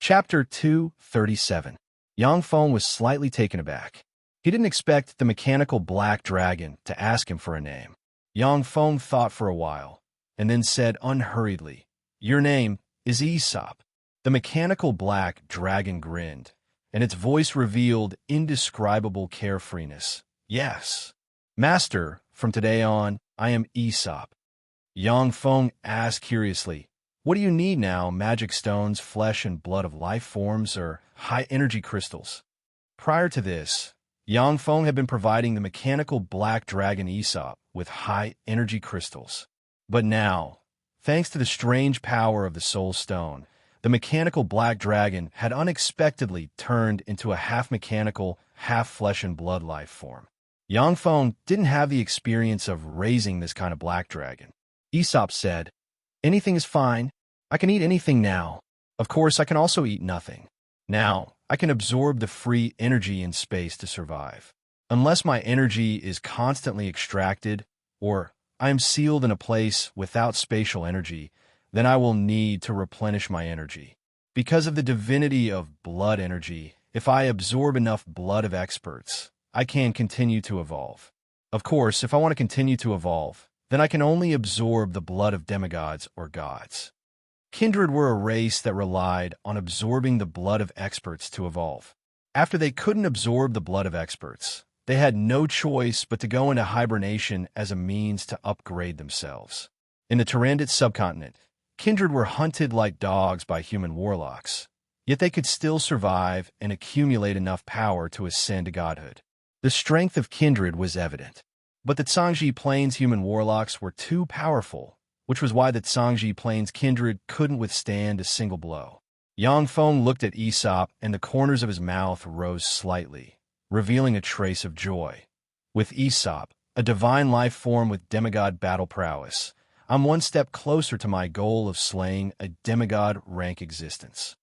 Chapter 237. Yang Feng was slightly taken aback. He didn't expect the mechanical black dragon to ask him for a name. Yang Feng thought for a while, and then said unhurriedly, "Your name is Aesop." The mechanical black dragon grinned, and its voice revealed indescribable carefreeness. "Yes, Master, from today on, I am Aesop." Yang Feng asked curiously, "What do you need now, magic stones, flesh and blood of life forms, or high-energy crystals?" Prior to this, Yang Feng had been providing the mechanical black dragon Aesop with high-energy crystals. But now, thanks to the strange power of the Soul Stone, the mechanical black dragon had unexpectedly turned into a half-mechanical, half-flesh and blood life form. Yang Feng didn't have the experience of raising this kind of black dragon. Aesop said, "Anything is fine. I can eat anything now. Of course, I can also eat nothing. Now, I can absorb the free energy in space to survive. Unless my energy is constantly extracted, or I am sealed in a place without spatial energy, then I will need to replenish my energy. Because of the divinity of blood energy, if I absorb enough blood of experts, I can continue to evolve. Of course, if I want to continue to evolve, then I can only absorb the blood of demigods or gods." Kindred were a race that relied on absorbing the blood of experts to evolve. After they couldn't absorb the blood of experts, they had no choice but to go into hibernation as a means to upgrade themselves. In the Tyrannid subcontinent, kindred were hunted like dogs by human warlocks, yet they could still survive and accumulate enough power to ascend to godhood. The strength of kindred was evident, but the Zhangji Plains human warlocks were too powerful, which was why the Zhangji Plains kindred couldn't withstand a single blow. Yang Feng looked at Aesop, and the corners of his mouth rose slightly, revealing a trace of joy. With Aesop, a divine life form with demigod battle prowess, I'm one step closer to my goal of slaying a demigod rank existence.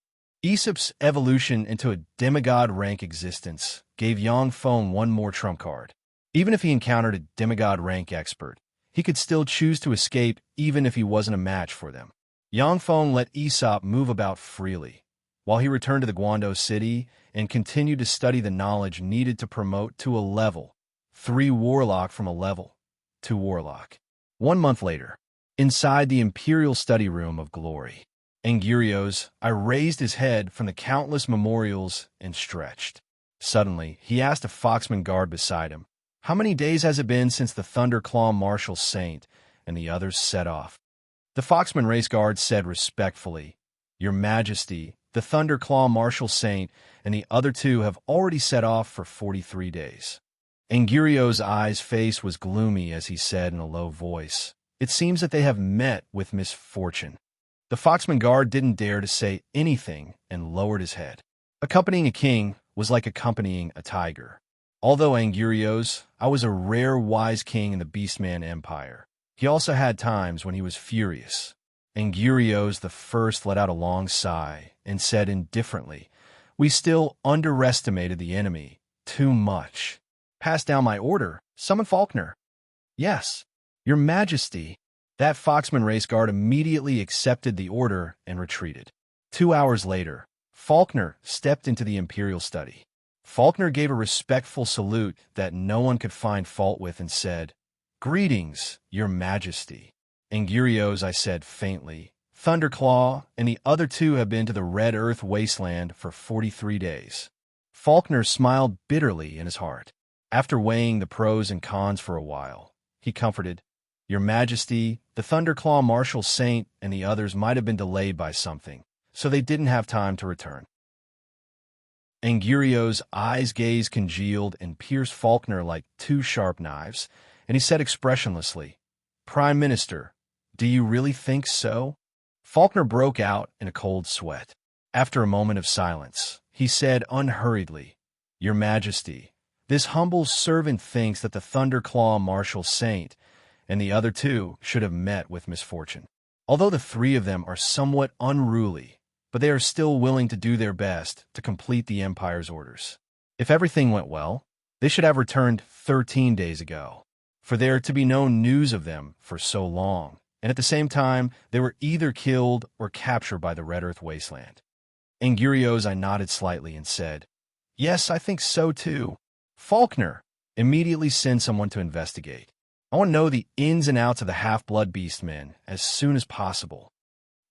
Aesop's evolution into a demigod rank existence gave Yang Feng one more trump card. Even if he encountered a demigod rank expert, he could still choose to escape even if he wasn't a match for them. Yang Feng let Aesop move about freely, while he returned to the Guando city and continued to study the knowledge needed to promote to a level 3 warlock from a level 2 warlock. 1 month later, inside the Imperial Study Room of Glory, Angurios, I raised his head from the countless memorials and stretched. Suddenly, he asked a foxman guard beside him, "How many days has it been since the Thunderclaw Martial Saint and the others set off?" The Foxman race guard said respectfully, "Your Majesty, the Thunderclaw Martial Saint and the other 2 have already set off for 43 days. Angurios' face was gloomy as he said in a low voice, "It seems that they have met with misfortune." The Foxman guard didn't dare to say anything and lowered his head. Accompanying a king was like accompanying a tiger. Although Angurios, I was a rare wise king in the Beastman Empire, he also had times when he was furious. Angurios the First let out a long sigh and said indifferently, "We still underestimated the enemy too much." "Pass down my order. Summon Faulkner." "Yes, Your Majesty." That Foxman race guard immediately accepted the order and retreated. 2 hours later, Faulkner stepped into the Imperial study. Faulkner gave a respectful salute that no one could find fault with and said, "Greetings, Your Majesty." "Angurios," I said faintly, "Thunderclaw and the other 2 have been to the Red Earth Wasteland for 43 days. Faulkner smiled bitterly in his heart. After weighing the pros and cons for a while, he comforted, "Your Majesty, the Thunderclaw Martial Saint and the others might have been delayed by something, so they didn't have time to return." Angurios' eyes gaze congealed and pierced Faulkner like 2 sharp knives, and he said expressionlessly, "Prime Minister, do you really think so?" Faulkner broke out in a cold sweat. After a moment of silence, he said unhurriedly, "Your Majesty, this humble servant thinks that the Thunderclaw Martial Saint and the other 2 should have met with misfortune. Although the 3 of them are somewhat unruly, but they are still willing to do their best to complete the Empire's orders. If everything went well, they should have returned 13 days ago, for there to be no news of them for so long, and at the same time, they were either killed or captured by the Red Earth Wasteland." Angurios, I nodded slightly and said, "Yes, I think so too." Faulkner, immediately send someone to investigate. I want to know the ins and outs of the half-blood beastmen as soon as possible.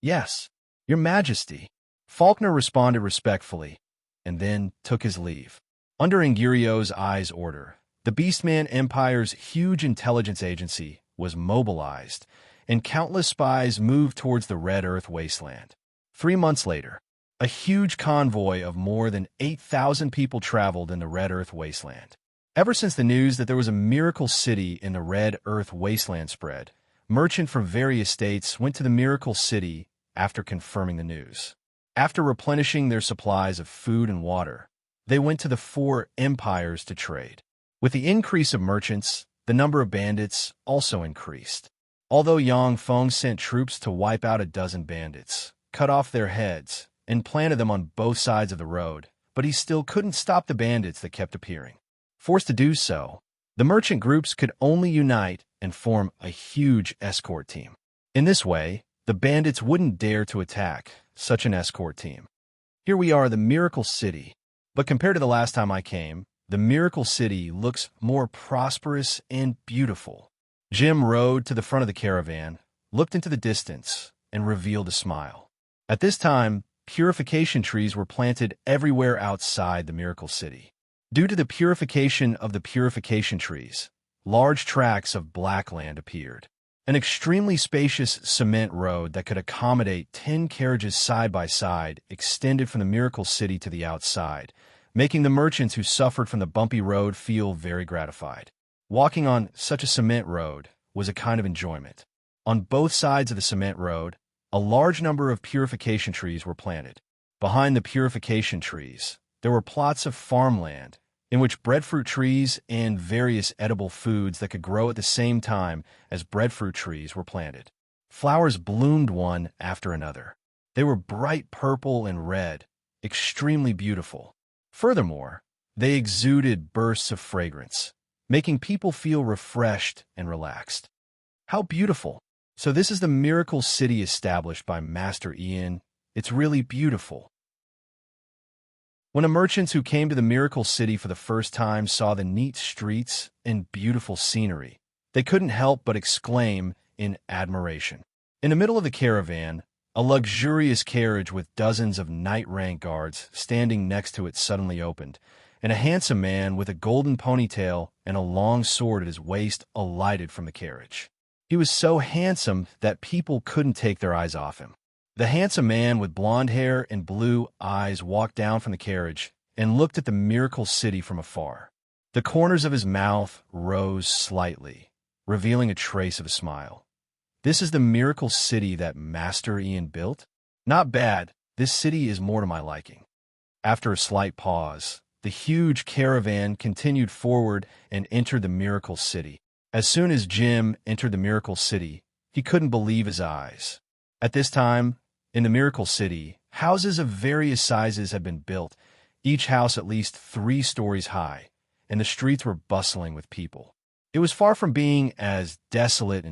Yes, Your Majesty. Faulkner responded respectfully, and then took his leave. Under Angurios I's order, the Beastman Empire's huge intelligence agency was mobilized, and countless spies moved towards the Red Earth wasteland. 3 months later, a huge convoy of more than 8,000 people traveled in the Red Earth wasteland. Ever since the news that there was a miracle city in the Red Earth wasteland spread, merchants from various states went to the miracle city after confirming the news. After replenishing their supplies of food and water, they went to the 4 empires to trade. With the increase of merchants, the number of bandits also increased. Although Yang Feng sent troops to wipe out a dozen bandits, cut off their heads, and planted them on both sides of the road, but he still couldn't stop the bandits that kept appearing. Forced to do so, the merchant groups could only unite and form a huge escort team. In this way, the bandits wouldn't dare to attack such an escort team. Here we are, the Miracle City. But compared to the last time I came, the Miracle City looks more prosperous and beautiful. Jim rode to the front of the caravan, looked into the distance, and revealed a smile. At this time, purification trees were planted everywhere outside the Miracle City. Due to the purification of the purification trees, large tracts of black land appeared. An extremely spacious cement road that could accommodate 10 carriages side by side extended from the Miracle City to the outside, making the merchants who suffered from the bumpy road feel very gratified. Walking on such a cement road was a kind of enjoyment. On both sides of the cement road, a large number of purification trees were planted. Behind the purification trees, there were plots of farmland in which breadfruit trees and various edible foods that could grow at the same time as breadfruit trees were planted. Flowers bloomed one after another. They were bright purple and red, extremely beautiful. Furthermore, they exuded bursts of fragrance, making people feel refreshed and relaxed. How beautiful! So this is the Miracle City established by Master Ian. It's really beautiful. When the merchants who came to the Miracle City for the first time saw the neat streets and beautiful scenery, they couldn't help but exclaim in admiration. In the middle of the caravan, a luxurious carriage with dozens of night-rank guards standing next to it suddenly opened, and a handsome man with a golden ponytail and a long sword at his waist alighted from the carriage. He was so handsome that people couldn't take their eyes off him. The handsome man with blonde hair and blue eyes walked down from the carriage and looked at the Miracle City from afar. The corners of his mouth rose slightly, revealing a trace of a smile. This is the Miracle City that Master Ian built? Not bad. This city is more to my liking. After a slight pause, the huge caravan continued forward and entered the Miracle City. As soon as Jim entered the Miracle City, he couldn't believe his eyes. At this time, in the Miracle City, houses of various sizes had been built, each house at least 3 stories high, and the streets were bustling with people. It was far from being as desolate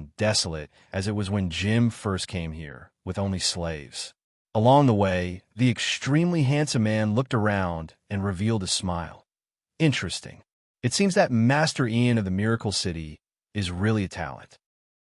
as it was when Jim first came here, with only slaves. Along the way, the extremely handsome man looked around and revealed a smile. Interesting. It seems that Master Ian of the Miracle City is really a talent.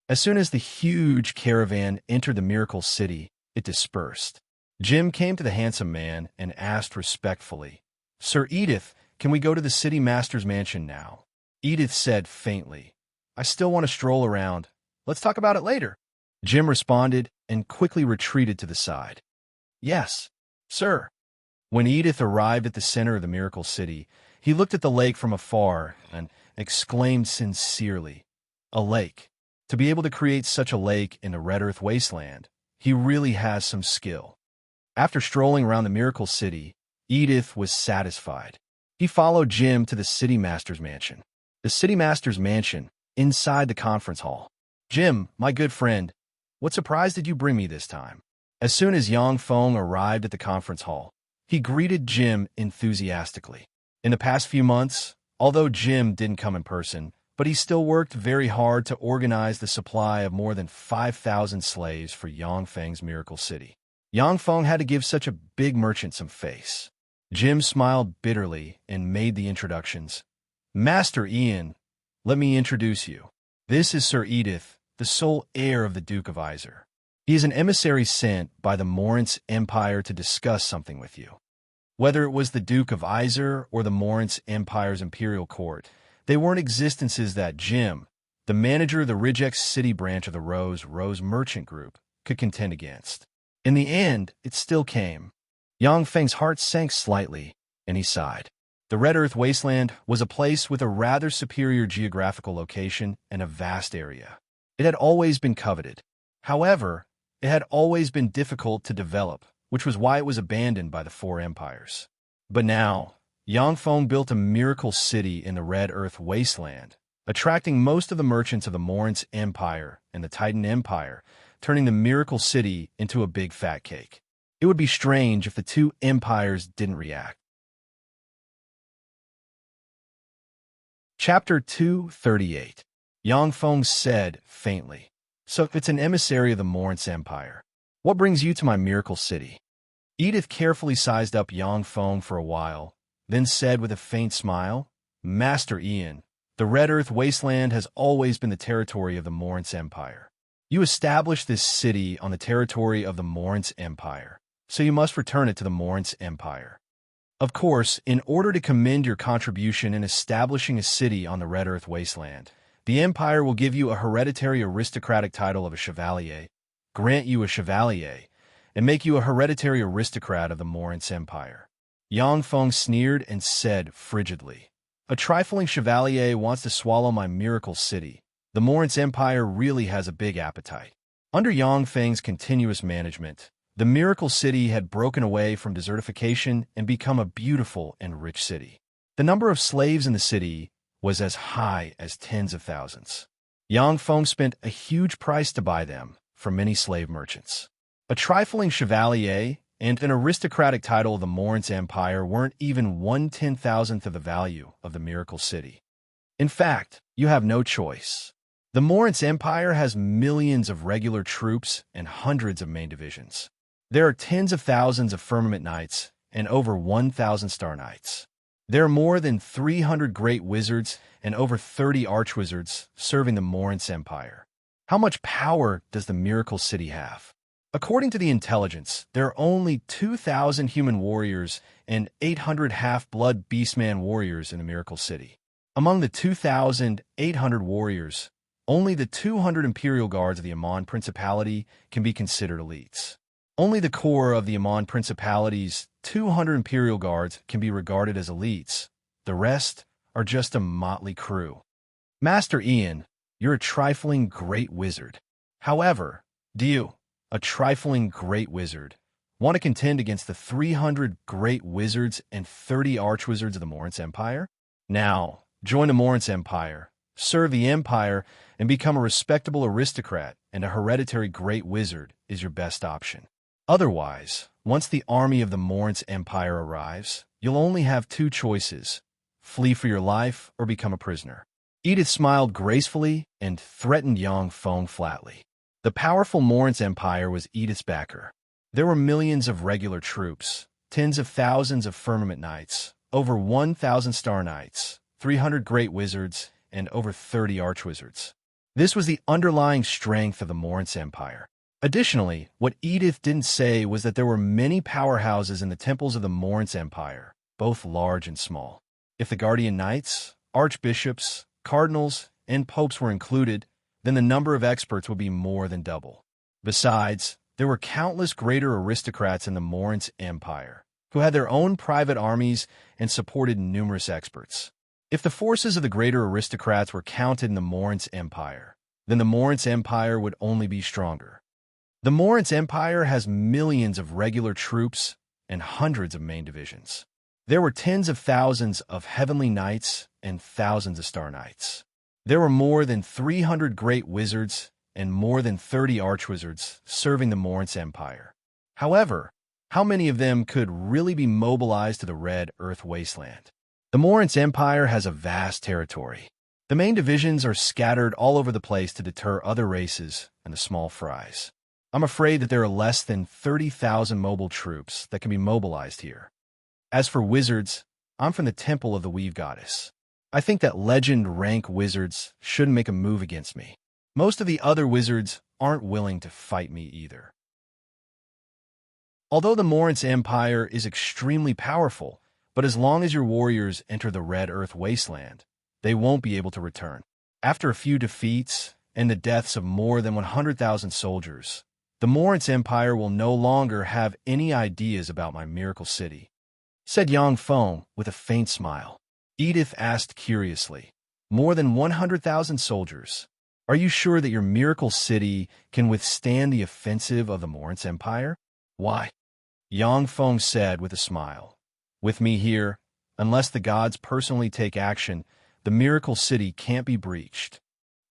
As soon as the huge caravan entered the Miracle City, it dispersed. Jim came to the handsome man and asked respectfully, "Sir Edith, can we go to the city master's mansion now?" Edith said faintly, "I still want to stroll around. Let's talk about it later." Jim responded and quickly retreated to the side. "Yes, sir." When Edith arrived at the center of the Miracle City, he looked at the lake from afar and exclaimed sincerely, "A lake. To be able to create such a lake in the Red Earth wasteland, he really has some skill." After strolling around the Miracle City, Edith was satisfied. He followed Jim to the city master's mansion. The city master's mansion, inside the conference hall. "Jim, my good friend, what surprise did you bring me this time?" As soon as Yang Feng arrived at the conference hall, he greeted Jim enthusiastically. In the past few months, although Jim didn't come in person, but he still worked very hard to organize the supply of more than 5,000 slaves for Yang Feng's Miracle City. Yang Feng had to give such a big merchant some face. Jim smiled bitterly and made the introductions. Master Ian, let me introduce you. This is Sir Edith, the sole heir of the Duke of Iser. He is an emissary sent by the Morance Empire to discuss something with you. Whether it was the Duke of Iser or the Morance Empire's imperial court, they weren't existences that Jim, the manager of the Ridgex City branch of the Rose Merchant Group, could contend against. In the end, it still came. Yang Feng's heart sank slightly, and he sighed. The Red Earth Wasteland was a place with a rather superior geographical location and a vast area. It had always been coveted. However, it had always been difficult to develop, which was why it was abandoned by the four empires. But now, Yang Feng built a miracle city in the Red Earth Wasteland, attracting most of the merchants of the Morance Empire and the Titan Empire, turning the miracle city into a big fat cake. It would be strange if the two empires didn't react. Chapter 238. Yang Feng said faintly, "So it's an emissary of the Morance Empire. What brings you to my miracle city?" Edith carefully sized up Yang Feng for a while, then said with a faint smile, "Master Ian, the Red Earth Wasteland has always been the territory of the Morance Empire. You established this city on the territory of the Morance Empire, so you must return it to the Morance Empire. Of course, in order to commend your contribution in establishing a city on the Red Earth Wasteland, the Empire will give you a hereditary aristocratic title of a chevalier, grant you a chevalier, and make you a hereditary aristocrat of the Morance Empire." Yang Feng sneered and said frigidly, "A trifling chevalier wants to swallow my miracle city. The Morance Empire really has a big appetite." Under Yang Feng's continuous management, the miracle city had broken away from desertification and become a beautiful and rich city. The number of slaves in the city was as high as tens of thousands. Yang Feng spent a huge price to buy them from many slave merchants. A trifling chevalier and an aristocratic title of the Morance Empire weren't even 1/10,000th of the value of the miracle city. In fact, you have no choice. The Morance Empire has millions of regular troops and hundreds of main divisions. There are tens of thousands of firmament knights and over 1,000 star knights. There are more than 300 great wizards and over 30 archwizards serving the Morance Empire. How much power does the miracle city have? According to the intelligence, there are only 2,000 human warriors and 800 half-blood beastman warriors in the miracle city. Among the 2,800 warriors, only the 200 Imperial Guards of the Amon Principality can be considered elites. Only the core of the Amon Principality's 200 Imperial Guards can be regarded as elites. The rest are just a motley crew. Master Ian, you're a trifling great wizard. However, do you, a trifling great wizard, want to contend against the 300 great wizards and 30 archwizards of the Morance Empire? Now, join the Morance Empire, serve the Empire, and become a respectable aristocrat, and a hereditary great wizard is your best option. Otherwise, once the army of the Morance Empire arrives, you'll only have two choices: flee for your life or become a prisoner. Edith smiled gracefully and threatened Yang Feng flatly. The powerful Morance Empire was Edith's backer. There were millions of regular troops, tens of thousands of firmament knights, over 1,000 star knights, 300 great wizards, and over 30 archwizards. This was the underlying strength of the Morance Empire. Additionally, what Edith didn't say was that there were many powerhouses in the temples of the Morance Empire, both large and small. If the Guardian Knights, Archbishops, Cardinals, and Popes were included, then the number of experts would be more than double. Besides, there were countless greater aristocrats in the Morance Empire, who had their own private armies and supported numerous experts. If the forces of the greater aristocrats were counted in the Morance Empire, then the Morance Empire would only be stronger. The Morance Empire has millions of regular troops and hundreds of main divisions. There were tens of thousands of heavenly knights and thousands of star knights. There were more than 300 great wizards and more than 30 archwizards serving the Morance Empire. However, how many of them could really be mobilized to the Red Earth Wasteland? The Morance Empire has a vast territory. The main divisions are scattered all over the place to deter other races and the small fries. I'm afraid that there are less than 30,000 mobile troops that can be mobilized here. As for wizards, I'm from the Temple of the Weave Goddess. I think that legend rank wizards shouldn't make a move against me. Most of the other wizards aren't willing to fight me either. Although the Morant's Empire is extremely powerful, but as long as your warriors enter the Red Earth Wasteland, they won't be able to return. After a few defeats and the deaths of more than 100,000 soldiers, the Morant's Empire will no longer have any ideas about my miracle city, said Yang Feng with a faint smile. Edith asked curiously, more than 100,000 soldiers? Are you sure that your miracle city can withstand the offensive of the Morant's Empire? Why? Yang Feng said with a smile. With me here, unless the gods personally take action, the miracle city can't be breached.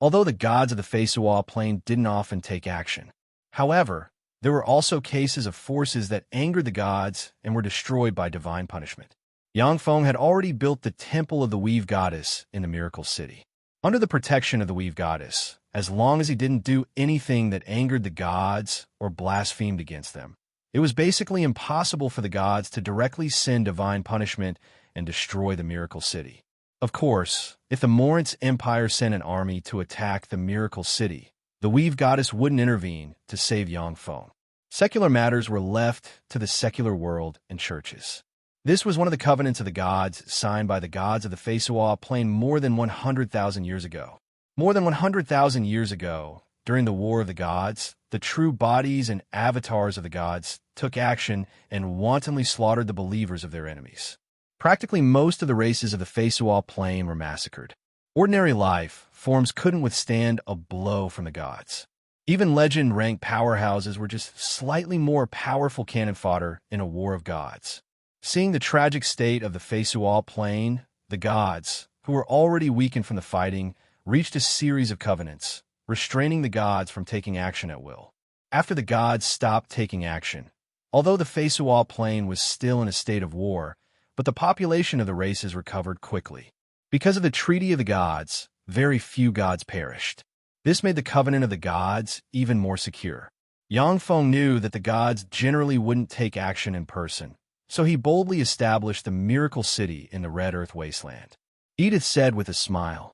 Although the gods of the Feisuo Plain didn't often take action. However, there were also cases of forces that angered the gods and were destroyed by divine punishment. Yang Feng had already built the Temple of the Weave Goddess in the Miracle City. Under the protection of the Weave Goddess, as long as he didn't do anything that angered the gods or blasphemed against them, it was basically impossible for the gods to directly send divine punishment and destroy the Miracle City. Of course, if the Morant's Empire sent an army to attack the Miracle City, the Weave Goddess wouldn't intervene to save Yang Feng. Secular matters were left to the secular world and churches. This was one of the covenants of the gods signed by the gods of the Feisuo Plain more than 100,000 years ago. More than 100,000 years ago, during the War of the Gods, the true bodies and avatars of the gods took action and wantonly slaughtered the believers of their enemies. Practically most of the races of the Feisuo Plain were massacred. Ordinary life forms couldn't withstand a blow from the gods. Even legend-ranked powerhouses were just slightly more powerful cannon fodder in a war of gods. Seeing the tragic state of the Feisuo Plain, the gods, who were already weakened from the fighting, reached a series of covenants, restraining the gods from taking action at will. After the gods stopped taking action, although the Feisuo Plain was still in a state of war, but the population of the races recovered quickly. Because of the Treaty of the Gods, very few gods perished. This made the covenant of the gods even more secure. Yang Feng knew that the gods generally wouldn't take action in person, so he boldly established the Miracle City in the Red Earth Wasteland. Edith said with a smile,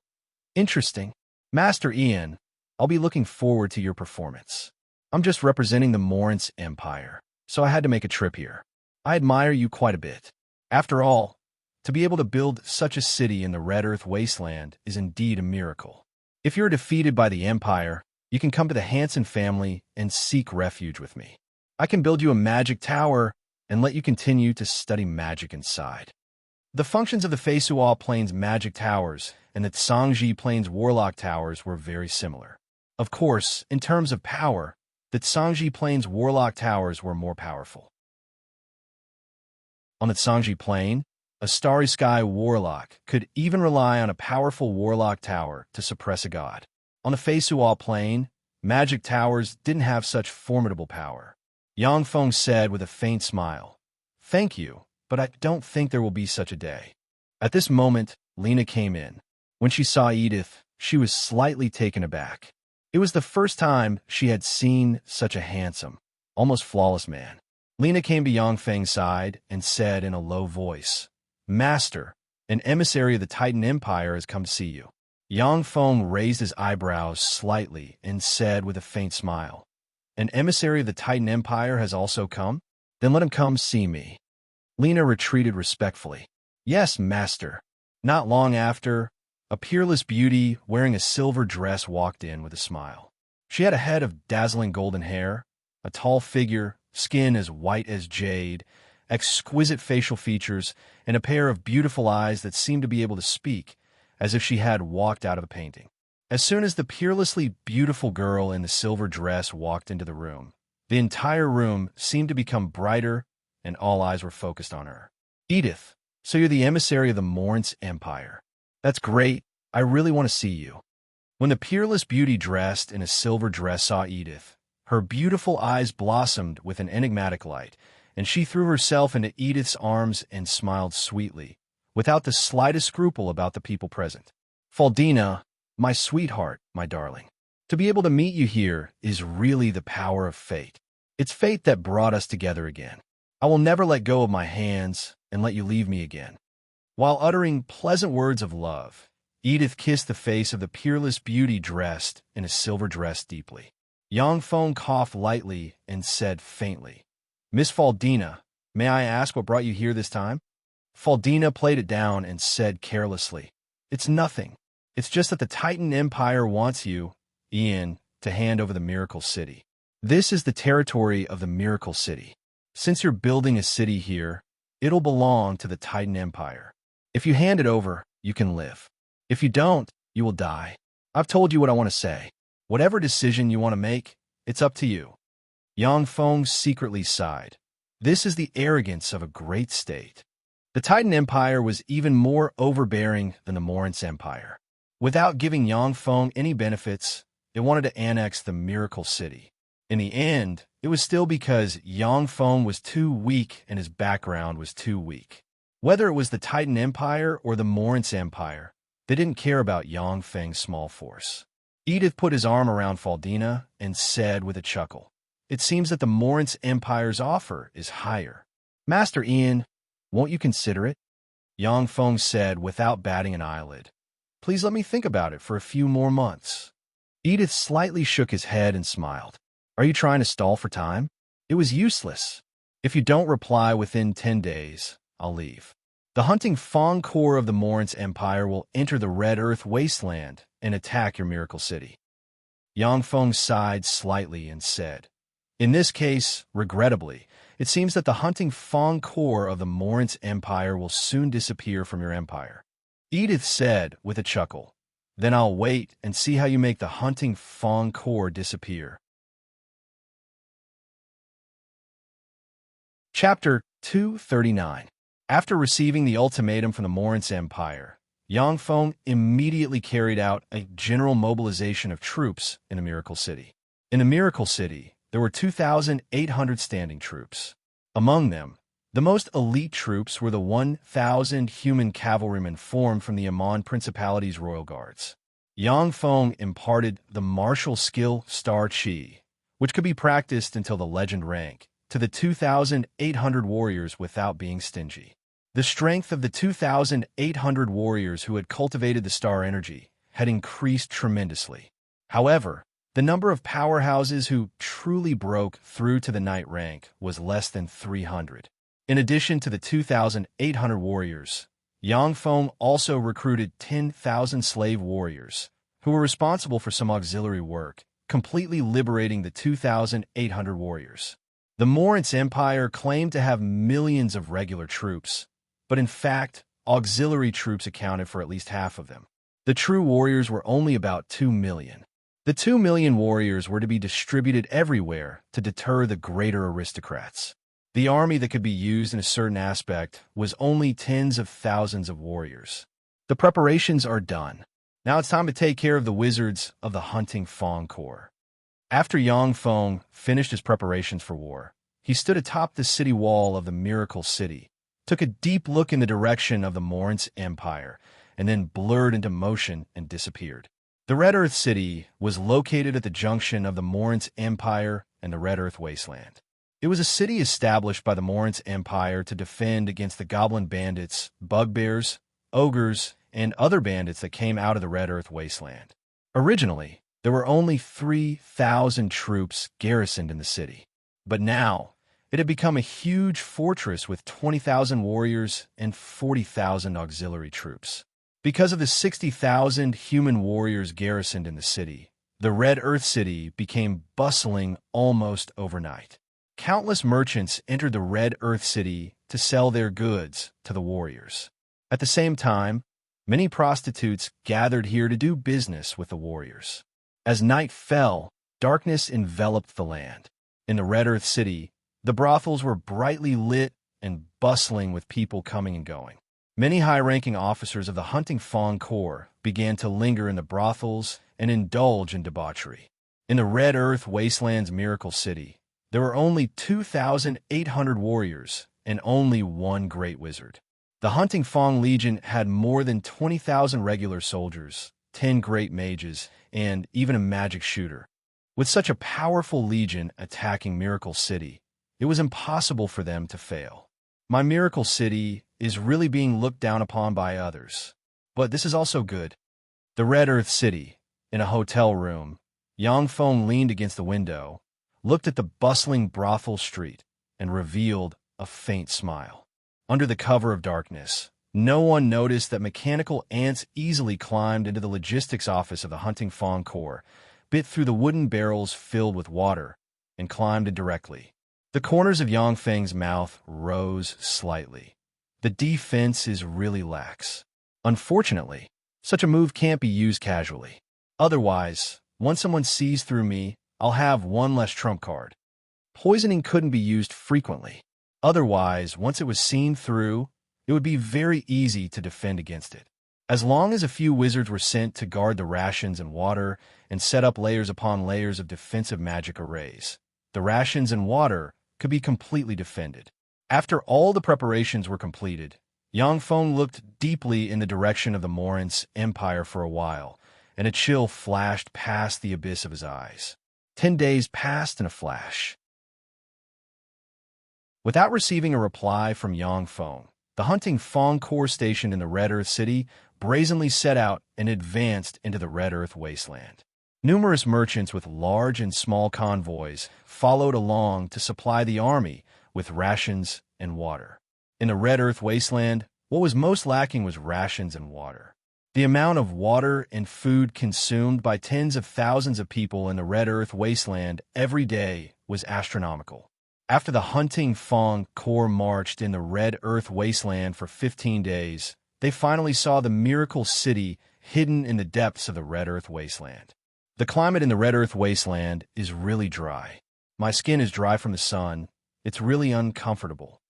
"Interesting. Master Ian, I'll be looking forward to your performance. I'm just representing the Morant's Empire, so I had to make a trip here. I admire you quite a bit. After all, to be able to build such a city in the Red Earth Wasteland is indeed a miracle. If you're defeated by the Empire, you can come to the Hanson family and seek refuge with me. I can build you a magic tower and let you continue to study magic inside." The functions of the Feisuo Plains magic towers and the Tsangji Plains warlock towers were very similar. Of course, in terms of power, the Tsangji Plains warlock towers were more powerful. On the Tsangji Plain, a Starry Sky warlock could even rely on a powerful warlock tower to suppress a god. On the Feisuo Plain, magic towers didn't have such formidable power. Yang Feng said with a faint smile, "Thank you, but I don't think there will be such a day." At this moment, Lena came in. When she saw Edith, she was slightly taken aback. It was the first time she had seen such a handsome, almost flawless man. Lena came to Yang Feng's side and said in a low voice, "Master, an emissary of the Titan Empire has come to see you." Yang Feng raised his eyebrows slightly and said with a faint smile, "An emissary of the Titan Empire has also come? Then let him come see me." Lena retreated respectfully. "Yes, master." Not long after, a peerless beauty wearing a silver dress walked in with a smile. She had a head of dazzling golden hair, a tall figure, skin as white as jade, exquisite facial features, and a pair of beautiful eyes that seemed to be able to speak, as if she had walked out of a painting. As soon as the peerlessly beautiful girl in the silver dress walked into the room, the entire room seemed to become brighter, and all eyes were focused on her. "Edith, so you're the emissary of the Morant's Empire. That's great. I really want to see you." When the peerless beauty dressed in a silver dress saw Edith, her beautiful eyes blossomed with an enigmatic light, and she threw herself into Edith's arms and smiled sweetly, without the slightest scruple about the people present. "Faldina, my sweetheart, my darling." To be able to meet you here is really the power of fate. It's fate that brought us together again. I will never let go of my hands and let you leave me again." While uttering pleasant words of love, Edith kissed the face of the peerless beauty dressed in a silver dress deeply. Yangfeng coughed lightly and said faintly, "Miss Faldina, may I ask what brought you here this time?" Faldina played it down and said carelessly, "It's nothing. It's just that the Titan Empire wants you, Ian, to hand over the Miracle City. This is the territory of the Miracle City. Since you're building a city here, it'll belong to the Titan Empire. If you hand it over, you can live. If you don't, you will die. I've told you what I want to say. Whatever decision you want to make, it's up to you." Yangfeng secretly sighed. This is the arrogance of a great state. The Titan Empire was even more overbearing than the Morince Empire. Without giving Yangfeng any benefits, it wanted to annex the Miracle City. In the end, it was still because Yangfeng was too weak and his background was too weak. Whether it was the Titan Empire or the Morince Empire, they didn't care about Yangfeng's small force. Edith put his arm around Faldina and said with a chuckle, "It seems that the Morince Empire's offer is higher. Master Ian, won't you consider it?" Yangfeng said without batting an eyelid, "Please let me think about it for a few more months." Edith slightly shook his head and smiled. "Are you trying to stall for time? It was useless. If you don't reply within 10 days, I'll leave. The hunting Fong Corps of the Morince Empire will enter the Red Earth wasteland and attack your Miracle City." Yangfeng sighed slightly and said, "In this case, regrettably, it seems that the hunting Fong Corps of the Morince Empire will soon disappear from your empire." Edith said with a chuckle, "Then I'll wait and see how you make the hunting Fong Corps disappear." Chapter 239. After receiving the ultimatum from the Morince Empire, Yangfeng immediately carried out a general mobilization of troops in the Miracle City. In the Miracle City, there were 2,800 standing troops. Among them, the most elite troops were the 1,000 human cavalrymen formed from the Amon Principality's royal guards. Yangfeng imparted the martial skill Star Qi, which could be practiced until the legend rank, to the 2,800 warriors without being stingy. The strength of the 2,800 warriors who had cultivated the star energy had increased tremendously. However, the number of powerhouses who truly broke through to the knight rank was less than 300. In addition to the 2,800 warriors, Yangfeng also recruited 10,000 slave warriors, who were responsible for some auxiliary work, completely liberating the 2,800 warriors. The Morince Empire claimed to have millions of regular troops, but in fact, auxiliary troops accounted for at least half of them. The true warriors were only about 2 million. The 2 million warriors were to be distributed everywhere to deter the greater aristocrats. The army that could be used in a certain aspect was only tens of thousands of warriors. The preparations are done. Now it's time to take care of the wizards of the hunting Fong Corps. After Yangfeng finished his preparations for war, he stood atop the city wall of the Miracle City, took a deep look in the direction of the Morince Empire, and then blurred into motion and disappeared. The Red Earth City was located at the junction of the Morince Empire and the Red Earth Wasteland. It was a city established by the Morince Empire to defend against the goblin bandits, bugbears, ogres, and other bandits that came out of the Red Earth Wasteland. Originally, there were only 3,000 troops garrisoned in the city, but now it had become a huge fortress with 20,000 warriors and 40,000 auxiliary troops. Because of the 60,000 human warriors garrisoned in the city, the Red Earth City became bustling almost overnight. Countless merchants entered the Red Earth City to sell their goods to the warriors. At the same time, many prostitutes gathered here to do business with the warriors. As night fell, darkness enveloped the land. In the Red Earth City, the brothels were brightly lit and bustling with people coming and going. Many high-ranking officers of the hunting Fong Corps began to linger in the brothels and indulge in debauchery. In the Red Earth Wasteland's Miracle City, there were only 2,800 warriors and only one great wizard. The hunting Fong Legion had more than 20,000 regular soldiers, 10 great mages, and even a magic shooter. With such a powerful legion attacking Miracle City, it was impossible for them to fail. My Miracle City is really being looked down upon by others. But this is also good. The Red Earth City, in a hotel room, Yang Feng leaned against the window, looked at the bustling brothel street, and revealed a faint smile. Under the cover of darkness, no one noticed that mechanical ants easily climbed into the logistics office of the Hunting Fawn Corps, bit through the wooden barrels filled with water, and climbed in directly. The corners of Yang Feng's mouth rose slightly. The defense is really lax. Unfortunately, such a move can't be used casually. Otherwise, once someone sees through me, I'll have one less trump card. Poisoning couldn't be used frequently. Otherwise, once it was seen through, it would be very easy to defend against it. As long as a few wizards were sent to guard the rations and water and set up layers upon layers of defensive magic arrays, the rations and water could be completely defended. After all the preparations were completed, Yang Feng looked deeply in the direction of the Morin's empire for a while, and a chill flashed past the abyss of his eyes. 10 days passed in a flash. Without receiving a reply from Yang Feng, the Hunting Fawn Corps stationed in the Red Earth City brazenly set out and advanced into the Red Earth Wasteland. Numerous merchants with large and small convoys followed along to supply the army with rations and water. In the Red Earth Wasteland, what was most lacking was rations and water. The amount of water and food consumed by tens of thousands of people in the Red Earth Wasteland every day was astronomical. After the Hunting Fawn Corps marched in the Red Earth Wasteland for 15 days, they finally saw the Miracle City hidden in the depths of the Red Earth Wasteland. The climate in the Red Earth Wasteland is really dry. My skin is dry from the sun. It's really uncomfortable.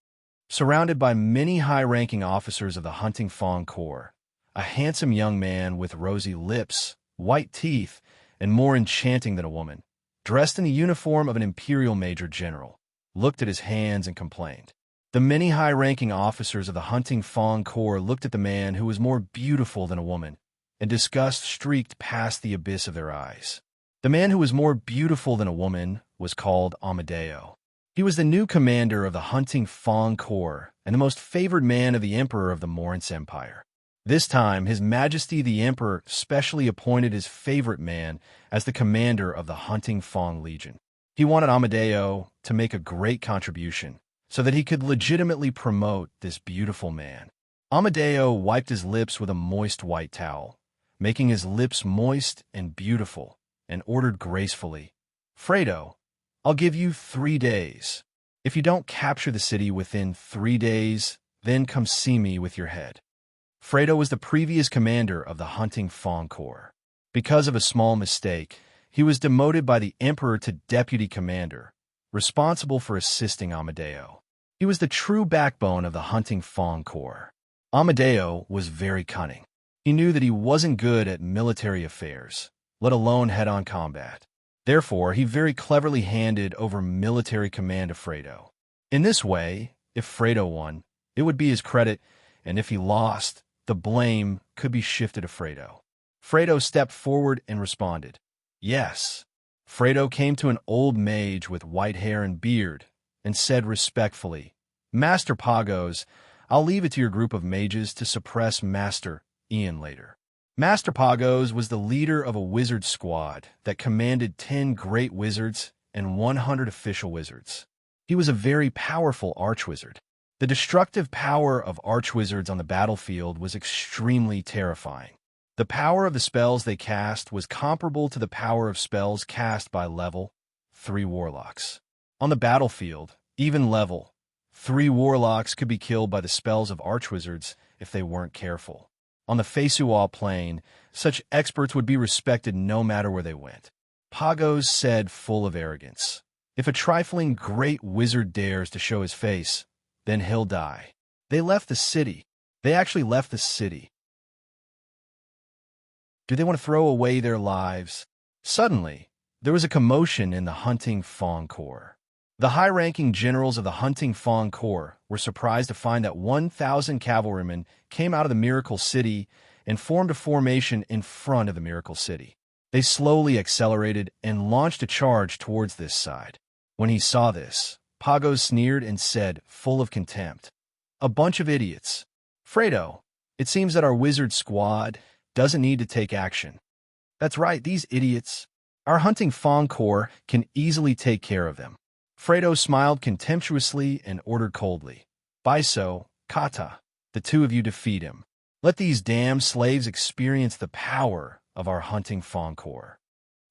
Surrounded by many high-ranking officers of the Hunting Fawn Corps, a handsome young man with rosy lips, white teeth, and more enchanting than a woman, dressed in the uniform of an imperial major general, looked at his hands and complained. The many high-ranking officers of the Hunting Fawn Corps looked at the man who was more beautiful than a woman, and disgust streaked past the abyss of their eyes. The man who was more beautiful than a woman was called Amadeo. He was the new commander of the Hunting Fawn Corps and the most favored man of the Emperor of the Morin's Empire. This time, His Majesty the Emperor specially appointed his favorite man as the commander of the Hunting Fawn Legion. He wanted Amadeo to make a great contribution so that he could legitimately promote this beautiful man. Amadeo wiped his lips with a moist white towel, making his lips moist and beautiful, and ordered gracefully, "Fredo, I'll give you 3 days. If you don't capture the city within 3 days, then come see me with your head." Fredo was the previous commander of the Hunting Fawn Corps. Because of a small mistake, he was demoted by the Emperor to deputy commander, responsible for assisting Amadeo. He was the true backbone of the Hunting Fawn Corps. Amadeo was very cunning. He knew that he wasn't good at military affairs, let alone head-on combat. Therefore, he very cleverly handed over military command to Fredo. In this way, if Fredo won, it would be his credit, and if he lost, the blame could be shifted to Fredo. Fredo stepped forward and responded, "Yes." Fredo came to an old mage with white hair and beard and said respectfully, "Master Pagos, I'll leave it to your group of mages to suppress Master Ian later." Master Pagos was the leader of a wizard squad that commanded 10 great wizards and 100 official wizards. He was a very powerful archwizard. The destructive power of archwizards on the battlefield was extremely terrifying. The power of the spells they cast was comparable to the power of spells cast by level 3 warlocks. On the battlefield, even level 3 warlocks could be killed by the spells of archwizards if they weren't careful. On the Feisual Plain, such experts would be respected no matter where they went. Pagos said, full of arrogance, "If a trifling great wizard dares to show his face, then he'll die." They left the city. They actually left the city. Do they want to throw away their lives? Suddenly, there was a commotion in the Hunting Fawn Corps. The high-ranking generals of the Hunting Fawn Corps were surprised to find that 1,000 cavalrymen came out of the Miracle City and formed a formation in front of the Miracle City. They slowly accelerated and launched a charge towards this side. When he saw this, Pagos sneered and said, full of contempt, "A bunch of idiots. Fredo, it seems that our wizard squad doesn't need to take action." "That's right, these idiots. Our hunting fawn corps can easily take care of them." Fredo smiled contemptuously and ordered coldly, "Biso, Kata, the two of you defeat him. Let these damn slaves experience the power of our hunting fawn corps."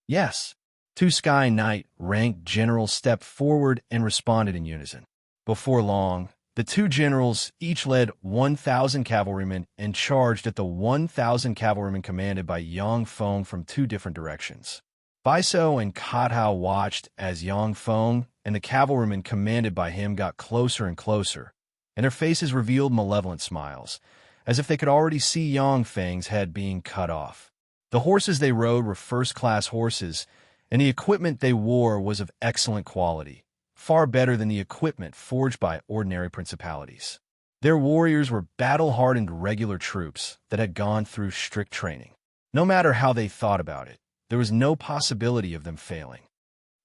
"Yes." Two Sky Knight ranked generals stepped forward and responded in unison. Before long, the two generals each led 1,000 cavalrymen and charged at the 1,000 cavalrymen commanded by Yang Feng from two different directions. Biso and Kata watched as Yang Feng and the cavalrymen commanded by him got closer and closer, and their faces revealed malevolent smiles, as if they could already see Yang Feng's head being cut off. The horses they rode were first-class horses, and the equipment they wore was of excellent quality, far better than the equipment forged by ordinary principalities. Their warriors were battle-hardened regular troops that had gone through strict training. No matter how they thought about it, there was no possibility of them failing.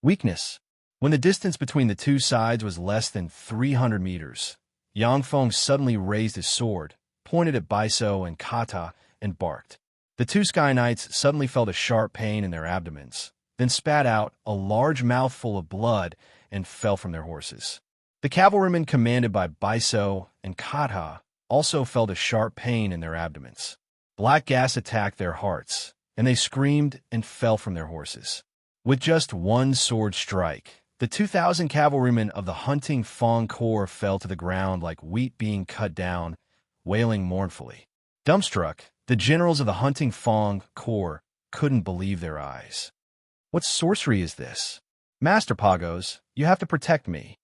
Weakness. When the distance between the two sides was less than 300 meters, Yang Feng suddenly raised his sword, pointed at Biso and Kata, and barked. The two Sky Knights suddenly felt a sharp pain in their abdomens, then spat out a large mouthful of blood and fell from their horses. The cavalrymen commanded by Biso and Kata also felt a sharp pain in their abdomens. Black gas attacked their hearts, and they screamed and fell from their horses. With just one sword strike, the 2,000 cavalrymen of the hunting fawn corps fell to the ground like wheat being cut down, wailing mournfully. Dumbstruck, the generals of the hunting fawn corps couldn't believe their eyes. "What sorcery is this? Master Pagos, you have to protect me.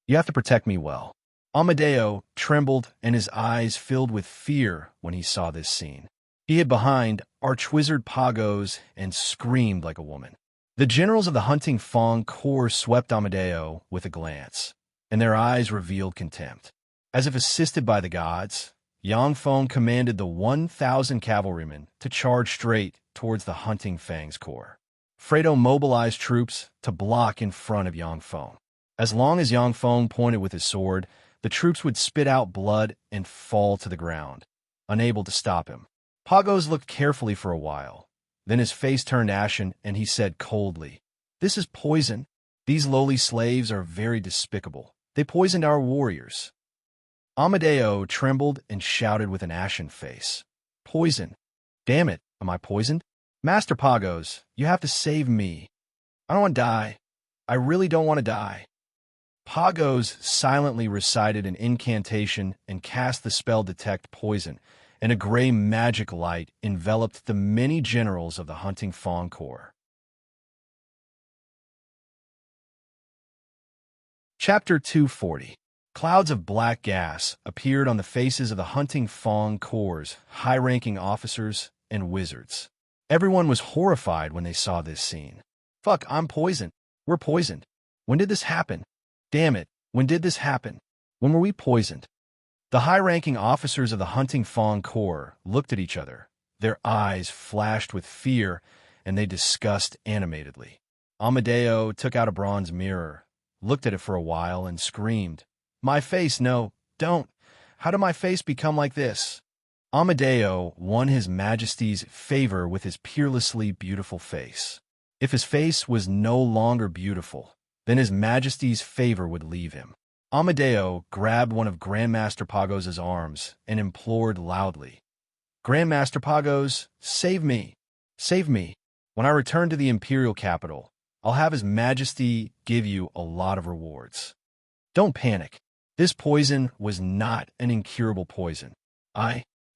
You have to protect me well." Amadeo trembled and his eyes filled with fear when he saw this scene. He hid behind Archwizard Pagos and screamed like a woman. The generals of the hunting fawn corps swept Amadeo with a glance, and their eyes revealed contempt. As if assisted by the gods, Yang Feng commanded the 1,000 cavalrymen to charge straight towards the hunting Fang's corps. Fredo mobilized troops to block in front of Yang Feng. As long as Yang Feng pointed with his sword, the troops would spit out blood and fall to the ground, unable to stop him. Pagos looked carefully for a while. Then his face turned ashen, and he said coldly, "This is poison. These lowly slaves are very despicable. They poisoned our warriors." Amadeo trembled and shouted with an ashen face, "Poison? Damn it, am I poisoned? Master Pagos, you have to save me. I don't want to die. I really don't want to die." Pagos silently recited an incantation and cast the spell Detect Poison, and a gray magic light enveloped the many generals of the hunting fawn corps. Chapter 240. Clouds of black gas appeared on the faces of the hunting fawn corps' high-ranking officers and wizards. Everyone was horrified when they saw this scene. "Fuck, I'm poisoned. We're poisoned. When did this happen? Damn it, when did this happen? When were we poisoned?" The high-ranking officers of the hunting fawn corps looked at each other. Their eyes flashed with fear, and they discussed animatedly. Amadeo took out a bronze mirror, looked at it for a while, and screamed, "My face, no, don't. How did my face become like this?" Amadeo won His Majesty's favor with his peerlessly beautiful face. If his face was no longer beautiful, then His Majesty's favor would leave him. Amadeo grabbed one of Grandmaster Pagos' arms and implored loudly, "Grandmaster Pagos, save me! Save me! When I return to the imperial capital, I'll have His Majesty give you a lot of rewards. Don't panic. This poison was not an incurable poison.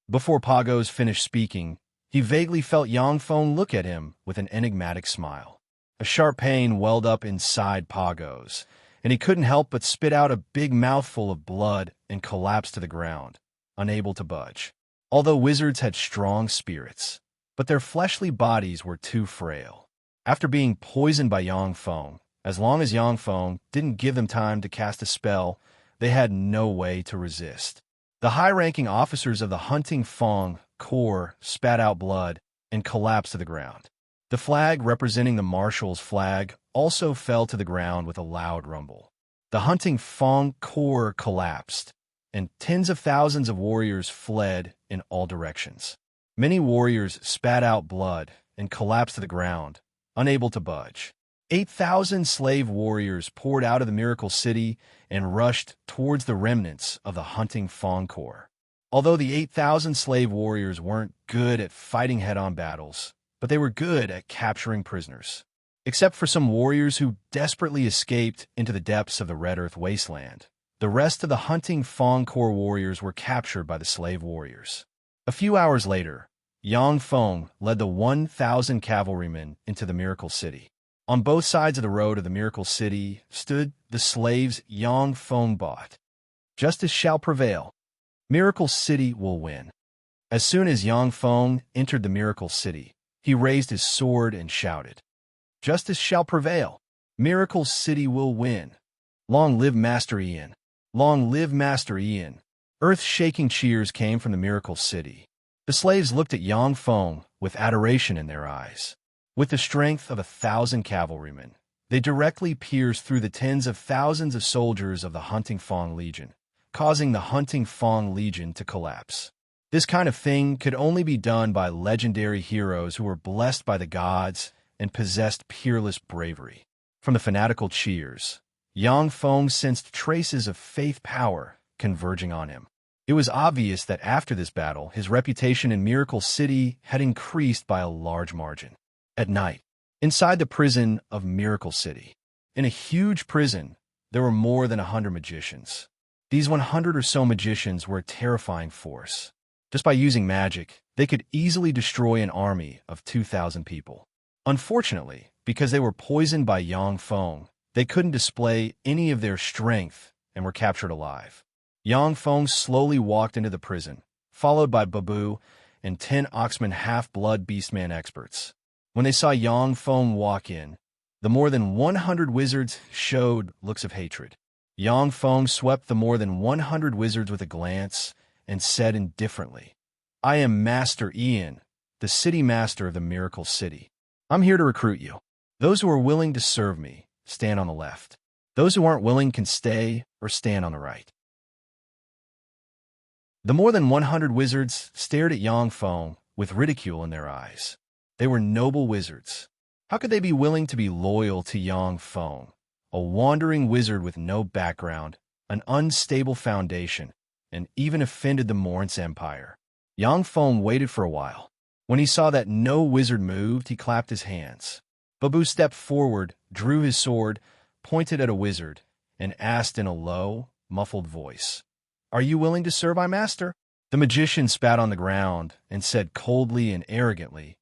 Before Pagos finished speaking, he vaguely felt Yang Feng look at him with an enigmatic smile. A sharp pain welled up inside Pagos, and he couldn't help but spit out a big mouthful of blood and collapse to the ground, unable to budge. Although wizards had strong spirits, but their fleshly bodies were too frail. After being poisoned by Yang Feng, as long as Yang Feng didn't give them time to cast a spell, they had no way to resist. The high-ranking officers of the hunting fawn core spat out blood and collapsed to the ground. The flag representing the marshal's flag also fell to the ground with a loud rumble. The hunting Fang core collapsed, and tens of thousands of warriors fled in all directions. Many warriors spat out blood and collapsed to the ground, unable to budge. 8,000 slave warriors poured out of the Miracle City and rushed towards the remnants of the hunting Fang Corps. Although the 8,000 slave warriors weren't good at fighting head-on battles, but they were good at capturing prisoners. Except for some warriors who desperately escaped into the depths of the Red Earth wasteland, the rest of the hunting Fang Corps warriors were captured by the slave warriors. A few hours later, Yang Feng led the 1,000 cavalrymen into the Miracle City. On both sides of the road of the Miracle City stood the slaves Yang Feng bought. Justice shall prevail. Miracle City will win. As soon as Yang Feng entered the Miracle City, he raised his sword and shouted, "Justice shall prevail. Miracle City will win. Long live Master Ian. Long live Master Ian." Earth-shaking cheers came from the Miracle City. The slaves looked at Yang Feng with adoration in their eyes. With the strength of 1,000 cavalrymen, they directly pierced through the tens of thousands of soldiers of the hunting Fang Legion, causing the hunting Fang Legion to collapse. This kind of thing could only be done by legendary heroes who were blessed by the gods and possessed peerless bravery. From the fanatical cheers, Yang Feng sensed traces of faith power converging on him. It was obvious that after this battle, his reputation in Miracle City had increased by a large margin. At night, inside the prison of Miracle City, in a huge prison, there were more than 100 magicians. These 100 or so magicians were a terrifying force. Just by using magic, they could easily destroy an army of 2,000 people. Unfortunately, because they were poisoned by Yang Feng, they couldn't display any of their strength and were captured alive. Yang Feng slowly walked into the prison, followed by Babu and 10 Oxman half-blood beastman experts. When they saw Yang Feng walk in, the more than 100 wizards showed looks of hatred. Yang Feng swept the more than 100 wizards with a glance and said indifferently, "I am Master Ian, the city master of the Miracle City. I'm here to recruit you. Those who are willing to serve me, stand on the left. Those who aren't willing can stay or stand on the right." The more than 100 wizards stared at Yang Feng with ridicule in their eyes. They were noble wizards. How could they be willing to be loyal to Yang Feng, a wandering wizard with no background, an unstable foundation, and even offended the Moritz Empire? Yang Feng waited for a while. When he saw that no wizard moved, he clapped his hands. Babu stepped forward, drew his sword, pointed at a wizard, and asked in a low, muffled voice, "Are you willing to serve my master?" The magician spat on the ground and said coldly and arrogantly,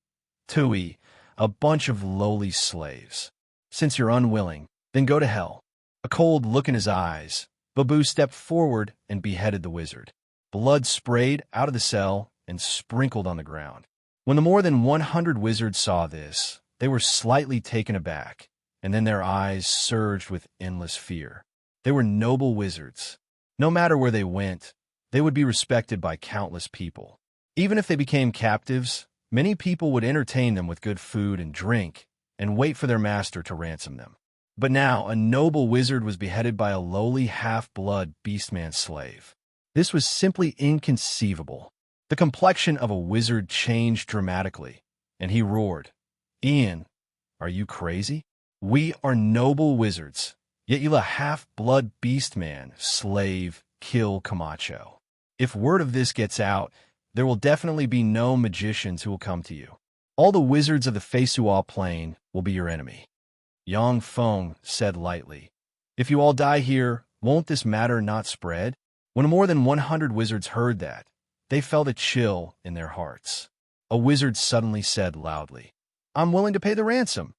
"Tui, a bunch of lowly slaves. Since you're unwilling, then go to hell." A cold look in his eyes, Babu stepped forward and beheaded the wizard. Blood sprayed out of the cell and sprinkled on the ground. When the more than 100 wizards saw this, they were slightly taken aback, and then their eyes surged with endless fear. They were noble wizards. No matter where they went, they would be respected by countless people. Even if they became captives, many people would entertain them with good food and drink and wait for their master to ransom them. But now a noble wizard was beheaded by a lowly half-blood beastman slave. This was simply inconceivable. The complexion of a wizard changed dramatically, and he roared, "Ian, are you crazy? We are noble wizards, yet you let a half-blood beastman slave kill Camacho. If word of this gets out, there will definitely be no magicians who will come to you. All the wizards of the Feisual Plain will be your enemy." Yang Feng said lightly, "If you all die here, won't this matter not spread?" When more than 100 wizards heard that, they felt a chill in their hearts. A wizard suddenly said loudly, "I'm willing to pay the ransom.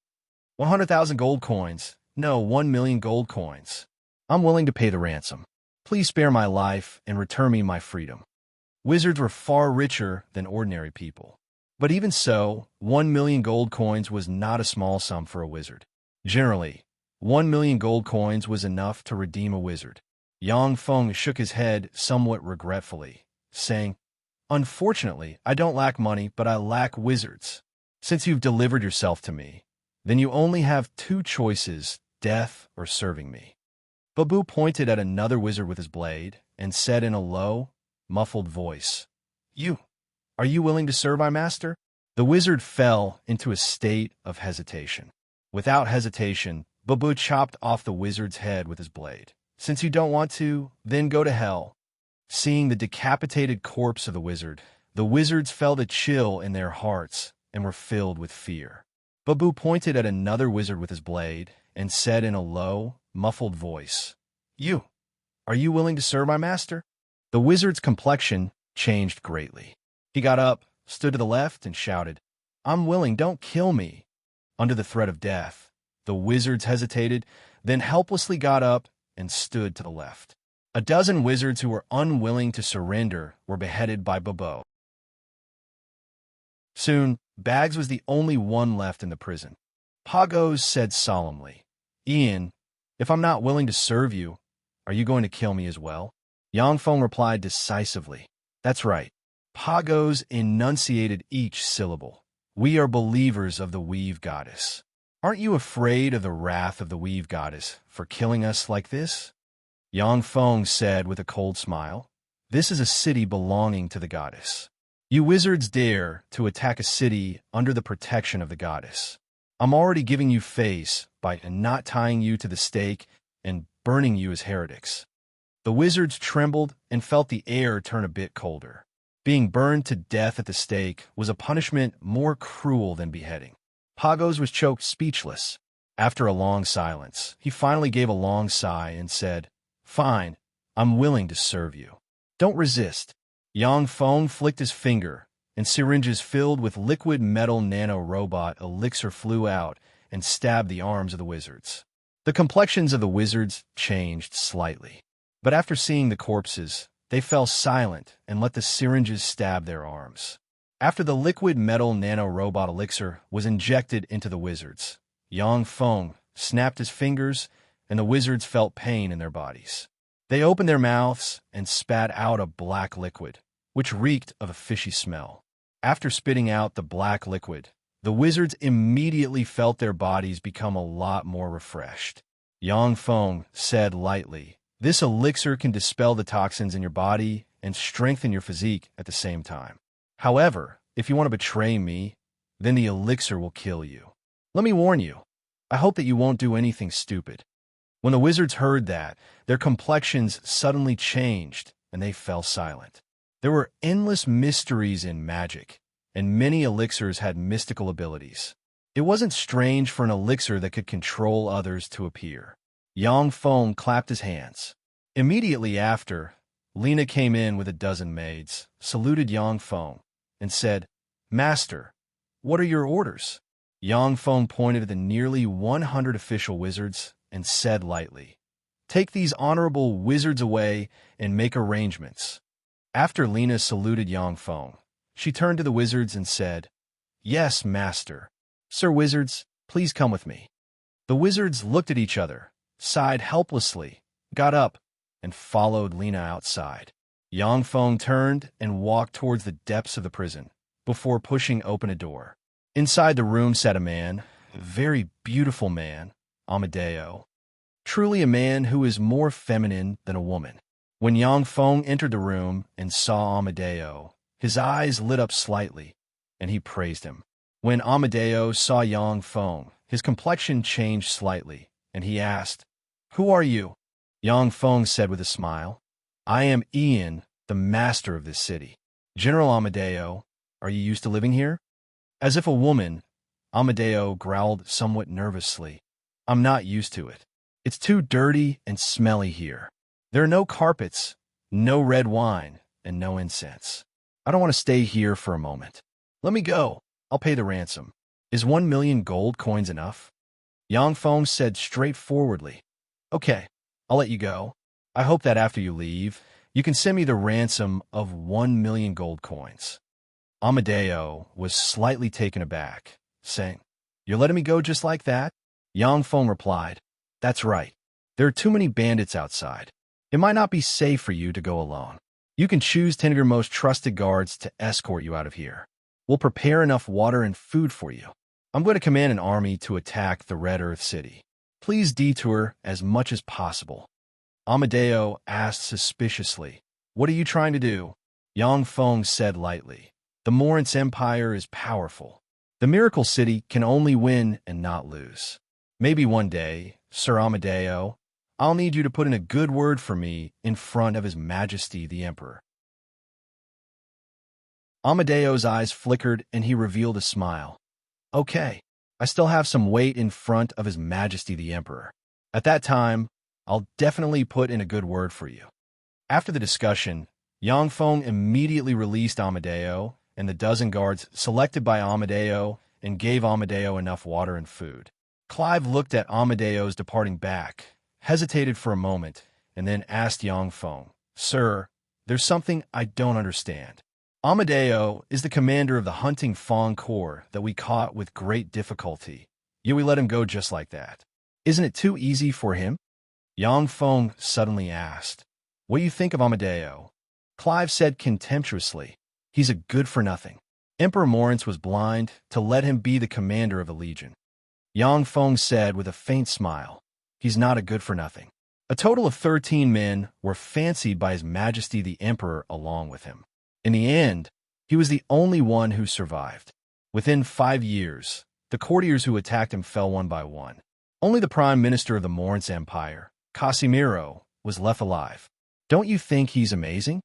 100,000 gold coins. No, 1,000,000 gold coins. I'm willing to pay the ransom. Please spare my life and return me my freedom." Wizards were far richer than ordinary people. But even so, 1,000,000 gold coins was not a small sum for a wizard. Generally, 1,000,000 gold coins was enough to redeem a wizard. Yang Feng shook his head somewhat regretfully, saying, Unfortunately, I don't lack money, but I lack wizards. Since you've delivered yourself to me, then you only have two choices, death or serving me. Babu pointed at another wizard with his blade and said in a low, muffled voice, Are you willing to serve my master? The wizard fell into a state of hesitation. Without hesitation, Babu chopped off the wizard's head with his blade. Since you don't want to, then go to hell. Seeing the decapitated corpse of the wizards felt a chill in their hearts and were filled with fear. Babu pointed at another wizard with his blade and said in a low, muffled voice, Are you willing to serve my master? The wizard's complexion changed greatly. He got up, stood to the left, and shouted, I'm willing, don't kill me. Under the threat of death, the wizards hesitated, then helplessly got up and stood to the left. A dozen wizards who were unwilling to surrender were beheaded by Babu. Soon, Bags was the only one left in the prison. Pagos said solemnly, Ian, if I'm not willing to serve you, are you going to kill me as well? Yangfeng replied decisively, That's right. Pagos enunciated each syllable. We are believers of the Weave Goddess. Aren't you afraid of the wrath of the Weave Goddess for killing us like this? Yangfeng said with a cold smile, This is a city belonging to the goddess. You wizards dare to attack a city under the protection of the goddess. I'm already giving you face by not tying you to the stake and burning you as heretics. The wizards trembled and felt the air turn a bit colder. Being burned to death at the stake was a punishment more cruel than beheading. Pagos was choked speechless. After a long silence, he finally gave a long sigh and said, Fine, I'm willing to serve you. Don't resist. Yangfeng flicked his finger, and syringes filled with liquid metal nano-robot elixir flew out and stabbed the arms of the wizards. The complexions of the wizards changed slightly, but after seeing the corpses, they fell silent and let the syringes stab their arms. After the liquid metal nano-robot elixir was injected into the wizards, Yangfeng snapped his fingers, and the wizards felt pain in their bodies. They opened their mouths and spat out a black liquid, which reeked of a fishy smell. After spitting out the black liquid, the wizards immediately felt their bodies become a lot more refreshed. Yangfeng said lightly, This elixir can dispel the toxins in your body and strengthen your physique at the same time. However, if you want to betray me, then the elixir will kill you. Let me warn you, I hope that you won't do anything stupid. When the wizards heard that, their complexions suddenly changed and they fell silent. There were endless mysteries in magic, and many elixirs had mystical abilities. It wasn't strange for an elixir that could control others to appear. Yangfeng clapped his hands. Immediately after, Lena came in with a dozen maids, saluted Yangfeng, and said, Master, what are your orders? Yangfeng pointed at the nearly 100 official wizards and said lightly, Take these honorable wizards away and make arrangements. After Lena saluted Yangfeng, she turned to the wizards and said, Yes, master. Sir wizards, please come with me. The wizards looked at each other, sighed helplessly, got up, and followed Lena outside. Yangfeng turned and walked towards the depths of the prison, before pushing open a door. Inside the room sat a man, a very beautiful man, Amadeo. Truly a man who is more feminine than a woman. When Yangfeng entered the room and saw Amadeo, his eyes lit up slightly, and he praised him. When Amadeo saw Yangfeng, his complexion changed slightly, and he asked, Who are you? Yangfeng said with a smile, I am Ian, the master of this city. General Amadeo, are you used to living here? As if a woman, Amadeo growled somewhat nervously, I'm not used to it. It's too dirty and smelly here. There are no carpets, no red wine, and no incense. I don't want to stay here for a moment. Let me go. I'll pay the ransom. Is 1,000,000 gold coins enough? Yangfeng said straightforwardly, Okay, I'll let you go. I hope that after you leave, you can send me the ransom of 1,000,000 gold coins. Amadeo was slightly taken aback, saying, You're letting me go just like that? Yangfeng replied, That's right. There are too many bandits outside. It might not be safe for you to go alone. You can choose 10 of your most trusted guards to escort you out of here. We'll prepare enough water and food for you. I'm going to command an army to attack the Red Earth City. Please detour as much as possible." Amadeo asked suspiciously, "What are you trying to do?" Yang Feng said lightly, "The Moritz Empire is powerful. The Miracle City can only win and not lose. Maybe one day, Sir Amadeo, I'll need you to put in a good word for me in front of His Majesty the Emperor." Amadeo's eyes flickered and he revealed a smile. "Okay, I still have some weight in front of His Majesty the Emperor. At that time, I'll definitely put in a good word for you." After the discussion, Yang Feng immediately released Amadeo and the dozen guards selected by Amadeo and gave Amadeo enough water and food. Clive looked at Amadeo's departing back, hesitated for a moment, and then asked Yang Feng, "Sir, there's something I don't understand. Amadeo is the commander of the hunting fawn corps that we caught with great difficulty, yet we let him go just like that. Isn't it too easy for him?" Yang Feng suddenly asked, "What do you think of Amadeo?" Clive said contemptuously, "He's a good-for-nothing. Emperor Moritz was blind to let him be the commander of the legion." Yang Feng said with a faint smile, "He's not a good-for-nothing. A total of 13 men were fancied by His Majesty the Emperor along with him. In the end, he was the only one who survived. Within 5 years, the courtiers who attacked him fell one by one. Only the Prime Minister of the Moritz Empire, Casimiro, was left alive. Don't you think he's amazing?"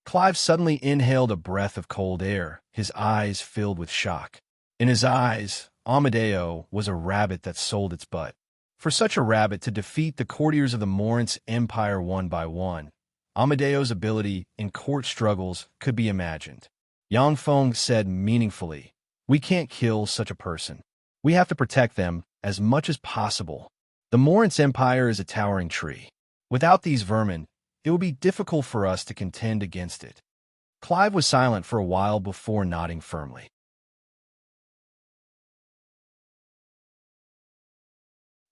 Clive suddenly inhaled a breath of cold air, his eyes filled with shock. In his eyes, Amadeo was a rabbit that sold its butt. For such a rabbit to defeat the courtiers of the Moritz Empire one by one, Amadeo's ability in court struggles could be imagined. Yang Feng said meaningfully, "We can't kill such a person. We have to protect them as much as possible. The Moritz Empire is a towering tree. Without these vermin, it would be difficult for us to contend against it." Clive was silent for a while before nodding firmly.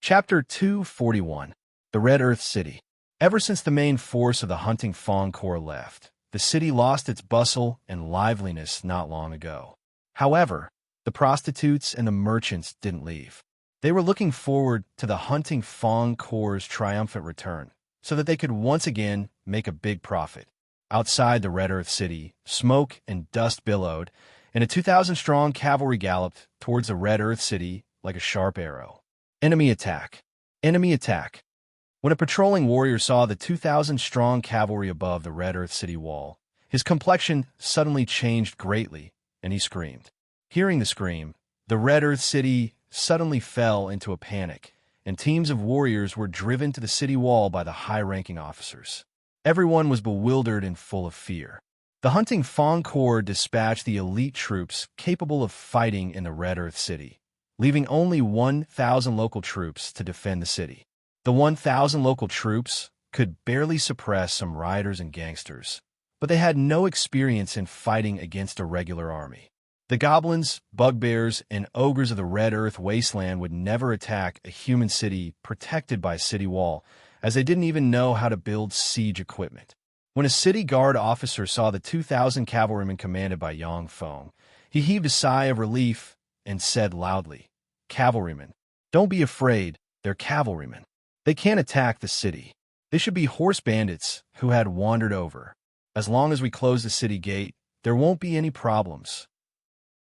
Chapter 241. The Red Earth City. Ever since the main force of the hunting fawn corps left, the city lost its bustle and liveliness not long ago. However, the prostitutes and the merchants didn't leave. They were looking forward to the hunting fawn corps' triumphant return, so that they could once again make a big profit. Outside the Red Earth City, smoke and dust billowed, and a 2,000-strong cavalry galloped towards the Red Earth City like a sharp arrow. Enemy attack! Enemy attack! When a patrolling warrior saw the 2,000-strong cavalry above the Red Earth City wall, his complexion suddenly changed greatly, and he screamed. Hearing the scream, the Red Earth City suddenly fell into a panic, and teams of warriors were driven to the city wall by the high-ranking officers. Everyone was bewildered and full of fear. The hunting fawn corps dispatched the elite troops capable of fighting in the Red Earth City, leaving only 1,000 local troops to defend the city. The 1,000 local troops could barely suppress some rioters and gangsters, but they had no experience in fighting against a regular army. The goblins, bugbears, and ogres of the Red Earth wasteland would never attack a human city protected by a city wall, as they didn't even know how to build siege equipment. When a city guard officer saw the 2,000 cavalrymen commanded by Yang Feng, he heaved a sigh of relief and said loudly, "Cavalrymen, don't be afraid, they're cavalrymen. They can't attack the city. They should be horse bandits who had wandered over. As long as we close the city gate, there won't be any problems."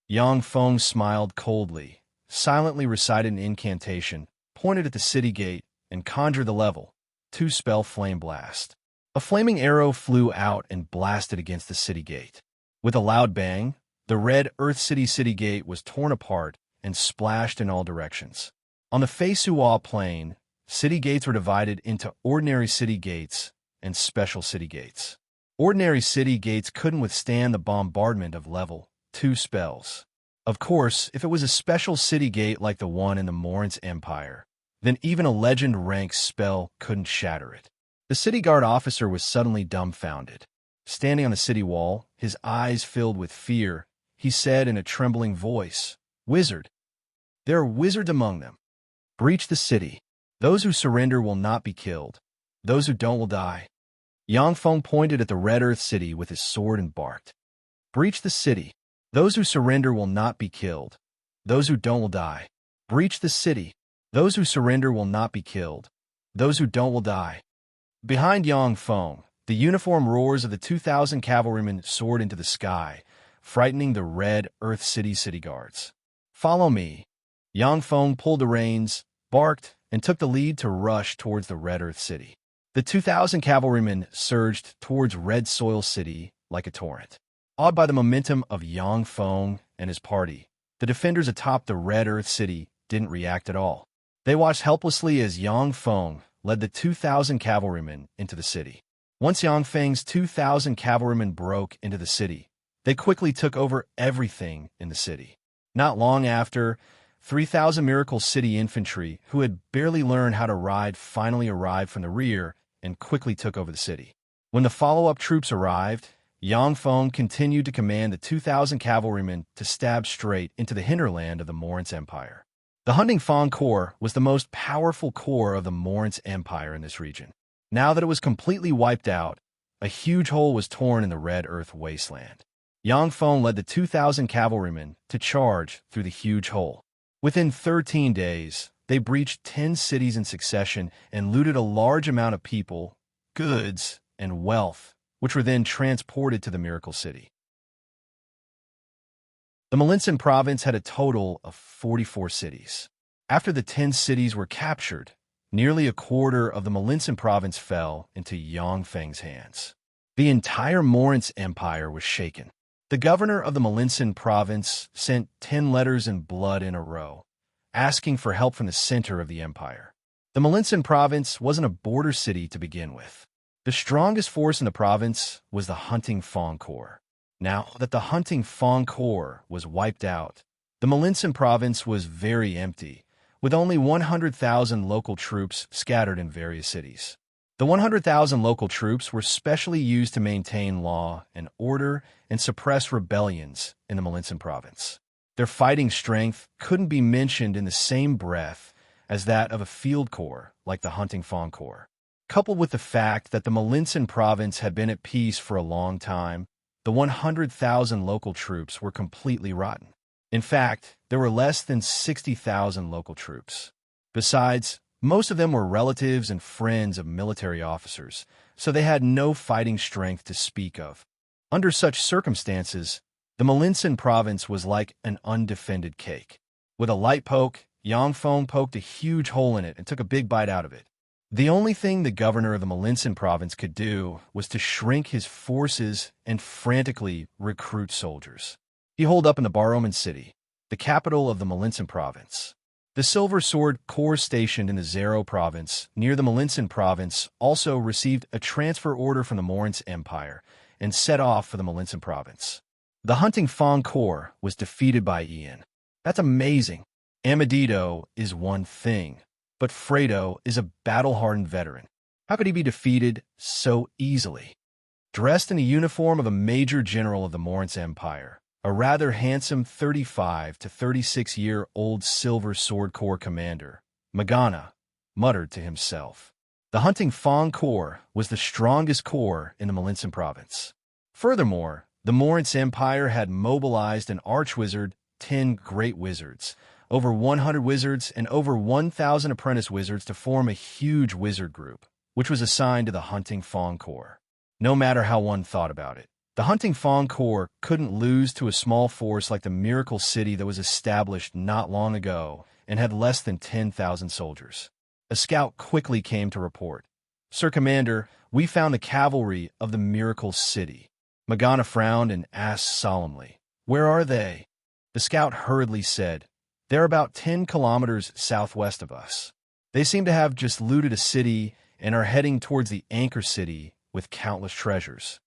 Yang Feng smiled coldly, silently recited an incantation, pointed at the city gate, and conjured the level 2 spell Flame Blast. A flaming arrow flew out and blasted against the city gate. With a loud bang, the Red Earth city gate was torn apart and splashed in all directions. On the Feisua plain, city gates were divided into ordinary city gates and special city gates. Ordinary city gates couldn't withstand the bombardment of level 2 spells. Of course, if it was a special city gate like the one in the Moritz Empire, then even a legend-ranked spell couldn't shatter it. The city guard officer was suddenly dumbfounded. Standing on the city wall, his eyes filled with fear, he said in a trembling voice, "Wizard! There are wizards among them. Breach the city. Those who surrender will not be killed. Those who don't will die." Yangfeng pointed at the Red Earth City with his sword and barked. Breach the city. Those who surrender will not be killed. Those who don't will die. Breach the city. Those who surrender will not be killed. Those who don't will die. Behind Yangfeng, the uniform roars of the 2,000 cavalrymen soared into the sky, frightening the Red Earth city guards. Follow me. Yangfeng pulled the reins, barked, and took the lead to rush towards the Red Earth City. The 2,000 cavalrymen surged towards Red Soil City like a torrent. Awed by the momentum of Yangfeng and his party, the defenders atop the Red Earth City didn't react at all. They watched helplessly as Yangfeng led the 2,000 cavalrymen into the city. Once Yangfeng's 2,000 cavalrymen broke into the city, they quickly took over everything in the city. Not long after, 3,000 Miracle City infantry, who had barely learned how to ride, finally arrived from the rear and quickly took over the city. When the follow-up troops arrived, Yangfeng continued to command the 2,000 cavalrymen to stab straight into the hinterland of the Morin's Empire. The Hunting Fang Corps was the most powerful corps of the Morin's Empire in this region. Now that it was completely wiped out, a huge hole was torn in the Red Earth wasteland. Yangfeng led the 2,000 cavalrymen to charge through the huge hole. Within 13 days, they breached 10 cities in succession and looted a large amount of people, goods, and wealth, which were then transported to the Miracle City. The Malinsan province had a total of 44 cities. After the 10 cities were captured, nearly a quarter of the Malinsan province fell into Yangfeng's hands. The entire Morin's Empire was shaken. The governor of the Malinsan province sent 10 letters in blood in a row, asking for help from the center of the empire. The Malinsan province wasn't a border city to begin with. The strongest force in the province was the Hunting Fang Corps. Now that the Hunting Fang Corps was wiped out, the Malinsan province was very empty, with only 100,000 local troops scattered in various cities. The 100,000 local troops were specially used to maintain law and order and suppress rebellions in the Malinsan province. Their fighting strength couldn't be mentioned in the same breath as that of a field corps like the Hunting Fang Corps. Coupled with the fact that the Malinsan province had been at peace for a long time, the 100,000 local troops were completely rotten. In fact, there were less than 60,000 local troops. Besides, most of them were relatives and friends of military officers, so they had no fighting strength to speak of. Under such circumstances, the Malinsan province was like an undefended cake. With a light poke, Yangfeng poked a huge hole in it and took a big bite out of it. The only thing the governor of the Malinsan province could do was to shrink his forces and frantically recruit soldiers. He holed up in the Baroman city, the capital of the Malinsan province. The Silver Sword Corps stationed in the Zero province, near the Malinsan province, also received a transfer order from the Morin's Empire and set off for the Malinsan province. The Hunting Fang Corps was defeated by Ian. That's amazing. Amadito is one thing, but Fredo is a battle-hardened veteran. How could he be defeated so easily? Dressed in the uniform of a major general of the Morin's Empire, a rather handsome 35 to 36-year-old Silver Sword Corps commander, Magana, muttered to himself. The Hunting Fang Corps was the strongest corps in the Malinsan province. Furthermore, the Morin's Empire had mobilized an archwizard, 10 great wizards, over 100 wizards, and over 1,000 apprentice wizards to form a huge wizard group, which was assigned to the Hunting Fang Corps. No matter how one thought about it, the Hunting Fang Corps couldn't lose to a small force like the Miracle City that was established not long ago and had less than 10,000 soldiers. A scout quickly came to report. "Sir Commander, we found the cavalry of the Miracle City." Magana frowned and asked solemnly, "Where are they?" The scout hurriedly said, "They're about 10 kilometers southwest of us. They seem to have just looted a city and are heading towards the Anchor City with countless treasures."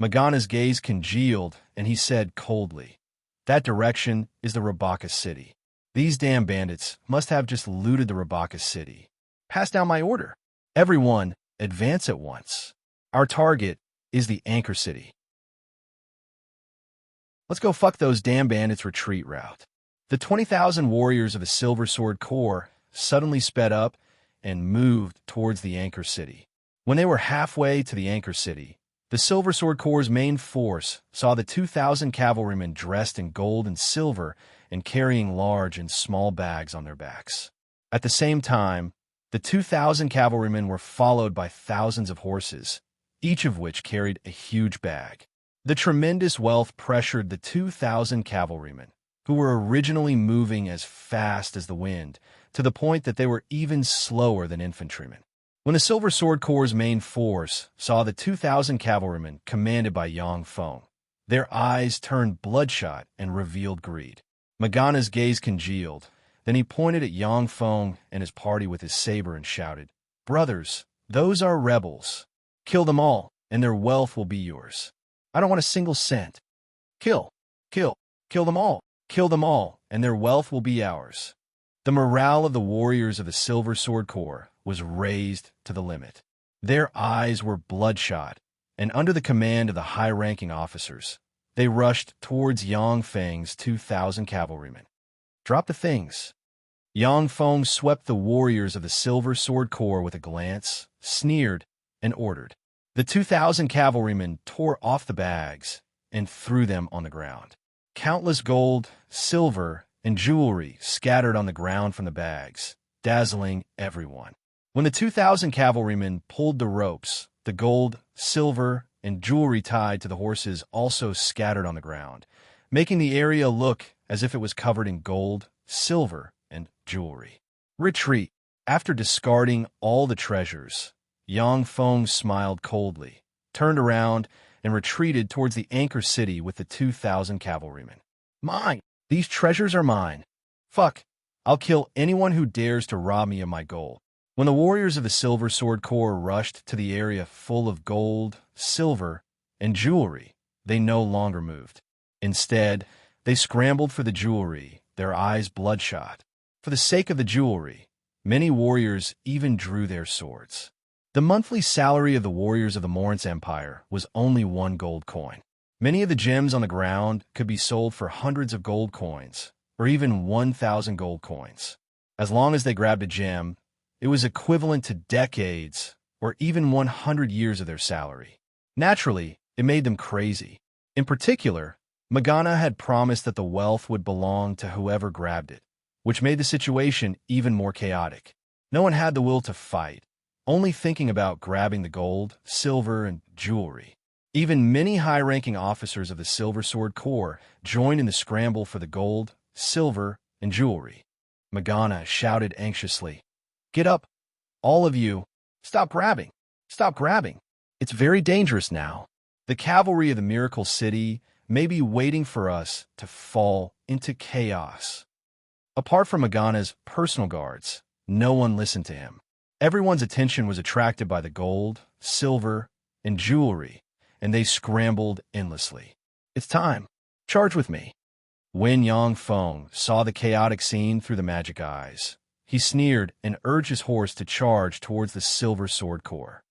Magana's gaze congealed, and he said coldly, "That direction is the Rabaka City. These damn bandits must have just looted the Rabaka City. Pass down my order. Everyone, advance at once. Our target is the Anchor City. Let's go fuck those damn bandits' retreat route." The 20,000 warriors of the Silver Sword Corps suddenly sped up and moved towards the Anchor City. When they were halfway to the anchor city, the Silver Sword Corps' main force saw the 2,000 cavalrymen dressed in gold and silver and carrying large and small bags on their backs. At the same time, the 2,000 cavalrymen were followed by thousands of horses, each of which carried a huge bag. The tremendous wealth pressured the 2,000 cavalrymen, who were originally moving as fast as the wind, to the point that they were even slower than infantrymen. When the Silver Sword Corps' main force saw the 2,000 cavalrymen commanded by Yang Feng, their eyes turned bloodshot and revealed greed. Morgana's gaze congealed. Then he pointed at Yang Feng and his party with his saber and shouted, "Brothers, those are rebels. Kill them all, and their wealth will be yours. I don't want a single cent. Kill, kill, kill them all, and their wealth will be ours." The morale of the warriors of the Silver Sword Corps was raised to the limit. Their eyes were bloodshot, and under the command of the high-ranking officers, they rushed towards Yang Feng's 2,000 cavalrymen. "Drop the things." Yang Feng swept the warriors of the Silver Sword Corps with a glance, sneered, and ordered. The 2,000 cavalrymen tore off the bags and threw them on the ground. Countless gold, silver, and jewelry scattered on the ground from the bags, dazzling everyone. When the 2,000 cavalrymen pulled the ropes, the gold, silver, and jewelry tied to the horses also scattered on the ground, making the area look as if it was covered in gold, silver, and jewelry. Retreat. After discarding all the treasures, Yang Feng smiled coldly, turned around, and retreated towards the anchor city with the 2,000 cavalrymen. "Mine! These treasures are mine. Fuck! I'll kill anyone who dares to rob me of my gold." When the warriors of the Silver Sword Corps rushed to the area full of gold, silver, and jewelry, they no longer moved. Instead, they scrambled for the jewelry, their eyes bloodshot. For the sake of the jewelry, many warriors even drew their swords. The monthly salary of the warriors of the Moritz Empire was only 1 gold coin. Many of the gems on the ground could be sold for hundreds of gold coins, or even 1,000 gold coins. As long as they grabbed a gem, it was equivalent to decades or even 100 years of their salary. Naturally, it made them crazy. In particular, Morgana had promised that the wealth would belong to whoever grabbed it, which made the situation even more chaotic. No one had the will to fight, only thinking about grabbing the gold, silver, and jewelry. Even many high-ranking officers of the Silver Sword Corps joined in the scramble for the gold, silver, and jewelry. Morgana shouted anxiously, "Get up, all of you! Stop grabbing! Stop grabbing! It's very dangerous now. The cavalry of the Miracle City may be waiting for us to fall into chaos." Apart from Morgana's personal guards, no one listened to him. Everyone's attention was attracted by the gold, silver, and jewelry, and they scrambled endlessly. "It's time. Charge with me." When Yang Feng saw the chaotic scene through the magic eyes, he sneered and urged his horse to charge towards the Silver Sword Corps.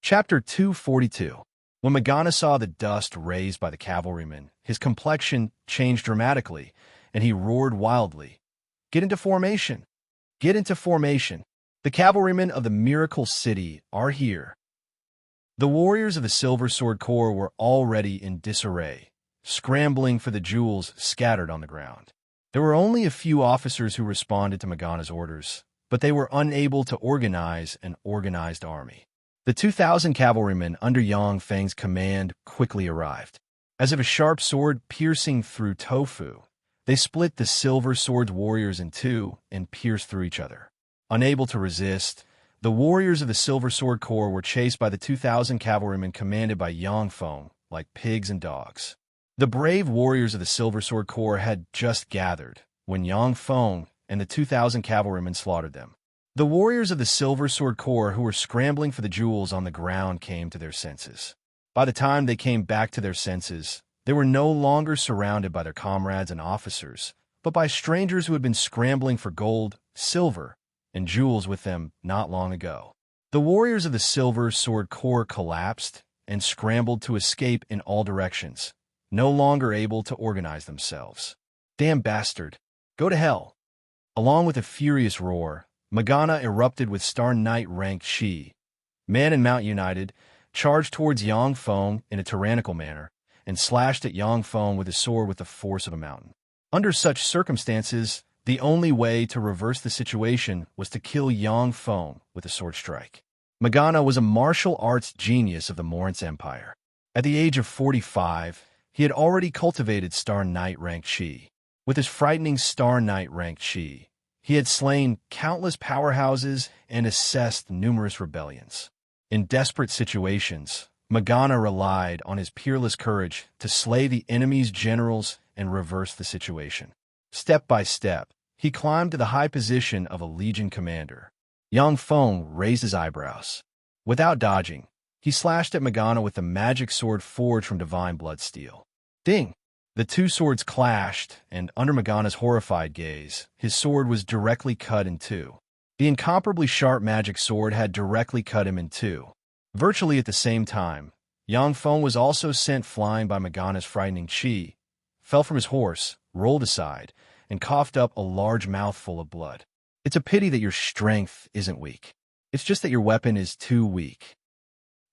Chapter 242. When Morgana saw the dust raised by the cavalrymen, his complexion changed dramatically, and he roared wildly, "Get into formation! Get into formation! The cavalrymen of the Miracle City are here." The warriors of the Silver Sword Corps were already in disarray, scrambling for the jewels scattered on the ground. There were only a few officers who responded to Morgana's orders, but they were unable to organize an organized army. The 2,000 cavalrymen under Yang Feng's command quickly arrived. As if a sharp sword piercing through tofu, they split the Silver Sword warriors in two and pierced through each other. Unable to resist, the warriors of the Silver Sword Corps were chased by the 2,000 cavalrymen commanded by Yang Feng like pigs and dogs. The brave warriors of the Silver Sword Corps had just gathered when Yang Feng and the 2,000 cavalrymen slaughtered them. The warriors of the Silver Sword Corps who were scrambling for the jewels on the ground came to their senses. By the time they came back to their senses, they were no longer surrounded by their comrades and officers, but by strangers who had been scrambling for gold, silver, and jewels with them not long ago. The warriors of the Silver Sword Corps collapsed and scrambled to escape in all directions, no longer able to organize themselves. "Damn bastard! Go to hell!" Along with a furious roar, Morgana erupted with Star Knight ranked Shi. Man and Mount united, charged towards Yang Feng in a tyrannical manner, and slashed at Yang Feng with his sword with the force of a mountain. Under such circumstances, the only way to reverse the situation was to kill Yang Feng with a sword strike. Morgana was a martial arts genius of the Moritz Empire. At the age of 45, he had already cultivated Star Knight ranked Shi. With his frightening Star Knight ranked Shi, he had slain countless powerhouses and assessed numerous rebellions. In desperate situations, Morgana relied on his peerless courage to slay the enemy's generals and reverse the situation. Step by step, he climbed to the high position of a legion commander. Yang Feng raised his eyebrows. Without dodging, he slashed at Morgana with the magic sword forged from divine blood steel. Ding! The two swords clashed, and under Morgana's horrified gaze, his sword was directly cut in two. The incomparably sharp magic sword had directly cut him in two. Virtually at the same time, Yang Feng was also sent flying by Morgana's frightening chi, fell from his horse, rolled aside, and coughed up a large mouthful of blood. It's a pity that your strength isn't weak. It's just that your weapon is too weak.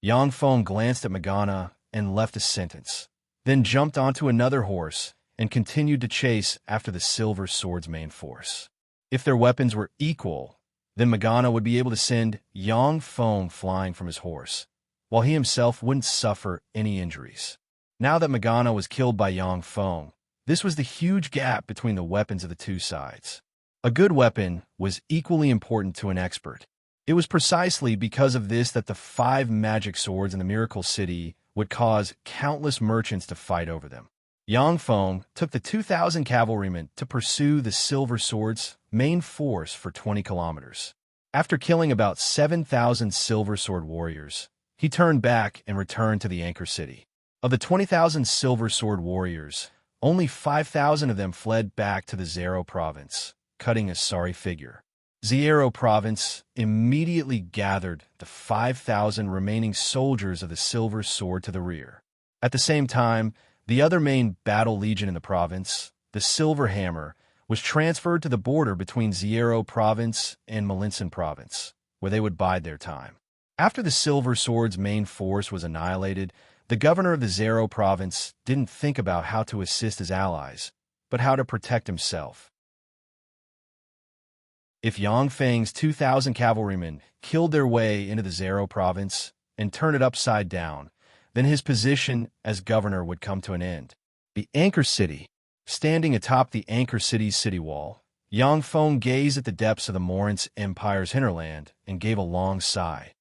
Yang Feng glanced at Morgana and left a sentence, then jumped onto another horse and continued to chase after the silver sword's main force. If their weapons were equal, then Morgana would be able to send Yang Feng flying from his horse, while he himself wouldn't suffer any injuries. Now that Morgana was killed by Yang Feng, this was the huge gap between the weapons of the two sides. A good weapon was equally important to an expert. It was precisely because of this that the 5 magic swords in the Miracle City would cause countless merchants to fight over them. Yang Feng took the 2,000 cavalrymen to pursue the Silver Sword's main force for 20 kilometers. After killing about 7,000 Silver Sword warriors, he turned back and returned to the Anchor City. Of the 20,000 Silver Sword warriors, only 5,000 of them fled back to the Zero province, cutting a sorry figure. Zero province immediately gathered the 5,000 remaining soldiers of the Silver Sword to the rear. At the same time, the other main battle legion in the province, the Silver Hammer, was transferred to the border between Zero province and Malinsan province, where they would bide their time. After the Silver Sword's main force was annihilated, the governor of the Zero province didn't think about how to assist his allies, but how to protect himself. If Yang Feng's 2,000 cavalrymen killed their way into the Zero province and turned it upside down, then his position as governor would come to an end. The Anchor City. Standing atop the Anchor City's city wall, Yang Feng gazed at the depths of the Moritz Empire's hinterland and gave a long sigh.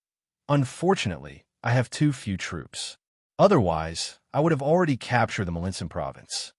Unfortunately, I have too few troops. Otherwise, I would have already captured the Malinsan province.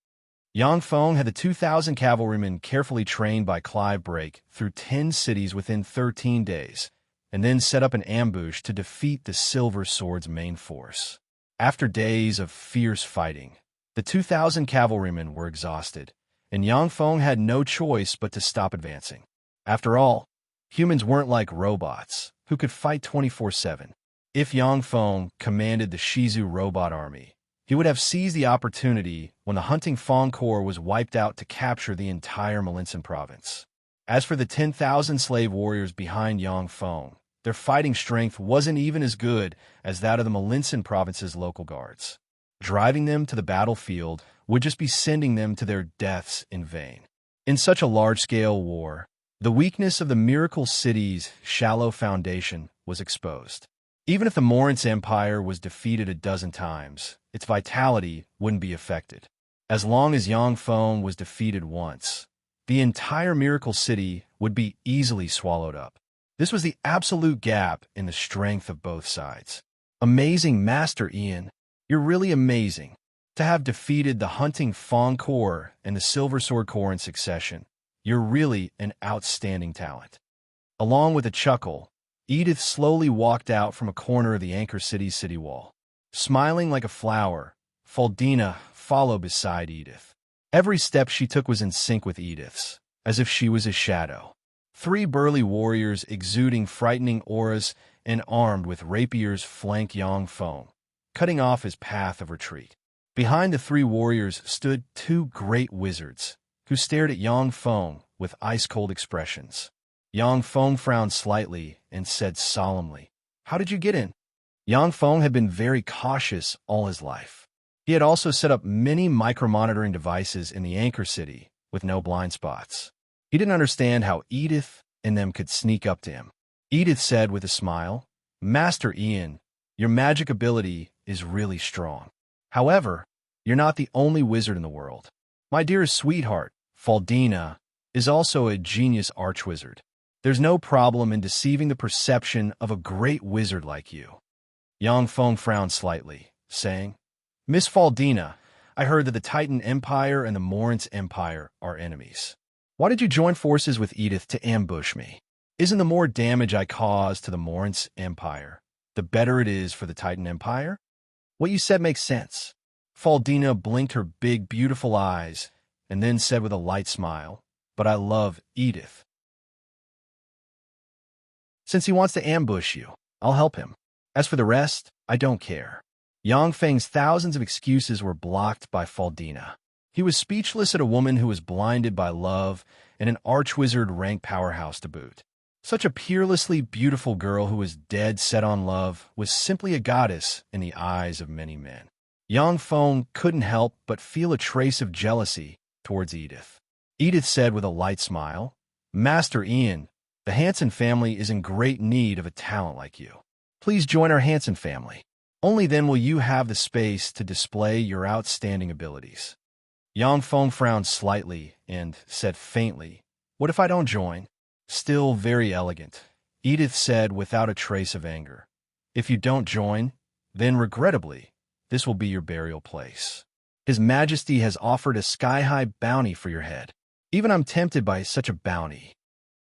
Yang Feng had the 2,000 cavalrymen carefully trained by Clive break through 10 cities within 13 days, and then set up an ambush to defeat the Silver Sword's main force. After days of fierce fighting, the 2,000 cavalrymen were exhausted, and Yang Feng had no choice but to stop advancing. After all, humans weren't like robots, who could fight 24/7. If Yang Feng commanded the Shizu robot army, he would have seized the opportunity when the hunting Feng Corps was wiped out to capture the entire Malinsan province. As for the 10,000 slave warriors behind Yang Feng, their fighting strength wasn't even as good as that of the Malinsan province's local guards. Driving them to the battlefield would just be sending them to their deaths in vain. In such a large-scale war, the weakness of the Miracle City's shallow foundation was exposed. Even if the Moritz Empire was defeated a dozen times, its vitality wouldn't be affected. As long as Yang Feng was defeated once, the entire Miracle City would be easily swallowed up. This was the absolute gap in the strength of both sides. Amazing, Master Ian. You're really amazing. To have defeated the hunting Feng Corps and the Silver Sword Corps in succession, you're really an outstanding talent. Along with a chuckle, Edith slowly walked out from a corner of the Anchor City's city wall. Smiling like a flower, Faldina followed beside Edith. Every step she took was in sync with Edith's, as if she was a shadow. 3 burly warriors exuding frightening auras and armed with rapiers flanked Yang Feng, cutting off his path of retreat. Behind the 3 warriors stood 2 great wizards, who stared at Yang Feng with ice-cold expressions. Yang Feng frowned slightly and said solemnly, "How did you get in?" Yang Feng had been very cautious all his life. He had also set up many micro-monitoring devices in the anchor city with no blind spots. He didn't understand how Edith and them could sneak up to him. Edith said with a smile, "Master Ian, your magic ability is really strong. However, you're not the only wizard in the world. My dearest sweetheart, Faldina, is also a genius archwizard. There's no problem in deceiving the perception of a great wizard like you." Yang Feng frowned slightly, saying, "Miss Faldina, I heard that the Titan Empire and the Morance Empire are enemies. Why did you join forces with Edith to ambush me? Isn't the more damage I cause to the Morance Empire, the better it is for the Titan Empire? What you said makes sense." Faldina blinked her big, beautiful eyes and then said with a light smile, "But I love Edith. Since he wants to ambush you, I'll help him. As for the rest, I don't care." Yang Feng's thousands of excuses were blocked by Faldina. He was speechless at a woman who was blinded by love and an archwizard rank powerhouse to boot. Such a peerlessly beautiful girl who was dead set on love was simply a goddess in the eyes of many men. Yang Feng couldn't help but feel a trace of jealousy towards Edith. Edith said with a light smile, "Master Ian, the Hanson family is in great need of a talent like you. Please join our Hanson family. Only then will you have the space to display your outstanding abilities." Yang Feng frowned slightly and said faintly, "What if I don't join?" Still very elegant, Edith said without a trace of anger, "If you don't join, then regrettably, this will be your burial place. His Majesty has offered a sky-high bounty for your head. Even I'm tempted by such a bounty.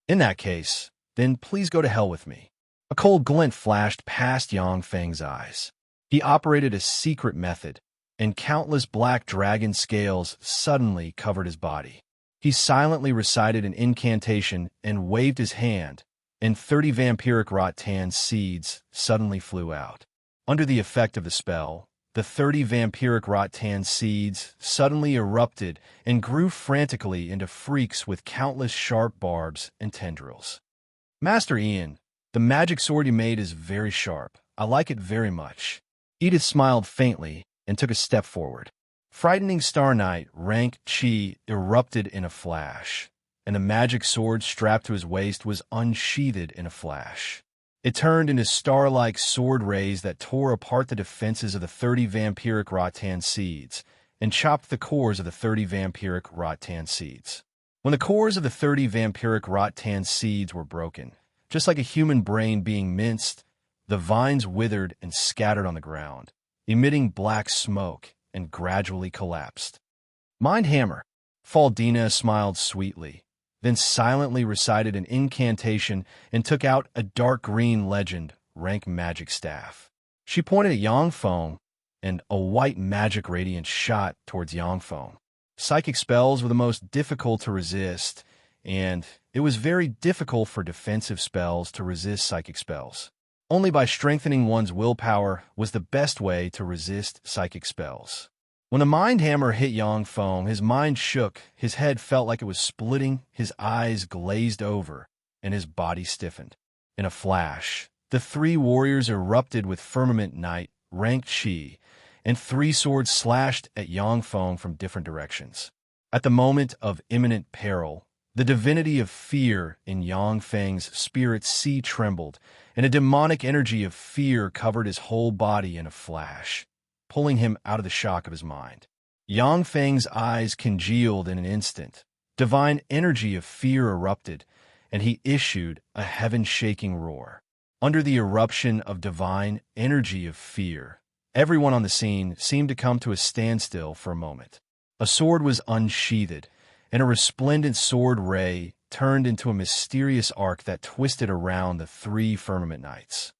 In that case, then please go to hell with me." A cold glint flashed past Yang Feng's eyes. He operated a secret method, and countless black dragon scales suddenly covered his body. He silently recited an incantation and waved his hand, and 30 vampiric rattan seeds suddenly flew out. Under the effect of the spell, the 30 vampiric rattan seeds suddenly erupted and grew frantically into freaks with countless sharp barbs and tendrils. "Master Ian, the magic sword you made is very sharp. I like it very much." Edith smiled faintly and took a step forward. Frightening Star Knight rank chi erupted in a flash, and the magic sword strapped to his waist was unsheathed in a flash. It turned into star-like sword rays that tore apart the defenses of the 30 vampiric rattan seeds and chopped the cores of the 30 vampiric rattan seeds. When the cores of the 30 vampiric rattan seeds were broken, just like a human brain being minced, the vines withered and scattered on the ground, emitting black smoke, and gradually collapsed. "Mind Hammer." Faldina smiled sweetly, then silently recited an incantation and took out a dark green legend rank magic staff. She pointed at Yang Feng, and a white magic radiance shot towards Yang Feng. Psychic spells were the most difficult to resist, and it was very difficult for defensive spells to resist psychic spells. Only by strengthening one's willpower was the best way to resist psychic spells. When the mind hammer hit Yang Feng, his mind shook, his head felt like it was splitting, his eyes glazed over, and his body stiffened. In a flash, the 3 warriors erupted with Firmament Knight, rank chi, and 3 swords slashed at Yang Feng from different directions. At the moment of imminent peril, the divinity of fear in Yang Feng's spirit sea trembled, and a demonic energy of fear covered his whole body in a flash, pulling him out of the shock of his mind. Yang Feng's eyes congealed in an instant. Divine energy of fear erupted, and he issued a heaven-shaking roar. Under the eruption of divine energy of fear, everyone on the scene seemed to come to a standstill for a moment. A sword was unsheathed, and a resplendent sword ray turned into a mysterious arc that twisted around the 3 Firmament Knights.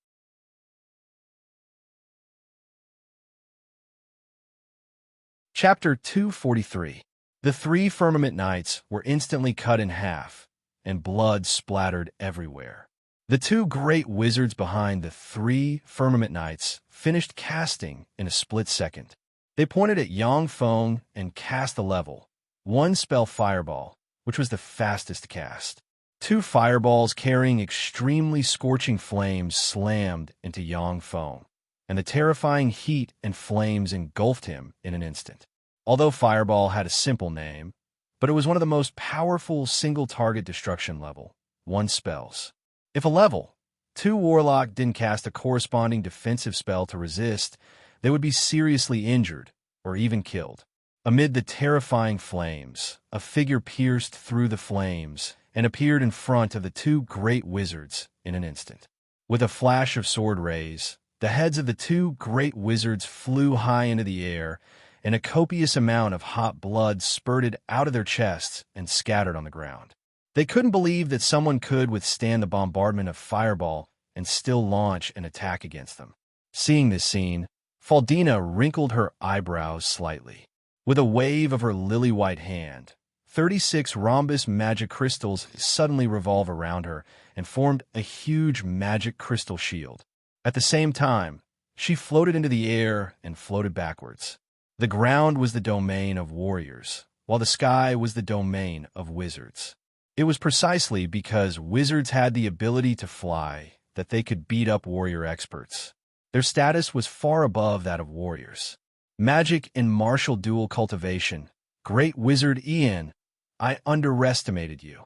Chapter 243. The 3 Firmament Knights were instantly cut in half, and blood splattered everywhere. The 2 great wizards behind the 3 Firmament Knights finished casting in a split second. They pointed at Yang Feng and cast the level. 1 spell Fireball, which was the fastest to cast. Two fireballs carrying extremely scorching flames slammed into Yang Feng, and the terrifying heat and flames engulfed him in an instant. Although Fireball had a simple name, but it was one of the most powerful single-target destruction level 1 spells. If a level 2 Warlock didn't cast a corresponding defensive spell to resist, they would be seriously injured or even killed. Amid the terrifying flames, a figure pierced through the flames and appeared in front of the two great wizards in an instant. With a flash of sword rays, the heads of the two great wizards flew high into the air, and a copious amount of hot blood spurted out of their chests and scattered on the ground. They couldn't believe that someone could withstand the bombardment of Fireball and still launch an attack against them. Seeing this scene, Faldina wrinkled her eyebrows slightly. With a wave of her lily-white hand, 36 rhombus magic crystals suddenly revolved around her and formed a huge magic crystal shield. At the same time, she floated into the air and floated backwards. The ground was the domain of warriors, while the sky was the domain of wizards. It was precisely because wizards had the ability to fly that they could beat up warrior experts. Their status was far above that of warriors. Magic and martial dual cultivation. Great Wizard Ian, I underestimated you.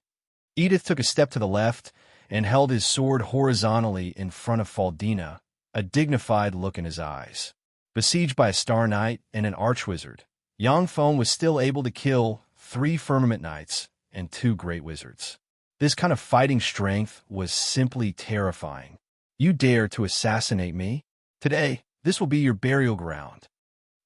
Edith took a step to the left and held his sword horizontally in front of Faldina, a dignified look in his eyes. Besieged by a Star Knight and an Archwizard, Yang Feng was still able to kill 3 Firmament Knights and 2 Great Wizards. This kind of fighting strength was simply terrifying. You dare to assassinate me? Today, this will be your burial ground.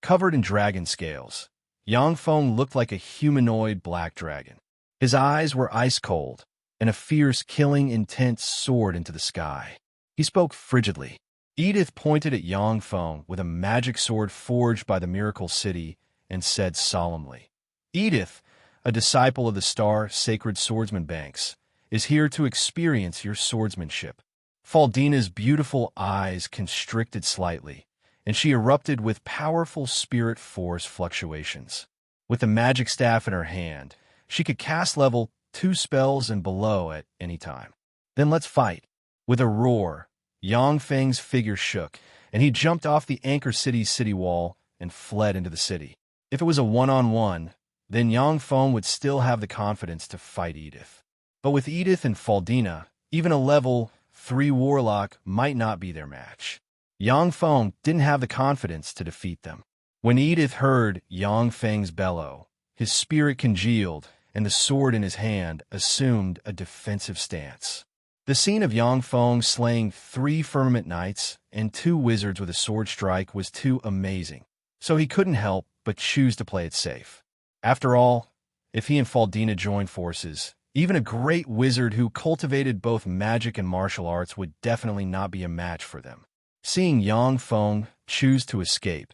Covered in dragon scales, Yang Feng looked like a humanoid black dragon. His eyes were ice-cold, and a fierce, killing intent soared into the sky. He spoke frigidly. Edith pointed at Yang Feng with a magic sword forged by the Miracle City and said solemnly, Edith, a disciple of the Star Sacred Swordsman Banks, is here to experience your swordsmanship. Faldina's beautiful eyes constricted slightly, and she erupted with powerful spirit force fluctuations. With the magic staff in her hand, she could cast level 2 spells and below at any time. Then let's fight. With a roar, Yang Feng's figure shook, and he jumped off the Anchor City's city wall and fled into the city. If it was a one-on-one, then Yang Feng would still have the confidence to fight Edith. But with Edith and Faldina, even a level 3 Warlock might not be their match. Yang Feng didn't have the confidence to defeat them. When Edith heard Yang Feng's bellow, his spirit congealed, and the sword in his hand assumed a defensive stance. The scene of Yang Feng slaying 3 Firmament Knights and 2 wizards with a sword strike was too amazing, so he couldn't help but choose to play it safe. After all, if he and Faldina joined forces, even a great wizard who cultivated both magic and martial arts would definitely not be a match for them. Seeing Yang Feng choose to escape,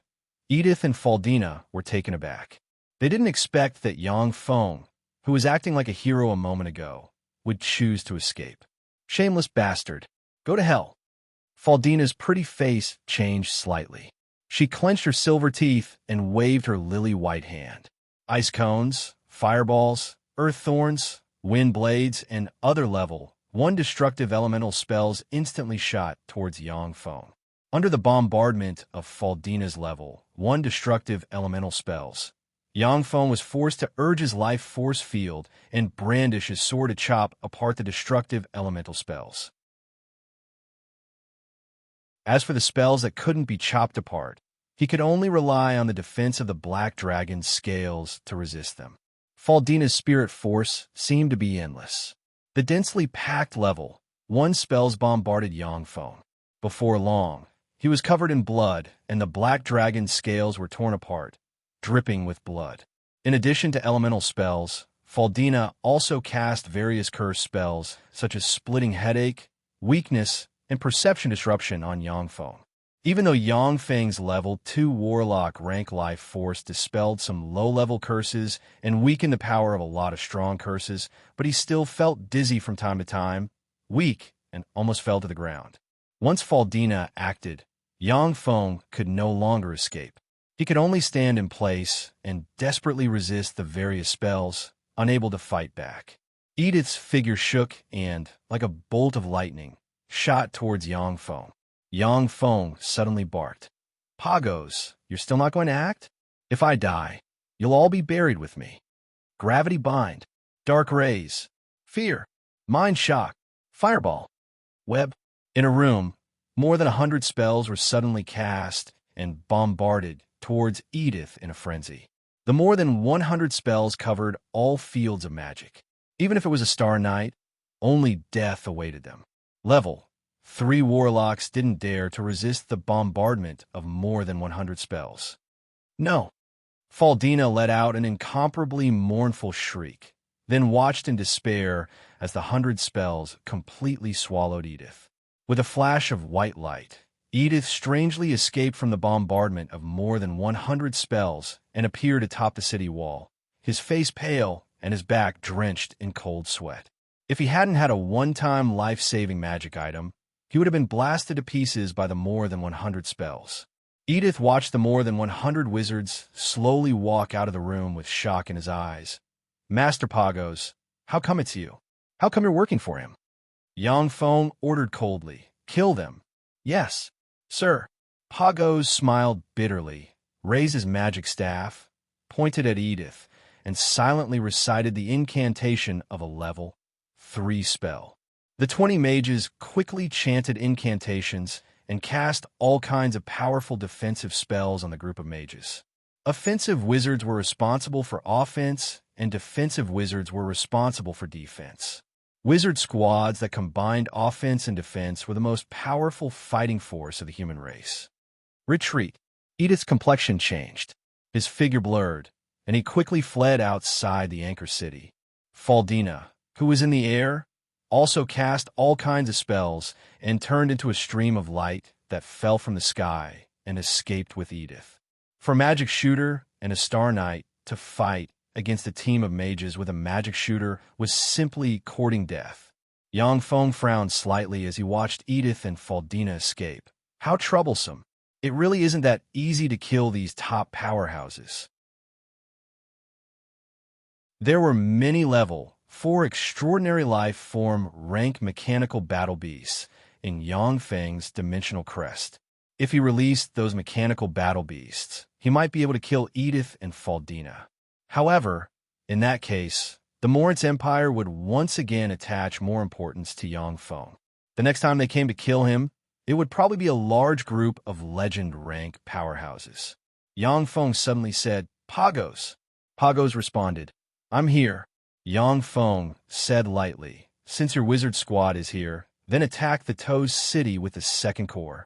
Edith and Faldina were taken aback. They didn't expect that Yang Feng, who was acting like a hero a moment ago, would choose to escape. Shameless bastard. Go to hell. Faldina's pretty face changed slightly. She clenched her silver teeth and waved her lily-white hand. Ice cones, fireballs, earth thorns, wind blades, and other level 1 destructive elemental spells instantly shot towards Yang Feng. Under the bombardment of Faldina's level 1 destructive elemental spells, Yang Feng was forced to urge his life force field and brandish his sword to chop apart the destructive elemental spells. As for the spells that couldn't be chopped apart, he could only rely on the defense of the Black Dragon's scales to resist them. Faldina's spirit force seemed to be endless. The densely packed level 1 spells bombarded Yang Feng. Before long, he was covered in blood, and the Black Dragon's scales were torn apart, dripping with blood. In addition to elemental spells, Faldina also cast various curse spells, such as Splitting Headache, Weakness, and Perception Disruption on Yang Feng. Even though Yang Feng's level 2 Warlock rank life force dispelled some low-level curses and weakened the power of a lot of strong curses, but he still felt dizzy from time to time, weak, and almost fell to the ground. Once Faldina acted, Yang Feng could no longer escape. He could only stand in place and desperately resist the various spells unable to fight back. Edith's figure shook and, like a bolt of lightning, shot towards Yang Feng. Yang Feng suddenly barked. Pagos, you're still not going to act? If I die, you'll all be buried with me. Gravity bind, dark rays, fear, mind shock, fireball, web. In a room, more than 100 spells were suddenly cast and bombarded towards Edith in a frenzy. The more than 100 spells covered all fields of magic. Even if it was a star night, only death awaited them. Level 3 warlocks didn't dare to resist the bombardment of more than 100 spells. No. Faldina let out an incomparably mournful shriek, then watched in despair as the 100 spells completely swallowed Edith. With a flash of white light, Edith strangely escaped from the bombardment of more than 100 spells and appeared atop the city wall, his face pale and his back drenched in cold sweat. If he hadn't had a one-time life-saving magic item, he would have been blasted to pieces by the more than 100 spells. Edith watched the more than 100 wizards slowly walk out of the room with shock in his eyes. Master Pagos, how come it's you? How come you're working for him? Yang Feng ordered coldly, kill them. Yes, sir. Pagos smiled bitterly, raised his magic staff, pointed at Edith, and silently recited the incantation of a level 3 spell. The 20 mages quickly chanted incantations and cast all kinds of powerful defensive spells on the group of mages. Offensive wizards were responsible for offense, and defensive wizards were responsible for defense. Wizard squads that combined offense and defense were the most powerful fighting force of the human race. Retreat. Edith's complexion changed. His figure blurred, and he quickly fled outside the anchor city. Faldina, who was in the air, also cast all kinds of spells and turned into a stream of light that fell from the sky and escaped with Edith. For a magic shooter and a star knight to fight against a team of mages with a magic shooter was simply courting death. Yang Feng frowned slightly as he watched Edith and Faldina escape. How troublesome. It really isn't that easy to kill these top powerhouses. There were many level 4 extraordinary life form rank mechanical battle beasts in Yang Feng's dimensional crest. If he released those mechanical battle beasts, he might be able to kill Edith and Faldina. However, in that case, the Moritz Empire would once again attach more importance to Yang Feng. The next time they came to kill him, it would probably be a large group of legend rank powerhouses. Yang Feng suddenly said, Pagos. Pagos responded, I'm here. Yang Feng said lightly, since your wizard squad is here, then attack the Toes city with the second corps.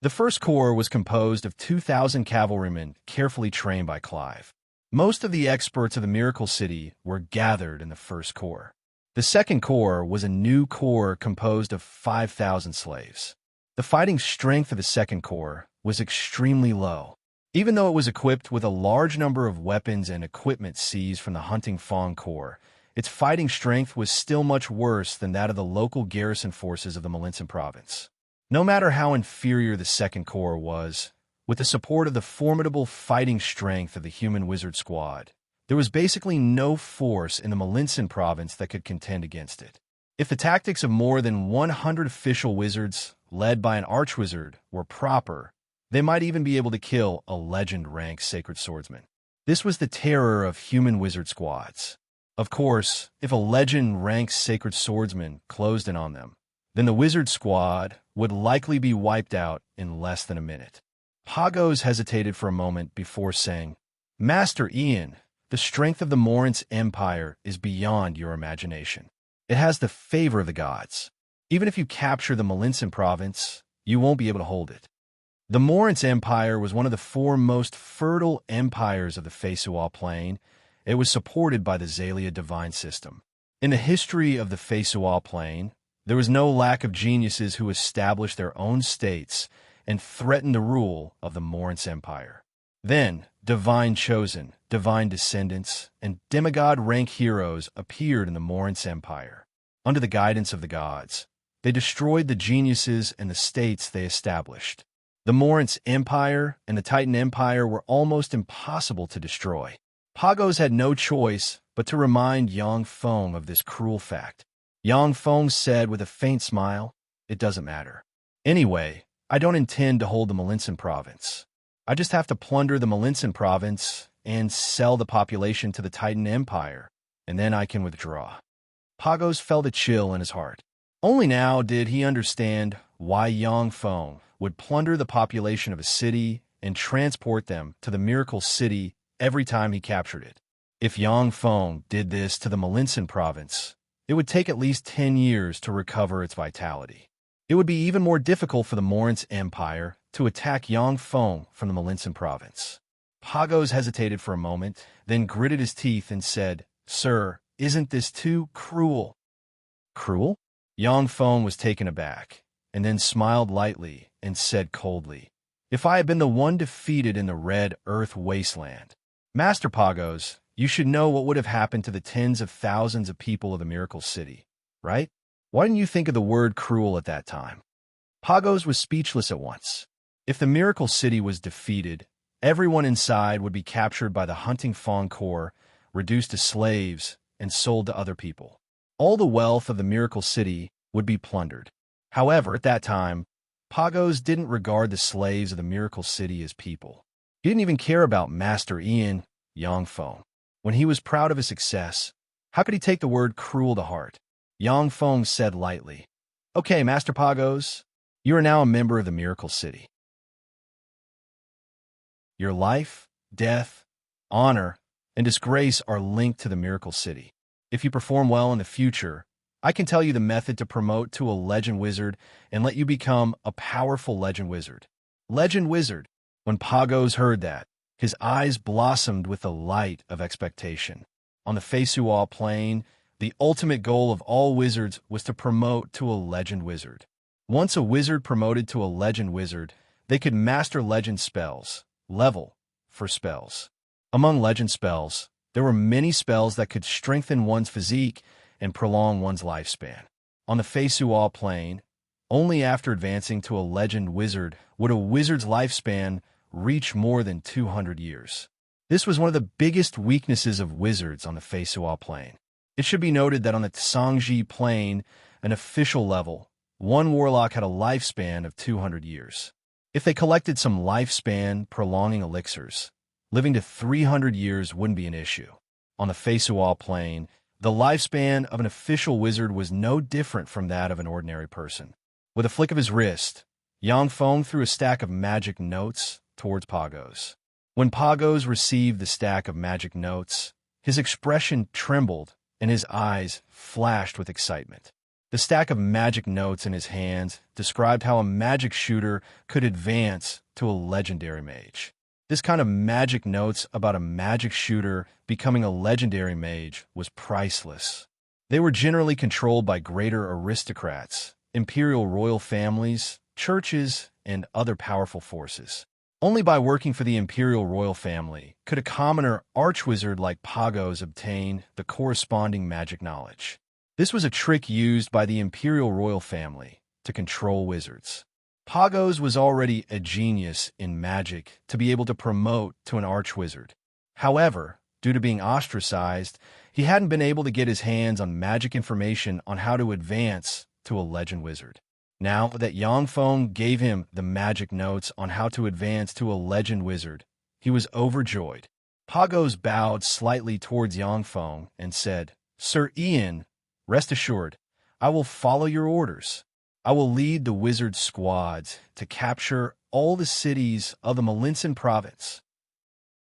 The first corps was composed of 2,000 cavalrymen carefully trained by Clive. Most of the experts of the Miracle City were gathered in the first corps. The second corps was a new corps composed of 5,000 slaves. The fighting strength of the second corps was extremely low. Even though it was equipped with a large number of weapons and equipment seized from the Hunting Fawn Corps, its fighting strength was still much worse than that of the local garrison forces of the Malinsan province. No matter how inferior the Second Corps was, with the support of the formidable fighting strength of the human wizard squad, there was basically no force in the Malinsan province that could contend against it. If the tactics of more than 100 official wizards, led by an archwizard, were proper, they might even be able to kill a legend-ranked sacred swordsman. This was the terror of human wizard squads. Of course, if a legend-ranked sacred swordsman closed in on them, then the wizard squad would likely be wiped out in less than a minute. Pagos hesitated for a moment before saying, Master Ian, the strength of the Moritz Empire is beyond your imagination. It has the favor of the gods. Even if you capture the Malinsan province, you won't be able to hold it. The Moritz Empire was one of the 4 most fertile empires of the Feisual Plain. It was supported by the Zalia divine system. In the history of the Feisual Plain, there was no lack of geniuses who established their own states and threatened the rule of the Moritz Empire. Then, divine chosen, divine descendants, and demigod-rank heroes appeared in the Moritz Empire. Under the guidance of the gods, they destroyed the geniuses and the states they established. The Moritz Empire and the Titan Empire were almost impossible to destroy. Pagos had no choice but to remind Yang Feng of this cruel fact. Yang Feng said with a faint smile, "It doesn't matter. Anyway, I don't intend to hold the Malinsan province. I just have to plunder the Malinsan province and sell the population to the Titan Empire, and then I can withdraw." Pagos felt a chill in his heart. Only now did he understand why Yang Feng would plunder the population of a city and transport them to the Miracle City every time he captured it. If Yang Feng did this to the Malinsan province, it would take at least 10 years to recover its vitality. It would be even more difficult for the Morin's Empire to attack Yang Feng from the Malinsan province. Pagos hesitated for a moment, then gritted his teeth and said, "Sir, isn't this too cruel?" "Cruel?" Yang Feng was taken aback, and then smiled lightly and said coldly, "If I had been the one defeated in the Red Earth Wasteland, Master Pagos, you should know what would have happened to the tens of thousands of people of the Miracle City, right? Why didn't you think of the word cruel at that time?" Pagos was speechless at once. If the Miracle City was defeated, everyone inside would be captured by the Hunting Fawn Corps, reduced to slaves, and sold to other people. All the wealth of the Miracle City would be plundered. However, at that time, Pagos didn't regard the slaves of the Miracle City as people. He didn't even care about Master Ian, Yang Feng. When he was proud of his success, how could he take the word cruel to heart? Yang Feng said lightly, "Okay, Master Pagos, you are now a member of the Miracle City. Your life, death, honor, and disgrace are linked to the Miracle City. If you perform well in the future, I can tell you the method to promote to a Legend Wizard and let you become a powerful Legend Wizard." Legend Wizard. When Pagos heard that, his eyes blossomed with the light of expectation. On the Feisual Plain, the ultimate goal of all wizards was to promote to a Legend Wizard. Once a wizard promoted to a Legend Wizard, they could master legend spells, level for spells. Among legend spells, there were many spells that could strengthen one's physique and prolong one's lifespan. On the Feisual Plain, only after advancing to a Legend Wizard would a wizard's lifespan reach more than 200 years. This was one of the biggest weaknesses of wizards on the Feisual Plain. It should be noted that on the Tsangji Plain, an official level, one warlock had a lifespan of 200 years. If they collected some lifespan prolonging elixirs, living to 300 years wouldn't be an issue. On the Feisual Plain, the lifespan of an official wizard was no different from that of an ordinary person. With a flick of his wrist, Yang Feng threw a stack of magic notes towards Pagos. When Pagos received the stack of magic notes, his expression trembled and his eyes flashed with excitement. The stack of magic notes in his hands described how a magic shooter could advance to a legendary mage. This kind of magic notes about a magic shooter becoming a legendary mage was priceless. They were generally controlled by greater aristocrats, imperial royal families, churches, and other powerful forces. Only by working for the imperial royal family could a commoner archwizard like Pagos obtain the corresponding magic knowledge. This was a trick used by the imperial royal family to control wizards. Pagos was already a genius in magic to be able to promote to an archwizard. However, due to being ostracized, he hadn't been able to get his hands on magic information on how to advance to a Legend Wizard. Now that Yang Feng gave him the magic notes on how to advance to a Legend Wizard, he was overjoyed. Pagos bowed slightly towards Yang Feng and said, "Sir Ian, rest assured, I will follow your orders. I will lead the wizard squads to capture all the cities of the Malinsan province."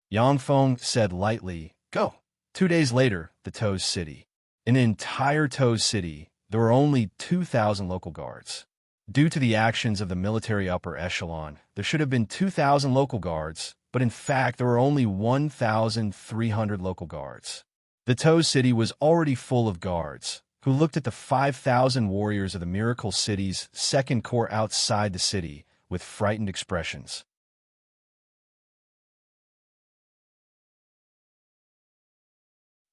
Yang Feng said lightly, "Go." 2 days later, the Toes City. In the entire Toes City, there were only 2,000 local guards. Due to the actions of the military upper echelon, there should have been 2,000 local guards, but in fact there were only 1,300 local guards. The Toes City was already full of guards, who looked at the 5,000 warriors of the Miracle City's second corps outside the city with frightened expressions.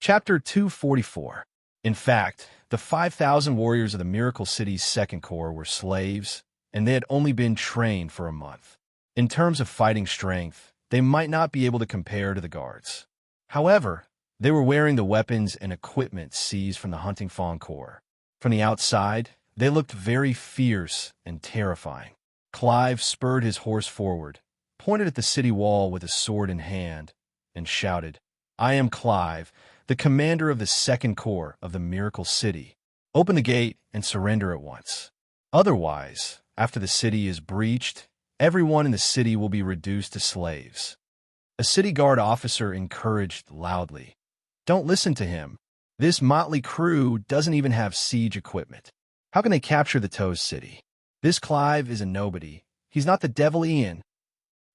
Chapter 244. In fact, the 5,000 warriors of the Miracle City's second corps were slaves, and they had only been trained for a month. In terms of fighting strength, they might not be able to compare to the guards. However, they were wearing the weapons and equipment seized from the hunting fawn corps. From the outside, they looked very fierce and terrifying. Clive spurred his horse forward, pointed at the city wall with a sword in hand, and shouted, "I am Clive, the commander of the Second Corps of the Miracle City. Open the gate and surrender at once. Otherwise, after the city is breached, everyone in the city will be reduced to slaves." A city guard officer encouraged loudly, "Don't listen to him. This motley crew doesn't even have siege equipment. How can they capture the Toes City? This Clive is a nobody. He's not the devil Ian.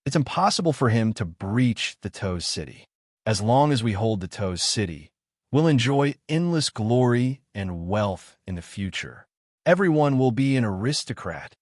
It's impossible for him to breach the Toes City. As long as we hold the Toes City, we'll enjoy endless glory and wealth in the future. Everyone will be an aristocrat."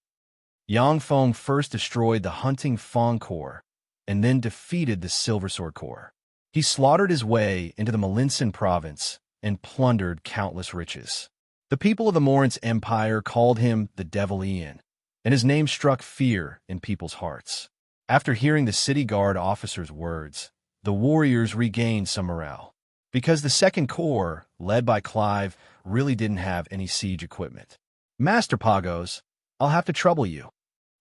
Yang Feng first destroyed the hunting fawn corps and then defeated the Silver Sword Corps. He slaughtered his way into the Malinsin province and plundered countless riches. The people of the Morance Empire called him the Devil Ian, and his name struck fear in people's hearts. After hearing the city guard officer's words, the warriors regained some morale, because the Second Corps, led by Clive, really didn't have any siege equipment. "Master Pagos, I'll have to trouble you."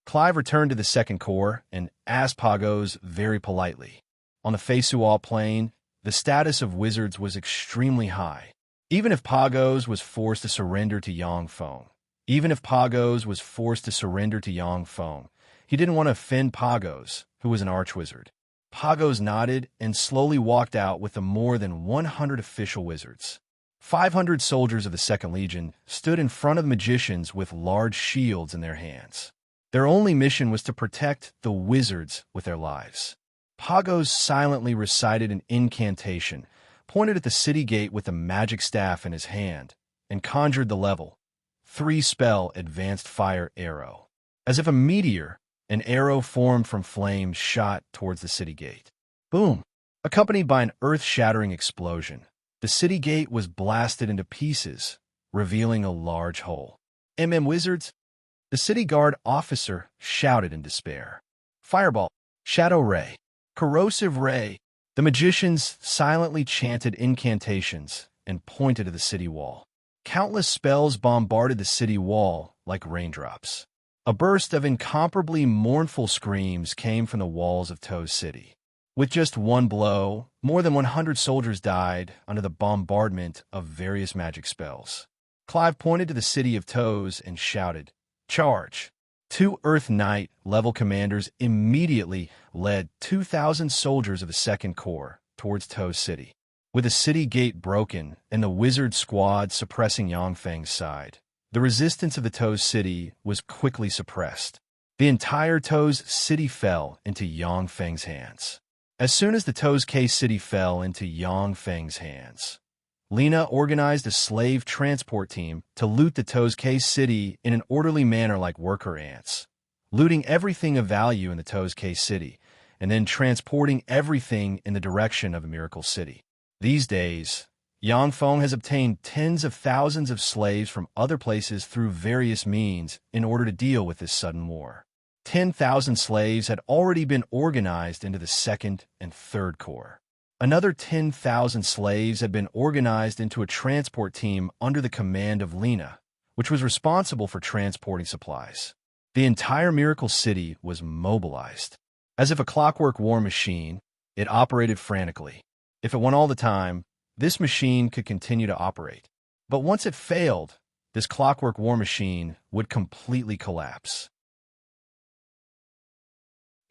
Clive returned to the Second Corps and asked Pagos very politely. On the Feisual plain, the status of wizards was extremely high. Even if Pagos was forced to surrender to Yang Feng, he didn't want to offend Pagos, who was an archwizard. Pagos nodded and slowly walked out with the more than 100 official wizards. 500 soldiers of the Second Legion stood in front of the magicians with large shields in their hands. Their only mission was to protect the wizards with their lives. Pagos silently recited an incantation, pointed at the city gate with a magic staff in his hand, and conjured the level 3 spell advanced fire arrow. As if a meteor, an arrow formed from flames shot towards the city gate. Boom! Accompanied by an earth-shattering explosion, the city gate was blasted into pieces, revealing a large hole. Wizards? The city guard officer shouted in despair. Fireball, shadow ray, corrosive ray. The magicians silently chanted incantations and pointed to the city wall. Countless spells bombarded the city wall like raindrops. A burst of incomparably mournful screams came from the walls of Toes City. With just one blow, more than 100 soldiers died under the bombardment of various magic spells. Clive pointed to the city of Toes and shouted, "Charge!" 2 Earth Knight level commanders immediately led 2,000 soldiers of the Second Corps towards Toes City. With the city gate broken and the wizard squad suppressing Yang Feng's side, the resistance of the Toes City was quickly suppressed. The entire Toes City fell into Yang Feng's hands. As soon as the Toes City fell into Yang Feng's hands, Lena organized a slave transport team to loot the Toes City in an orderly manner like worker ants, looting everything of value in the Toes City, and then transporting everything in the direction of a Miracle City. These days, Yang Feng has obtained tens of thousands of slaves from other places through various means in order to deal with this sudden war. 10,000 slaves had already been organized into the Second and Third Corps. Another 10,000 slaves had been organized into a transport team under the command of Lena, which was responsible for transporting supplies. The entire Miracle City was mobilized. As if a clockwork war machine, it operated frantically. If it went all the time, this machine could continue to operate. But once it failed, this clockwork war machine would completely collapse.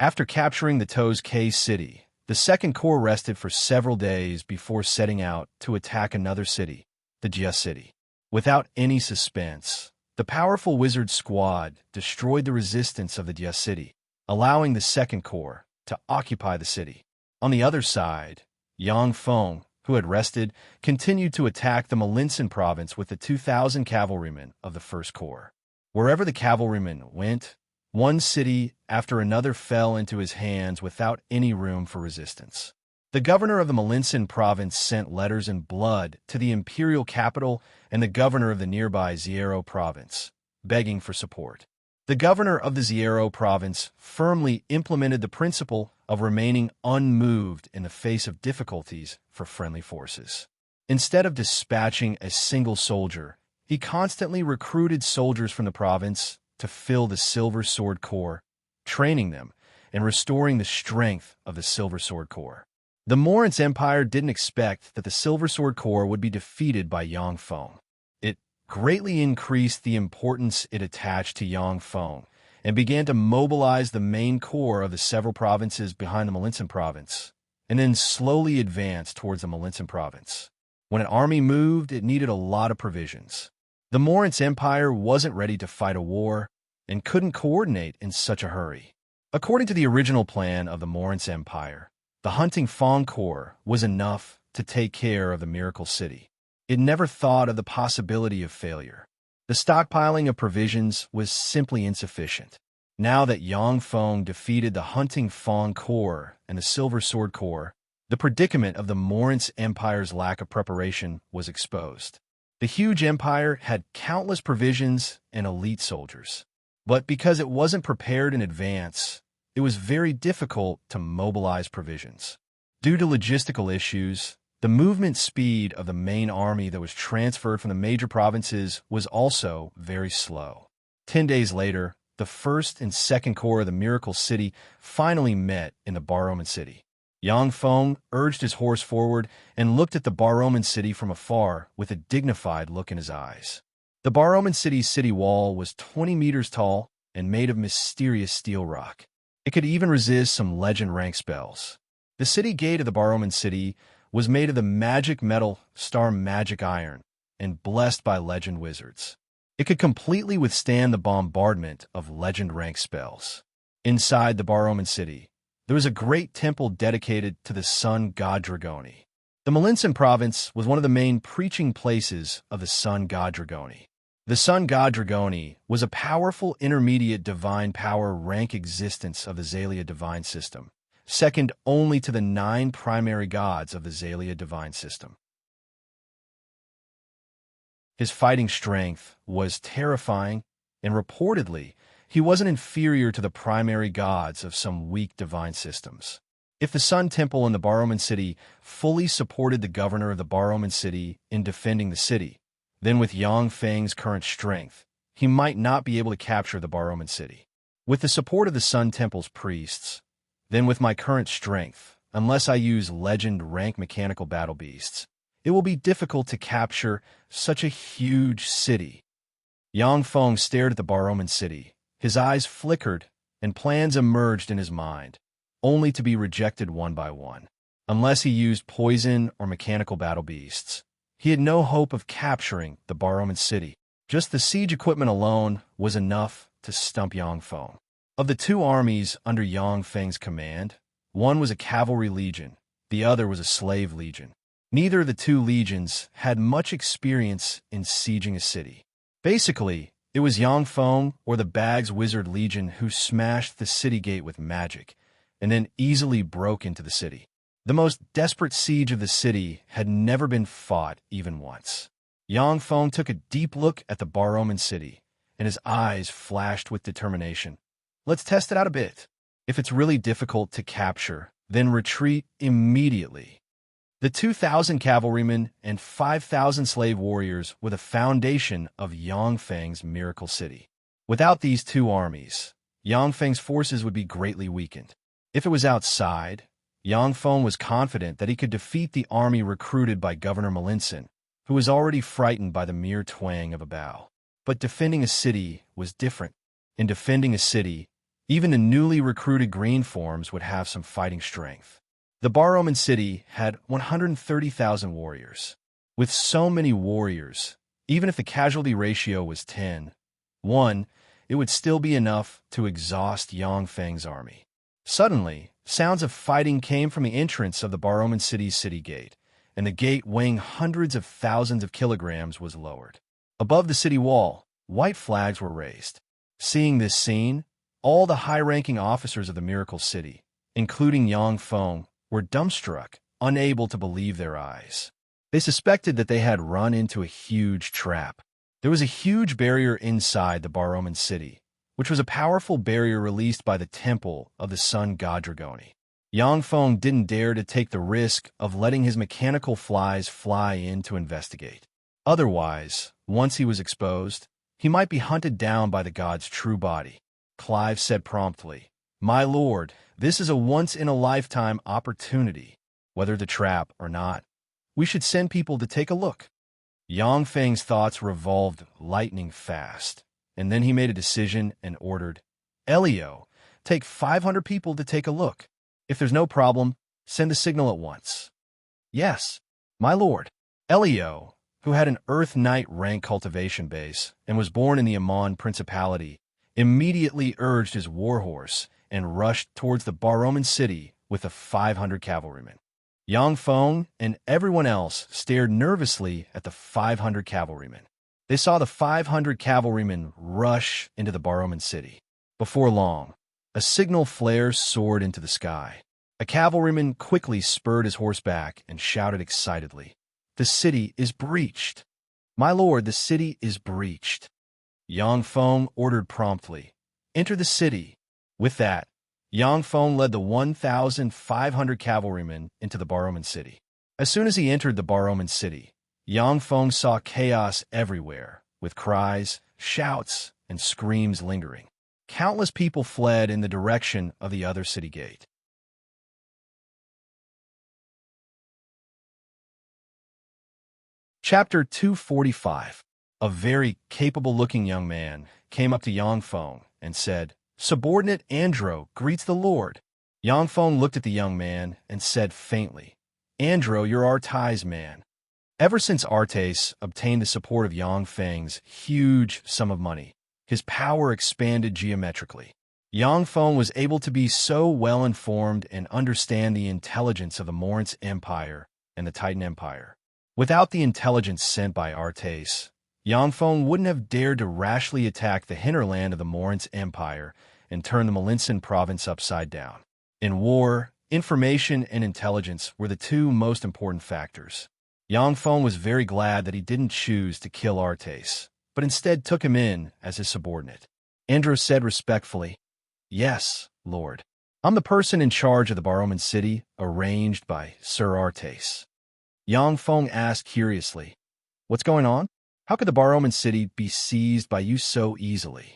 After capturing the Toes City, the Second Corps rested for several days before setting out to attack another city, the Jia City. Without any suspense, the powerful wizard squad destroyed the resistance of the Jia City, allowing the Second Corps to occupy the city. On the other side, Yang Feng, who had rested, continued to attack the Malinsin province with the 2,000 cavalrymen of the First Corps. Wherever the cavalrymen went, one city after another fell into his hands without any room for resistance. The governor of the Malinsin province sent letters in blood to the imperial capital and the governor of the nearby Zierro province, begging for support. The governor of the Zierro province firmly implemented the principle of remaining unmoved in the face of difficulties for friendly forces. Instead of dispatching a single soldier, he constantly recruited soldiers from the province to fill the Silver Sword Corps, training them and restoring the strength of the Silver Sword Corps. The Moritz Empire didn't expect that the Silver Sword Corps would be defeated by Yang Feng. It greatly increased the importance it attached to Yang Feng and began to mobilize the main corps of the several provinces behind the Malinsan province, and then slowly advanced towards the Malinsan province. When an army moved, it needed a lot of provisions. The Moritz Empire wasn't ready to fight a war and couldn't coordinate in such a hurry. According to the original plan of the Moritz Empire, the hunting Fong Corps was enough to take care of the Miracle City. It never thought of the possibility of failure. The stockpiling of provisions was simply insufficient. Now that Yang Feng defeated the hunting Fong Corps and the Silver Sword Corps, the predicament of the Moritz Empire's lack of preparation was exposed. The huge empire had countless provisions and elite soldiers. But because it wasn't prepared in advance, it was very difficult to mobilize provisions. Due to logistical issues, the movement speed of the main army that was transferred from the major provinces was also very slow. 10 days later, the 1st and 2nd Corps of the Miracle City finally met in the Baroman City. Yang Feng urged his horse forward and looked at the Baroman City from afar with a dignified look in his eyes. The Baroman City's city wall was 20 meters tall and made of mysterious steel rock. It could even resist some legend rank spells. The city gate of the Baroman City was made of the magic metal star magic iron and blessed by legend wizards. It could completely withstand the bombardment of legend rank spells. Inside the Baroman City, there was a great temple dedicated to the sun god Dragoni. The Malinsan province was one of the main preaching places of the sun god Dragoni. The sun god Dragoni was a powerful intermediate divine power rank existence of the Xalia divine system, second only to the 9 primary gods of the Xalia divine system. His fighting strength was terrifying, and reportedly, he wasn't inferior to the primary gods of some weak divine systems. If the Sun Temple in the Baroman City fully supported the governor of the Baroman City in defending the city, then with Yang Feng's current strength, he might not be able to capture the Baroman City. With the support of the Sun Temple's priests, then with my current strength, unless I use legend rank mechanical battle beasts, it will be difficult to capture such a huge city. Yang Feng stared at the Baroman City. His eyes flickered, and plans emerged in his mind, only to be rejected one by one. Unless he used poison or mechanical battle beasts, he had no hope of capturing the Baroman City. Just the siege equipment alone was enough to stump Yang Feng. Of the 2 armies under Yang Feng's command, one was a cavalry legion, the other was a slave legion. Neither of the 2 legions had much experience in sieging a city. Basically, it was Yang Feng or the Bags Wizard Legion who smashed the city gate with magic and then easily broke into the city. The most desperate siege of the city had never been fought even once. Yang Feng took a deep look at the Baroman City, and his eyes flashed with determination. Let's test it out a bit. If it's really difficult to capture, then retreat immediately. The 2,000 cavalrymen and 5,000 slave warriors were the foundation of Yang Feng's Miracle City. Without these 2 armies, Yang Feng's forces would be greatly weakened. If it was outside, Yang Feng was confident that he could defeat the army recruited by Governor Malinsan, who was already frightened by the mere twang of a bow. But defending a city was different. In defending a city, even the newly recruited green forms would have some fighting strength. The Baroman City had 130,000 warriors. With so many warriors, even if the casualty ratio was 10:1, it would still be enough to exhaust Yang Feng's army. Suddenly, sounds of fighting came from the entrance of the Baroman City's city gate, and the gate weighing hundreds of thousands of kilograms was lowered. Above the city wall, white flags were raised. Seeing this scene, all the high-ranking officers of the Miracle City, including Yang Feng, were dumbstruck, unable to believe their eyes. They suspected that they had run into a huge trap. There was a huge barrier inside the Baroman City, which was a powerful barrier released by the temple of the sun god Dragoni. Yang Feng didn't dare to take the risk of letting his mechanical flies fly in to investigate. Otherwise, once he was exposed, he might be hunted down by the god's true body. Clive said promptly, "My lord, this is a once-in-a-lifetime opportunity, whether to trap or not. We should send people to take a look." Yang Feng's thoughts revolved lightning fast, and then he made a decision and ordered, "Elio, take 500 people to take a look. If there's no problem, send a signal at once." "Yes, my lord." Elio, who had an Earth Knight rank cultivation base and was born in the Amon Principality, immediately urged his warhorse and rushed towards the Baroman city with the 500 cavalrymen. Yang Feng and everyone else stared nervously at the 500 cavalrymen. They saw the 500 cavalrymen rush into the Baroman city. Before long, a signal flare soared into the sky. A cavalryman quickly spurred his horse back and shouted excitedly, "The city is breached! My lord, the city is breached!" Yang Feng ordered promptly, "Enter the city." With that, Yang Feng led the 1,500 cavalrymen into the Baroman city. As soon as he entered the Baroman city, Yang Feng saw chaos everywhere, with cries, shouts, and screams lingering. Countless people fled in the direction of the other city gate. Chapter 245. A very capable-looking young man came up to Yang Feng and said, "Subordinate Andro greets the Lord." Yang Feng looked at the young man and said faintly, "Andro, you're Artai's man." Ever since Artais obtained the support of Yang Feng's huge sum of money, his power expanded geometrically. Yang Feng was able to be so well-informed and understand the intelligence of the Moritz Empire and the Titan Empire. Without the intelligence sent by Artais, Yang Feng wouldn't have dared to rashly attack the hinterland of the Moritz Empire and turn the Melinsan province upside down. In war, information and intelligence were the two most important factors. Yang Feng was very glad that he didn't choose to kill Artais, but instead took him in as his subordinate. Andro said respectfully, "Yes, Lord. I'm the person in charge of the Baroman city, arranged by Sir Artais." Yang Feng asked curiously, "What's going on? How could the Baroman city be seized by you so easily?"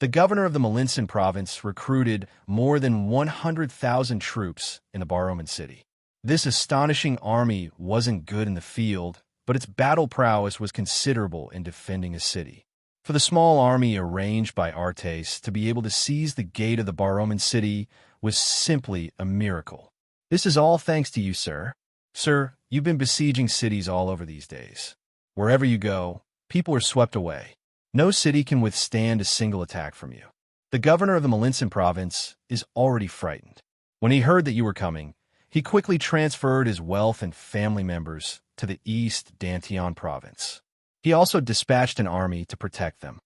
The governor of the Melinsan province recruited more than 100,000 troops in the Baroman city. This astonishing army wasn't good in the field, but its battle prowess was considerable in defending a city. For the small army arranged by Artais to be able to seize the gate of the Baroman city was simply a miracle. "This is all thanks to you, sir. Sir, you've been besieging cities all over these days. Wherever you go, people are swept away. No city can withstand a single attack from you. The governor of the Melinsan province is already frightened. When he heard that you were coming, he quickly transferred his wealth and family members to the East Dantian province. He also dispatched an army to protect them.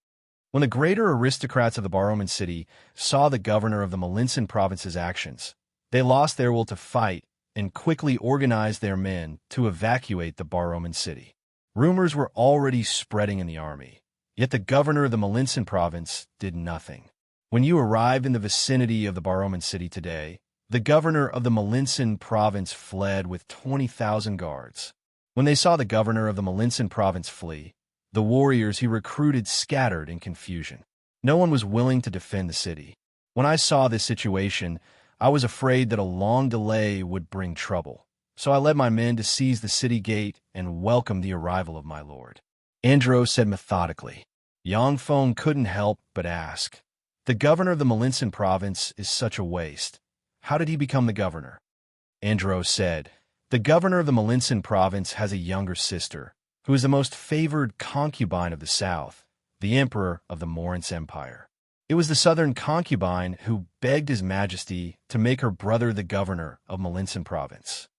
When the greater aristocrats of the Baroman city saw the governor of the Melinsan province's actions, they lost their will to fight and quickly organized their men to evacuate the Baroman city. Rumors were already spreading in the army, yet the governor of the Melinsan province did nothing. When you arrived in the vicinity of the Baroman city today, the governor of the Melinsan province fled with 20,000 guards. When they saw the governor of the Melinsan province flee, the warriors he recruited scattered in confusion. No one was willing to defend the city. When I saw this situation, I was afraid that a long delay would bring trouble, so I led my men to seize the city gate and welcome the arrival of my lord." Andro said methodically. Yang Feng couldn't help but ask, "The governor of the Melinsan province is such a waste. How did he become the governor?" Andro said, "The governor of the Melinsan province has a younger sister, who is the most favored concubine of the south, the emperor of the Moritz Empire. It was the southern concubine who begged his majesty to make her brother the governor of Melinsan province.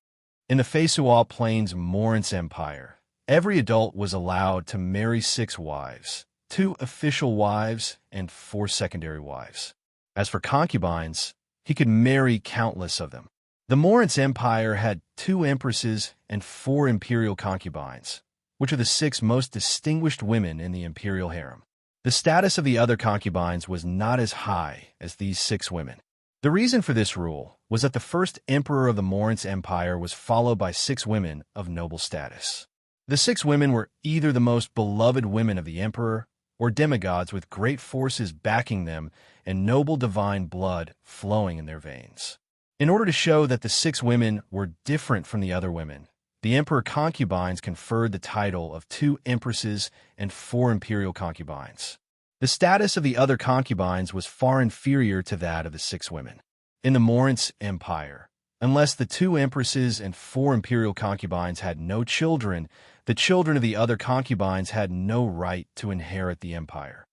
In the Fesual Plains Moritz Empire, every adult was allowed to marry 6 wives, 2 official wives and 4 secondary wives. As for concubines, he could marry countless of them. The Moritz Empire had 2 empresses and 4 imperial concubines, which are the 6 most distinguished women in the imperial harem. The status of the other concubines was not as high as these 6 women. The reason for this rule was that the first emperor of the Morince Empire was followed by 6 women of noble status. The 6 women were either the most beloved women of the emperor or demigods with great forces backing them and noble divine blood flowing in their veins. In order to show that the 6 women were different from the other women, the emperor concubines conferred the title of 2 empresses and 4 imperial concubines. The status of the other concubines was far inferior to that of the 6 women. In the Morince Empire, unless the 2 empresses and 4 imperial concubines had no children, the children of the other concubines had no right to inherit the empire.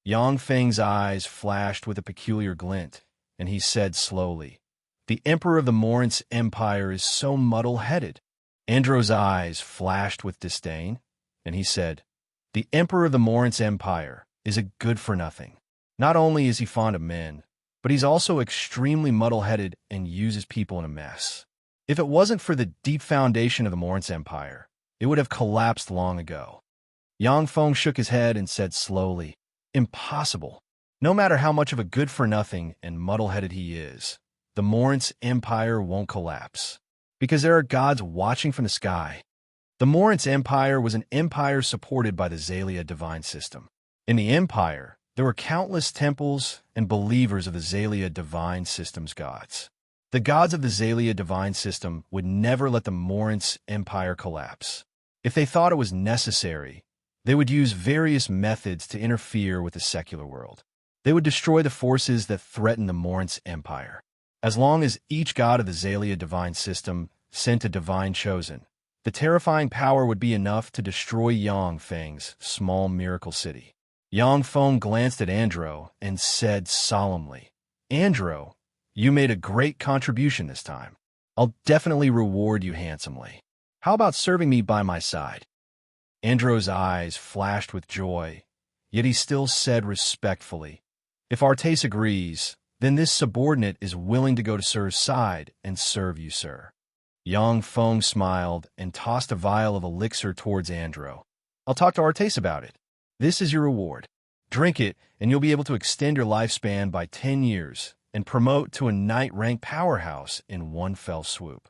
Yang Feng's eyes flashed with a peculiar glint, and he said slowly, "The emperor of the Morince Empire is so muddle-headed." Andro's eyes flashed with disdain, and he said, "The emperor of the Morince Empire is a good-for-nothing. Not only is he fond of men, but he's also extremely muddle-headed and uses people in a mess. If it wasn't for the deep foundation of the Morince Empire, it would have collapsed long ago." Yang Feng shook his head and said slowly, "Impossible. No matter how much of a good-for-nothing and muddle-headed he is, the Morince Empire won't collapse, because there are gods watching from the sky. The Morince Empire was an empire supported by the Xalia divine system. In the empire, there were countless temples and believers of the Xalia divine system's gods. The gods of the Xalia divine system would never let the Morince Empire collapse. If they thought it was necessary, they would use various methods to interfere with the secular world. They would destroy the forces that threaten the Morince Empire. As long as each god of the Xalia divine system sent a divine chosen, the terrifying power would be enough to destroy Yang Feng's small miracle city." Yang Feng glanced at Andro and said solemnly, "Andro, you made a great contribution this time. I'll definitely reward you handsomely. How about serving me by my side?" Andro's eyes flashed with joy, yet he still said respectfully, "If Artace agrees, then this subordinate is willing to go to Sir's side and serve you, sir." Yang Feng smiled and tossed a vial of elixir towards Andro. "I'll talk to Artace about it. This is your reward. Drink it, and you'll be able to extend your lifespan by 10 years and promote to a knight-rank powerhouse in one fell swoop."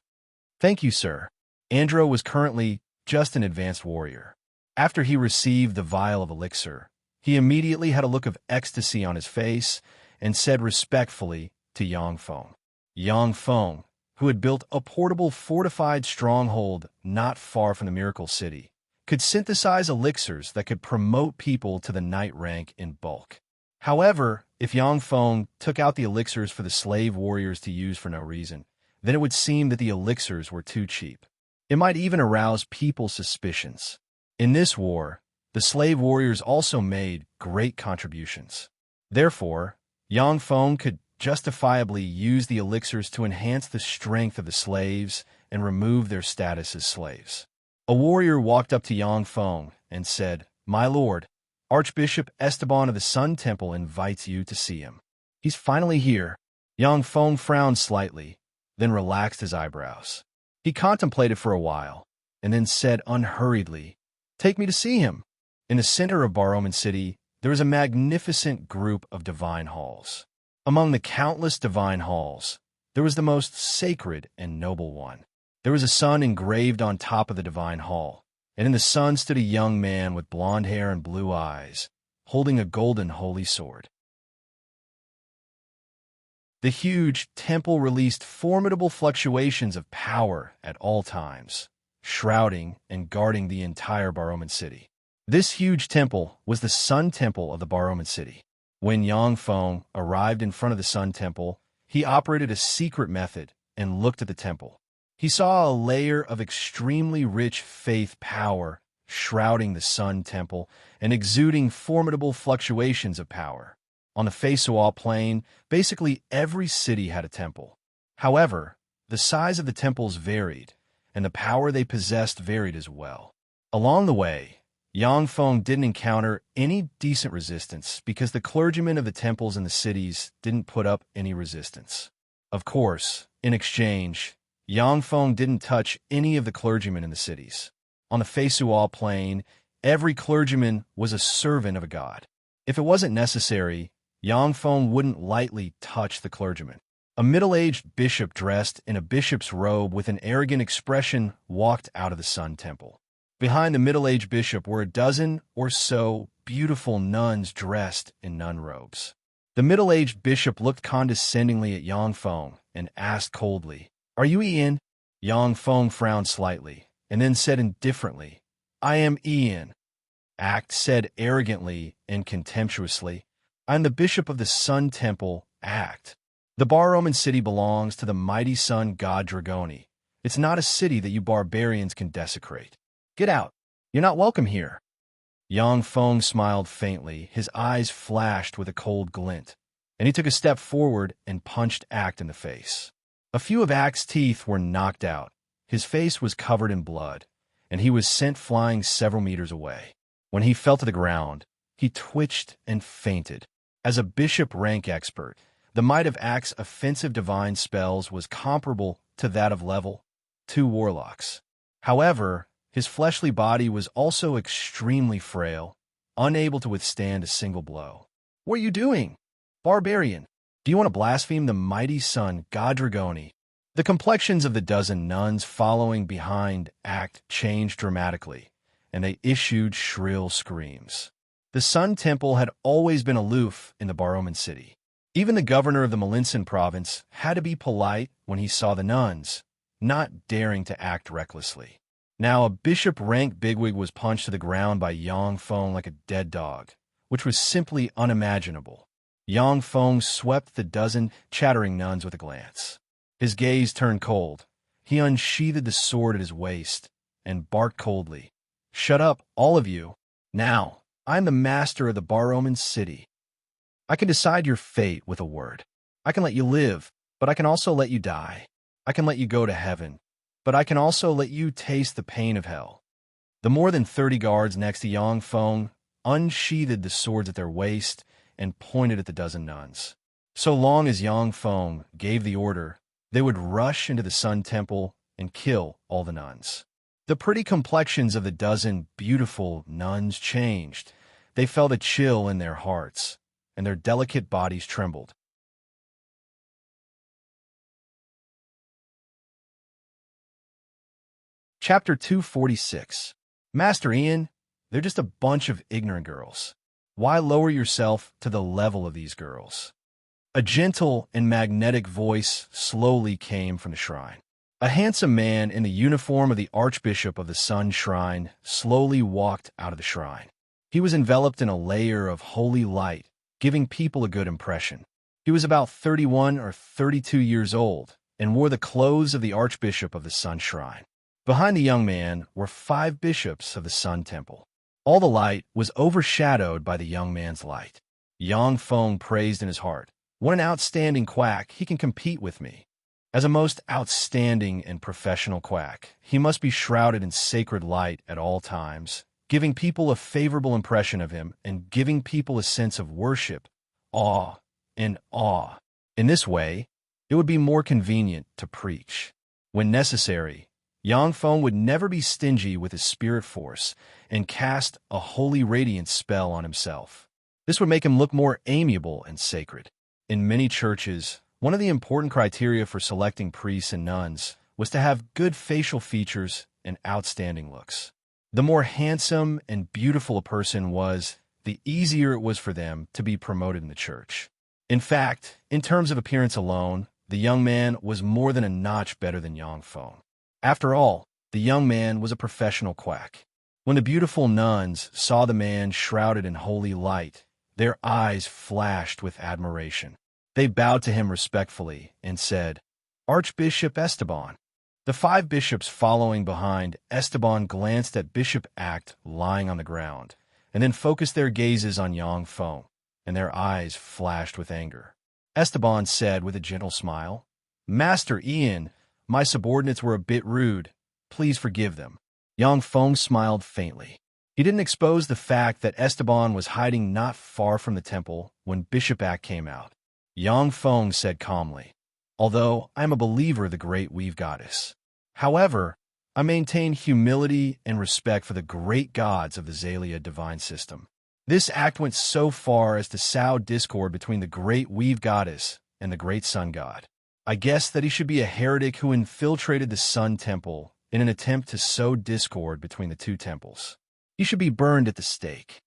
"Thank you, sir." Andro was currently just an advanced warrior. After he received the vial of elixir, he immediately had a look of ecstasy on his face and said respectfully to Yang Feng. Yang Feng, who had built a portable fortified stronghold not far from the Miracle City, could synthesize elixirs that could promote people to the knight rank in bulk. However, if Yang Feng took out the elixirs for the slave warriors to use for no reason, then it would seem that the elixirs were too cheap. It might even arouse people's suspicions. In this war, the slave warriors also made great contributions. Therefore, Yang Feng could justifiably use the elixirs to enhance the strength of the slaves and remove their status as slaves. A warrior walked up to Yang Feng and said, "My lord, Archbishop Esteban of the Sun Temple invites you to see him." "He's finally here." Yang Feng frowned slightly, then relaxed his eyebrows. He contemplated for a while, and then said unhurriedly, "Take me to see him." In the center of Baroman City, there is a magnificent group of divine halls. Among the countless divine halls, there was the most sacred and noble one. There was a sun engraved on top of the divine hall, and in the sun stood a young man with blonde hair and blue eyes, holding a golden holy sword. The huge temple released formidable fluctuations of power at all times, shrouding and guarding the entire Baroman City. This huge temple was the Sun Temple of the Baroman City. When Yang Feng arrived in front of the Sun Temple, he operated a secret method and looked at the temple. He saw a layer of extremely rich faith power shrouding the Sun Temple and exuding formidable fluctuations of power. On the Feisual Plain, basically every city had a temple. However, the size of the temples varied, and the power they possessed varied as well. Along the way, Yang Feng didn't encounter any decent resistance because the clergymen of the temples in the cities didn't put up any resistance. Of course, in exchange, Yang Feng didn't touch any of the clergymen in the cities. On the Feisual Plain, Every clergyman was a servant of a god. If it wasn't necessary, Yang Feng wouldn't lightly touch the clergyman. A middle-aged bishop dressed in a bishop's robe with an arrogant expression walked out of the Sun Temple. Behind the middle-aged bishop were a dozen or so beautiful nuns dressed in nun robes. The middle-aged bishop looked condescendingly at Yang Feng and asked coldly, "Are you Ian?" Yang Feng frowned slightly and then said indifferently, "I am Ian." Act said arrogantly and contemptuously, "I am the bishop of the Sun Temple, Act. The Bar-Roman city belongs to the mighty sun god Dragoni. It's not a city that you barbarians can desecrate. Get out. You're not welcome here." Yang Feng smiled faintly. His eyes flashed with a cold glint, and he took a step forward and punched Act in the face. A few of Act's teeth were knocked out. His face was covered in blood, and he was sent flying several meters away. When he fell to the ground, he twitched and fainted. As a bishop rank expert, the might of Act's offensive divine spells was comparable to that of level 2 warlocks. However, his fleshly body was also extremely frail, unable to withstand a single blow. "What are you doing? Barbarian, do you want to blaspheme the mighty sun god Dragoni?" The complexions of the dozen nuns following behind Act changed dramatically, and they issued shrill screams. The Sun Temple had always been aloof in the Bar-Roman city. Even the governor of the Melinson province had to be polite when he saw the nuns, not daring to act recklessly. Now a bishop-rank bigwig was punched to the ground by Yang Feng like a dead dog, which was simply unimaginable. Yang Feng swept the dozen chattering nuns with a glance. His gaze turned cold. He unsheathed the sword at his waist and barked coldly, "Shut up, all of you. Now, I am the master of the Bar-Roman city. I can decide your fate with a word. I can let you live, but I can also let you die. I can let you go to heaven, but I can also let you taste the pain of hell." The more than 30 guards next to Yang Feng unsheathed the swords at their waist and pointed at the dozen nuns. So long as Yang Feng gave the order, they would rush into the Sun Temple and kill all the nuns. The pretty complexions of the dozen beautiful nuns changed. They felt a chill in their hearts, and their delicate bodies trembled. Chapter 246. Master Ian, they're just a bunch of ignorant girls. Why lower yourself to the level of these girls? A gentle and magnetic voice slowly came from the shrine. A handsome man in the uniform of the Archbishop of the Sun Shrine slowly walked out of the shrine. He was enveloped in a layer of holy light, giving people a good impression. He was about 31 or 32 years old and wore the clothes of the Archbishop of the Sun Shrine. Behind the young man were 5 bishops of the Sun Temple. All the light was overshadowed by the young man's light. Yang Feng praised in his heart, "What an outstanding quack! He can compete with me." As a most outstanding and professional quack, he must be shrouded in sacred light at all times, giving people a favorable impression of him and giving people a sense of worship, awe, and awe. In this way, it would be more convenient to preach. When necessary, Yang Feng would never be stingy with his spirit force and cast a holy radiance spell on himself. This would make him look more amiable and sacred. In many churches, one of the important criteria for selecting priests and nuns was to have good facial features and outstanding looks. The more handsome and beautiful a person was, the easier it was for them to be promoted in the church. In fact, in terms of appearance alone, the young man was more than a notch better than Yang Feng. After all, the young man was a professional quack. When the beautiful nuns saw the man shrouded in holy light, their eyes flashed with admiration. They bowed to him respectfully and said, "Archbishop Esteban." The 5 bishops following behind Esteban glanced at Bishop Act lying on the ground, and then focused their gazes on Yang Feng, and their eyes flashed with anger. Esteban said with a gentle smile, "Master Ian, my subordinates were a bit rude. Please forgive them." Yang Feng smiled faintly. He didn't expose the fact that Esteban was hiding not far from the temple when Bishop Act came out. Yang Feng said calmly, "Although I am a believer of the great Weave Goddess. However, I maintain humility and respect for the great gods of the Zalia divine system. This act went so far as to sow discord between the great weave goddess and the great sun god. I guess that he should be a heretic who infiltrated the sun temple in an attempt to sow discord between the two temples. He should be burned at the stake.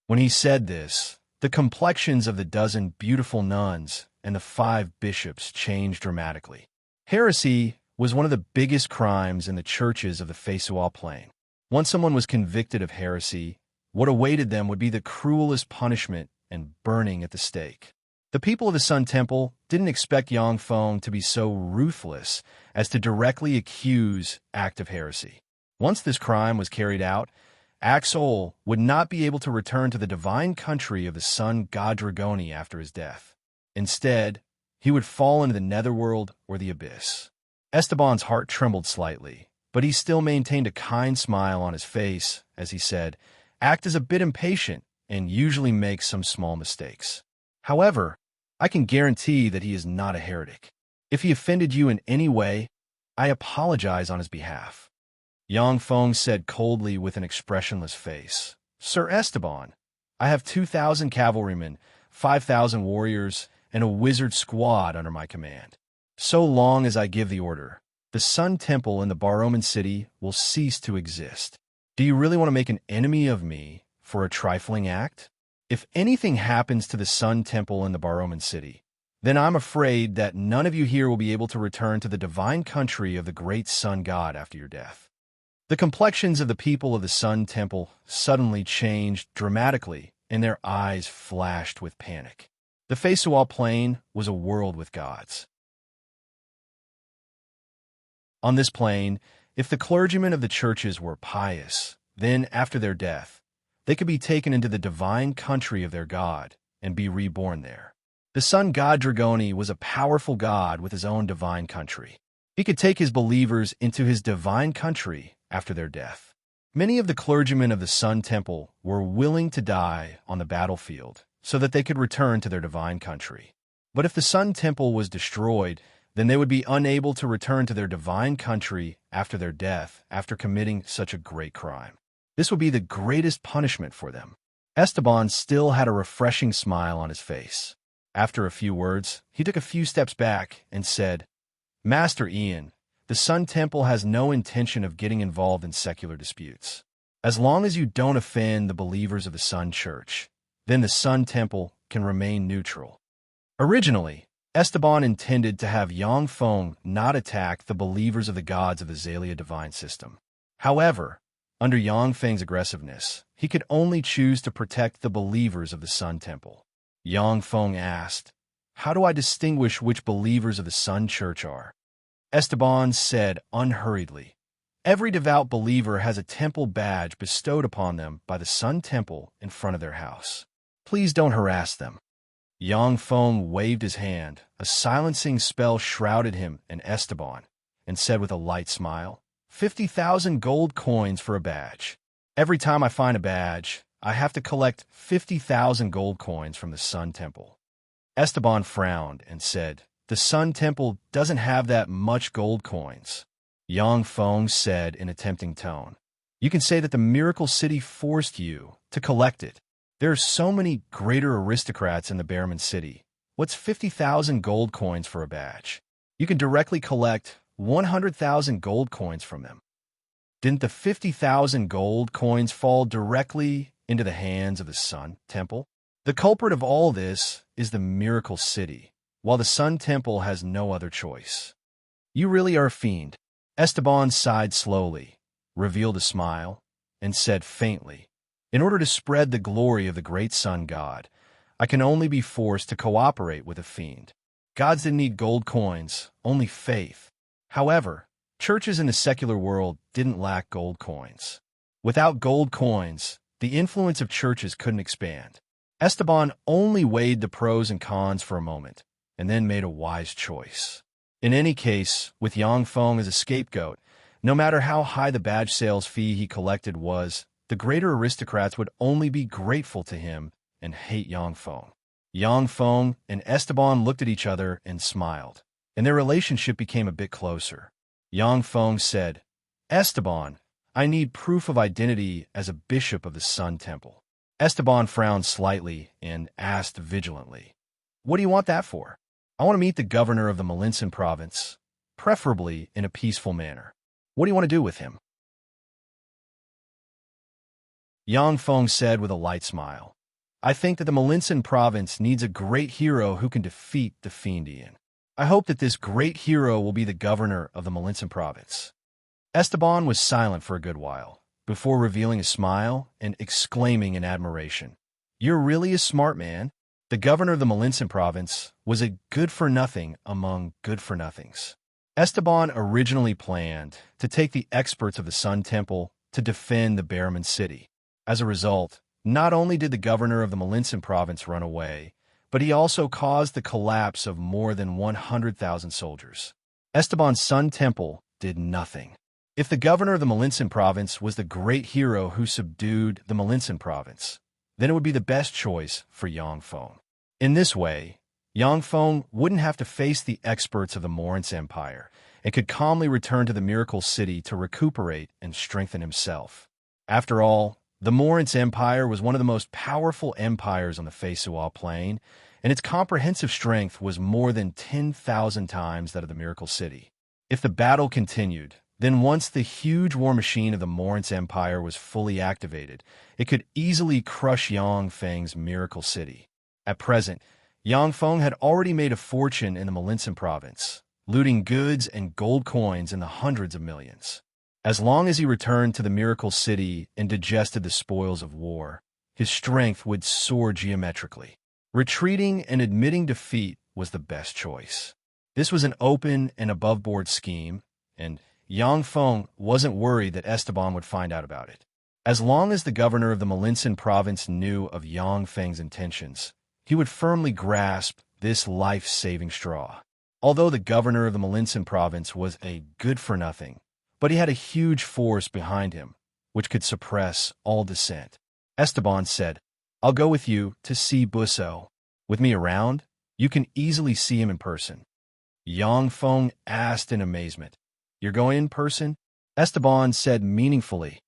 When he said this, the complexions of the dozen beautiful nuns and the 5 bishops changed dramatically. Heresy was one of the biggest crimes in the churches of the Feisual Plain. Once someone was convicted of heresy, what awaited them would be the cruelest punishment and burning at the stake. The people of the Sun Temple didn't expect Yang Feng to be so ruthless as to directly accuse Act of heresy. Once this crime was carried out, Act's soul would not be able to return to the divine country of the sun god Dragoni after his death. Instead, he would fall into the netherworld or the abyss. Esteban's heart trembled slightly, but he still maintained a kind smile on his face as he said, Act is a bit impatient and usually makes some small mistakes. However, I can guarantee that he is not a heretic. If he offended you in any way, I apologize on his behalf. Yang Feng said coldly with an expressionless face, Sir Esteban, I have 2,000 cavalrymen, 5,000 warriors, and a wizard squad under my command. So long as I give the order, the Sun Temple in the Baroman city will cease to exist. Do you really want to make an enemy of me for a trifling act? If anything happens to the Sun Temple in the Baroman city, then I'm afraid that none of you here will be able to return to the divine country of the great sun god after your death. The complexions of the people of the Sun Temple suddenly changed dramatically, and their eyes flashed with panic. The Feisual Plain was a world with gods. On this plane, if the clergymen of the churches were pious, then, after their death, they could be taken into the divine country of their god and be reborn there. The sun god Dragoni was a powerful god with his own divine country. He could take his believers into his divine country after their death. Many of the clergymen of the Sun Temple were willing to die on the battlefield so that they could return to their divine country. But if the Sun Temple was destroyed, then they would be unable to return to their divine country after their death after committing such a great crime. This would be the greatest punishment for them. Esteban still had a refreshing smile on his face. After a few words, he took a few steps back and said, Master Ian, the Sun Temple has no intention of getting involved in secular disputes. As long as you don't offend the believers of the Sun Church, then the Sun Temple can remain neutral. Originally, Esteban intended to have Yang Feng not attack the believers of the gods of the Zalia divine system. However, under Yang Feng's aggressiveness, he could only choose to protect the believers of the Sun Temple. Yang Feng asked, How do I distinguish which believers of the Sun Church are? Esteban said unhurriedly, Every devout believer has a temple badge bestowed upon them by the Sun Temple in front of their house. Please don't harass them. Yang Feng waved his hand. A silencing spell shrouded him and Esteban, and said with a light smile, 50,000 gold coins for a badge. Every time I find a badge, I have to collect 50,000 gold coins from the Sun Temple. Esteban frowned and said, The Sun Temple doesn't have that much gold coins. Yang Feng said in a tempting tone, You can say that the Miracle City forced you to collect it. There are so many greater aristocrats in the Bearman City. What's 50,000 gold coins for a badge? You can directly collect 100,000 gold coins from them. Didn't the 50,000 gold coins fall directly into the hands of the Sun Temple? The culprit of all this is the Miracle City, while the Sun Temple has no other choice. You really are a fiend. Esteban sighed slowly, revealed a smile, and said faintly, In order to spread the glory of the great sun god, I can only be forced to cooperate with a fiend. Gods didn't need gold coins, only faith. However, churches in the secular world didn't lack gold coins. Without gold coins, the influence of churches couldn't expand. Esteban only weighed the pros and cons for a moment, and then made a wise choice. In any case, with Yang Feng as a scapegoat, no matter how high the badge sales fee he collected was, the greater aristocrats would only be grateful to him and hate Yang Feng. Yang Feng and Esteban looked at each other and smiled, and their relationship became a bit closer. Yang Feng said, Esteban, I need proof of identity as a bishop of the Sun Temple. Esteban frowned slightly and asked vigilantly, What do you want that for? I want to meet the governor of the Malinsan province, preferably in a peaceful manner. What do you want to do with him? Yang Feng said with a light smile, I think that the Malinsan province needs a great hero who can defeat the Fiendian. I hope that this great hero will be the governor of the Malinsan province. Esteban was silent for a good while, before revealing a smile and exclaiming in admiration, You're really a smart man. The governor of the Malinsan province was a good-for-nothing among good-for-nothings. Esteban originally planned to take the experts of the Sun Temple to defend the Barraman city. As a result, not only did the governor of the Malinsan province run away, but he also caused the collapse of more than 100,000 soldiers. Esteban's Sun Temple did nothing. If the governor of the Malinsan province was the great hero who subdued the Malinsan province, then it would be the best choice for Yang Feng. In this way, Yang Feng wouldn't have to face the experts of the Morin's Empire and could calmly return to the Miracle City to recuperate and strengthen himself. After all, the Morin's Empire was one of the most powerful empires on the Feisual Plain, and its comprehensive strength was more than 10,000 times that of the Miracle City. If the battle continued, then once the huge war machine of the Morin's Empire was fully activated, it could easily crush Yang Feng's Miracle City. At present, Yang Feng had already made a fortune in the Malinsan province, looting goods and gold coins in the hundreds of millions. As long as he returned to the Miracle City and digested the spoils of war, his strength would soar geometrically. Retreating and admitting defeat was the best choice. This was an open and above-board scheme, and Yang Feng wasn't worried that Esteban would find out about it. As long as the governor of the Malinsan province knew of Yang Feng's intentions, he would firmly grasp this life-saving straw. Although the governor of the Malinsan province was a good-for-nothing, but he had a huge force behind him, which could suppress all dissent. Esteban said, I'll go with you to see Busso. With me around, you can easily see him in person. Yang Feng asked in amazement, You're going in person? Esteban said meaningfully,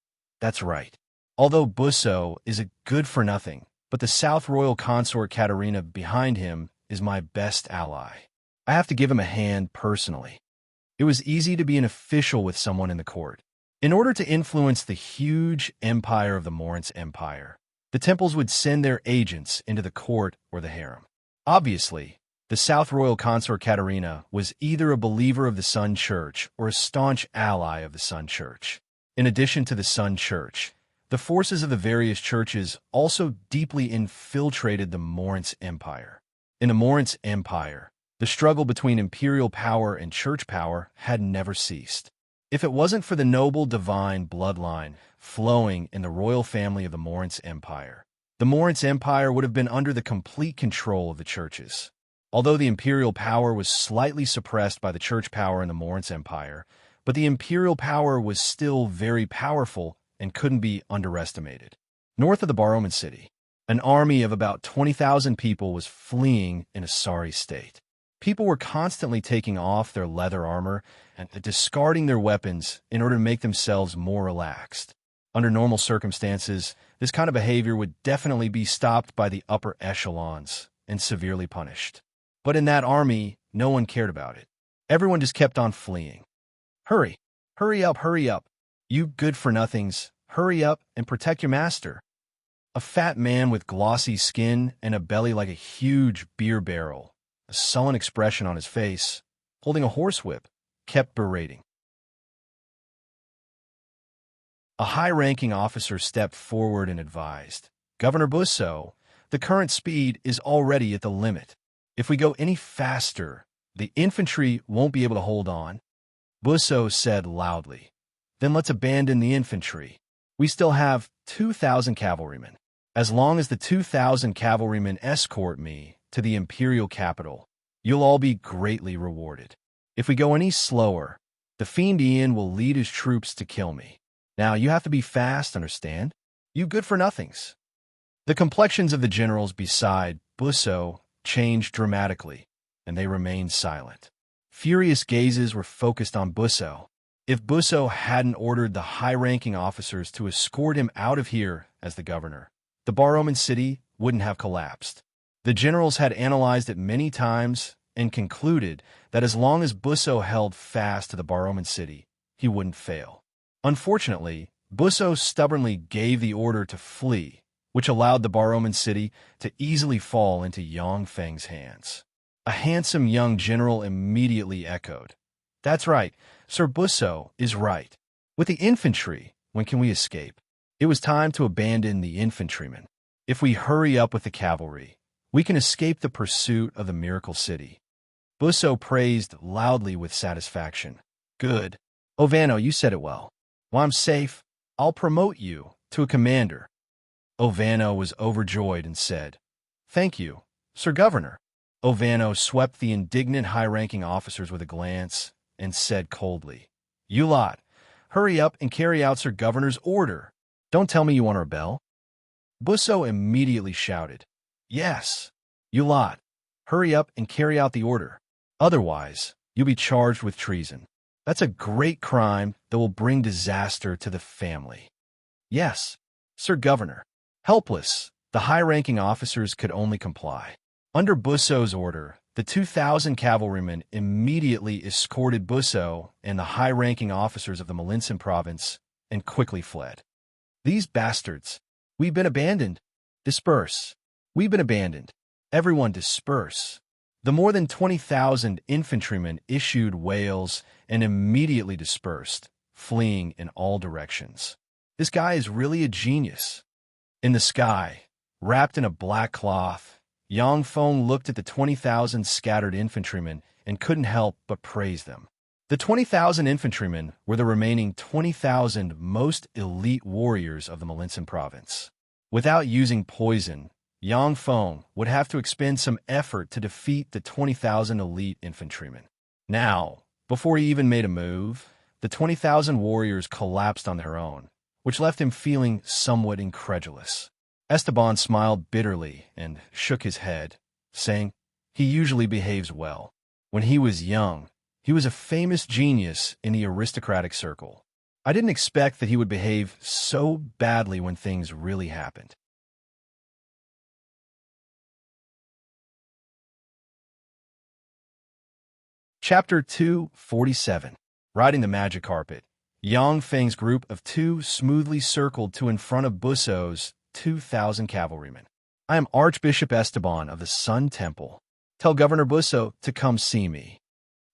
That's right. Although Busso is a good-for-nothing, but the South Royal Consort Katerina behind him is my best ally. I have to give him a hand personally. It was easy to be an official with someone in the court. In order to influence the huge empire of the Morin's Empire, the temples would send their agents into the court or the harem. Obviously, the South Royal Consort Katerina was either a believer of the Sun Church or a staunch ally of the Sun Church. In addition to the Sun Church, the forces of the various churches also deeply infiltrated the Morin's Empire. In the Morin's Empire, the struggle between imperial power and church power had never ceased. If it wasn't for the noble divine bloodline flowing in the royal family of the Morin's Empire, the Morin's Empire would have been under the complete control of the churches. Although the imperial power was slightly suppressed by the church power in the Morin's Empire, but the imperial power was still very powerful and couldn't be underestimated. North of the Barraman city, an army of about 20,000 people was fleeing in a sorry state. People were constantly taking off their leather armor and discarding their weapons in order to make themselves more relaxed. Under normal circumstances, this kind of behavior would definitely be stopped by the upper echelons and severely punished. But in that army, no one cared about it. Everyone just kept on fleeing. Hurry! Hurry up! You good-for-nothings, hurry up and protect your master. A fat man with glossy skin and a belly like a huge beer barrel, a sullen expression on his face, holding a horsewhip, kept berating. A high-ranking officer stepped forward and advised, Governor Busso, the current speed is already at the limit. If we go any faster, the infantry won't be able to hold on. Busso said loudly, Then let's abandon the infantry. We still have 2,000 cavalrymen. As long as the 2,000 cavalrymen escort me to the imperial capital, you'll all be greatly rewarded. If we go any slower, the Fiend Ian will lead his troops to kill me. Now, you have to be fast, understand? You good-for-nothings. The complexions of the generals beside Busso changed dramatically, and they remained silent. Furious gazes were focused on Busso. If Busso hadn't ordered the high-ranking officers to escort him out of here as the governor, the Baroman city wouldn't have collapsed. The generals had analyzed it many times and concluded that as long as Busso held fast to the Baroman city, he wouldn't fail. Unfortunately, Busso stubbornly gave the order to flee, which allowed the Baroman city to easily fall into Yang Feng's hands. A handsome young general immediately echoed, "That's right, Sir Busso is right. With the infantry, when can we escape?" It was time to abandon the infantrymen. If we hurry up with the cavalry, we can escape the pursuit of the Miracle City. Busso praised loudly with satisfaction. "Good. Ovano, you said it well. While I'm safe, I'll promote you to a commander." Ovano was overjoyed and said, "Thank you, Sir Governor." Ovano swept the indignant high-ranking officers with a glance and said coldly, "You lot, hurry up and carry out Sir Governor's order. Don't tell me you want to rebel." Busso immediately shouted, "Yes, you lot, hurry up and carry out the order. Otherwise, you'll be charged with treason. That's a great crime that will bring disaster to the family." "Yes, Sir Governor." Helpless, the high-ranking officers could only comply. Under Busso's order, the 2,000 cavalrymen immediately escorted Busso and the high-ranking officers of the Malinsan province and quickly fled. "These bastards! We've been abandoned! Disperse! We've been abandoned! Everyone disperse!" The more than 20,000 infantrymen issued wails and immediately dispersed, fleeing in all directions. "This guy is really a genius." In the sky, wrapped in a black cloth, Yang Feng looked at the 20,000 scattered infantrymen and couldn't help but praise them. The 20,000 infantrymen were the remaining 20,000 most elite warriors of the Malinsan province. Without using poison, Yang Feng would have to expend some effort to defeat the 20,000 elite infantrymen. Now, before he even made a move, the 20,000 warriors collapsed on their own, which left him feeling somewhat incredulous. Esteban smiled bitterly and shook his head, saying, "He usually behaves well. When he was young, he was a famous genius in the aristocratic circle. I didn't expect that he would behave so badly when things really happened." Chapter 247. Riding the Magic Carpet. Yang Feng's group of two smoothly circled to in front of Busso's 2,000 cavalrymen. "I am Archbishop Esteban of the Sun Temple. Tell Governor Busso to come see me."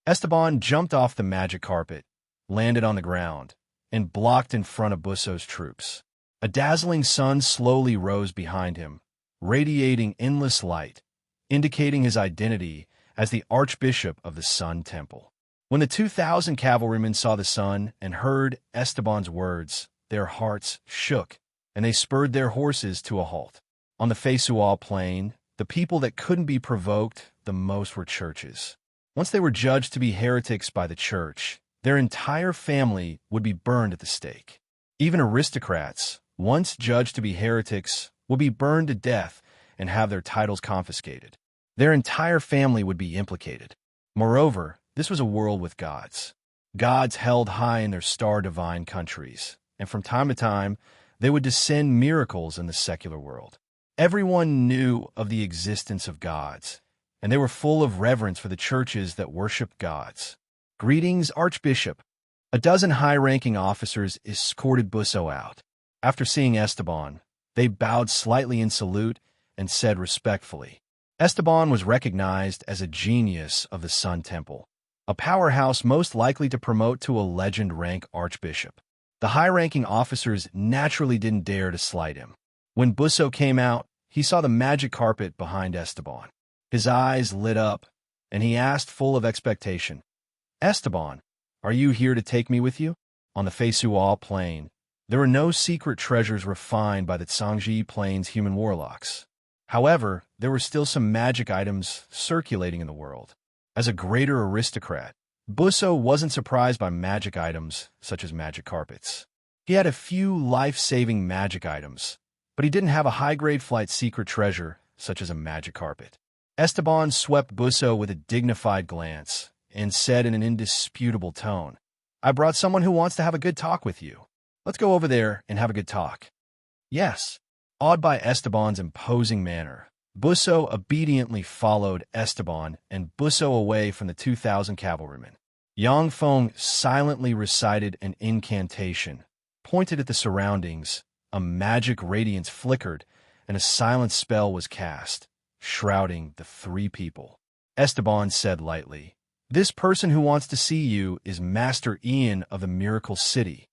Esteban jumped off the magic carpet, landed on the ground, and blocked in front of Busso's troops. A dazzling sun slowly rose behind him, radiating endless light, indicating his identity as the Archbishop of the Sun Temple. When the 2,000 cavalrymen saw the sun and heard Esteban's words, their hearts shook, and they spurred their horses to a halt. On the Feisual plain, the people that couldn't be provoked the most were churches. Once they were judged to be heretics by the church, their entire family would be burned at the stake. Even aristocrats, once judged to be heretics, would be burned to death and have their titles confiscated. Their entire family would be implicated. Moreover, this was a world with gods. Gods held high in their star-divine countries, and from time to time, they would descend miracles in the secular world. Everyone knew of the existence of gods, and they were full of reverence for the churches that worshiped gods. "Greetings, Archbishop." A dozen high-ranking officers escorted Busso out. After seeing Esteban, they bowed slightly in salute and said respectfully. Esteban was recognized as a genius of the Sun Temple, a powerhouse most likely to promote to a legend-rank archbishop. The high-ranking officers naturally didn't dare to slight him. When Busso came out, he saw the magic carpet behind Esteban. His eyes lit up, and he asked full of expectation, "Esteban, are you here to take me with you?" On the Feisual plain, there were no secret treasures refined by the Tsangji Plains human warlocks. However, there were still some magic items circulating in the world. As a greater aristocrat, Busso wasn't surprised by magic items such as magic carpets. He had a few life-saving magic items, but he didn't have a high-grade flight secret treasure such as a magic carpet. Esteban swept Busso with a dignified glance and said in an indisputable tone, I brought someone who wants to have a good talk with you. Let's go over there and have a good talk. Yes. Awed by Esteban's imposing manner, Busso obediently followed Esteban and Busso away from the 2,000 cavalrymen. Yang Feng silently recited an incantation, pointed at the surroundings, a magic radiance flickered, and a silent spell was cast, shrouding the three people. Esteban said lightly, "This person who wants to see you is Master Ian of the Miracle City."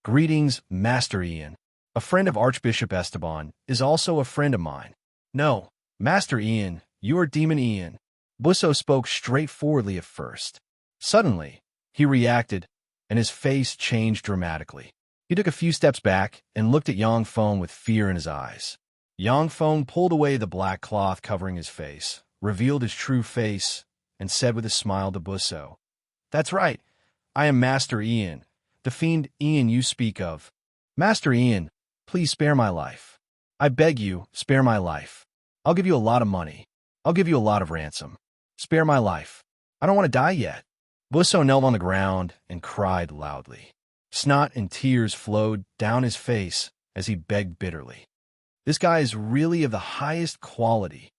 "Greetings, Master Ian. A friend of Archbishop Esteban is also a friend of mine." "No, Master Ian, you are Demon Ian." Busso spoke straightforwardly at first. Suddenly, he reacted, and his face changed dramatically. He took a few steps back and looked at Yang Feng with fear in his eyes. Yang Feng pulled away the black cloth covering his face, revealed his true face, and said with a smile to Busso, "That's right. I am Master Ian, the fiend Ian you speak of. Master Ian, please spare my life. I beg you, spare my life. I'll give you a lot of money. I'll give you a lot of ransom. Spare my life. I don't want to die yet." Busso knelt on the ground and cried loudly. Snot and tears flowed down his face as he begged bitterly. This guy is really of the highest quality.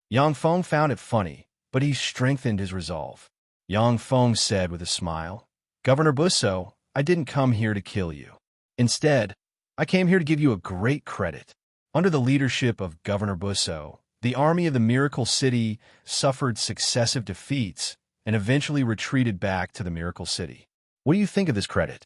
Yang Feng found it funny, but he strengthened his resolve. Yang Feng said with a smile, "Governor Busso, I didn't come here to kill you. Instead, I came here to give you a great credit. Under the leadership of Governor Busso, the army of the Miracle City suffered successive defeats and eventually retreated back to the Miracle City. What do you think of this credit?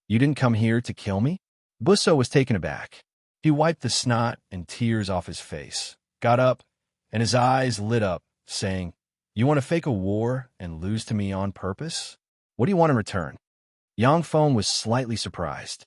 You didn't come here to kill me?" Busso was taken aback. He wiped the snot and tears off his face, got up, and his eyes lit up, saying, "You want to fake a war and lose to me on purpose? What do you want in return?" Yang Feng was slightly surprised.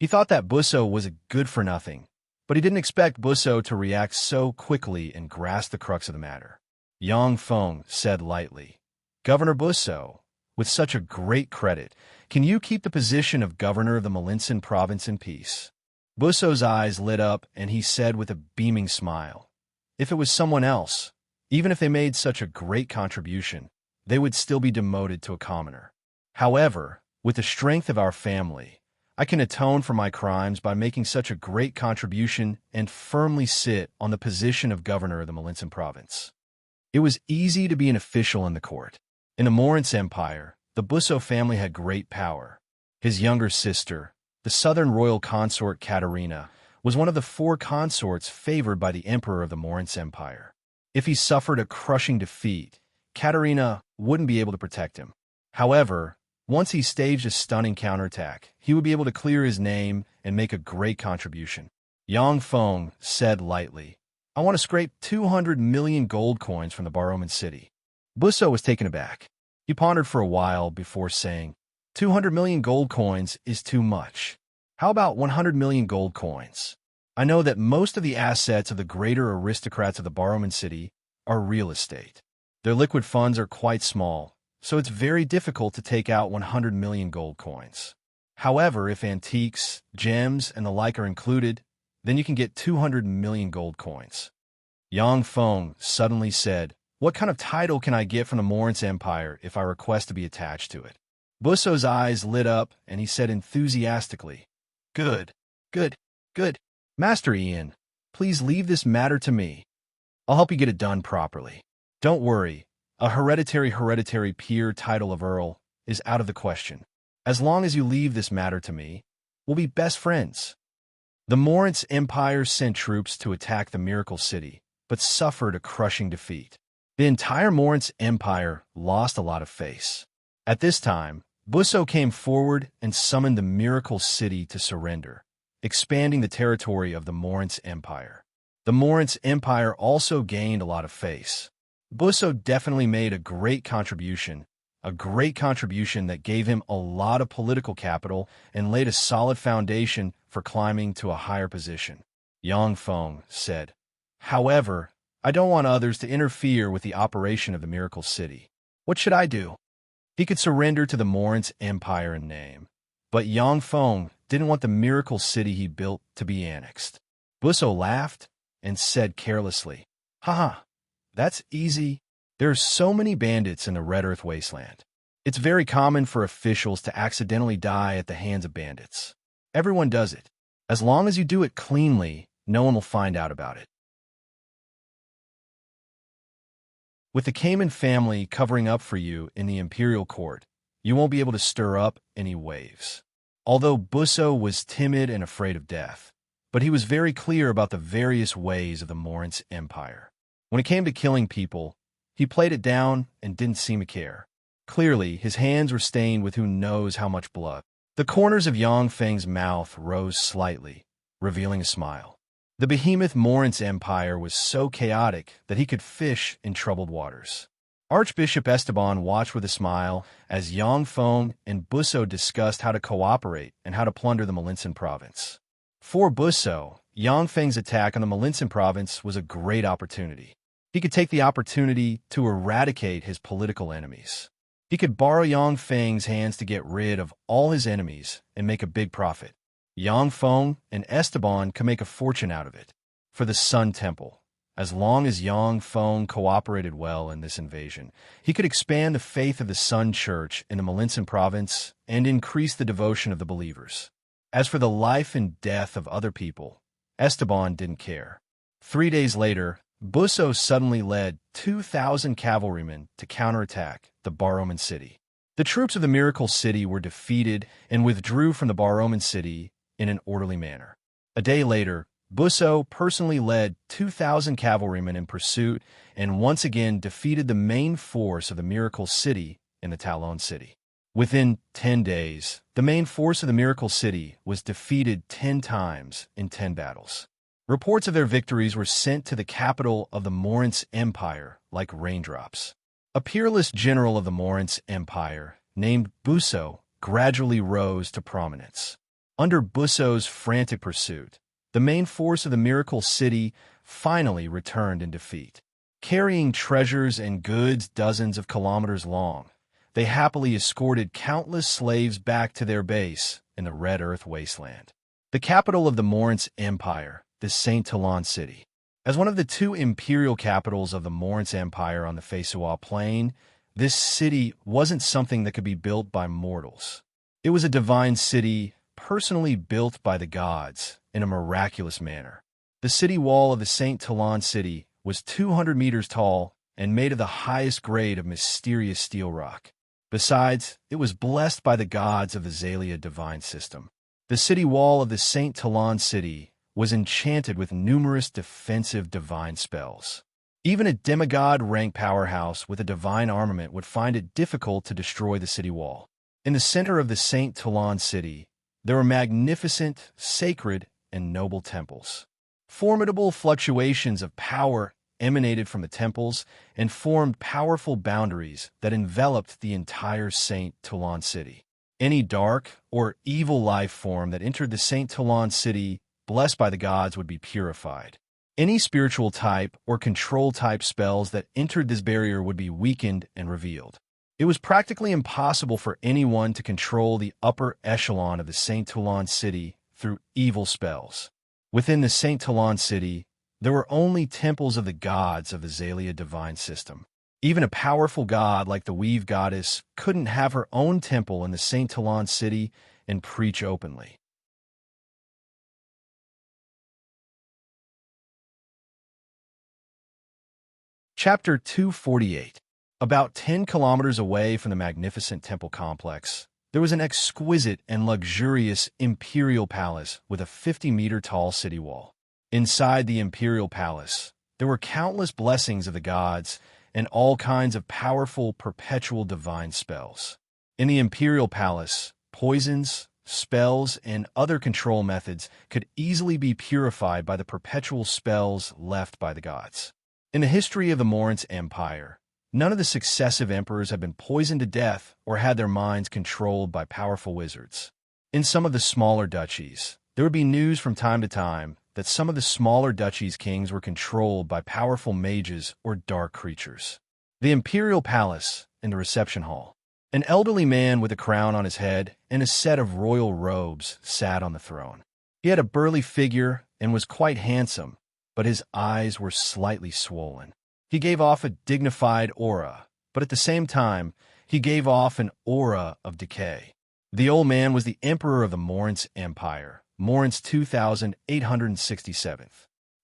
He thought that Busso was a good-for-nothing, but he didn't expect Busso to react so quickly and grasp the crux of the matter. Yang Feng said lightly, "Governor Busso, with such a great credit, can you keep the position of governor of the Malinsan province in peace?" Busso's eyes lit up, and he said with a beaming smile, "If it was someone else, even if they made such a great contribution, they would still be demoted to a commoner. However, with the strength of our family, I can atone for my crimes by making such a great contribution and firmly sit on the position of governor of the Malinsan province." It was easy to be an official in the court. In the Morince Empire, the Busso family had great power. His younger sister, the southern royal consort Katerina, was one of the 4 consorts favored by the emperor of the Morince Empire. If he suffered a crushing defeat, Katerina wouldn't be able to protect him. However, once he staged a stunning counterattack, he would be able to clear his name and make a great contribution. Yang Feng said lightly, "I want to scrape 200 million gold coins from the Barroman city." Busso was taken aback. He pondered for a while before saying, 200 million gold coins is too much. How about 100 million gold coins? I know that most of the assets of the greater aristocrats of the Barroman city are real estate. Their liquid funds are quite small, so it's very difficult to take out 100 million gold coins. However, if antiques, gems, and the like are included, then you can get 200 million gold coins. Yang Feng suddenly said, "What kind of title can I get from the Morince Empire if I request to be attached to it?" Busso's eyes lit up, and he said enthusiastically, "Good, good, good. Master Ian, please leave this matter to me. I'll help you get it done properly. Don't worry, a hereditary peer title of Earl is out of the question. As long as you leave this matter to me, we'll be best friends." The Morince Empire sent troops to attack the Miracle City, but suffered a crushing defeat. The entire Morince Empire lost a lot of face. At this time, Busso came forward and summoned the Miracle City to surrender, expanding the territory of the Morince Empire. The Morince Empire also gained a lot of face. Busso definitely made a great contribution that gave him a lot of political capital and laid a solid foundation for climbing to a higher position. Yang Feng said, "However, I don't want others to interfere with the operation of the Miracle City. What should I do?" He could surrender to the Morince Empire in name, but Yang Feng didn't want the Miracle City he built to be annexed. Busso laughed and said carelessly, "Haha, that's easy. There are so many bandits in the Red Earth Wasteland. It's very common for officials to accidentally die at the hands of bandits. Everyone does it. As long as you do it cleanly, no one will find out about it. With the Cayman family covering up for you in the imperial court, you won't be able to stir up any waves. Although Busso was timid and afraid of death, but he was very clear about the various ways of the Morance Empire. When it came to killing people, he played it down and didn't seem to care. Clearly, his hands were stained with who knows how much blood. The corners of Yang Feng's mouth rose slightly, revealing a smile. The behemoth Morance Empire was so chaotic that he could fish in troubled waters. Archbishop Esteban watched with a smile as Yang Feng and Busso discussed how to cooperate and how to plunder the Malinsan province. For Busso, Yang Feng's attack on the Malinsan province was a great opportunity. He could take the opportunity to eradicate his political enemies. He could borrow Yang Feng's hands to get rid of all his enemies and make a big profit. Yang Feng and Esteban could make a fortune out of it. For the Sun Temple, as long as Yang Feng cooperated well in this invasion, he could expand the faith of the Sun Church in the Malinsan province and increase the devotion of the believers. As for the life and death of other people, Esteban didn't care. 3 days later, Busso suddenly led 2,000 cavalrymen to counterattack the Barroman city. The troops of the Miracle City were defeated and withdrew from the Barroman city in an orderly manner. A day later, Busso personally led 2,000 cavalrymen in pursuit and once again defeated the main force of the Miracle City in the Talon City. Within 10 days, the main force of the Miracle City was defeated 10 times in 10 battles. Reports of their victories were sent to the capital of the Morance Empire like raindrops. A peerless general of the Morance Empire, named Busso, gradually rose to prominence. Under Busso's frantic pursuit, the main force of the Miracle City finally returned in defeat. Carrying treasures and goods dozens of kilometers long, they happily escorted countless slaves back to their base in the Red Earth Wasteland. The capital of the Morance Empire, the St. Talon City. As one of the 2 imperial capitals of the Morance Empire on the Feisual Plain, this city wasn't something that could be built by mortals. It was a divine city personally built by the gods in a miraculous manner. The city wall of the St. Talon City was 200 meters tall and made of the highest grade of mysterious steel rock. Besides, it was blessed by the gods of the Zalia divine system. The city wall of the St. Talon City was enchanted with numerous defensive divine spells. Even a demigod-rank powerhouse with a divine armament would find it difficult to destroy the city wall. In the center of the St. Talon City, there were magnificent, sacred, and noble temples. Formidable fluctuations of power emanated from the temples and formed powerful boundaries that enveloped the entire St. Talon City. Any dark or evil life form that entered the St. Talon City blessed by the gods would be purified. Any spiritual type or control type spells that entered this barrier would be weakened and revealed. It was practically impossible for anyone to control the upper echelon of the St. Talon City through evil spells. Within the St. Talon City, there were only temples of the gods of the Zalia divine system. Even a powerful god like the Weave Goddess couldn't have her own temple in the St. Talon City and preach openly. Chapter 248. About 10 kilometers away from the magnificent temple complex, there was an exquisite and luxurious imperial palace with a 50-meter-tall city wall. Inside the imperial palace, there were countless blessings of the gods and all kinds of powerful, perpetual divine spells. In the imperial palace, poisons, spells, and other control methods could easily be purified by the perpetual spells left by the gods. In the history of the Morance Empire, none of the successive emperors had been poisoned to death or had their minds controlled by powerful wizards. In some of the smaller duchies, there would be news from time to time that some of the smaller duchies' kings were controlled by powerful mages or dark creatures. The imperial palace and the reception hall. An elderly man with a crown on his head and a set of royal robes sat on the throne. He had a burly figure and was quite handsome, but his eyes were slightly swollen. He gave off a dignified aura, but at the same time, he gave off an aura of decay. The old man was the emperor of the Morince Empire, Morince 2867.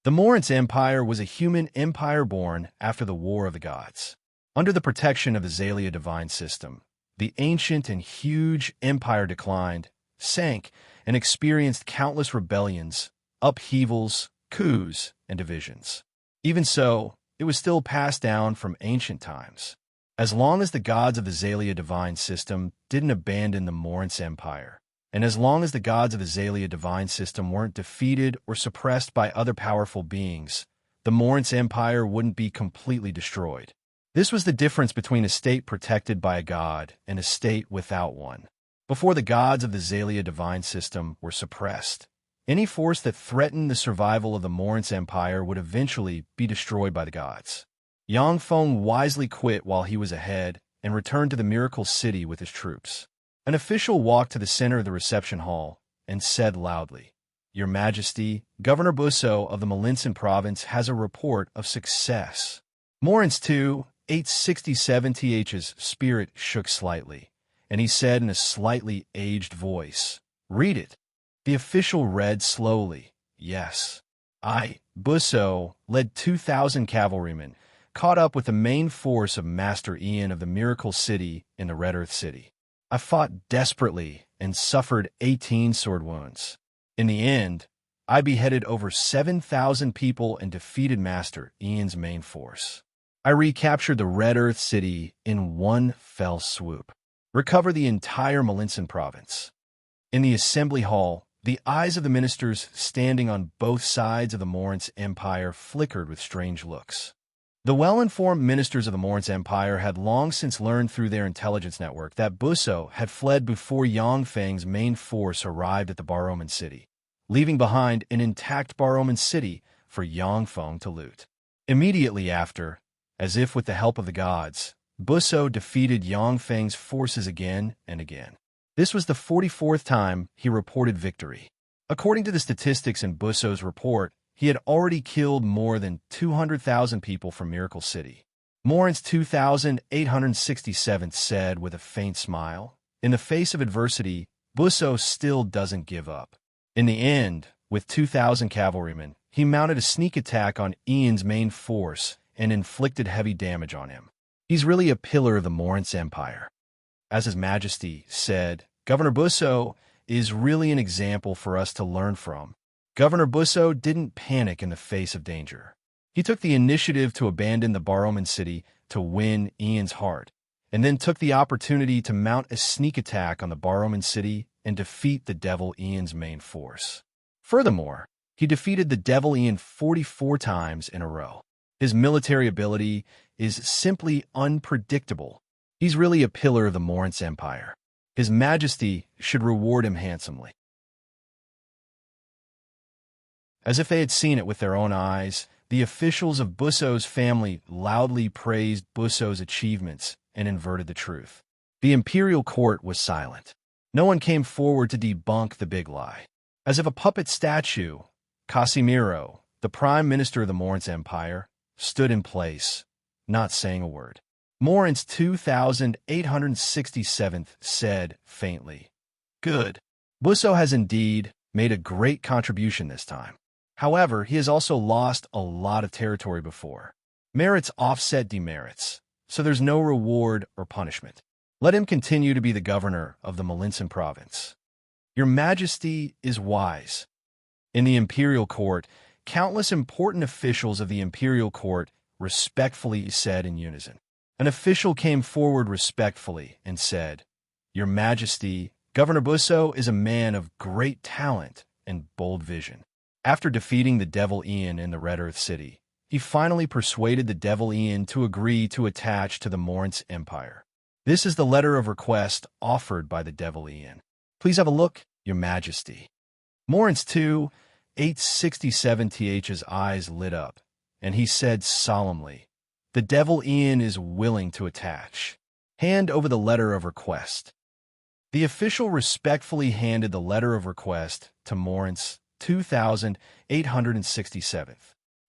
The Morince Empire was a human empire born after the War of the Gods. Under the protection of the Xalia divine system, the ancient and huge empire declined, sank, and experienced countless rebellions, upheavals, coups, and divisions. Even so, it was still passed down from ancient times. As long as the gods of the Xalia divine system didn't abandon the Morince Empire, and as long as the gods of the Xalia divine system weren't defeated or suppressed by other powerful beings, the Morince Empire wouldn't be completely destroyed. This was the difference between a state protected by a god and a state without one. Before the gods of the Xalia divine system were suppressed, any force that threatened the survival of the Morince Empire would eventually be destroyed by the gods. Yang Feng wisely quit while he was ahead and returned to the Miracle City with his troops. An official walked to the center of the reception hall and said loudly, "Your Majesty, Governor Busso of the Malinsan province has a report of success." Morince 2867th's spirit shook slightly, and he said in a slightly aged voice, "Read it." The official read slowly, "Yes. I, Busso, led 2,000 cavalrymen, caught up with the main force of Master Ian of the Miracle City in the Red Earth City. I fought desperately and suffered 18 sword wounds. In the end, I beheaded over 7,000 people and defeated Master Ian's main force. I recaptured the Red Earth City in one fell swoop, recovered the entire Malinsan province." In the assembly hall, the eyes of the ministers standing on both sides of the Morince Empire flickered with strange looks. The well-informed ministers of the Morince Empire had long since learned through their intelligence network that Busso had fled before Yang Feng's main force arrived at the Baroman city, leaving behind an intact Baroman city for Yang Feng to loot. Immediately after, as if with the help of the gods, Busso defeated Yang Feng's forces again and again. This was the 44th time he reported victory. According to the statistics in Busso's report, he had already killed more than 200,000 people from Miracle City. Morince 2867 said with a faint smile, "In the face of adversity, Busso still doesn't give up." In the end, with 2,000 cavalrymen, he mounted a sneak attack on Ian's main force and inflicted heavy damage on him. He's really a pillar of the Morince Empire. As His Majesty said, Governor Busso is really an example for us to learn from. Governor Busso didn't panic in the face of danger. He took the initiative to abandon the Baroman city to win Ian's heart, and then took the opportunity to mount a sneak attack on the Baroman city and defeat the Devil Ian's main force. Furthermore, he defeated the Devil Ian 44 times in a row. His military ability is simply unpredictable. He's really a pillar of the Morince Empire. His Majesty should reward him handsomely. As if they had seen it with their own eyes, the officials of Busso's family loudly praised Busso's achievements and inverted the truth. The imperial court was silent. No one came forward to debunk the big lie. As if a puppet statue, Casimiro, the prime minister of the Morince Empire, stood in place, not saying a word. Morince 2867 said faintly, "Good. Busso has indeed made a great contribution this time. However, he has also lost a lot of territory before. Merits offset demerits, so there's no reward or punishment. Let him continue to be the governor of the Malinsan province. Your Majesty is wise." In the imperial court, countless important officials of the imperial court respectfully said in unison. An official came forward respectfully and said, "Your Majesty, Governor Busso is a man of great talent and bold vision. After defeating the Devil Ian in the Red Earth City, he finally persuaded the Devil Ian to agree to attach to the Morince Empire. This is the letter of request offered by the Devil Ian. Please have a look, Your Majesty." Morince 2867th's eyes lit up, and he said solemnly, "The Devil Ian is willing to attach. Hand over the letter of request." The official respectfully handed the letter of request to Morince 2867.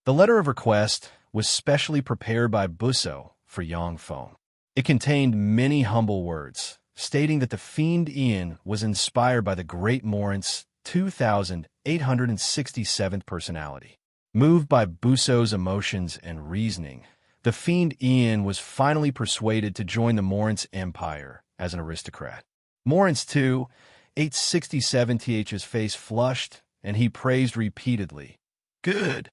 The letter of request was specially prepared by Busso for Yang Feng. It contained many humble words, stating that the fiend Ian was inspired by the great Morant's 2,867th personality. Moved by Busso's emotions and reasoning, the fiend Ian was finally persuaded to join the Morant's empire as an aristocrat. Morant's 2,867th's face flushed, and he praised repeatedly. Good,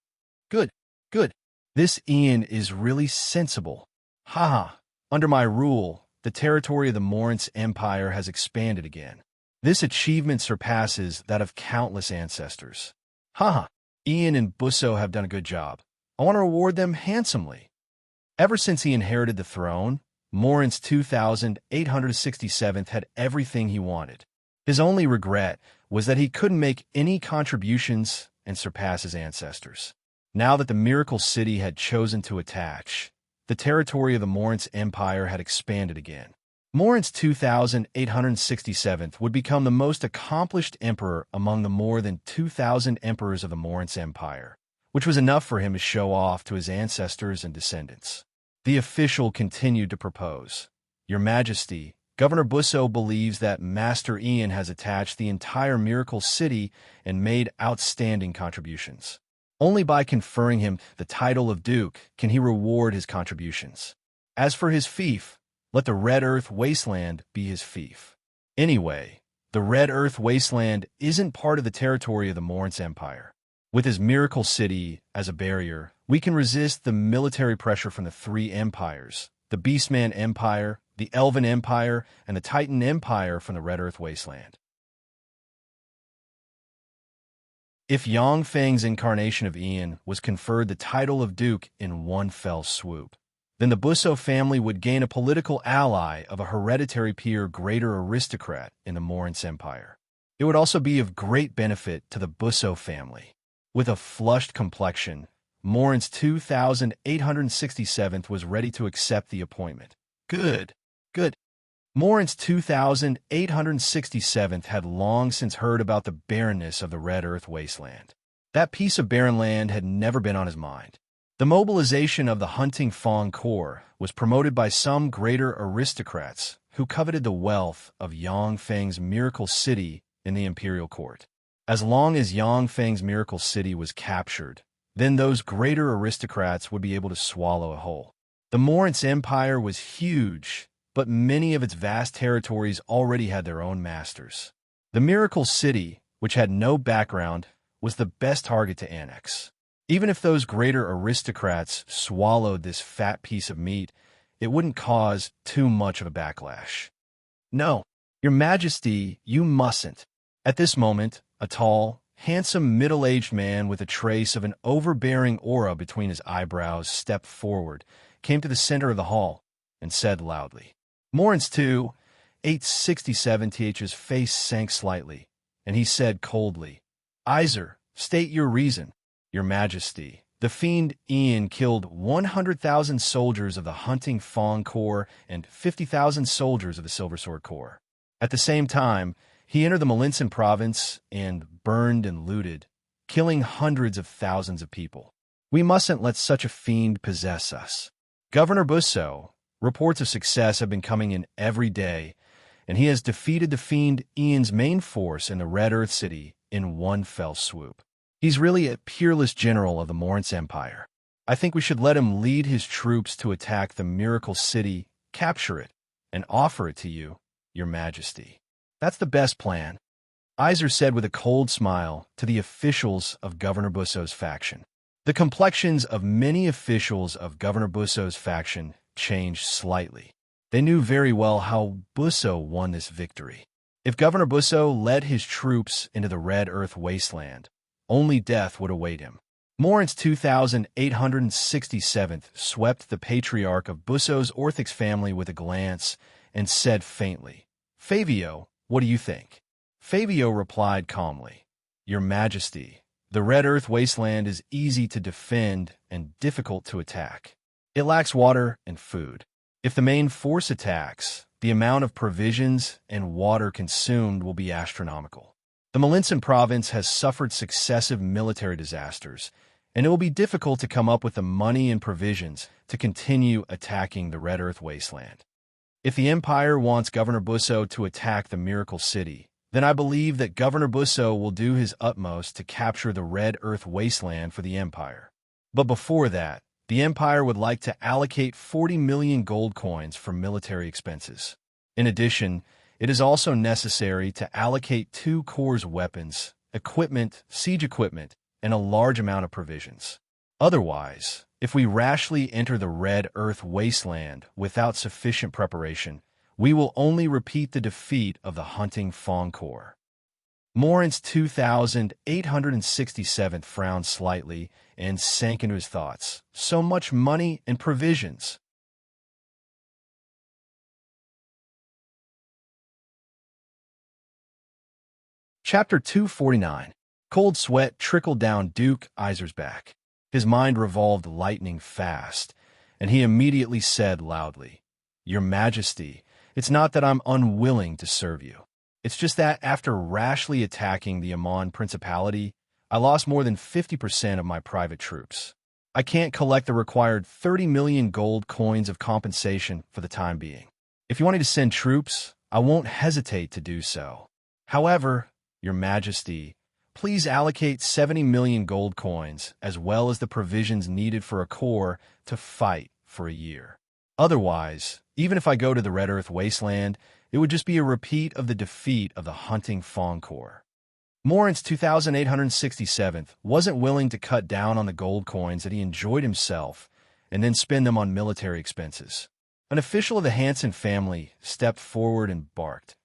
good, good. This Ian is really sensible. Haha. Under my rule, the territory of the Morant's empire has expanded again. This achievement surpasses that of countless ancestors. Haha. Ian and Busso have done a good job. I want to reward them handsomely. Ever since he inherited the throne, Morant's 2,867th had everything he wanted. His only regret was that he couldn't make any contributions and surpass his ancestors. Now that the Miracle City had chosen to attach, the territory of the Morant's empire had expanded again. Morant's 2,867th would become the most accomplished emperor among the more than 2,000 emperors of the Morant's empire, which was enough for him to show off to his ancestors and descendants. The official continued to propose. Your Majesty, Governor Busso believes that Master Ian has attached the entire Miracle City and made outstanding contributions. Only by conferring him the title of Duke can he reward his contributions. As for his fief, let the Red Earth Wasteland be his fief. Anyway, the Red Earth Wasteland isn't part of the territory of the Morant's empire. With his Miracle City as a barrier, we can resist the military pressure from the three empires, the Beastman Empire, the Elven Empire, and the Titan Empire from the Red Earth Wasteland. If Yang Feng's incarnation of Ian was conferred the title of Duke in one fell swoop, then the Busso family would gain a political ally of a hereditary peer greater aristocrat in the Morant's empire. It would also be of great benefit to the Busso family. With a flushed complexion, Morant's 2,867th was ready to accept the appointment. Good, good. Morant's 2,867th had long since heard about the barrenness of the Red Earth Wasteland. That piece of barren land had never been on his mind. The mobilization of the Hunting Fawn Corps was promoted by some greater aristocrats who coveted the wealth of Yang Feng's Miracle City in the imperial court. As long as Yang Feng's Miracle City was captured, then those greater aristocrats would be able to swallow it whole. The Morant's empire was huge, but many of its vast territories already had their own masters. The Miracle City, which had no background, was the best target to annex. Even if those greater aristocrats swallowed this fat piece of meat, it wouldn't cause too much of a backlash. No, Your Majesty, you mustn't. At this moment, a tall, handsome middle-aged man with a trace of an overbearing aura between his eyebrows stepped forward, came to the center of the hall, and said loudly. Morant's 2,867th's face sank slightly, and he said coldly, Iser, state your reason. Your Majesty, the fiend Ian killed 100,000 soldiers of the Hunting Fawn Corps and 50,000 soldiers of the Silver Sword Corps. At the same time, he entered the Malinsan province and burned and looted, killing hundreds of thousands of people. We mustn't let such a fiend possess us. Governor Busso, reports of success have been coming in every day, and he has defeated the fiend Ian's main force in the Red Earth City in one fell swoop. He's really a peerless general of the Morant's empire. I think we should let him lead his troops to attack the Miracle City, capture it, and offer it to you, Your Majesty. That's the best plan, Iser said with a cold smile to the officials of Governor Busso's faction. The complexions of many officials of Governor Busso's faction changed slightly. They knew very well how Busso won this victory. If Governor Busso led his troops into the Red Earth Wasteland, only death would await him. Morant's 2,867th swept the patriarch of Busso's Orthix family with a glance and said faintly, Fabio, what do you think? Fabio replied calmly, Your Majesty, the Red Earth Wasteland is easy to defend and difficult to attack. It lacks water and food. If the main force attacks, the amount of provisions and water consumed will be astronomical. The Malinsan province has suffered successive military disasters, and it will be difficult to come up with the money and provisions to continue attacking the Red Earth Wasteland. If the Empire wants Governor Busso to attack the Miracle City, then I believe that Governor Busso will do his utmost to capture the Red Earth Wasteland for the Empire. But before that, the Empire would like to allocate 40 million gold coins for military expenses. In addition, it is also necessary to allocate 2 corps weapons, equipment, siege equipment, and a large amount of provisions. Otherwise, if we rashly enter the Red Earth Wasteland without sufficient preparation, we will only repeat the defeat of the Hunting Fawn Corps. Morin's 2,867th frowned slightly and sank into his thoughts. So much money and provisions. Chapter 249. Cold sweat trickled down Duke Iser's back. His mind revolved lightning fast, and he immediately said loudly, "Your Majesty, it's not that I'm unwilling to serve you. It's just that after rashly attacking the Amon Principality, I lost more than 50% of my private troops. I can't collect the required 30 million gold coins of compensation for the time being. If you want me to send troops, I won't hesitate to do so. However, Your Majesty, please allocate 70 million gold coins as well as the provisions needed for a corps to fight for a year. Otherwise, even if I go to the Red Earth Wasteland, it would just be a repeat of the defeat of the Hunting Fawn Corps." Morin's 2,867th wasn't willing to cut down on the gold coins that he enjoyed himself and then spend them on military expenses. An official of the Hanson family stepped forward and barked,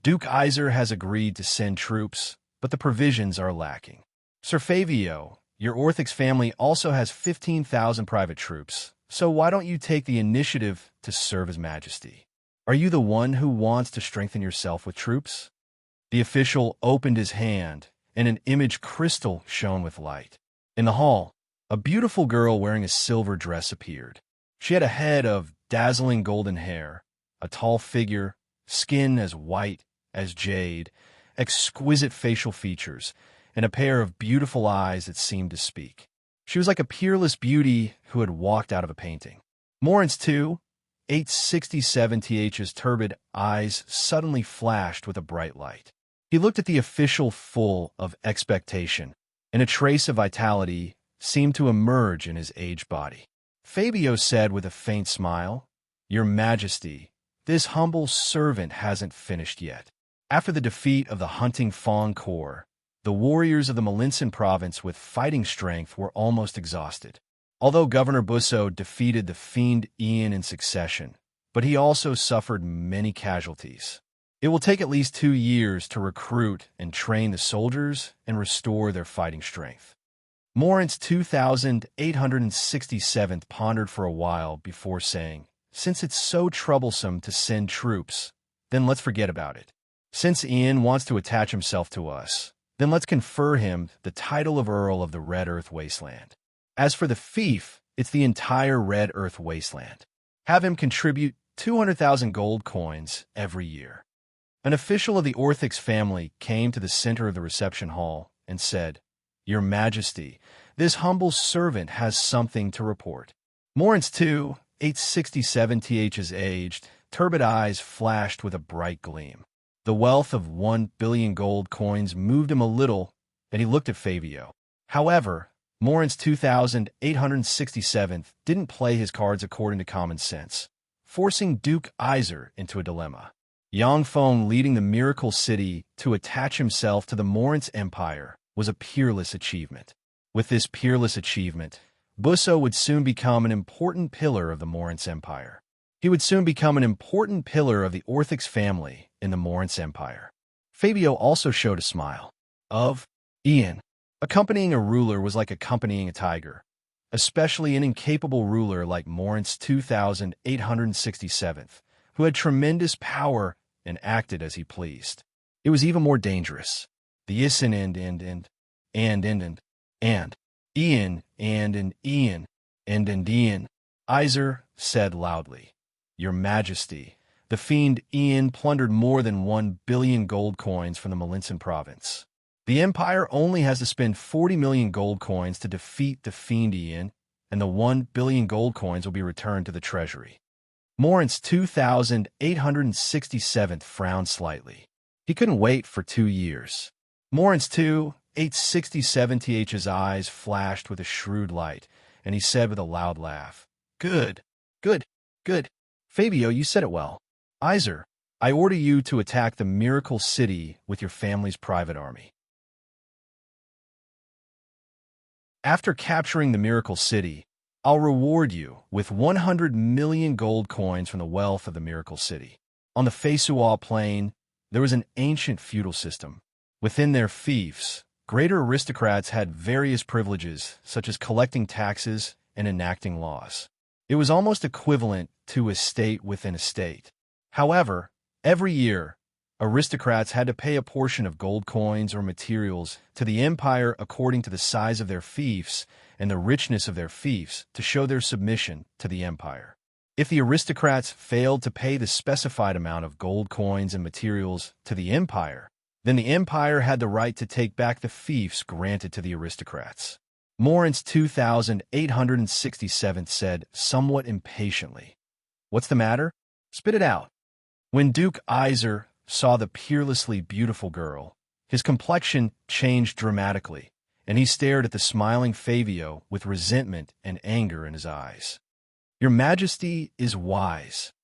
"Duke Iser has agreed to send troops, but the provisions are lacking. Sir Favio, your Orthix family also has 15,000 private troops, so why don't you take the initiative to serve His Majesty? Are you the one who wants to strengthen yourself with troops?" The official opened his hand, and an image crystal shone with light. In the hall, a beautiful girl wearing a silver dress appeared. She had a head of dazzling golden hair, a tall figure, skin as white as jade, exquisite facial features, and a pair of beautiful eyes that seemed to speak. She was like a peerless beauty who had walked out of a painting. Morin's 867th's turbid eyes suddenly flashed with a bright light. He looked at the official full of expectation, and a trace of vitality seemed to emerge in his aged body. Fabio said with a faint smile, "Your Majesty, this humble servant hasn't finished yet." After the defeat of the Hunting Fawn Corps, the warriors of the Melinson province with fighting strength were almost exhausted. Although Governor Busso defeated the fiend Ian in succession, but he also suffered many casualties. It will take at least 2 years to recruit and train the soldiers and restore their fighting strength. Morin's 2,867th pondered for a while before saying, "Since it's so troublesome to send troops, then let's forget about it. Since Ian wants to attach himself to us, then let's confer him the title of Earl of the Red Earth Wasteland. As for the fief, it's the entire Red Earth Wasteland. Have him contribute 200,000 gold coins every year." An official of the Orthix family came to the center of the reception hall and said, "Your Majesty, this humble servant has something to report." Morin's 2,867th's aged, turbid eyes flashed with a bright gleam. The wealth of 1 billion gold coins moved him a little, and he looked at Fabio. However, Morin's 2,867th didn't play his cards according to common sense, forcing Duke Iser into a dilemma. Yang Feng leading the Miracle City to attach himself to the Morin's Empire was a peerless achievement. With this peerless achievement, Busso would soon become an important pillar of the Morin's Empire. He would soon become an important pillar of the Orthix family in the Morin's Empire. Fabio also showed a smile. Of Ian, accompanying a ruler was like accompanying a tiger, especially an incapable ruler like Morin's 2,867th, who had tremendous power and acted as he pleased. It was even more dangerous. The Isin and Ian Iser said loudly, "Your Majesty, the fiend Ian plundered more than 1 billion gold coins from the Melinson province. The Empire only has to spend 40 million gold coins to defeat the Fiend Ian, and the 1 billion gold coins will be returned to the treasury. Morin's 2,867th frowned slightly. He couldn't wait for 2 years. Morin's 2,867th's eyes flashed with a shrewd light, and he said with a loud laugh, "Good, good, good. Fabio, you said it well. Iser, I order you to attack the Miracle City with your family's private army." After capturing the Miracle City, I'll reward you with 100 million gold coins from the wealth of the Miracle City. On the Feisual Plain, there was an ancient feudal system. Within their fiefs, greater aristocrats had various privileges, such as collecting taxes and enacting laws. It was almost equivalent to a state within a state. However, every year, aristocrats had to pay a portion of gold coins or materials to the empire according to the size of their fiefs and the richness of their fiefs to show their submission to the empire. If the aristocrats failed to pay the specified amount of gold coins and materials to the empire, then the empire had the right to take back the fiefs granted to the aristocrats. Morin's 2,867th said, somewhat impatiently, "What's the matter? Spit it out." When Duke Iser saw the peerlessly beautiful girl, his complexion changed dramatically, and he stared at the smiling Fabio with resentment and anger in his eyes. "Your Majesty is wise."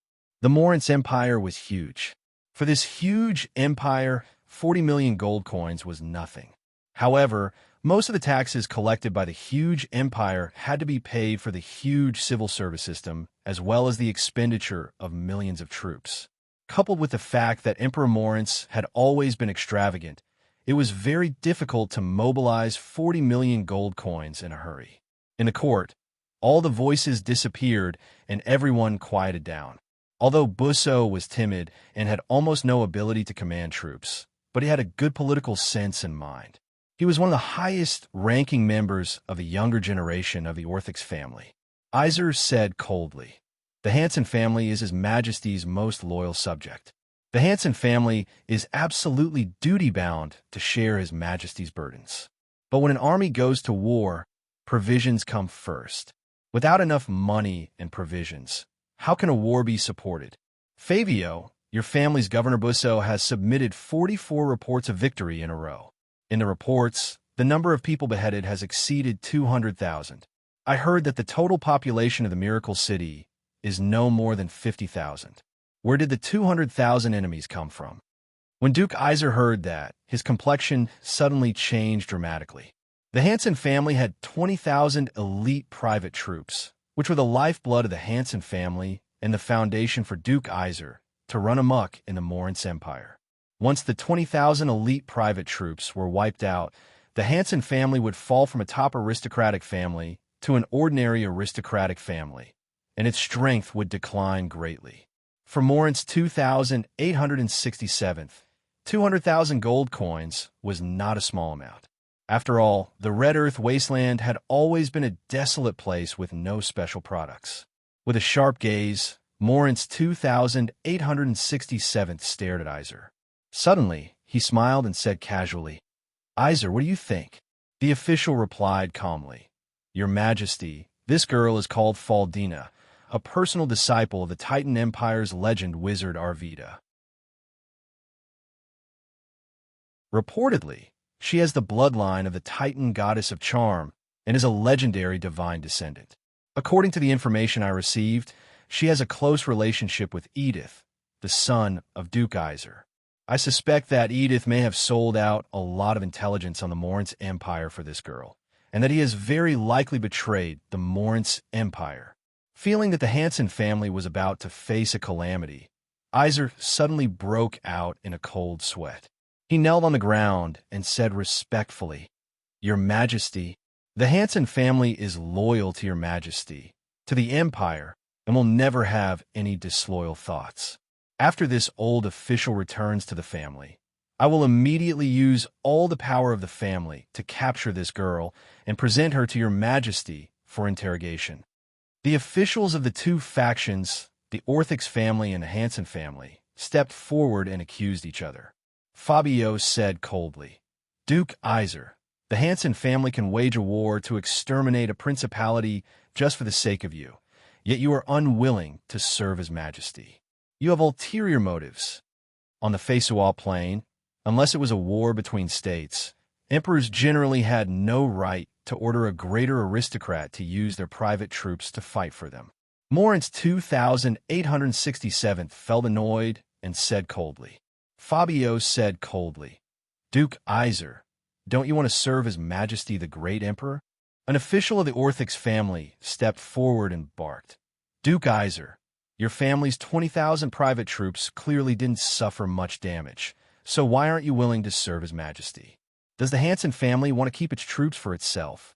The Morin's empire was huge. For this huge empire, 40 million gold coins was nothing. However, most of the taxes collected by the huge empire had to be paid for the huge civil service system, as well as the expenditure of millions of troops. Coupled with the fact that Emperor Morin's had always been extravagant, it was very difficult to mobilize 40 million gold coins in a hurry. In the court, all the voices disappeared and everyone quieted down. Although Busso was timid and had almost no ability to command troops, but he had a good political sense and mind. He was one of the highest-ranking members of the younger generation of the Orthics family. Iser said coldly, "The Hanson family is His Majesty's most loyal subject. The Hanson family is absolutely duty-bound to share His Majesty's burdens. But when an army goes to war, provisions come first. Without enough money and provisions, how can a war be supported? Fabio, your family's Governor Busso, has submitted 44 reports of victory in a row. In the reports, the number of people beheaded has exceeded 200,000. I heard that the total population of the Miracle City is no more than 50,000. Where did the 200,000 enemies come from?" When Duke Iser heard that, his complexion suddenly changed dramatically. The Hanson family had 20,000 elite private troops, which were the lifeblood of the Hanson family and the foundation for Duke Iser to run amok in the Morin's empire. Once the 20,000 elite private troops were wiped out, the Hanson family would fall from a top aristocratic family to an ordinary aristocratic family, and its strength would decline greatly. For Morin's 2,867th, 200,000 gold coins was not a small amount. After all, the Red Earth wasteland had always been a desolate place with no special products. With a sharp gaze, Morin's 2,867th stared at Iser. Suddenly, he smiled and said casually, "Iser, what do you think?" The official replied calmly, "Your Majesty, this girl is called Faldina, a personal disciple of the Titan Empire's legend wizard Arvida. Reportedly, she has the bloodline of the Titan goddess of charm and is a legendary divine descendant. According to the information I received, she has a close relationship with Edith, the son of Duke Iser. I suspect that Edith may have sold out a lot of intelligence on the Morin's Empire for this girl, and that he has very likely betrayed the Morin's Empire." Feeling that the Hanson family was about to face a calamity, Iser suddenly broke out in a cold sweat. He knelt on the ground and said respectfully, "Your Majesty, the Hanson family is loyal to Your Majesty, to the Empire, and will never have any disloyal thoughts. After this old official returns to the family, I will immediately use all the power of the family to capture this girl and present her to Your Majesty for interrogation." The officials of the two factions, the Orthics family and the Hanson family, stepped forward and accused each other. Fabio said coldly, Duke Iser, the Hanson family can wage a war to exterminate a principality just for the sake of you, yet you are unwilling to serve His Majesty. You have ulterior motives. On the Feisual plain, unless it was a war between states, emperors generally had no right to order a greater aristocrat to use their private troops to fight for them. Morin's 2,867th felt annoyed and said coldly. Fabio said coldly, Duke Iser, don't you want to serve His Majesty the Great Emperor? An official of the Orthix family stepped forward and barked, Duke Iser, your family's 20,000 private troops clearly didn't suffer much damage, so why aren't you willing to serve His Majesty? Does the Hanson family want to keep its troops for itself?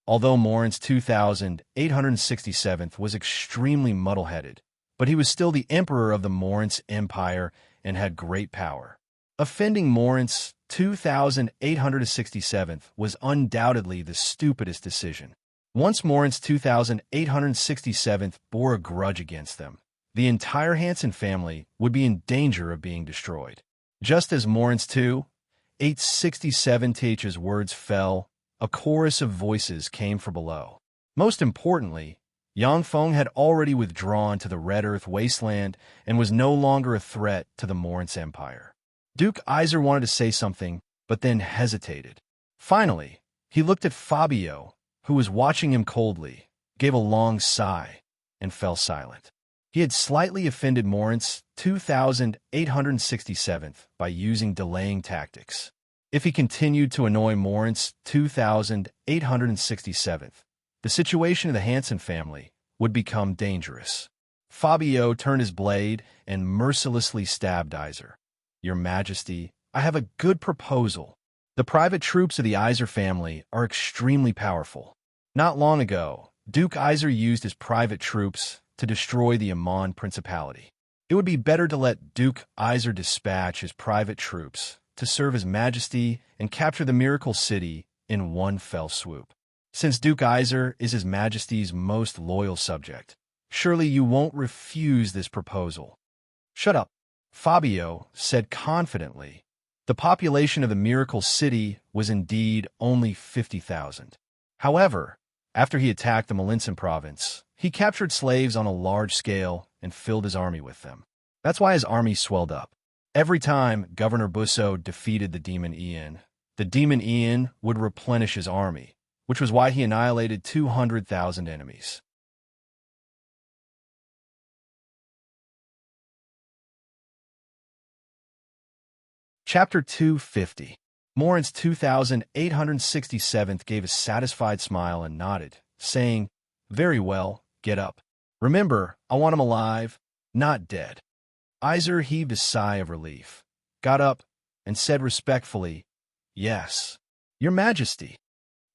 Although Morin's 2,867th was extremely muddle-headed, but he was still the emperor of the Morin's Empire and had great power. Offending Morin's 2,867th was undoubtedly the stupidest decision. Once Morin's 2,867th bore a grudge against them, the entire Hanson family would be in danger of being destroyed. Just as Morin's 2,867th's words fell, a chorus of voices came from below. Most importantly, Yang Feng had already withdrawn to the Red Earth wasteland and was no longer a threat to the Morin's Empire. Duke Iser wanted to say something, but then hesitated. Finally, he looked at Fabio, who was watching him coldly, gave a long sigh, and fell silent. He had slightly offended Morin's 2,867th by using delaying tactics. If he continued to annoy Morin's 2,867th, the situation of the Hanson family would become dangerous. Fabio turned his blade and mercilessly stabbed Iser. Your Majesty, I have a good proposal. The private troops of the Iser family are extremely powerful. Not long ago, Duke Iser used his private troops to destroy the Amon Principality. It would be better to let Duke Iser dispatch his private troops to serve His Majesty and capture the Miracle City in one fell swoop. Since Duke Iser is His Majesty's most loyal subject, surely you won't refuse this proposal. Shut up, Fabio said confidently. The population of the Miracle City was indeed only 50,000. However, after he attacked the Melinson province, he captured slaves on a large scale and filled his army with them. That's why his army swelled up. Every time Governor Busso defeated the demon Ian would replenish his army, which was why he annihilated 200,000 enemies. Chapter 250. Morin's 2,867th gave a satisfied smile and nodded, saying, Very well, get up. Remember, I want him alive, not dead. Iser heaved a sigh of relief, got up, and said respectfully, Yes, Your Majesty.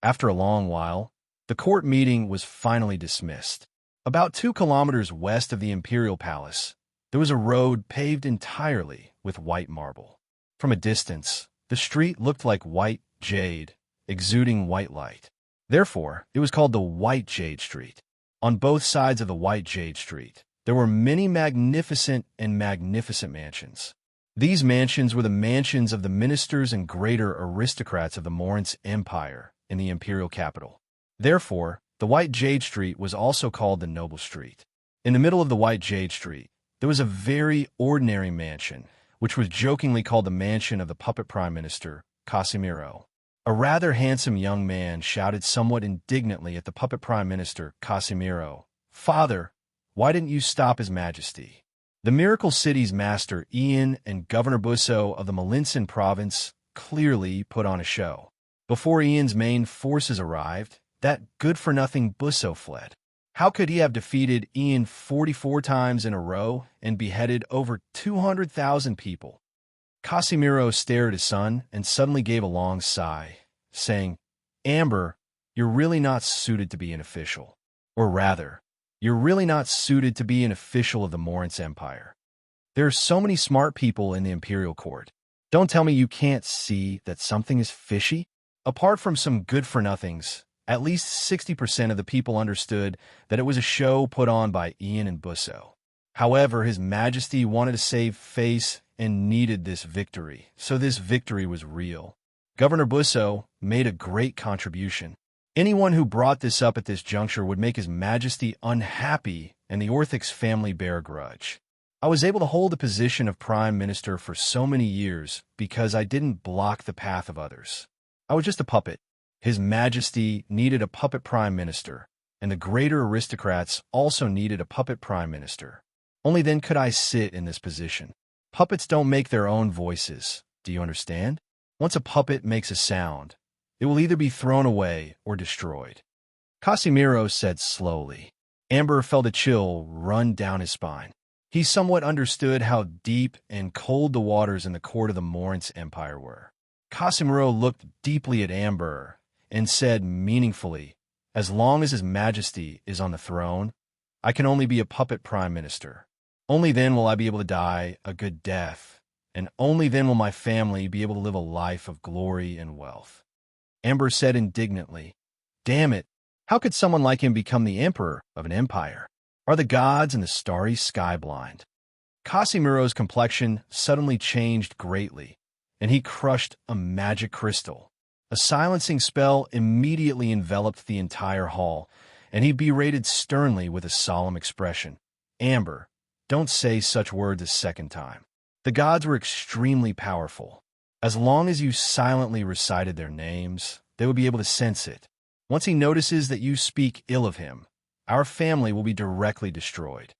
After a long while, the court meeting was finally dismissed. About 2 kilometers west of the Imperial Palace, there was a road paved entirely with white marble. From a distance, the street looked like white jade, exuding white light. Therefore, it was called the White Jade Street. On both sides of the White Jade Street, there were many magnificent mansions. These mansions were the mansions of the ministers and greater aristocrats of the Morin's Empire in the imperial capital. Therefore, the White Jade Street was also called the Noble Street. In the middle of the White Jade Street, there was a very ordinary mansion, which was jokingly called the mansion of the puppet prime minister, Casimiro. A rather handsome young man shouted somewhat indignantly at the puppet prime minister, Casimiro, Father, why didn't you stop His Majesty? The Miracle City's master, Ian, and Governor Busso of the Melinson province clearly put on a show. Before Ian's main forces arrived, that good-for-nothing Busso fled. How could he have defeated Ian 44 times in a row and beheaded over 200,000 people? Casimiro stared at his son and suddenly gave a long sigh, saying, Amber, you're really not suited to be an official. Or rather, you're really not suited to be an official of the Morin's Empire. There are so many smart people in the imperial court. Don't tell me you can't see that something is fishy? Apart from some good-for-nothings, at least 60% of the people understood that it was a show put on by Ian and Busso. However, His Majesty wanted to save face and needed this victory, so this victory was real. Governor Busso made a great contribution. Anyone who brought this up at this juncture would make His Majesty unhappy and the Orthics family bear a grudge. I was able to hold the position of Prime Minister for so many years because I didn't block the path of others. I was just a puppet. His Majesty needed a puppet Prime Minister, and the greater aristocrats also needed a puppet Prime Minister. Only then could I sit in this position. Puppets don't make their own voices. Do you understand? Once a puppet makes a sound, it will either be thrown away or destroyed. Casimiro said slowly. Amber felt a chill run down his spine. He somewhat understood how deep and cold the waters in the court of the Morance Empire were. Casimiro looked deeply at Amber and said meaningfully, "As long as His Majesty is on the throne, I can only be a puppet Prime Minister. Only then will I be able to die a good death, and only then will my family be able to live a life of glory and wealth." Amber said indignantly, "Damn it, how could someone like him become the emperor of an empire? Are the gods in the starry sky blind?" Casimiro's complexion suddenly changed greatly, and he crushed a magic crystal. A silencing spell immediately enveloped the entire hall, and he berated sternly with a solemn expression, "Amber, don't say such words a second time. The gods were extremely powerful. As long as you silently recited their names, they would be able to sense it. Once he notices that you speak ill of him, our family will be directly destroyed."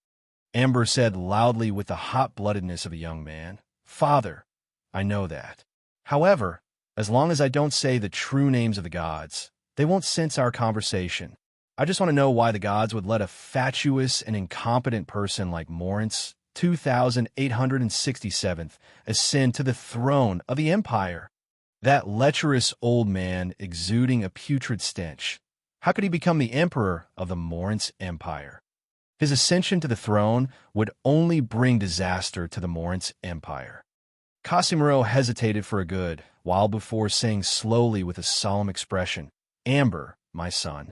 Amber said loudly with the hot-bloodedness of a young man, "Father, I know that. However, as long as I don't say the true names of the gods, they won't sense our conversation. I just want to know why the gods would let a fatuous and incompetent person like Morance, 2867th, ascend to the throne of the empire. That lecherous old man exuding a putrid stench. How could he become the emperor of the Morance Empire? His ascension to the throne would only bring disaster to the Morance Empire." Casimiro hesitated for a good while before saying slowly with a solemn expression, "Amber, my son,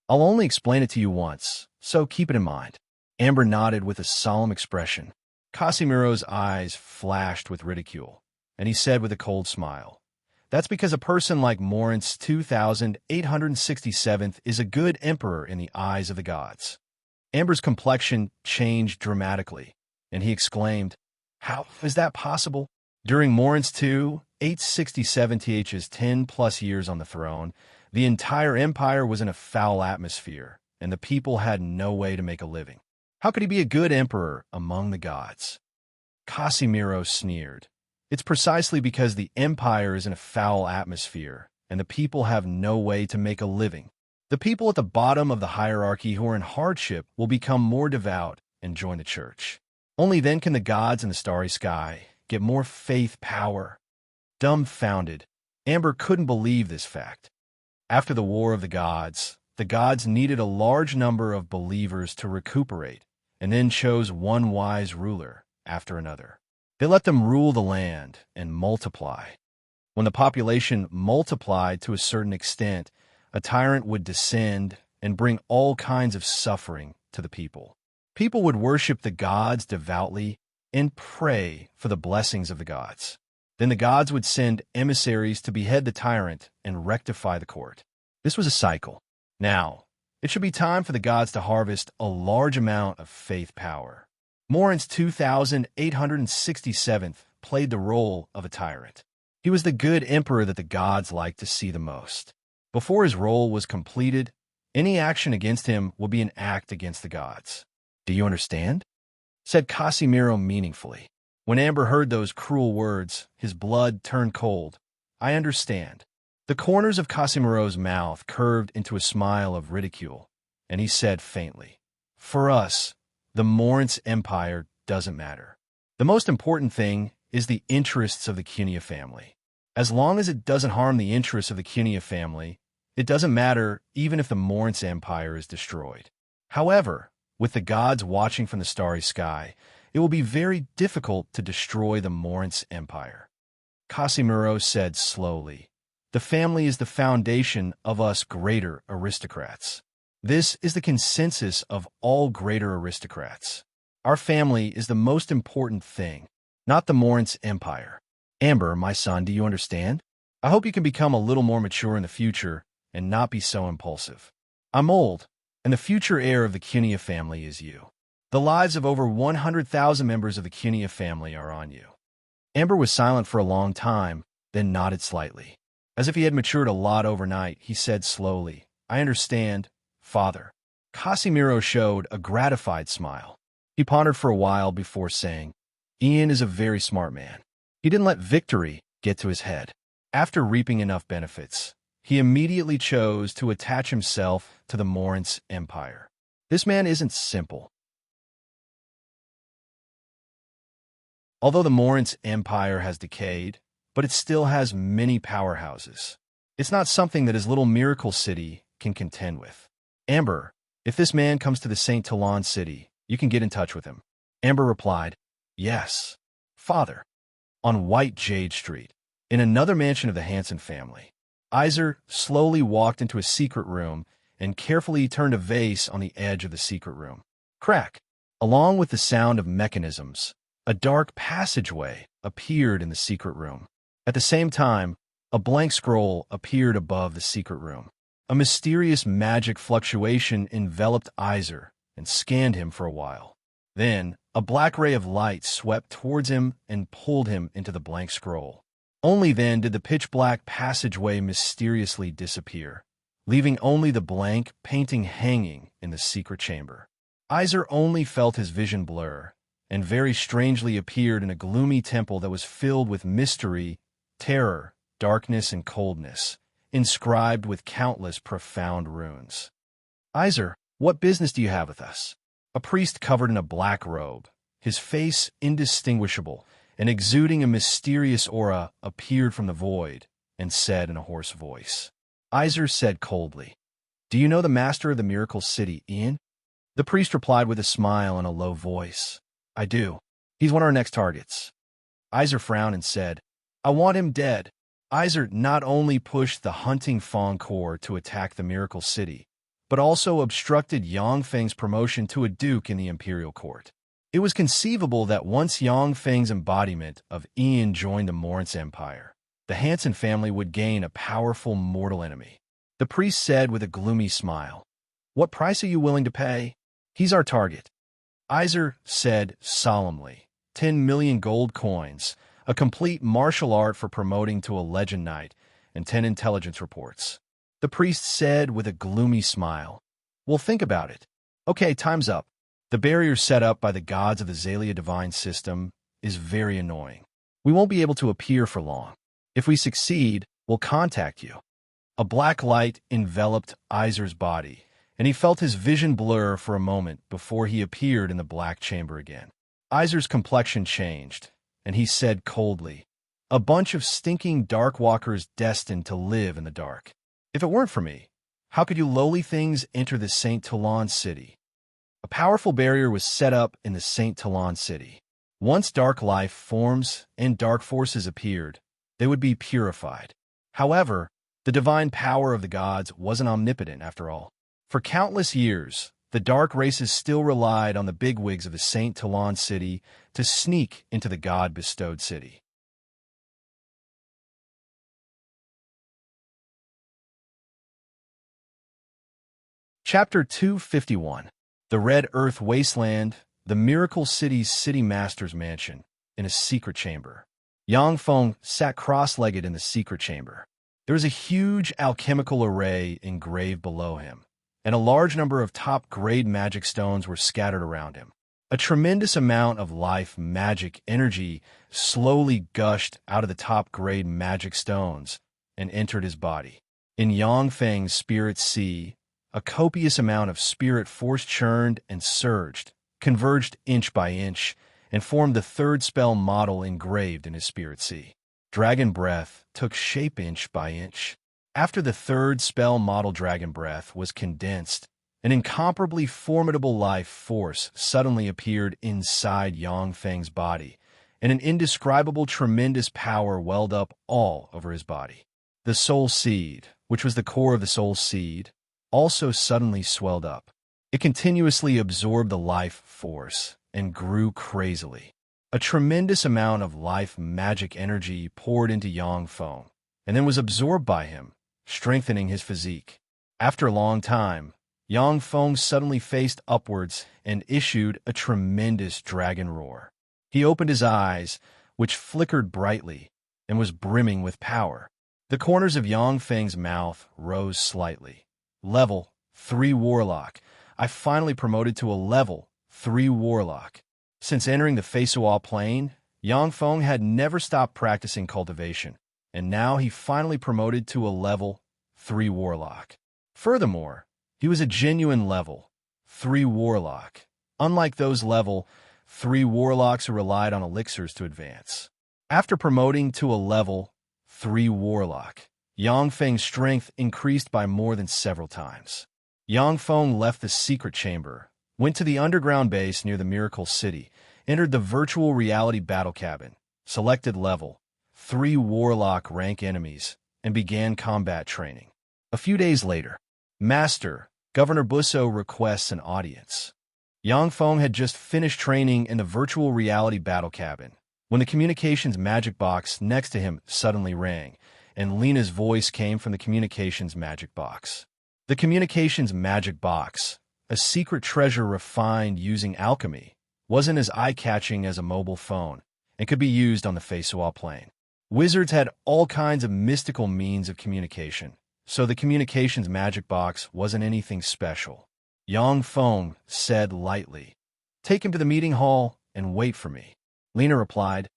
I'll only explain it to you once, so keep it in mind." Amber nodded with a solemn expression. Casimiro's eyes flashed with ridicule, and he said with a cold smile, "That's because a person like Morance 2867th is a good emperor in the eyes of the gods." Amber's complexion changed dramatically, and he exclaimed, "How is that possible? During Morance 2867th's 10-plus years on the throne, the entire empire was in a foul atmosphere, and the people had no way to make a living. How could he be a good emperor among the gods?" Casimiro sneered. "It's precisely because the empire is in a foul atmosphere, and the people have no way to make a living. The people at the bottom of the hierarchy who are in hardship will become more devout and join the church. Only then can the gods in the starry sky get more faith power." Dumbfounded, Amber couldn't believe this fact. After the War of the gods needed a large number of believers to recuperate, and then chose one wise ruler after another. They let them rule the land and multiply. When the population multiplied to a certain extent, a tyrant would descend and bring all kinds of suffering to the people. People would worship the gods devoutly and pray for the blessings of the gods. Then the gods would send emissaries to behead the tyrant and rectify the court. This was a cycle. Now, it should be time for the gods to harvest a large amount of faith power. Morance 2867th played the role of a tyrant. He was the good emperor that the gods liked to see the most. Before his role was completed, any action against him would be an act against the gods. "Do you understand?" said Casimiro meaningfully. When Amber heard those cruel words, his blood turned cold. "I understand." The corners of Casimiro's mouth curved into a smile of ridicule, and he said faintly, "For us, the Morance Empire doesn't matter. The most important thing is the interests of the Cunha family. As long as it doesn't harm the interests of the Cunha family, it doesn't matter even if the Morance Empire is destroyed. However, with the gods watching from the starry sky, it will be very difficult to destroy the Morance Empire." Casimiro said slowly, "The family is the foundation of us greater aristocrats. This is the consensus of all greater aristocrats. Our family is the most important thing. not the Morin's empire. Amber, my son, do you understand? I hope you can become a little more mature in the future and not be so impulsive. I'm old, and the future heir of the Cunha family is you. The lives of over 100,000 members of the Cunha family are on you. Amber was silent for a long time, then nodded slightly. As if he had matured a lot overnight, he said slowly, I understand, Father. Casimiro showed a gratified smile. He pondered for a while before saying, Ian is a very smart man. He didn't let victory get to his head. After reaping enough benefits, he immediately chose to attach himself to the Morin's empire. This man isn't simple. Although the Morin's empire has decayed, but it still has many powerhouses. It's not something that his little miracle city can contend with. Amber, if this man comes to the St. Talon city, you can get in touch with him. Amber replied, Yes, Father. On White Jade Street, in another mansion of the Hanson family, Iser slowly walked into a secret room and carefully turned a vase on the edge of the secret room. Crack! Along with the sound of mechanisms, a dark passageway appeared in the secret room. At the same time, a blank scroll appeared above the secret room. A mysterious magic fluctuation enveloped Iser and scanned him for a while. Then, a black ray of light swept towards him and pulled him into the blank scroll. Only then did the pitch-black passageway mysteriously disappear, leaving only the blank painting hanging in the secret chamber. Iser only felt his vision blur, and very strangely appeared in a gloomy temple that was filled with mystery, terror, darkness, and coldness, inscribed with countless profound runes. Iser, what business do you have with us? A priest covered in a black robe, his face indistinguishable and exuding a mysterious aura, appeared from the void and said in a hoarse voice. Iser said coldly, Do you know the master of the miracle city, Ian? The priest replied with a smile and a low voice, I do. He's one of our next targets. Iser frowned and said, I want him dead. Iser not only pushed the hunting Fong Corps to attack the miracle city, but also obstructed Yang Feng's promotion to a duke in the imperial court. It was conceivable that once Yang Feng's embodiment of Ian joined the Morin's empire, the Hanson family would gain a powerful mortal enemy. The priest said with a gloomy smile, What price are you willing to pay? He's our target. Iser said solemnly, 10 million gold coins, a complete martial art for promoting to a legend knight, and 10 intelligence reports. The priest said with a gloomy smile, Well, think about it. Okay, time's up. The barrier set up by the gods of the Zalia divine system is very annoying. We won't be able to appear for long. If we succeed, we'll contact you. A black light enveloped Iser's body, and he felt his vision blur for a moment before he appeared in the black chamber again. Iser's complexion changed, and he said coldly, A bunch of stinking dark walkers destined to live in the dark. If it weren't for me, how could you lowly things enter the St. Talon city? A powerful barrier was set up in the St. Talon city. Once dark life forms and dark forces appeared, they would be purified. However, the divine power of the gods wasn't omnipotent after all. For countless years, the dark races still relied on the bigwigs of the St. Talon city to sneak into the god-bestowed city. Chapter 251. The Red Earth Wasteland, the Miracle City's City Master's Mansion, in a secret chamber. Yang Feng sat cross-legged in the secret chamber. There was a huge alchemical array engraved below him, and a large number of top-grade magic stones were scattered around him. A tremendous amount of life magic energy slowly gushed out of the top-grade magic stones and entered his body. In Yang Feng's spirit sea, a copious amount of spirit force churned and surged, converged inch by inch, and formed the third spell model engraved in his spirit sea. Dragon Breath took shape inch by inch. After the third spell model Dragon Breath was condensed, an incomparably formidable life force suddenly appeared inside Yang Feng's body, and an indescribable tremendous power welled up all over his body. The Soul Seed, which was the core of the Soul Seed, also suddenly swelled up. It continuously absorbed the life force and grew crazily. A tremendous amount of life magic energy poured into Yang Feng, and then was absorbed by him, strengthening his physique. After a long time, Yang Feng suddenly faced upwards and issued a tremendous dragon roar. He opened his eyes, which flickered brightly, and was brimming with power. The corners of Yang Feng's mouth rose slightly. Level 3 Warlock. I finally promoted to a Level 3 Warlock. Since entering the Feisoa plane, Yang Feng had never stopped practicing cultivation, and now he finally promoted to a Level 3 Warlock. Furthermore, he was a genuine Level 3 Warlock, unlike those Level 3 Warlocks who relied on elixirs to advance. After promoting to a Level 3 Warlock, Yang Feng's strength increased by more than several times. Yang Feng left the secret chamber, went to the underground base near the Miracle City, entered the virtual reality battle cabin, selected Level 3 Warlock rank enemies, and began combat training. A few days later, Master, Governor Busso requests an audience. Yang Feng had just finished training in the virtual reality battle cabin when the communications magic box next to him suddenly rang, and Lena's voice came from the communications magic box. The communications magic box, a secret treasure refined using alchemy, wasn't as eye-catching as a mobile phone and could be used on the Feisoa plane. Wizards had all kinds of mystical means of communication, so the communications magic box wasn't anything special. Yang Feng said lightly, "Take him to the meeting hall and wait for me." Lena replied,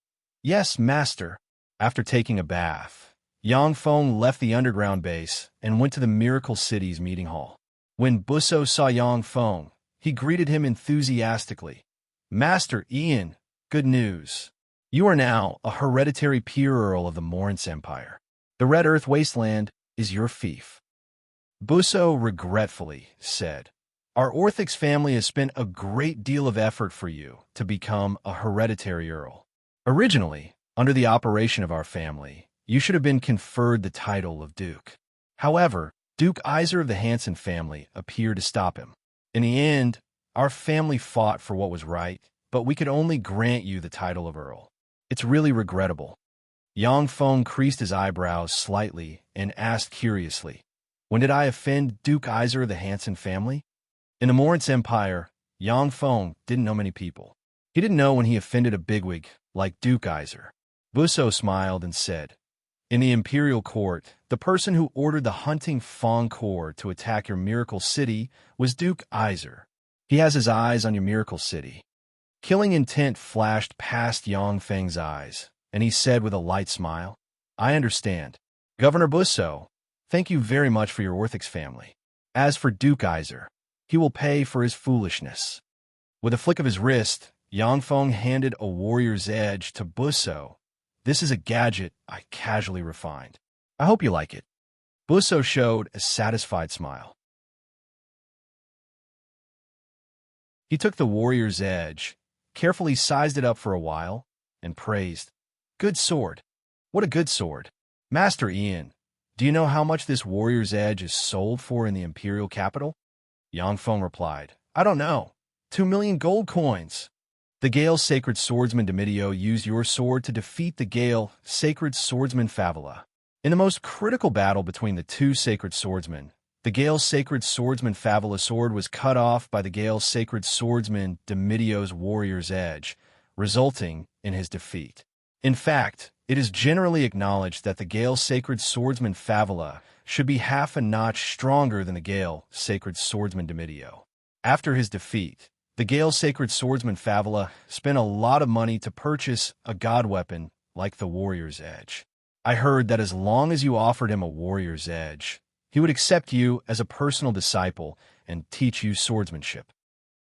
"Yes, master." After taking a bath, Yang Feng left the underground base and went to the Miracle City's meeting hall. When Busso saw Yang Feng, he greeted him enthusiastically. "Master Ian, good news. You are now a hereditary peer earl of the Morance Empire. The Red Earth Wasteland is your fief." Busso regretfully said, "Our Orthix family has spent a great deal of effort for you to become a hereditary earl. Originally, under the operation of our family, you should have been conferred the title of Duke. However, Duke Iser of the Hanson family appeared to stop him. In the end, our family fought for what was right, but we could only grant you the title of Earl. It's really regrettable." Yang Feng creased his eyebrows slightly and asked curiously, "When did I offend Duke Iser of the Hanson family?" In the Morance Empire, Yang Feng didn't know many people. He didn't know when he offended a bigwig like Duke Iser. Busso smiled and said, "In the Imperial Court, the person who ordered the hunting Fong Corps to attack your Miracle City was Duke Iser. He has his eyes on your Miracle City." Killing intent flashed past Yang Feng's eyes, and he said with a light smile, "I understand. Governor Busso, thank you very much for your Orthix family. As for Duke Iser, he will pay for his foolishness." With a flick of his wrist, Yang Feng handed a warrior's edge to Busso. "This is a gadget I casually refined. I hope you like it." Busso showed a satisfied smile. He took the warrior's edge, carefully sized it up for a while, and praised, "Good sword. What a good sword. Master Ian, do you know how much this warrior's edge is sold for in the Imperial capital?" Yang Feng replied, "I don't know. 2 million gold coins. The Gale Sacred Swordsman Domitio used your sword to defeat the Gale Sacred Swordsman Favela. In the most critical battle between the two Sacred Swordsmen, the Gale Sacred Swordsman Favela's sword was cut off by the Gale Sacred Swordsman Domitio's warrior's edge, resulting in his defeat. In fact, it is generally acknowledged that the Gale Sacred Swordsman Favela should be half a notch stronger than the Gale Sacred Swordsman Domitio. After his defeat, the Gale Sacred Swordsman Favela spent a lot of money to purchase a god weapon like the Warrior's Edge. I heard that as long as you offered him a Warrior's Edge, he would accept you as a personal disciple and teach you swordsmanship."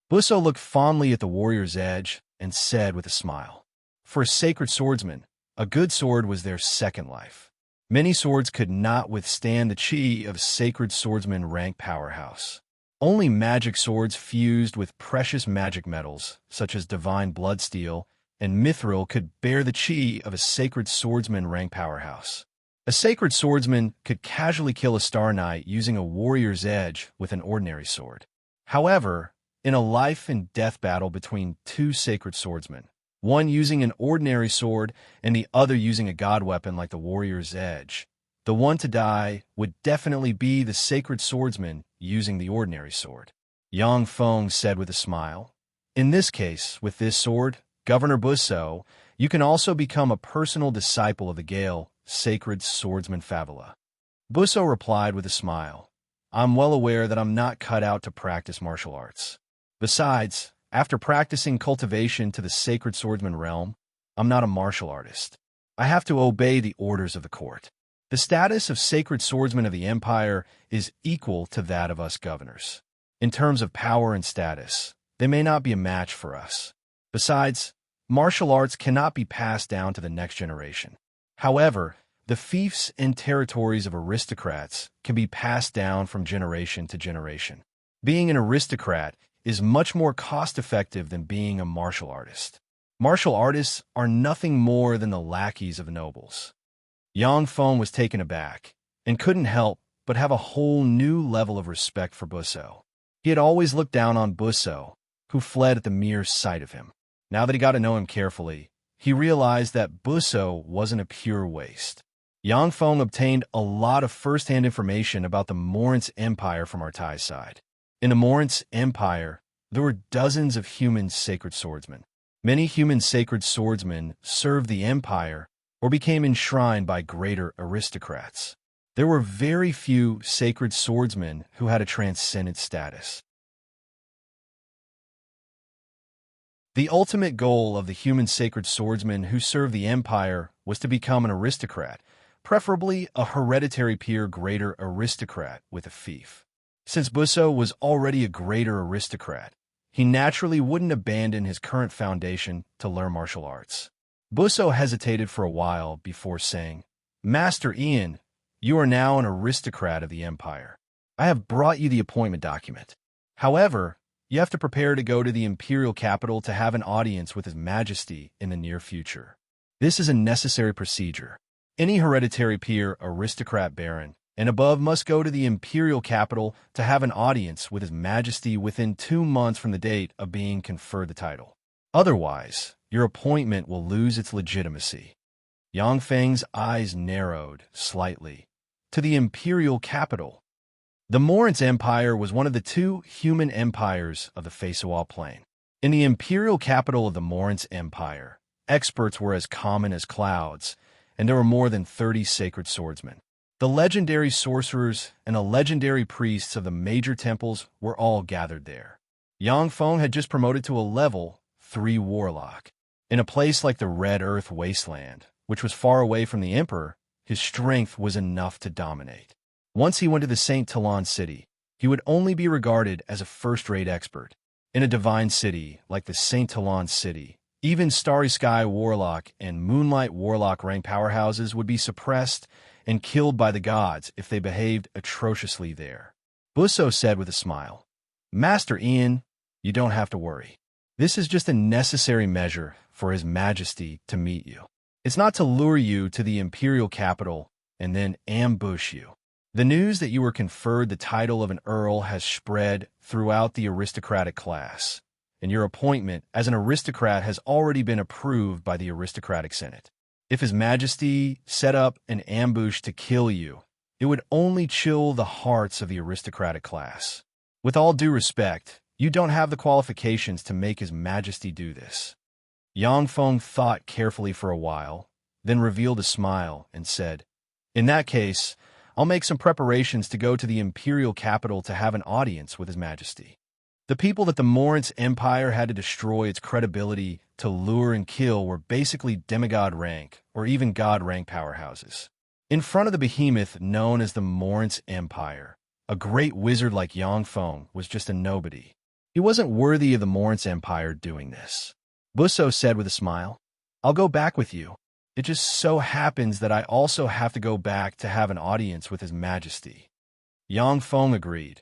Busso looked fondly at the Warrior's Edge and said with a smile, "For a sacred swordsman, a good sword was their second life. Many swords could not withstand the chi of Sacred Swordsman rank powerhouse. Only magic swords fused with precious magic metals, such as divine bloodsteel and mithril, could bear the chi of a Sacred Swordsman rank powerhouse. A Sacred Swordsman could casually kill a Star Knight using a Warrior's Edge with an ordinary sword. However, in a life and death battle between two Sacred Swordsmen, one using an ordinary sword and the other using a god weapon like the warrior's edge. The one to die would definitely be the sacred swordsman using the ordinary sword. Yang Feng said with a smile. In this case, with this sword, Governor Busso, you can also become a personal disciple of the Gale, sacred swordsman Favela. Busso replied with a smile. I'm well aware that I'm not cut out to practice martial arts. Besides, after practicing cultivation to the sacred swordsman realm, I'm not a martial artist. I have to obey the orders of the court. The status of sacred swordsman of the empire is equal to that of us governors. In terms of power and status, they may not be a match for us. Besides, martial arts cannot be passed down to the next generation. However, the fiefs and territories of aristocrats can be passed down from generation to generation. Being an aristocrat is much more cost-effective than being a martial artist. Martial artists are nothing more than the lackeys of nobles. Yang Feng was taken aback and couldn't help but have a whole new level of respect for Busso. He had always looked down on Busso, who fled at the mere sight of him. Now that he got to know him carefully, he realized that Busso wasn't a pure waste. Yang Feng obtained a lot of first-hand information about the Morince Empire from Artai's side. In the Morince Empire, there were dozens of human sacred swordsmen. Many human sacred swordsmen served the empire or became enshrined by greater aristocrats. There were very few sacred swordsmen who had a transcendent status. The ultimate goal of the human sacred swordsmen who served the empire was to become an aristocrat, preferably a hereditary peer greater aristocrat with a fief. Since Busso was already a greater aristocrat, he naturally wouldn't abandon his current foundation to learn martial arts. Busso hesitated for a while before saying, Master Ian, you are now an aristocrat of the empire. I have brought you the appointment document. However, you have to prepare to go to the imperial capital to have an audience with His Majesty in the near future. This is a necessary procedure. Any hereditary peer, aristocrat, baron, and above must go to the imperial capital to have an audience with His Majesty within 2 months from the date of being conferred the title. Otherwise, your appointment will lose its legitimacy. Yang Feng's eyes narrowed slightly. To the imperial capital. The Morince Empire was one of the 2 human empires of the Feisoal Plain. In the imperial capital of the Morince Empire, experts were as common as clouds, and there were more than 30 sacred swordsmen. The legendary sorcerers and the legendary priests of the major temples were all gathered there. Yang Feng had just promoted to a level 3 warlock. In a place like the Red Earth Wasteland, which was far away from the Emperor, his strength was enough to dominate. Once he went to the Saint Talon city, he would only be regarded as a first-rate expert. In a divine city like the Saint Talon city, even Starry Sky Warlock and Moonlight Warlock rank powerhouses would be suppressed and killed by the gods if they behaved atrociously there. Busso said with a smile, Master Ian, you don't have to worry. This is just a necessary measure for His Majesty to meet you. It's not to lure you to the imperial capital and then ambush you. The news that you were conferred the title of an earl has spread throughout the aristocratic class, and your appointment as an aristocrat has already been approved by the aristocratic senate. If His Majesty set up an ambush to kill you, it would only chill the hearts of the aristocratic class. With all due respect, you don't have the qualifications to make His Majesty do this. Yang Feng thought carefully for a while, then revealed a smile and said, In that case, I'll make some preparations to go to the imperial capital to have an audience with His Majesty. The people that the Morince Empire had to destroy its credibility to lure and kill were basically demigod rank or even god rank powerhouses. In front of the behemoth known as the Morince Empire, a great wizard like Yang Feng was just a nobody. He wasn't worthy of the Morince Empire doing this. Busso said with a smile, I'll go back with you. It just so happens that I also have to go back to have an audience with His Majesty. Yang Feng agreed.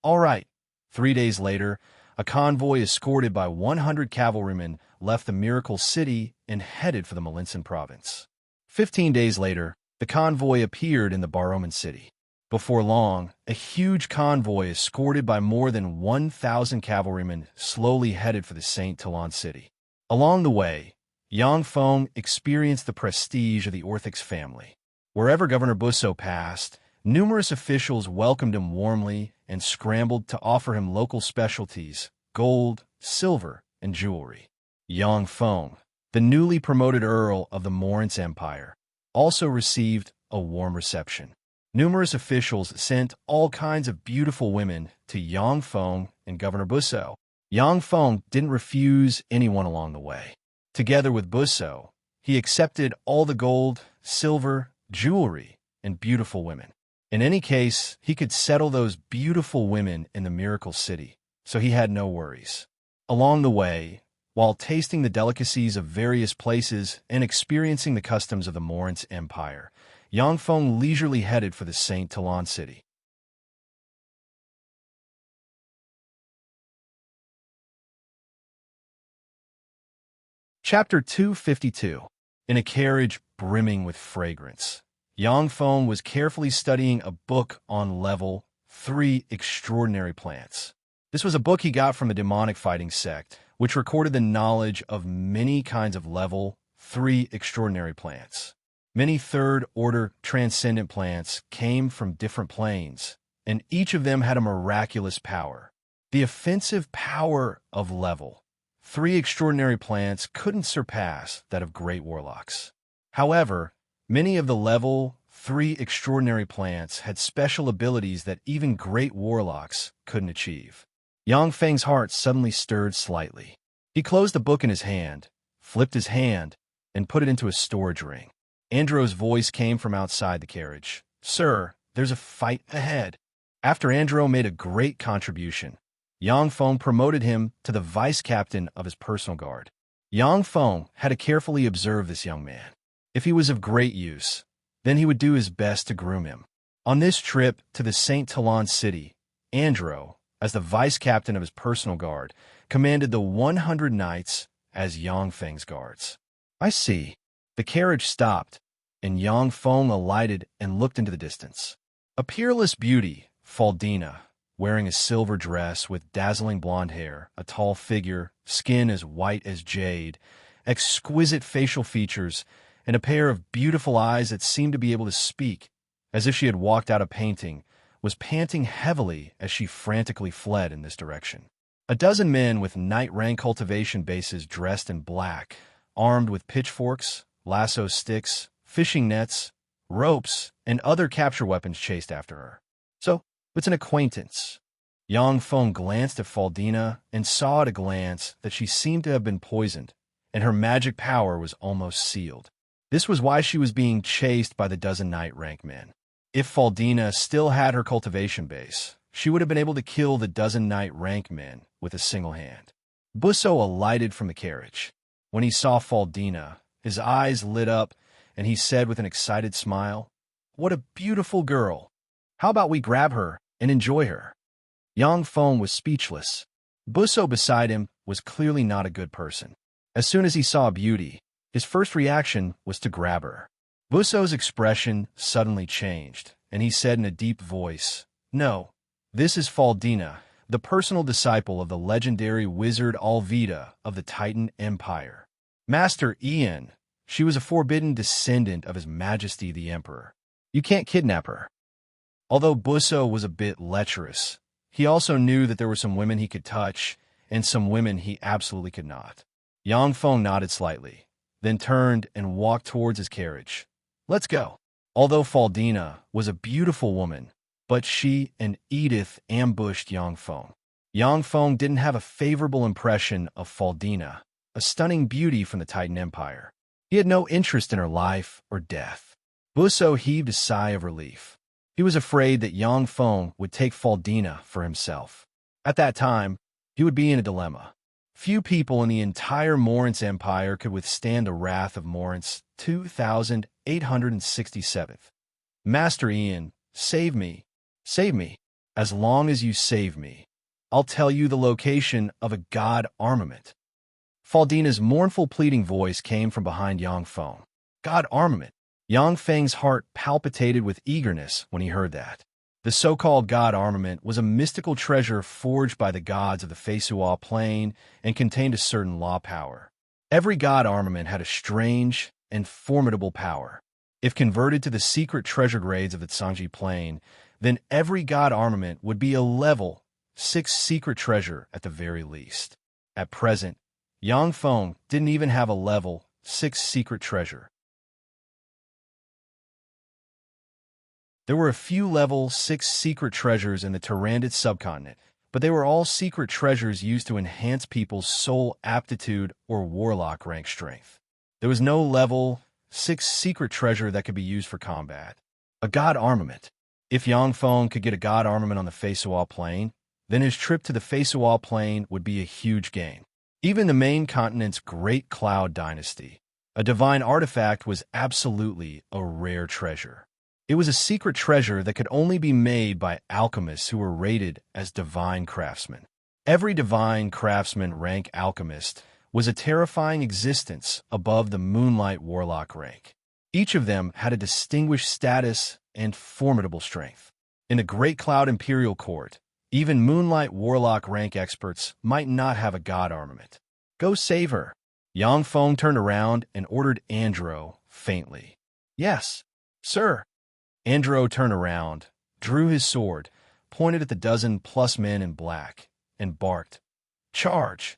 All right. 3 days later, a convoy escorted by 100 cavalrymen left the Miracle City and headed for the Malinsan province. 15 days later, the convoy appeared in the Baroman city. Before long, a huge convoy escorted by more than 1,000 cavalrymen slowly headed for the Saint Talon city. Along the way, Yang Feng experienced the prestige of the Orthics family. Wherever Governor Busso passed, numerous officials welcomed him warmly and scrambled to offer him local specialties, gold, silver, and jewelry. Yang Feng, the newly promoted Earl of the Moritz Empire, also received a warm reception. Numerous officials sent all kinds of beautiful women to Yang Feng and Governor Busso. Yang Feng didn't refuse anyone along the way. Together with Busso, he accepted all the gold, silver, jewelry, and beautiful women. In any case, he could settle those beautiful women in the Miracle City, so he had no worries. Along the way, while tasting the delicacies of various places and experiencing the customs of the Moritz Empire, Yang Feng leisurely headed for the St. Talon city. Chapter 252. In a carriage brimming with fragrance, Yang Feng was carefully studying a book on level 3 extraordinary plants. This was a book he got from a demonic fighting sect, which recorded the knowledge of many kinds of level 3 extraordinary plants. Many third-order transcendent plants came from different planes, and each of them had a miraculous power. The offensive power of level 3 extraordinary plants couldn't surpass that of great warlocks. However, many of the level 3 extraordinary plants had special abilities that even great warlocks couldn't achieve. Yang Feng's heart suddenly stirred slightly. He closed the book in his hand, flipped his hand, and put it into a storage ring. Andro's voice came from outside the carriage. "Sir, there's a fight ahead." After Andro made a great contribution, Yang Feng promoted him to the vice captain of his personal guard. Yang Feng had to carefully observe this young man. If he was of great use, then he would do his best to groom him. On this trip to the St. Talon city, Andro, as the vice captain of his personal guard, commanded the 100 knights as Yang Feng's guards. "I see." The carriage stopped, and Yang Feng alighted and looked into the distance. A peerless beauty, Faldina, wearing a silver dress with dazzling blonde hair, a tall figure, skin as white as jade, exquisite facial features, and a pair of beautiful eyes that seemed to be able to speak, as if she had walked out a painting, was panting heavily as she frantically fled in this direction. A dozen men with knight-rank cultivation bases dressed in black, armed with pitchforks, lasso sticks, fishing nets, ropes, and other capture weapons chased after her. "So, it's an acquaintance." Yang Feng glanced at Faldina and saw at a glance that she seemed to have been poisoned, and her magic power was almost sealed. This was why she was being chased by the dozen knight-rank men. If Faldina still had her cultivation base, she would have been able to kill the dozen knight-rank men with a single hand. Busso alighted from the carriage. When he saw Faldina, his eyes lit up, and he said with an excited smile, "What a beautiful girl! How about we grab her and enjoy her?" Yang Feng was speechless. Busso beside him was clearly not a good person. As soon as he saw Beauty, his first reaction was to grab her. Busso's expression suddenly changed, and he said in a deep voice, "No, this is Faldina, the personal disciple of the legendary wizard Alvida of the Titan Empire. Master Ian, she was a forbidden descendant of His Majesty the Emperor. You can't kidnap her." Although Busso was a bit lecherous, he also knew that there were some women he could touch, and some women he absolutely could not. Yang Feng nodded slightly, then turned and walked towards his carriage. "Let's go." Although Faldina was a beautiful woman, but she and Edith ambushed Yang Feng. Yang Feng didn't have a favorable impression of Faldina, a stunning beauty from the Titan Empire. He had no interest in her life or death. Busso heaved a sigh of relief. He was afraid that Yang Feng would take Faldina for himself. At that time, he would be in a dilemma. Few people in the entire Moritz Empire could withstand the wrath of Moritz 2867th. "Master Ian, save me. Save me. As long as you save me, I'll tell you the location of a god armament." Faldina's mournful pleading voice came from behind Yang Feng. God armament. Yang Feng's heart palpitated with eagerness when he heard that. The so-called god armament was a mystical treasure forged by the gods of the Feisua plane and contained a certain law power. Every god armament had a strange and formidable power. If converted to the secret treasure grades of the Tsangji Plain, then every god armament would be a level 6 secret treasure at the very least. At present, Yangfeng didn't even have a level 6 secret treasure. There were a few level 6 secret treasures in the Tyrannid subcontinent, but they were all secret treasures used to enhance people's soul aptitude or warlock rank strength. There was no level 6 secret treasure that could be used for combat. A god armament. If Yangfeng could get a god armament on the Feisuo Plain, then his trip to the Feisuo Plain would be a huge gain. Even the main continent's Great Cloud Dynasty, a divine artifact, was absolutely a rare treasure. It was a secret treasure that could only be made by alchemists who were rated as divine craftsmen. Every divine craftsman rank alchemist was a terrifying existence above the Moonlight Warlock rank. Each of them had a distinguished status and formidable strength. In the Great Cloud Imperial Court, even Moonlight Warlock rank experts might not have a god armament. Go save her. Yangfeng turned around and ordered Andro faintly. Yes, sir. Andro turned around, drew his sword, pointed at the dozen-plus men in black, and barked, "Charge!"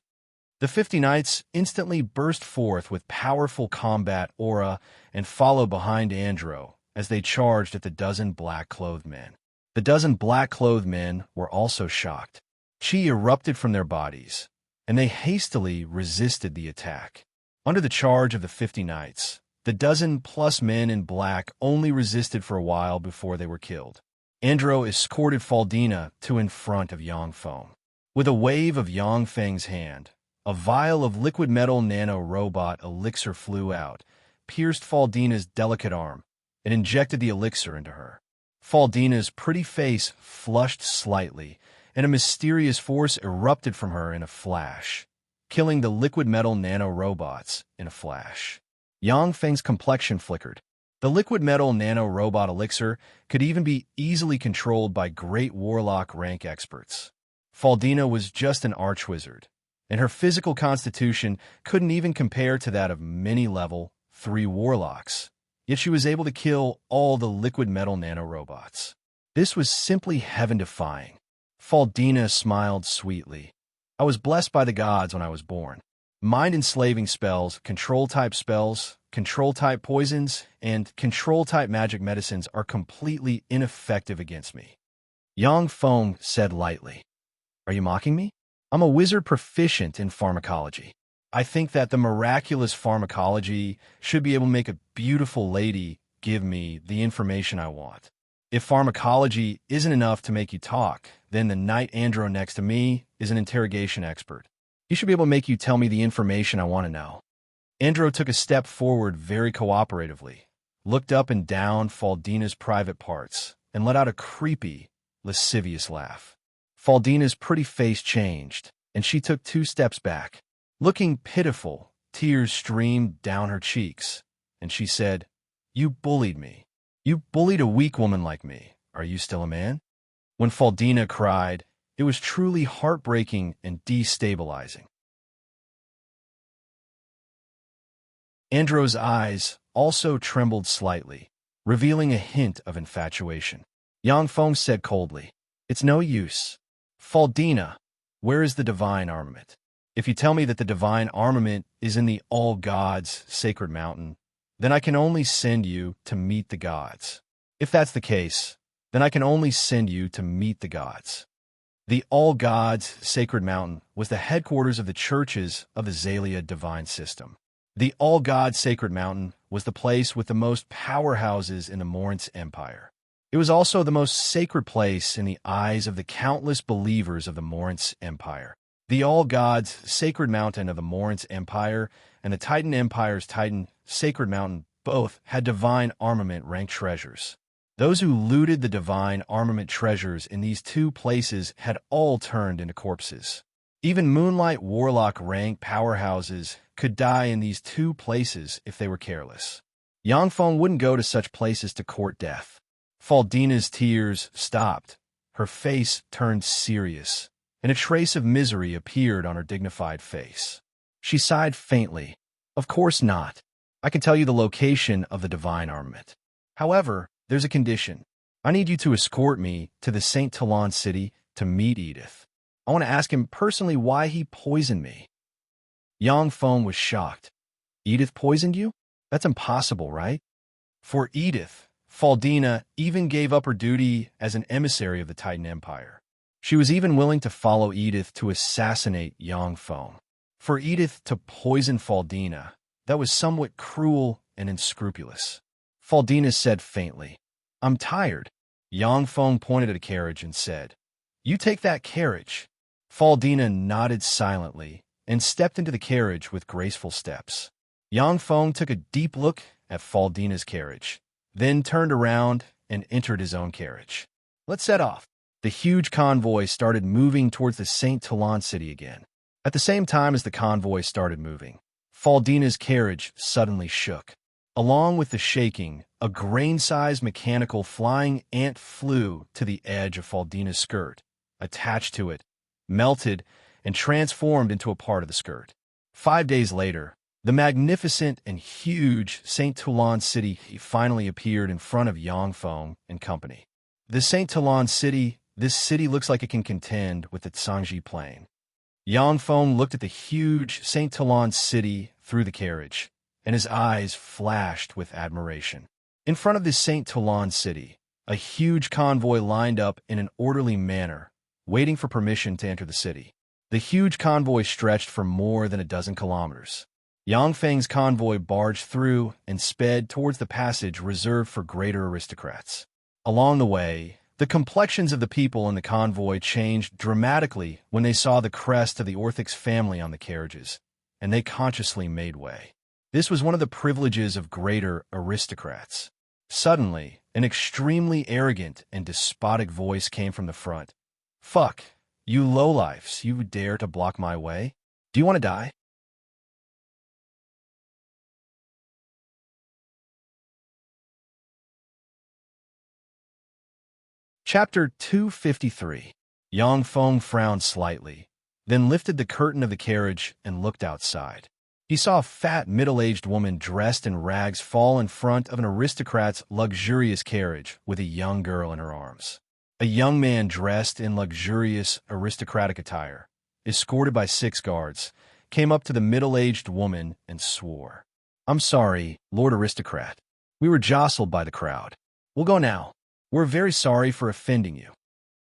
The 50 knights instantly burst forth with powerful combat aura and followed behind Andro as they charged at the dozen black-clothed men. The dozen black-clothed men were also shocked. Chi erupted from their bodies, and they hastily resisted the attack. Under the charge of the 50 knights, the dozen-plus men in black only resisted for a while before they were killed. Andro escorted Faldina to in front of Yangfeng. With a wave of Yangfeng's hand, a vial of liquid metal nano-robot elixir flew out, pierced Faldina's delicate arm, and injected the elixir into her. Faldina's pretty face flushed slightly, and a mysterious force erupted from her in a flash, killing the liquid metal nano-robots in a flash. Yangfeng's complexion flickered. The liquid metal nano-robot elixir could even be easily controlled by great warlock rank experts. Faldina was just an archwizard, and her physical constitution couldn't even compare to that of many level 3 warlocks, yet she was able to kill all the liquid metal nanorobots. This was simply heaven-defying. Faldina smiled sweetly. I was blessed by the gods when I was born. Mind-enslaving spells, control-type spells, control-type poisons, and control-type magic medicines are completely ineffective against me. Yangfeng said lightly. Are you mocking me? I'm a wizard proficient in pharmacology. I think that the miraculous pharmacology should be able to make a beautiful lady give me the information I want. If pharmacology isn't enough to make you talk, then the knight Andro next to me is an interrogation expert. He should be able to make you tell me the information I want to know. Andro took a step forward very cooperatively, looked up and down Faldina's private parts, and let out a creepy, lascivious laugh. Faldina's pretty face changed, and she took 2 steps back. Looking pitiful, tears streamed down her cheeks, and she said, You bullied me. You bullied a weak woman like me. Are you still a man? When Faldina cried, it was truly heartbreaking and destabilizing. Andro's eyes also trembled slightly, revealing a hint of infatuation. Yangfeng said coldly, It's no use. Faldina, where is the divine armament? If you tell me that the divine armament is in the all-gods sacred mountain, then I can only send you to meet the gods. If that's the case, then I can only send you to meet the gods. The all-gods sacred mountain was the headquarters of the churches of the Zalia divine system. The all-gods sacred mountain was the place with the most powerhouses in the Morinth Empire. It was also the most sacred place in the eyes of the countless believers of the Morinth Empire. The all-gods sacred mountain of the Morinth Empire and the Titan Empire's Titan sacred mountain both had divine armament ranked treasures. Those who looted the divine armament treasures in these 2 places had all turned into corpses. Even Moonlight Warlock rank powerhouses could die in these 2 places if they were careless. Yangfeng wouldn't go to such places to court death. Faldina's tears stopped. Her face turned serious, and a trace of misery appeared on her dignified face. She sighed faintly. Of course not. I can tell you the location of the divine armament. However, there's a condition. I need you to escort me to the St. Talon city to meet Edith. I want to ask him personally why he poisoned me. Yang Feng was shocked. Edith poisoned you? That's impossible, right? For Edith, Faldina even gave up her duty as an emissary of the Titan Empire. She was even willing to follow Edith to assassinate Yang Feng. For Edith to poison Faldina, that was somewhat cruel and unscrupulous. Faldina said faintly, "I'm tired." Yang Feng pointed at a carriage and said, "You take that carriage." Faldina nodded silently and stepped into the carriage with graceful steps. Yang Feng took a deep look at Faldina's carriage, then turned around and entered his own carriage. "Let's set off." The huge convoy started moving towards the St. Talon city again. At the same time as the convoy started moving, Faldina's carriage suddenly shook. Along with the shaking, a grain-sized mechanical flying ant flew to the edge of Faldina's skirt, attached to it, melted, and transformed into a part of the skirt. 5 days later, the magnificent and huge St. Talon city finally appeared in front of Yang Feng and company. The St. Talon city, this city looks like it can contend with the Tsangji Plain. Yang Feng looked at the huge St. Talon city through the carriage, and his eyes flashed with admiration. In front of this St. Talon city, a huge convoy lined up in an orderly manner, waiting for permission to enter the city. The huge convoy stretched for more than a dozen kilometers. Yang Feng's convoy barged through and sped towards the passage reserved for greater aristocrats. Along the way, the complexions of the people in the convoy changed dramatically when they saw the crest of the Orthix family on the carriages, and they consciously made way. This was one of the privileges of greater aristocrats. Suddenly, an extremely arrogant and despotic voice came from the front. "Fuck, you lowlifes, you dare to block my way? Do you want to die?" Chapter 253. Yang Feng frowned slightly, then lifted the curtain of the carriage and looked outside. He saw a fat, middle-aged woman dressed in rags fall in front of an aristocrat's luxurious carriage with a young girl in her arms. A young man dressed in luxurious aristocratic attire, escorted by 6 guards, came up to the middle-aged woman and swore, "I'm sorry, Lord Aristocrat. We were jostled by the crowd. We'll go now. We're very sorry for offending you."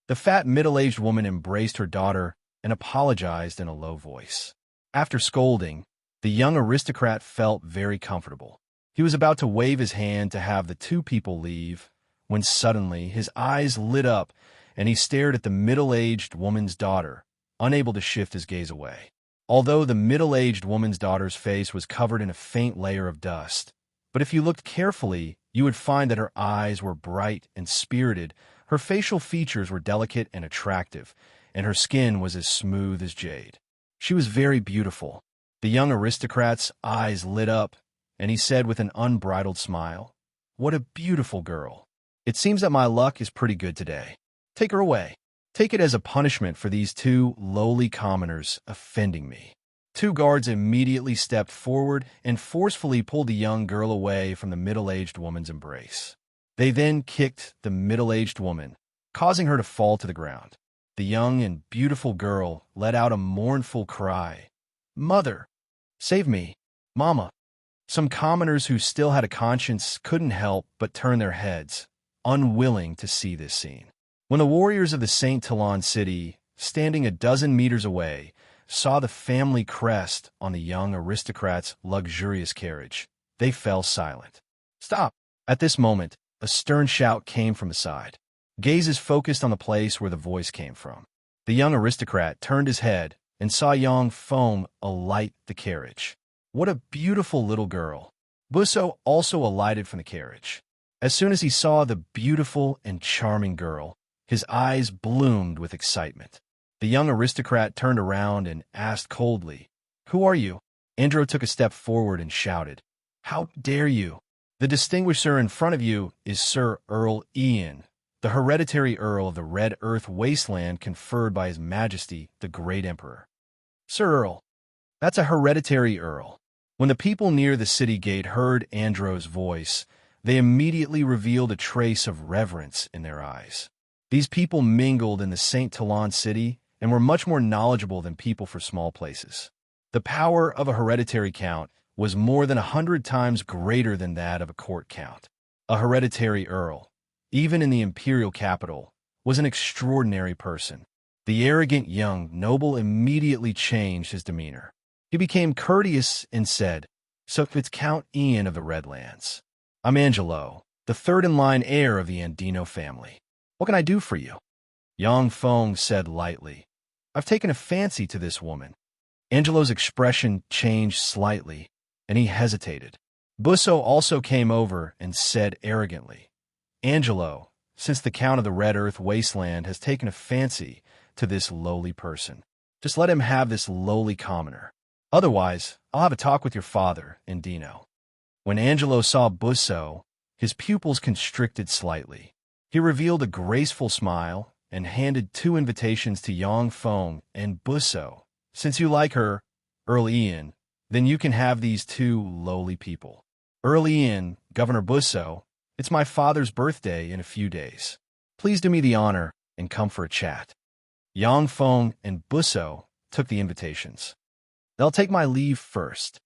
The fat middle-aged woman embraced her daughter and apologized in a low voice. After scolding, the young aristocrat felt very comfortable. He was about to wave his hand to have the 2 people leave, when suddenly his eyes lit up and he stared at the middle-aged woman's daughter, unable to shift his gaze away. Although the middle-aged woman's daughter's face was covered in a faint layer of dust, but if you looked carefully, you would find that her eyes were bright and spirited, her facial features were delicate and attractive, and her skin was as smooth as jade. She was very beautiful. The young aristocrat's eyes lit up, and he said with an unbridled smile, "What a beautiful girl. It seems that my luck is pretty good today. Take her away. Take it as a punishment for these 2 lowly commoners offending me." 2 guards immediately stepped forward and forcefully pulled the young girl away from the middle-aged woman's embrace. They then kicked the middle-aged woman, causing her to fall to the ground. The young and beautiful girl let out a mournful cry. "Mother! Save me! Mama!" Some commoners who still had a conscience couldn't help but turn their heads, unwilling to see this scene. When the warriors of the St. Talon city, standing a dozen meters away, saw the family crest on the young aristocrat's luxurious carriage, they fell silent. "Stop!" At this moment, a stern shout came from the side. Gazes focused on the place where the voice came from. The young aristocrat turned his head and saw Yang Feng alight the carriage. What a beautiful little girl. Busso also alighted from the carriage. As soon as he saw the beautiful and charming girl, his eyes bloomed with excitement. The young aristocrat turned around and asked coldly, "Who are you?" Andro took a step forward and shouted, "How dare you? The distinguished sir in front of you is Sir Earl Ian, the hereditary Earl of the Red Earth Wasteland conferred by His Majesty, the Great Emperor." "Sir Earl? That's a hereditary Earl. When the people near the city gate heard Andro's voice, they immediately revealed a trace of reverence in their eyes. These people mingled in the St. Talon city and were much more knowledgeable than people for small places. The power of a hereditary count was more than 100 times greater than that of a court count. A hereditary earl, even in the imperial capital, was an extraordinary person. The arrogant young noble immediately changed his demeanor. He became courteous and said, "So it's Count Ian of the Redlands. I'm Angelo, the third-in-line heir of the Andino family. What can I do for you?" Yang Feng said lightly, "I've taken a fancy to this woman." Angelo's expression changed slightly, and he hesitated. Busso also came over and said arrogantly, "Angelo, since the Count of the Red Earth Wasteland has taken a fancy to this lowly person, just let him have this lowly commoner. Otherwise, I'll have a talk with your father, Andino." When Angelo saw Busso, his pupils constricted slightly. He revealed a graceful smile and handed 2 invitations to Yang Feng and Busso. "Since you like her, Earl Ian, then you can have these 2 lowly people. Earl Ian, Governor Busso, it's my father's birthday in a few days. Please do me the honor and come for a chat." Yang Feng and Busso took the invitations. "They'll take my leave first."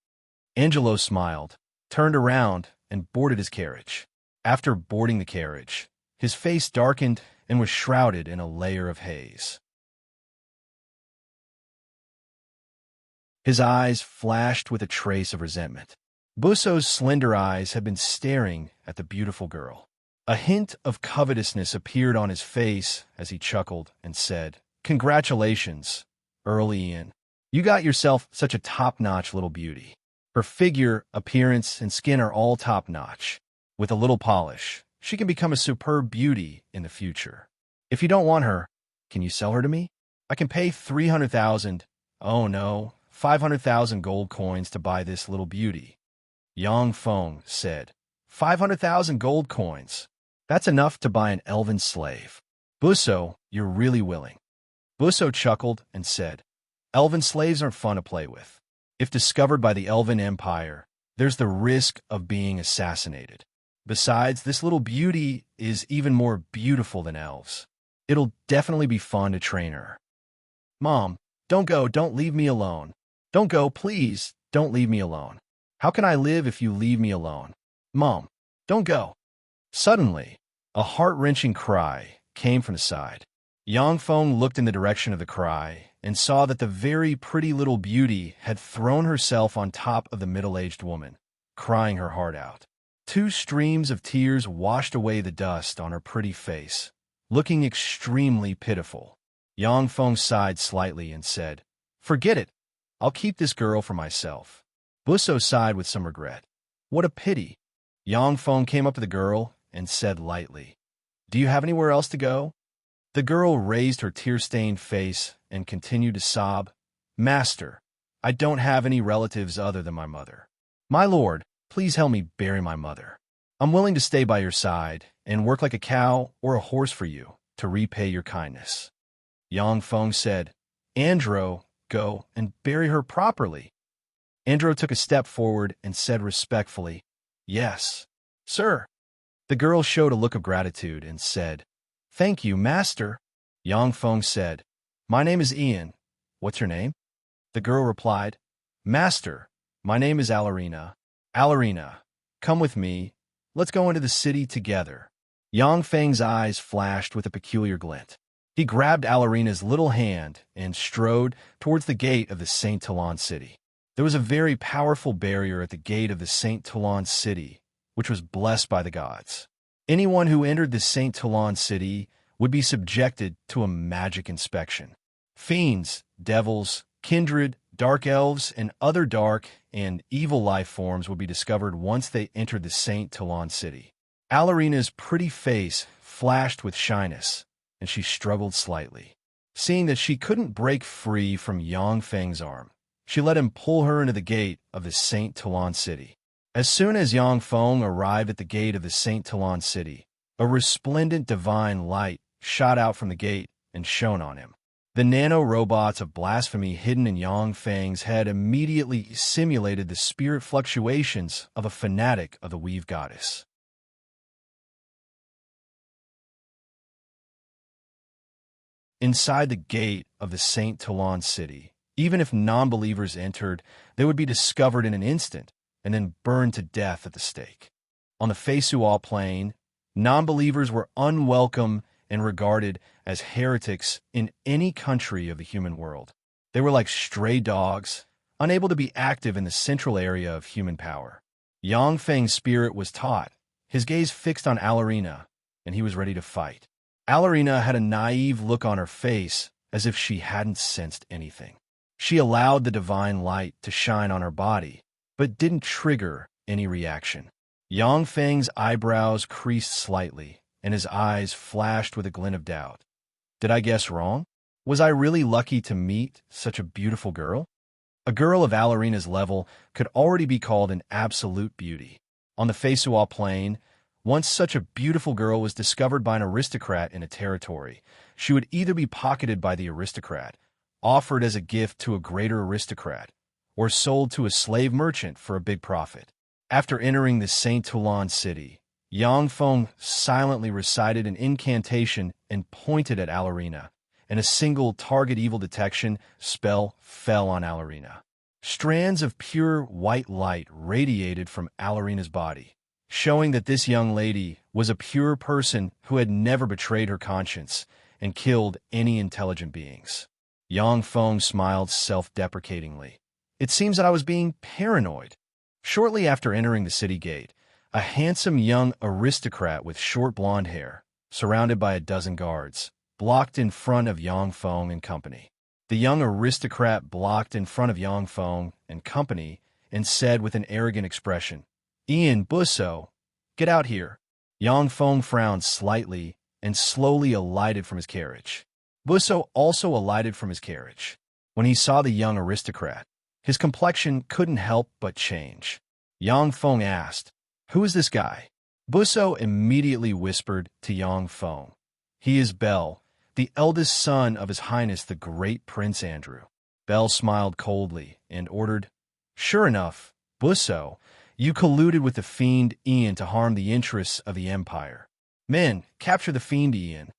Angelo smiled, turned around, and boarded his carriage. After boarding the carriage, his face darkened and was shrouded in a layer of haze. His eyes flashed with a trace of resentment. Busso's slender eyes had been staring at the beautiful girl. A hint of covetousness appeared on his face as he chuckled and said, "Congratulations, Earl Ian. You got yourself such a top-notch little beauty. Her figure, appearance, and skin are all top-notch. With a little polish, she can become a superb beauty in the future. If you don't want her, can you sell her to me? I can pay 300,000, oh no, 500,000 gold coins to buy this little beauty." Yang Feng said, 500,000 gold coins. That's enough to buy an elven slave. Busso, you're really willing." Busso chuckled and said, "Elven slaves aren't fun to play with. If discovered by the Elven Empire, there's the risk of being assassinated. Besides, this little beauty is even more beautiful than elves. It'll definitely be fun to train her." "Mom, don't go, don't leave me alone. Don't go, please, don't leave me alone. How can I live if you leave me alone? Mom, don't go." Suddenly, a heart-wrenching cry came from the side. Yang Feng looked in the direction of the cry and saw that the very pretty little beauty had thrown herself on top of the middle-aged woman, crying her heart out. 2 streams of tears washed away the dust on her pretty face, looking extremely pitiful. Yang Feng sighed slightly and said, "Forget it. I'll keep this girl for myself." Busso sighed with some regret. "What a pity." Yang Feng came up to the girl and said lightly, "Do you have anywhere else to go?" The girl raised her tear-stained face and continued to sob, "Master, I don't have any relatives other than my mother. My lord, please help me bury my mother. I'm willing to stay by your side and work like a cow or a horse for you to repay your kindness." Yang Feng said, "Andro, go and bury her properly." Andro took a step forward and said respectfully, "Yes, sir." The girl showed a look of gratitude and said, "Thank you, master." Yang Feng said, "My name is Ian. What's your name?" The girl replied, "Master, my name is Alarina. Alarina, come with me. Let's go into the city together." Yang Feng's eyes flashed with a peculiar glint. He grabbed Alarina's little hand and strode towards the gate of the St. Talon city. There was a very powerful barrier at the gate of the St. Talon city, which was blessed by the gods. Anyone who entered the St. Talon city would be subjected to a magic inspection. Fiends, devils, kindred, dark elves, and other dark and evil life forms would be discovered once they entered the St. Talon city. Alarina's pretty face flashed with shyness, and she struggled slightly. Seeing that she couldn't break free from Yang Feng's arm, she let him pull her into the gate of the St. Talon city. As soon as Yang Feng arrived at the gate of the St. Talon city, a resplendent divine light shot out from the gate and shone on him. The nano-robots of blasphemy hidden in Yang Feng's head immediately simulated the spirit fluctuations of a fanatic of the Weave Goddess. Inside the gate of the Saint Toulon city, even if non-believers entered, they would be discovered in an instant and then burned to death at the stake. On the Feisual plain, non-believers were unwelcome and regarded as heretics in any country of the human world. They were like stray dogs, unable to be active in the central area of human power. Yang Feng's spirit was taut, his gaze fixed on Alarina, and he was ready to fight. Alarina had a naive look on her face, as if she hadn't sensed anything. She allowed the divine light to shine on her body, but didn't trigger any reaction. Yang Feng's eyebrows creased slightly, and his eyes flashed with a glint of doubt. Did I guess wrong? Was I really lucky to meet such a beautiful girl? A girl of Alarina's level could already be called an absolute beauty. On the Feisual plain, once such a beautiful girl was discovered by an aristocrat in a territory, she would either be pocketed by the aristocrat, offered as a gift to a greater aristocrat, or sold to a slave merchant for a big profit. After entering the Saint Toulon city, Yang Feng silently recited an incantation and pointed at Alarina, and a single target evil detection spell fell on Alarina. Strands of pure white light radiated from Alarina's body, showing that this young lady was a pure person who had never betrayed her conscience and killed any intelligent beings. Yang Feng smiled self-deprecatingly. It seems that I was being paranoid. Shortly after entering the city gate, a handsome young aristocrat with short blonde hair, surrounded by a dozen guards, blocked in front of Yang Feng and company. The young aristocrat blocked in front of Yang Feng and company and said with an arrogant expression, "Ian Busso, get out here." Yang Feng frowned slightly and slowly alighted from his carriage. Busso also alighted from his carriage. When he saw the young aristocrat, his complexion couldn't help but change. Yang Feng asked, "Who is this guy?" Busso immediately whispered to Yang Feng, "He is Bell, the eldest son of His Highness the Great Prince Andrew." Bell smiled coldly and ordered, "Sure enough, Busso, you colluded with the fiend Ian to harm the interests of the Empire. Men, capture the fiend Ian."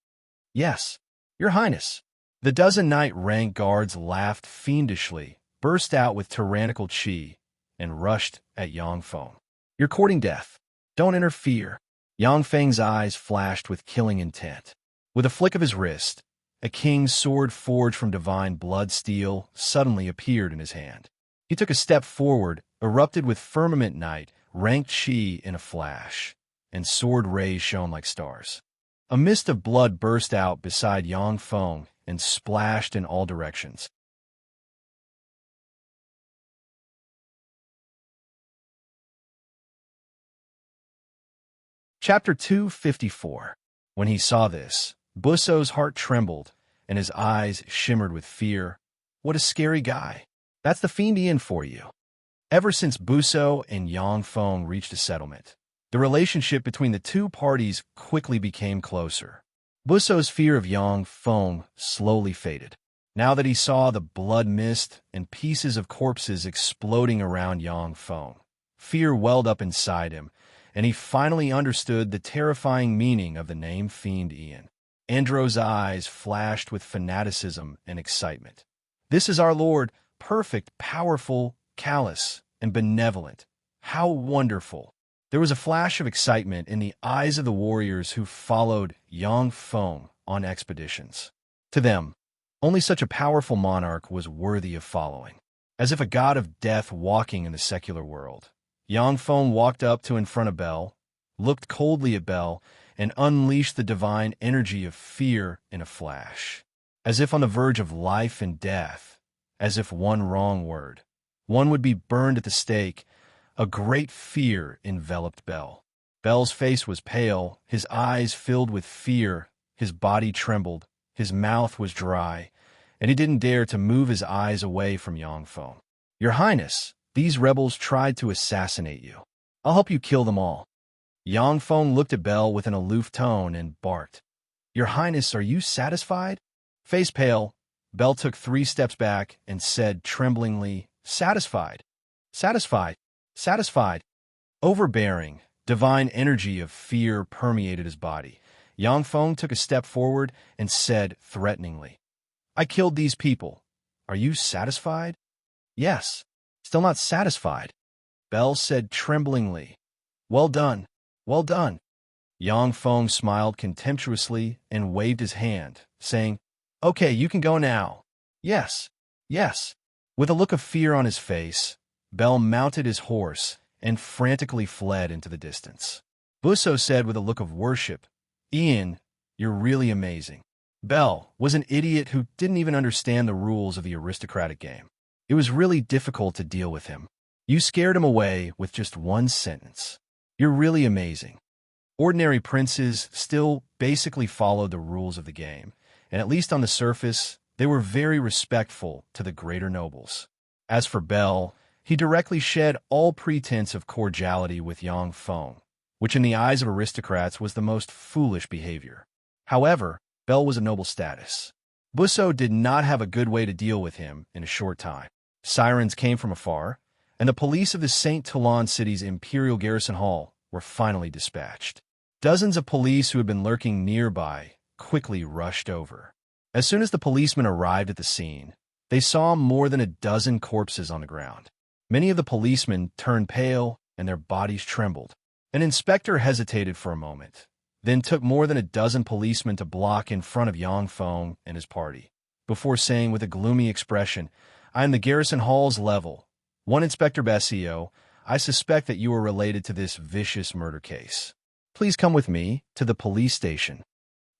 "Yes, Your Highness." The dozen knight-rank guards laughed fiendishly, burst out with tyrannical chi, and rushed at Yang Feng. "You're courting death. Don't interfere." Yang Feng's eyes flashed with killing intent. With a flick of his wrist, a king's sword forged from divine blood steel suddenly appeared in his hand. He took a step forward, erupted with firmament night, ranked chi in a flash, and sword rays shone like stars. A mist of blood burst out beside Yang Feng and splashed in all directions. Chapter 254. When he saw this, Busso's heart trembled, and his eyes shimmered with fear. What a scary guy. That's the fiend Ian for you. Ever since Busso and Yang Feng reached a settlement, the relationship between the two parties quickly became closer. Busso's fear of Yang Feng slowly faded. Now that he saw the blood mist and pieces of corpses exploding around Yang Feng, fear welled up inside him, and he finally understood the terrifying meaning of the name Fiend Ian. Andro's eyes flashed with fanaticism and excitement. "This is our Lord, perfect, powerful, callous, and benevolent. How wonderful!" There was a flash of excitement in the eyes of the warriors who followed Yang Feng on expeditions. To them, only such a powerful monarch was worthy of following. As if a god of death walking in the secular world, Yang Feng walked up to in front of Bell, looked coldly at Bell, and unleashed the divine energy of fear in a flash. As if on the verge of life and death, as if one wrong word, one would be burned at the stake, a great fear enveloped Bell. Bell's face was pale, his eyes filled with fear, his body trembled, his mouth was dry, and he didn't dare to move his eyes away from Yang Feng. "Your Highness, these rebels tried to assassinate you. I'll help you kill them all." Yang Feng looked at Bell with an aloof tone and barked, "Your Highness, are you satisfied?" Face pale, Belle took 3 steps back and said tremblingly, "Satisfied, satisfied, satisfied." Overbearing, divine energy of fear permeated his body. Yang Feng took a step forward and said threateningly, "I killed these people. Are you satisfied?" "Yes." "Still not satisfied?" Belle said tremblingly. "Well done, well done." Yang Feng smiled contemptuously and waved his hand, saying, "Okay, you can go now." "Yes, yes." With a look of fear on his face, Belle mounted his horse and frantically fled into the distance. Busso said with a look of worship, "Ian, you're really amazing." Belle was an idiot who didn't even understand the rules of the aristocratic game. It was really difficult to deal with him. You scared him away with just one sentence. "You're really amazing." Ordinary princes still basically followed the rules of the game, and at least on the surface, they were very respectful to the greater nobles. As for Belle, he directly shed all pretense of cordiality with Yang Feng, which in the eyes of aristocrats was the most foolish behavior. However, Belle was a noble status. Busso did not have a good way to deal with him in a short time. Sirens came from afar, and the police of the St. Toulon city's imperial garrison hall were finally dispatched. Dozens of police who had been lurking nearby quickly rushed over. As soon as the policemen arrived at the scene, they saw more than a dozen corpses on the ground. Many of the policemen turned pale and their bodies trembled. An inspector hesitated for a moment, then took more than a dozen policemen to block in front of Yang Feng and his party, before saying with a gloomy expression, "I am the garrison hall's level. One Inspector Basio, I suspect that you are related to this vicious murder case. Please come with me to the police station."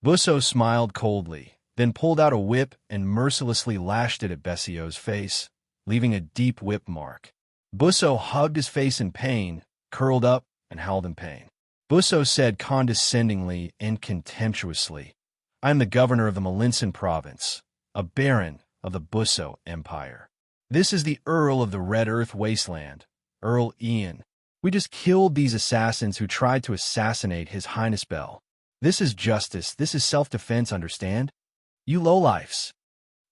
Busso smiled coldly, then pulled out a whip and mercilessly lashed it at Basio's face, leaving a deep whip mark. Busso hugged his face in pain, curled up, and howled in pain. Busso said condescendingly and contemptuously, "I am the governor of the Melinson province, a baron of the Busso Empire. This is the Earl of the Red Earth Wasteland, Earl Ian. We just killed these assassins who tried to assassinate His Highness Belle. This is justice, this is self-defense, understand? You lowlifes."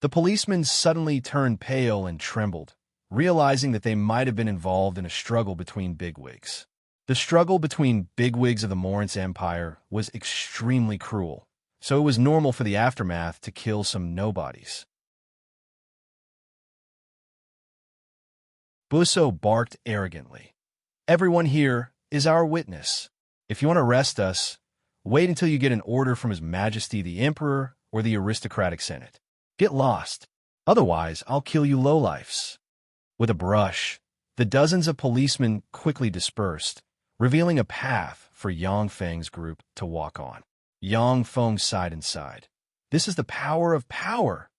The policemen suddenly turned pale and trembled, realizing that they might have been involved in a struggle between bigwigs. The struggle between bigwigs of the Morince Empire was extremely cruel, so it was normal for the aftermath to kill some nobodies. Busso barked arrogantly. "Everyone here is our witness. If you want to arrest us, wait until you get an order from His Majesty the Emperor or the aristocratic Senate. Get lost. Otherwise, I'll kill you lowlifes." With a brush, the dozens of policemen quickly dispersed, revealing a path for Yang Feng's group to walk on. Yang Feng sighed inside. This is the power of power.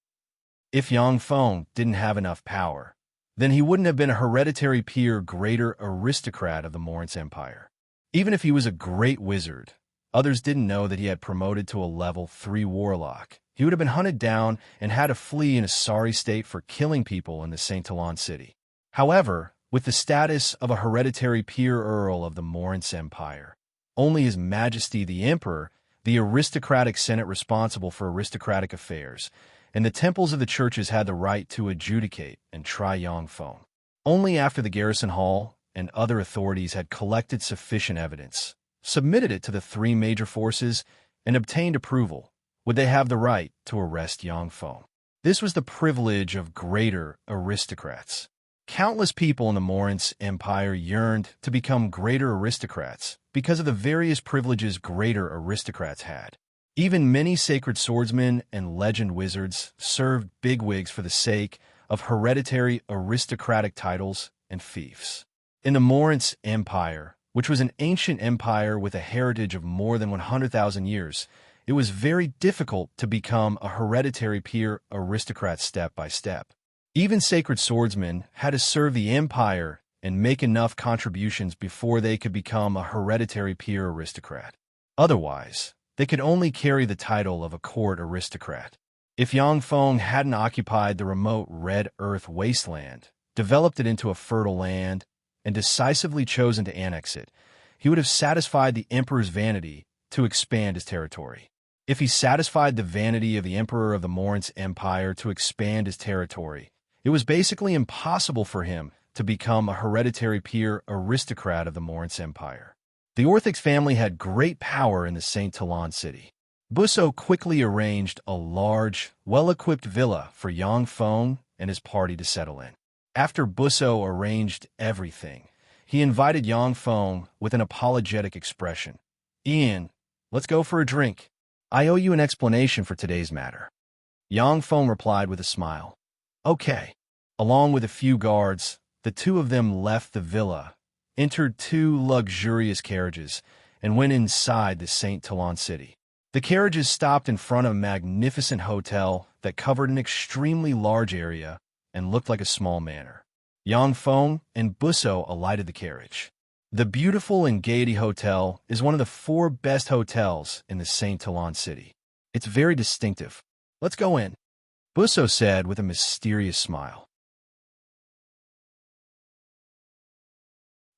If Yang Feng didn't have enough power, then he wouldn't have been a hereditary peer greater aristocrat of the Morince Empire. Even if he was a great wizard, others didn't know that he had promoted to a level 3 warlock. He would have been hunted down and had to flee in a sorry state for killing people in the St. Toulon city. However, with the status of a hereditary peer earl of the Morince Empire, only His Majesty the Emperor, the aristocratic Senate responsible for aristocratic affairs, and the temples of the churches had the right to adjudicate and try Yang Feng. Only after the garrison hall and other authorities had collected sufficient evidence, submitted it to the 3 major forces, and obtained approval, would they have the right to arrest Yang Feng. This was the privilege of greater aristocrats. Countless people in the Morince Empire yearned to become greater aristocrats because of the various privileges greater aristocrats had. Even many sacred swordsmen and legend wizards served bigwigs for the sake of hereditary aristocratic titles and fiefs. In the Morince Empire, which was an ancient empire with a heritage of more than 100,000 years, it was very difficult to become a hereditary peer aristocrat step by step. Even sacred swordsmen had to serve the empire and make enough contributions before they could become a hereditary peer aristocrat. Otherwise, they could only carry the title of a court aristocrat. If Yang Feng hadn't occupied the remote Red Earth Wasteland, developed it into a fertile land, and decisively chosen to annex it, he would have satisfied the emperor's vanity to expand his territory. If he satisfied the vanity of the emperor of the Morinth Empire to expand his territory, it was basically impossible for him to become a hereditary peer aristocrat of the Morinth Empire. The Orthix family had great power in the St. Talon city. Busso quickly arranged a large, well-equipped villa for Yang Feng and his party to settle in. After Busso arranged everything, he invited Yang Feng with an apologetic expression. "Ian, let's go for a drink. I owe you an explanation for today's matter." Yang Feng replied with a smile. "Okay." Along with a few guards, the two of them left the villa, entered two luxurious carriages, and went inside the St. Talon city. The carriages stopped in front of a magnificent hotel that covered an extremely large area and looked like a small manor. Yang Feng and Busso alighted the carriage. The beautiful and Gaiety Hotel is one of the 4 best hotels in the St. Talon city. It's very distinctive. Let's go in, Busso said with a mysterious smile.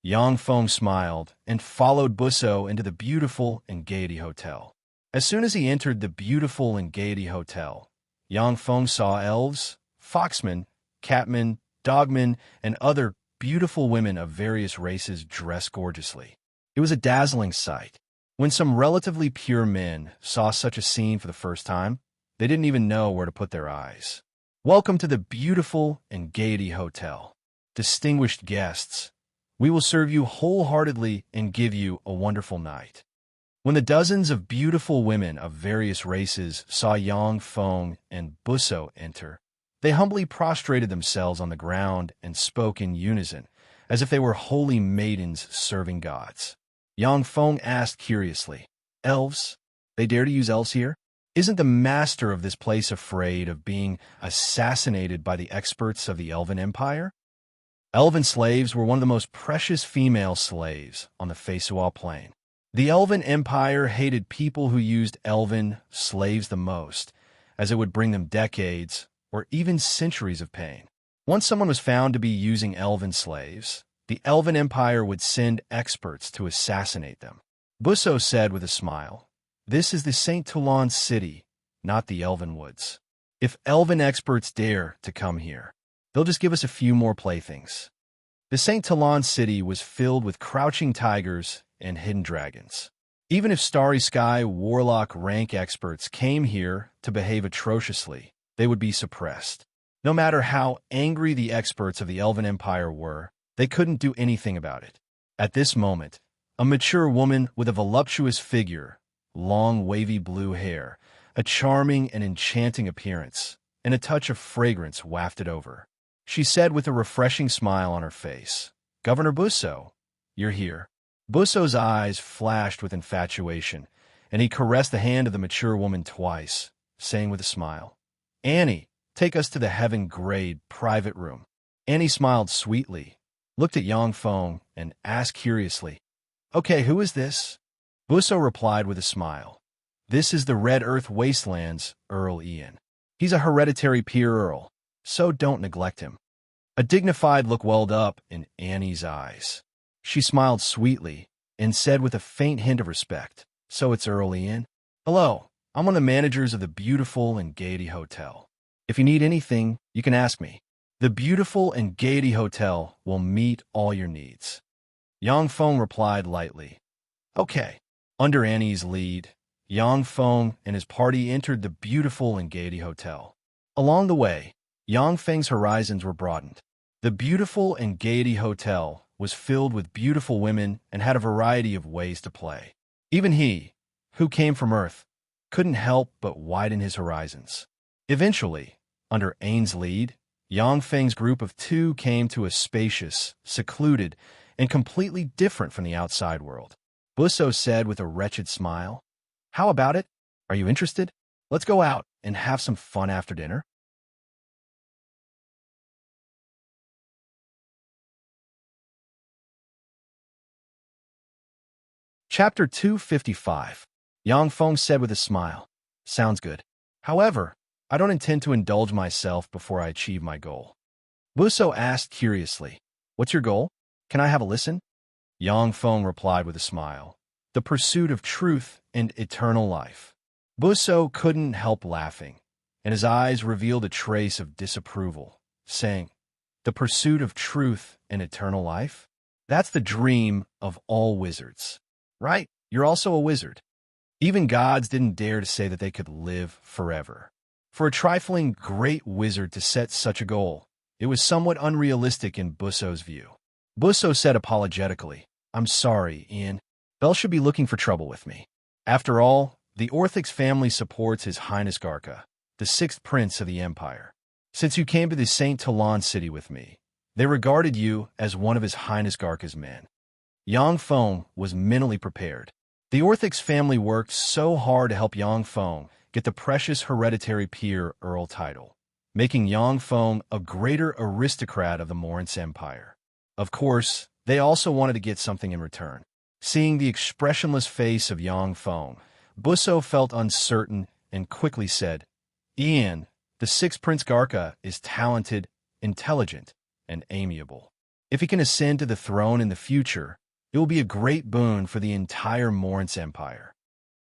Yang Feng smiled and followed Busso into the beautiful and Gaiety Hotel. As soon as he entered the beautiful and Gaiety Hotel, Yang Feng saw elves, foxmen, catmen, dogmen, and other beautiful women of various races dressed gorgeously. It was a dazzling sight. When some relatively pure men saw such a scene for the first time, they didn't even know where to put their eyes. "Welcome to the beautiful and Gaiety Hotel. Distinguished guests, we will serve you wholeheartedly and give you a wonderful night." When the dozens of beautiful women of various races saw Yang Feng and Busso enter, they humbly prostrated themselves on the ground and spoke in unison, as if they were holy maidens serving gods. Yang Feng asked curiously, "Elves? They dare to use elves here? Isn't the master of this place afraid of being assassinated by the experts of the Elven Empire?" Elven slaves were one of the most precious female slaves on the Feisual plain. The Elven Empire hated people who used Elven slaves the most, as it would bring them decades or even centuries of pain. Once someone was found to be using Elven slaves, the Elven Empire would send experts to assassinate them. Busso said with a smile, "This is the St. Toulon city, not the Elven Woods. If Elven experts dare to come here, they'll just give us a few more playthings." The St. Toulon city was filled with crouching tigers and hidden dragons. Even if Starry Sky Warlock rank experts came here to behave atrociously, they would be suppressed. No matter how angry the experts of the Elven Empire were, they couldn't do anything about it. At this moment, a mature woman with a voluptuous figure, long wavy blue hair, a charming and enchanting appearance, and a touch of fragrance wafted over. She said with a refreshing smile on her face, "Governor Busso, you're here." Busso's eyes flashed with infatuation, and he caressed the hand of the mature woman twice, saying with a smile, "Annie, take us to the heaven-grade private room." Annie smiled sweetly, looked at Yang Feng, and asked curiously, "Okay, who is this?" Busso replied with a smile, "This is the Red Earth Wasteland's Earl Ian. He's a hereditary peer earl, so don't neglect him." A dignified look welled up in Annie's eyes. She smiled sweetly and said with a faint hint of respect, "So it's Earl Ian? Hello, I'm one of the managers of the beautiful and Gaiety Hotel. If you need anything, you can ask me. The beautiful and Gaiety Hotel will meet all your needs." Yang Feng replied lightly, "Okay." Under Annie's lead, Yang Feng and his party entered the beautiful and Gaiety Hotel. Along the way, Yang Feng's horizons were broadened. The beautiful and Gaiety Hotel was filled with beautiful women and had a variety of ways to play. Even he, who came from Earth, couldn't help but widen his horizons. Eventually, under Ain's lead, Yang Feng's group of 2 came to a spacious, secluded, and completely different from the outside world. Busso said with a wretched smile, "How about it? Are you interested? Let's go out and have some fun after dinner." Chapter 255. Yang Feng said with a smile, "Sounds good. However, I don't intend to indulge myself before I achieve my goal." Busso asked curiously, "What's your goal? Can I have a listen?" Yang Feng replied with a smile, "The pursuit of truth and eternal life." Busso couldn't help laughing, and his eyes revealed a trace of disapproval, saying, "The pursuit of truth and eternal life? That's the dream of all wizards. Right? You're also a wizard." Even gods didn't dare to say that they could live forever. For a trifling great wizard to set such a goal, it was somewhat unrealistic in Busso's view. Busso said apologetically, "I'm sorry, Ian. Bell should be looking for trouble with me. After all, the Orthix family supports His Highness Garca, the sixth prince of the Empire. Since you came to the St. Talon city with me, they regarded you as one of His Highness Garca's men." Yang Feng was mentally prepared. The Orthix family worked so hard to help Yang Feng get the precious hereditary peer Earl title, making Yang Feng a greater aristocrat of the Moritz Empire. Of course, they also wanted to get something in return. Seeing the expressionless face of Yang Feng, Busso felt uncertain and quickly said, "Ian, the sixth Prince Garca is talented, intelligent, and amiable. If he can ascend to the throne in the future, it will be a great boon for the entire Moritz Empire."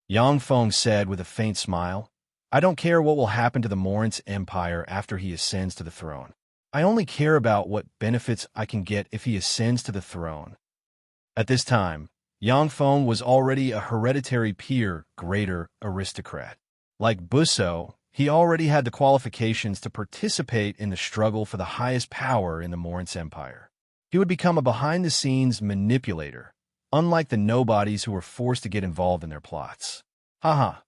Yang Feng said with a faint smile, "I don't care what will happen to the Moritz Empire after he ascends to the throne. I only care about what benefits I can get if he ascends to the throne." At this time, Yang Feng was already a hereditary peer, greater aristocrat. Like Busso, he already had the qualifications to participate in the struggle for the highest power in the Moritz Empire. He would become a behind-the-scenes manipulator, unlike the nobodies who were forced to get involved in their plots. Haha,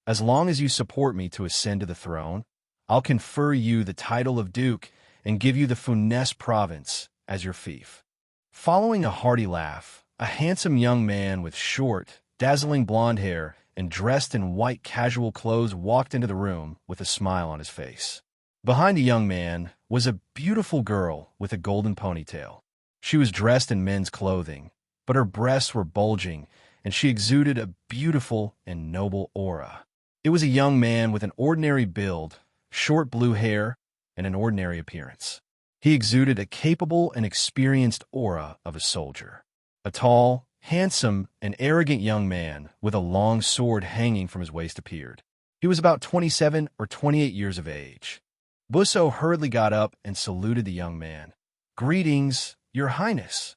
as long as you support me to ascend to the throne, I'll confer you the title of Duke and give you the Funès province as your fief. Following a hearty laugh, a handsome young man with short, dazzling blonde hair and dressed in white casual clothes walked into the room with a smile on his face. Behind the young man was a beautiful girl with a golden ponytail. She was dressed in men's clothing, but her breasts were bulging, and she exuded a beautiful and noble aura. It was a young man with an ordinary build, short blue hair, and an ordinary appearance. He exuded a capable and experienced aura of a soldier. A tall, handsome, and arrogant young man with a long sword hanging from his waist appeared. He was about 27 or 28 years of age. Busso hurriedly got up and saluted the young man. "Greetings, Your Highness."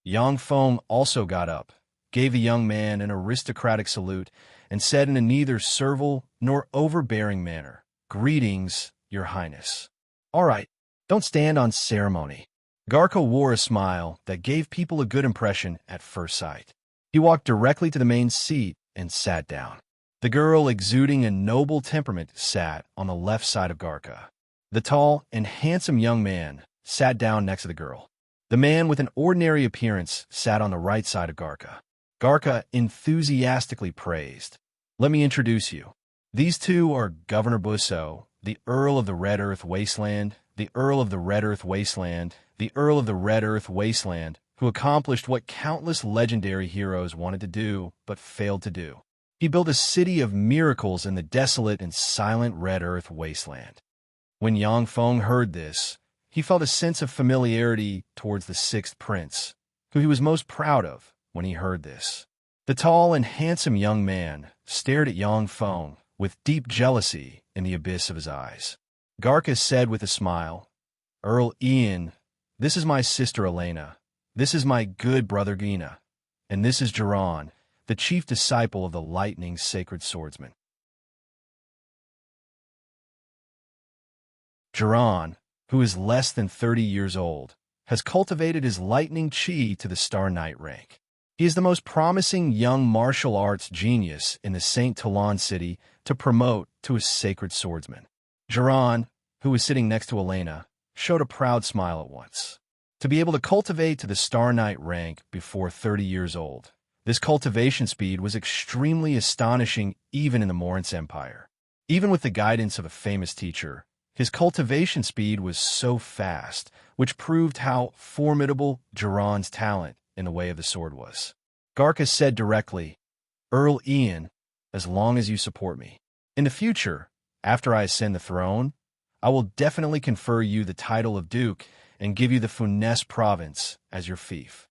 Yang Feng also got up, gave the young man an aristocratic salute, and said in a neither servile nor overbearing manner, "Greetings, Your Highness." "All right, don't stand on ceremony." Garca wore a smile that gave people a good impression at first sight. He walked directly to the main seat and sat down. The girl exuding a noble temperament sat on the left side of Garca. The tall and handsome young man sat down next to the girl. The man with an ordinary appearance sat on the right side of Garca. Garca enthusiastically praised. "Let me introduce you. These two are Governor Busso, the Earl of the Red Earth Wasteland, the Earl of the Red Earth Wasteland, the Earl of the Red Earth Wasteland, who accomplished what countless legendary heroes wanted to do but failed to do. He built a city of miracles in the desolate and silent Red Earth Wasteland." When Yang Feng heard this, he felt a sense of familiarity towards the sixth prince, who he was most proud of when he heard this. The tall and handsome young man stared at Yang Feng with deep jealousy in the abyss of his eyes. Garca said with a smile, "Earl Ian, this is my sister Elena, this is my good brother Gina, and this is Geron, the chief disciple of the lightning sacred swordsman." Geron, who is less than 30 years old, has cultivated his lightning chi to the Star Knight rank. He is the most promising young martial arts genius in the St. Talon city to promote to a sacred swordsman. Geron, who was sitting next to Elena, showed a proud smile at once. To be able to cultivate to the Star Knight rank before 30 years old, this cultivation speed was extremely astonishing even in the Moritz Empire. Even with the guidance of a famous teacher, his cultivation speed was so fast, which proved how formidable Geron's talent in the way of the sword was. Garca said directly, "Earl Ian, as long as you support me. In the future, after I ascend the throne, I will definitely confer you the title of Duke and give you the Funès province as your fief."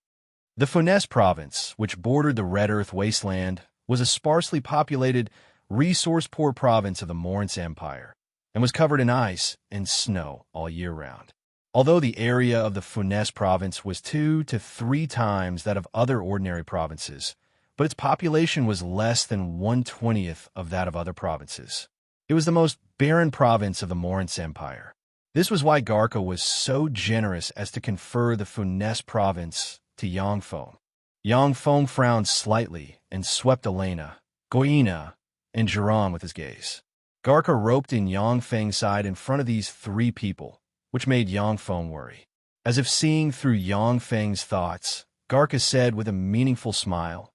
The Funès province, which bordered the Red Earth Wasteland, was a sparsely populated resource-poor province of the Morance Empire, and was covered in ice and snow all year round. Although the area of the Funès province was 2 to 3 times that of other ordinary provinces, but its population was less than 1/20th of that of other provinces. It was the most barren province of the Morance Empire. This was why Garca was so generous as to confer the Funès province to Yangfeng. Yangfeng frowned slightly and swept Elena, Goina, and Jiran with his gaze. Garca roped in Yangfeng's side in front of these 3 people, which made Yangfeng worry. As if seeing through Yangfeng's thoughts, Garca said with a meaningful smile,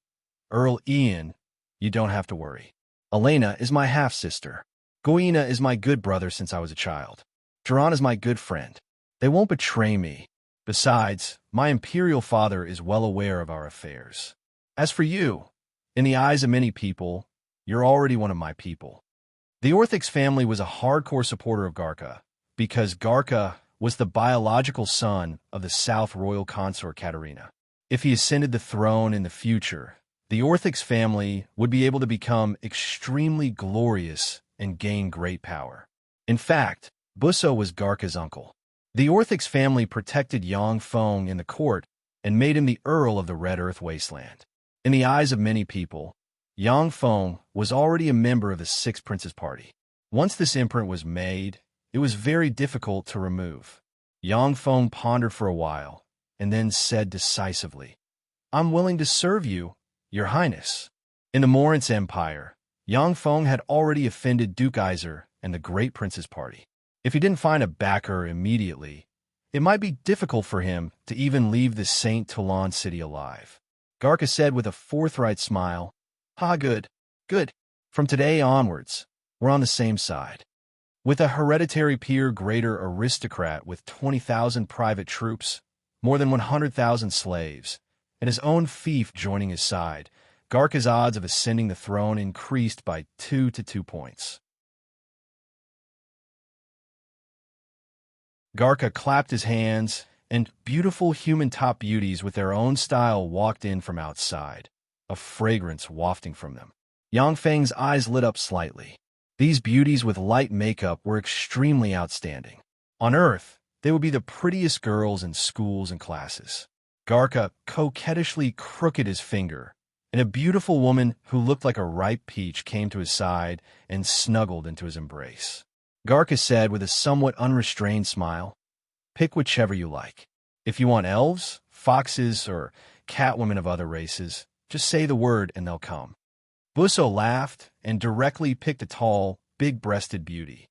"Earl Ian, you don't have to worry. Elena is my half-sister. Goina is my good brother since I was a child. Jiran is my good friend. They won't betray me. Besides, my imperial father is well aware of our affairs. As for you, in the eyes of many people, you're already one of my people." The Orthix family was a hardcore supporter of Garca, because Garca was the biological son of the South Royal Consort Katerina. If he ascended the throne in the future, the Orthix family would be able to become extremely glorious and gain great power. In fact, Busso was Garca's uncle. The Orthix family protected Yangfeng in the court and made him the Earl of the Red Earth Wasteland. In the eyes of many people, Yangfeng was already a member of the Six Princes Party. Once this imprint was made, it was very difficult to remove. Yangfeng pondered for a while, and then said decisively, "I'm willing to serve you, Your Highness." In the Morance Empire, Yangfeng had already offended Duke Iser and the Great Prince's Party. If he didn't find a backer immediately, it might be difficult for him to even leave the Saint Toulon city alive. Garca said with a forthright smile, Good. From today onwards, we're on the same side." With a hereditary peer greater aristocrat with 20,000 private troops, more than 100,000 slaves, and his own fief joining his side, Garca's odds of ascending the throne increased by 2 to 2 points. Garca clapped his hands, and beautiful human top beauties with their own style walked in from outside, a fragrance wafting from them. Yangfeng's eyes lit up slightly. These beauties with light makeup were extremely outstanding. On Earth, they would be the prettiest girls in schools and classes. Garca coquettishly crooked his finger, and a beautiful woman who looked like a ripe peach came to his side and snuggled into his embrace. Garca said with a somewhat unrestrained smile, "Pick whichever you like. If you want elves, foxes, or catwomen of other races, just say the word and they'll come." Busso laughed and directly picked a tall, big-breasted beauty.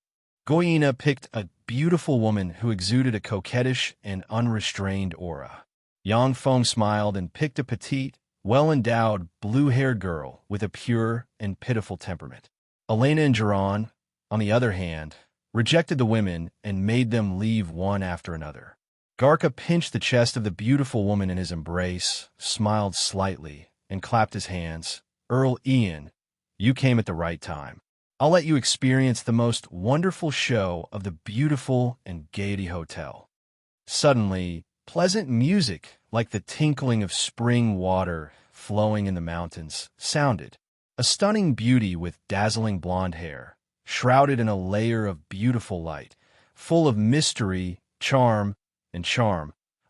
Goina picked a beautiful woman who exuded a coquettish and unrestrained aura. Yangfeng smiled and picked a petite, well-endowed, blue-haired girl with a pure and pitiful temperament. Elena and Jiran, on the other hand, rejected the women and made them leave one after another. Garca pinched the chest of the beautiful woman in his embrace, smiled slightly, and clapped his hands. "Earl Ian, you came at the right time. I'll let you experience the most wonderful show of the beautiful and Gaiety Hotel." Suddenly, pleasant music, like the tinkling of spring water flowing in the mountains, sounded. A stunning beauty with dazzling blonde hair, shrouded in a layer of beautiful light, full of mystery, charm,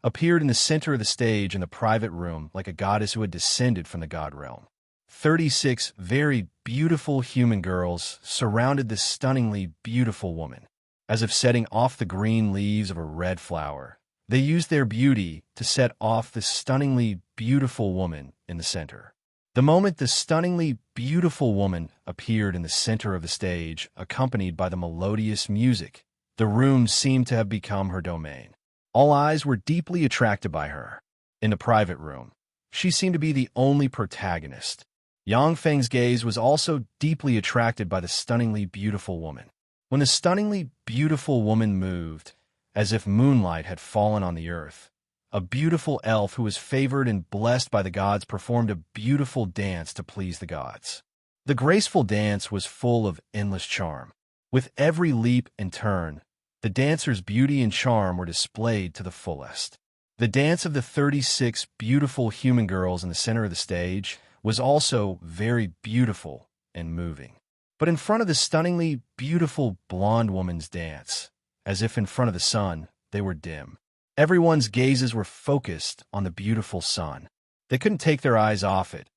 appeared in the center of the stage in the private room like a goddess who had descended from the god realm. 36 very beautiful human girls surrounded this stunningly beautiful woman. As if setting off the green leaves of a red flower, they used their beauty to set off the stunningly beautiful woman in the center. The moment the stunningly beautiful woman appeared in the center of the stage, accompanied by the melodious music, the room seemed to have become her domain. All eyes were deeply attracted by her. In the private room, she seemed to be the only protagonist. Yangfeng's gaze was also deeply attracted by the stunningly beautiful woman. When the stunningly beautiful woman moved, as if moonlight had fallen on the earth, a beautiful elf who was favored and blessed by the gods performed a beautiful dance to please the gods. The graceful dance was full of endless charm. With every leap and turn, the dancer's beauty and charm were displayed to the fullest. The dance of the 36 beautiful human girls in the center of the stage was also very beautiful and moving. But in front of the stunningly beautiful blonde woman's dance, as if in front of the sun, they were dim. Everyone's gazes were focused on the beautiful sun. They couldn't take their eyes off it,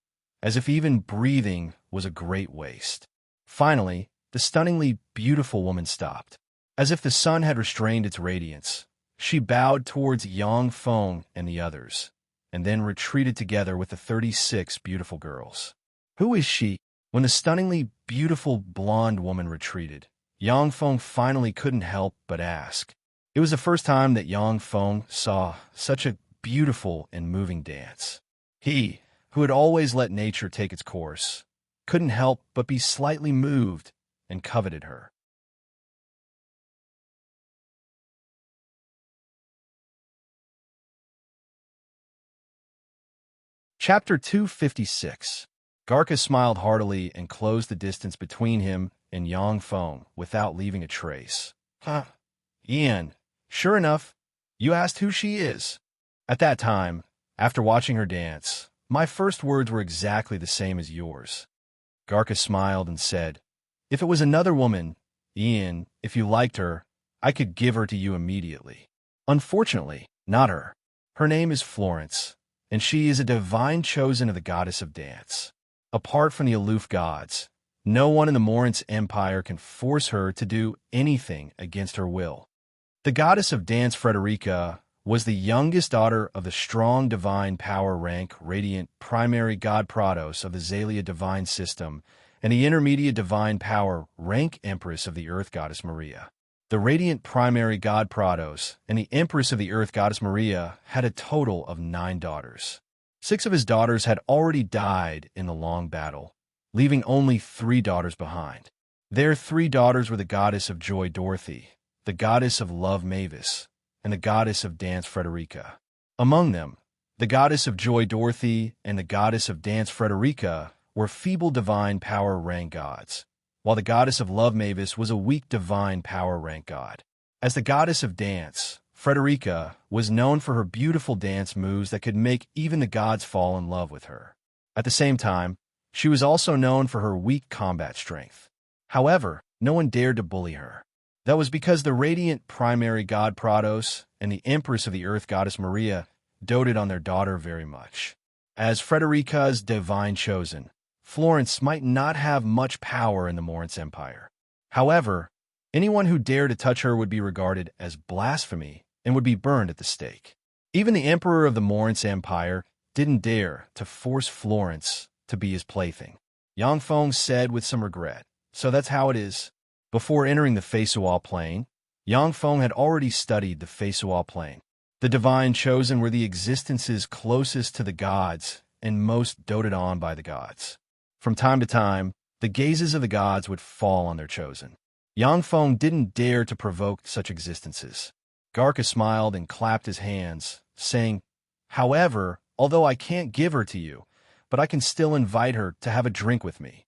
as if even breathing was a great waste. Finally, the stunningly beautiful woman stopped. As if the sun had restrained its radiance, she bowed towards Yang Feng and the others, and then retreated together with the 36 beautiful girls. Who is she? When the stunningly beautiful blonde woman retreated, Yang Feng finally couldn't help but ask. It was the first time that Yang Feng saw such a beautiful and moving dance. He, who had always let nature take its course, couldn't help but be slightly moved and coveted her. Chapter 256. Garka smiled heartily and closed the distance between him and Yang Feng without leaving a trace. Huh, Ian, sure enough, you asked who she is. At that time, after watching her dance, my first words were exactly the same as yours. Garka smiled and said, if it was another woman, Ian, if you liked her, I could give her to you immediately. Unfortunately, not her. Her name is Florence, and she is a divine chosen of the goddess of dance. Apart from the aloof gods, no one in the Morin's empire can force her to do anything against her will. The goddess of dance Frederica was the youngest daughter of the strong divine power rank radiant primary god Prados of the Zalia divine system and the intermediate divine power rank empress of the earth goddess Maria. The radiant primary god Prados and the empress of the earth goddess Maria had a total of 9 daughters. 6 of his daughters had already died in the long battle, leaving only 3 daughters behind. Their 3 daughters were the goddess of joy Dorothy, the goddess of love Mavis, and the goddess of dance Frederica. Among them, the goddess of joy Dorothy and the goddess of dance Frederica were feeble divine power rank gods, while the goddess of love Mavis was a weak divine power rank god. As the goddess of dance, Frederica was known for her beautiful dance moves that could make even the gods fall in love with her. At the same time, she was also known for her weak combat strength. However, no one dared to bully her. That was because the radiant primary god Prados and the empress of the earth goddess Maria doted on their daughter very much. As Frederica's divine chosen, Florence might not have much power in the Morin's empire. However, anyone who dared to touch her would be regarded as blasphemy and would be burned at the stake. Even the emperor of the Morin's empire didn't dare to force Florence to be his plaything. Yang Feng said with some regret, so that's how it is. Before entering the Feisual plane, Yang Feng had already studied the Feisual plane. The divine chosen were the existences closest to the gods and most doted on by the gods. From time to time, the gazes of the gods would fall on their chosen. Yang Feng didn't dare to provoke such existences. Garka smiled and clapped his hands, saying, however, although I can't give her to you, but I can still invite her to have a drink with me.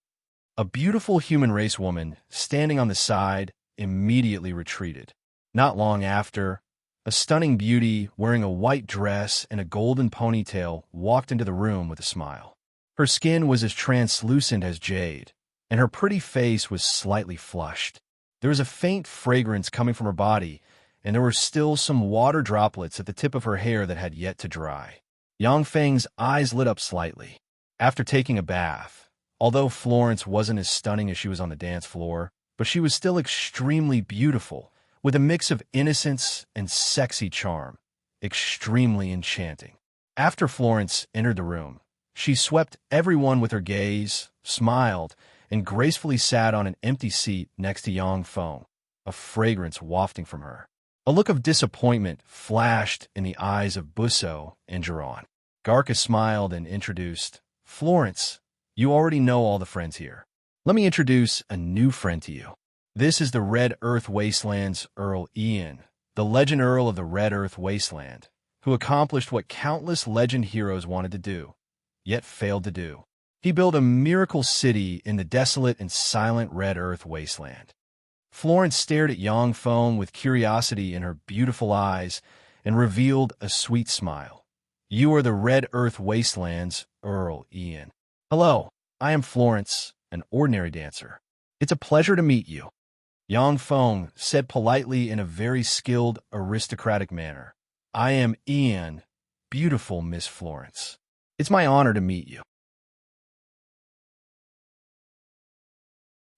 A beautiful human race woman, standing on the side, immediately retreated. Not long after, a stunning beauty wearing a white dress and a golden ponytail walked into the room with a smile. Her skin was as translucent as jade, and her pretty face was slightly flushed. There was a faint fragrance coming from her body, and there were still some water droplets at the tip of her hair that had yet to dry. Yang Feng's eyes lit up slightly. After taking a bath, although Florence wasn't as stunning as she was on the dance floor, but she was still extremely beautiful, with a mix of innocence and sexy charm, extremely enchanting. After Florence entered the room, she swept everyone with her gaze, smiled, and gracefully sat on an empty seat next to Yang Feng, a fragrance wafting from her. A look of disappointment flashed in the eyes of Busso and Geron. Garka smiled and introduced, Florence, you already know all the friends here. Let me introduce a new friend to you. This is the Red Earth Wasteland's Earl Ian, the Legend Earl of the Red Earth Wasteland, who accomplished what countless legend heroes wanted to do, yet failed to do. He built a miracle city in the desolate and silent Red Earth Wasteland. Florence stared at Yang Feng with curiosity in her beautiful eyes and revealed a sweet smile. You are the Red Earth Wasteland's Earl Ian. Hello, I am Florence, an ordinary dancer. It's a pleasure to meet you, Yang Feng said politely in a very skilled, aristocratic manner. I am Ian, beautiful Miss Florence. It's my honor to meet you.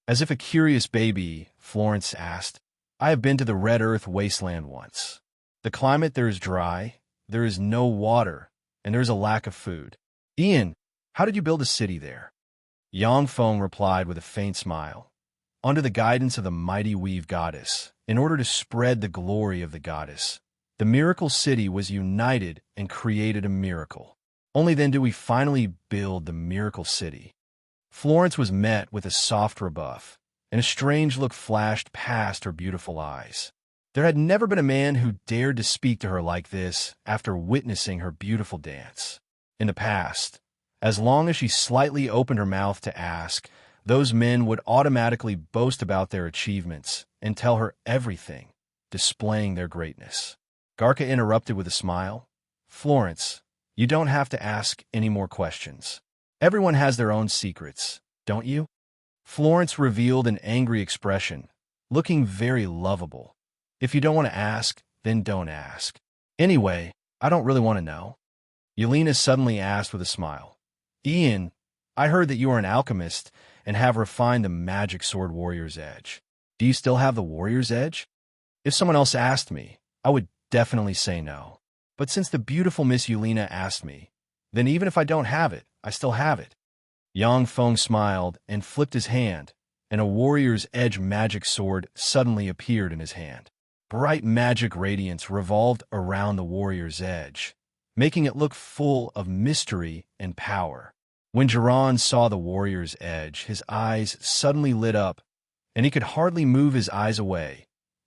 As if a curious baby, Florence asked, I have been to the Red Earth wasteland once. The climate there is dry, there is no water, and there is a lack of food. Ian, how did you build a city there? Yang Feng replied with a faint smile. Under the guidance of the mighty Weave Goddess, in order to spread the glory of the goddess, the miracle city was united and created a miracle. Only then do we finally build the miracle city. Florence was met with a soft rebuff, and a strange look flashed past her beautiful eyes. There had never been a man who dared to speak to her like this after witnessing her beautiful dance. In the past, as long as she slightly opened her mouth to ask, those men would automatically boast about their achievements and tell her everything, displaying their greatness. Garca interrupted with a smile. Florence, you don't have to ask any more questions. Everyone has their own secrets, don't you? Florence revealed an angry expression, looking very lovable. If you don't want to ask, then don't ask. Anyway, I don't really want to know. Yelena suddenly asked with a smile. Ian, I heard that you are an alchemist and have refined the magic sword warrior's edge. Do you still have the warrior's edge? If someone else asked me, I would definitely say no. But since the beautiful Miss Yelena asked me, then even if I don't have it, I still have it. Yang Feng smiled and flipped his hand, and a warrior's edge magic sword suddenly appeared in his hand. Bright magic radiance revolved around the warrior's edge, making it look full of mystery and power. When Jiran saw the warrior's edge, his eyes suddenly lit up, and he could hardly move his eyes away,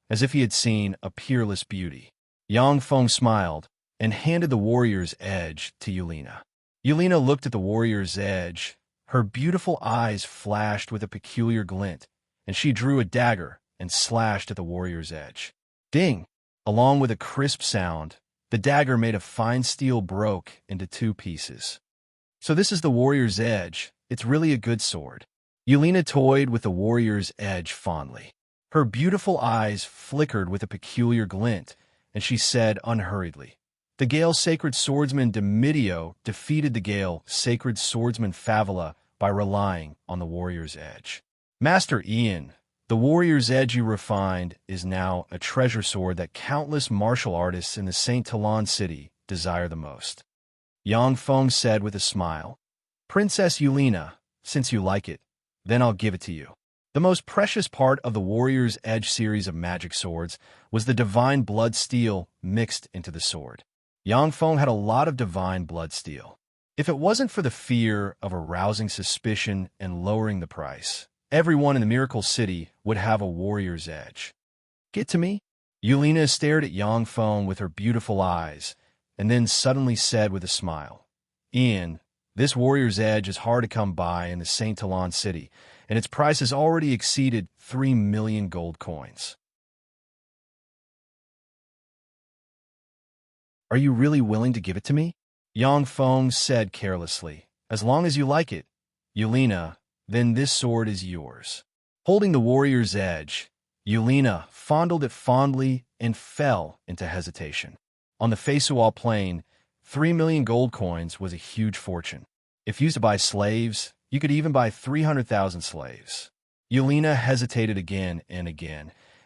as if he had seen a peerless beauty. Yang Feng smiled and handed the warrior's edge to Yelena. Yelena looked at the warrior's edge. Her beautiful eyes flashed with a peculiar glint, and she drew a dagger and slashed at the warrior's edge. Ding! Along with a crisp sound, the dagger made of fine steel broke into two pieces. So this is the warrior's edge. It's really a good sword. Yelena toyed with the warrior's edge fondly. Her beautiful eyes flickered with a peculiar glint, and she said unhurriedly, The Gale Sacred Swordsman Demidio defeated the Gale Sacred Swordsman Favela by relying on the warrior's edge. Master Ian, the warrior's edge you refined is now a treasure sword that countless martial artists in the St. Talon city desire the most. Yang Feng said with a smile, Princess Yelena, since you like it, then I'll give it to you. The most precious part of the Warrior's Edge series of magic swords was the divine blood steel mixed into the sword. Yang Feng had a lot of divine blood steel. If it wasn't for the fear of arousing suspicion and lowering the price, everyone in the Miracle City would have a Warrior's Edge. Get to me? Yelena stared at Yang Feng with her beautiful eyes, and then suddenly said with a smile, Ian, this Warrior's Edge is hard to come by in the St. Talon city, and its price has already exceeded 3 million gold coins. Are you really willing to give it to me? Yang Feng said carelessly. As long as you like it, Yelena, then this sword is yours. Holding the Warrior's Edge, Yelena fondled it fondly and fell into hesitation. On the Feisual plain, 3 million gold coins was a huge fortune. If used to buy slaves, you could even buy 300,000 slaves. Yelena hesitated again,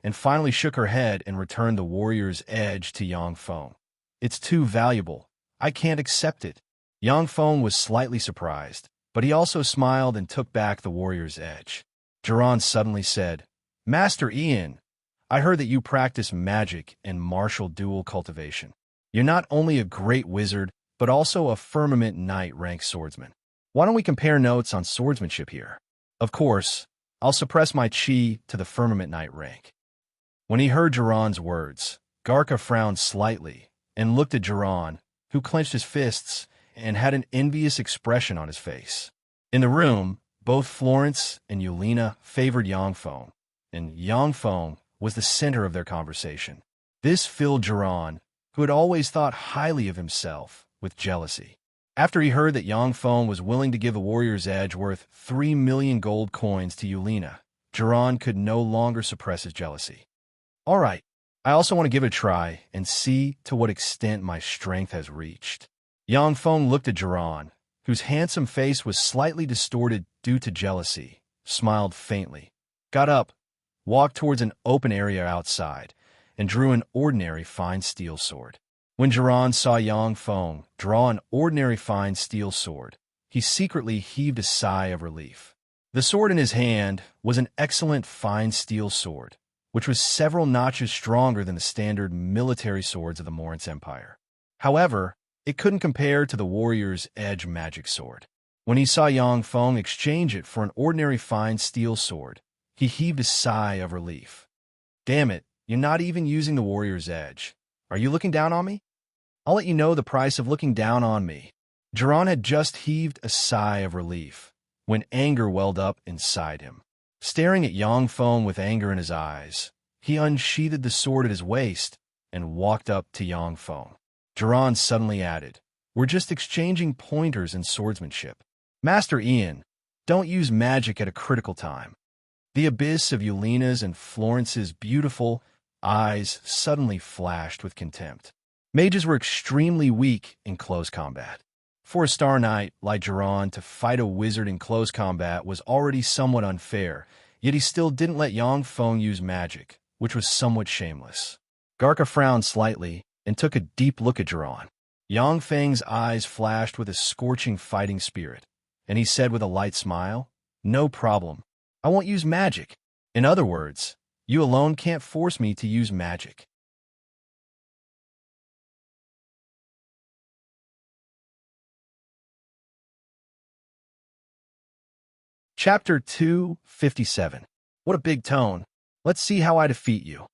and finally shook her head and returned the Warrior's Edge to Yang Feng. It's too valuable. I can't accept it. Yang Feng was slightly surprised, but he also smiled and took back the Warrior's Edge. Jiran suddenly said, Master Ian, I heard that you practice magic and martial dual cultivation. You're not only a great wizard, but also a firmament knight rank swordsman. Why don't we compare notes on swordsmanship here? Of course, I'll suppress my chi to the firmament knight rank. When he heard Jiran's words, Garca frowned slightly and looked at Jiran, who clenched his fists and had an envious expression on his face. In the room, both Florence and Yelena favored Yang Feng, and Yang Feng was the center of their conversation. This filled Jiran, who had always thought highly of himself, with jealousy. After he heard that Yang Feng was willing to give the Warrior's Edge worth 3 million gold coins to Yelena, Jiran could no longer suppress his jealousy. All right, I also want to give it a try and see to what extent my strength has reached. Yang Feng looked at Jiran, whose handsome face was slightly distorted due to jealousy, smiled faintly, got up, walked towards an open area outside, and drew an ordinary fine steel sword. When Jiran saw Yang Feng draw an ordinary fine steel sword, he secretly heaved a sigh of relief. The sword in his hand was an excellent fine steel sword, which was several notches stronger than the standard military swords of the Moritz Empire. However, it couldn't compare to the warrior's edge magic sword. When he saw Yang Feng exchange it for an ordinary fine steel sword, he heaved a sigh of relief. Damn it, you're not even using the warrior's edge. Are you looking down on me? I'll let you know the price of looking down on me. Jiran had just heaved a sigh of relief when anger welled up inside him. Staring at Yang Feng with anger in his eyes, he unsheathed the sword at his waist and walked up to Yang Feng. Jiran suddenly added, "We're just exchanging pointers in swordsmanship. Master Ian, don't use magic at a critical time." The abyss of Yelena's and Florence's beautiful eyes suddenly flashed with contempt. Mages were extremely weak in close combat. For a Star Knight like Jiran to fight a wizard in close combat was already somewhat unfair, yet he still didn't let Yang Feng use magic, which was somewhat shameless. Garka frowned slightly and took a deep look at Jiran. Yang Feng's eyes flashed with a scorching fighting spirit, and he said with a light smile, "No problem. I won't use magic. In other words, you alone can't force me to use magic." Chapter 257. What a big tone. Let's see how I defeat you.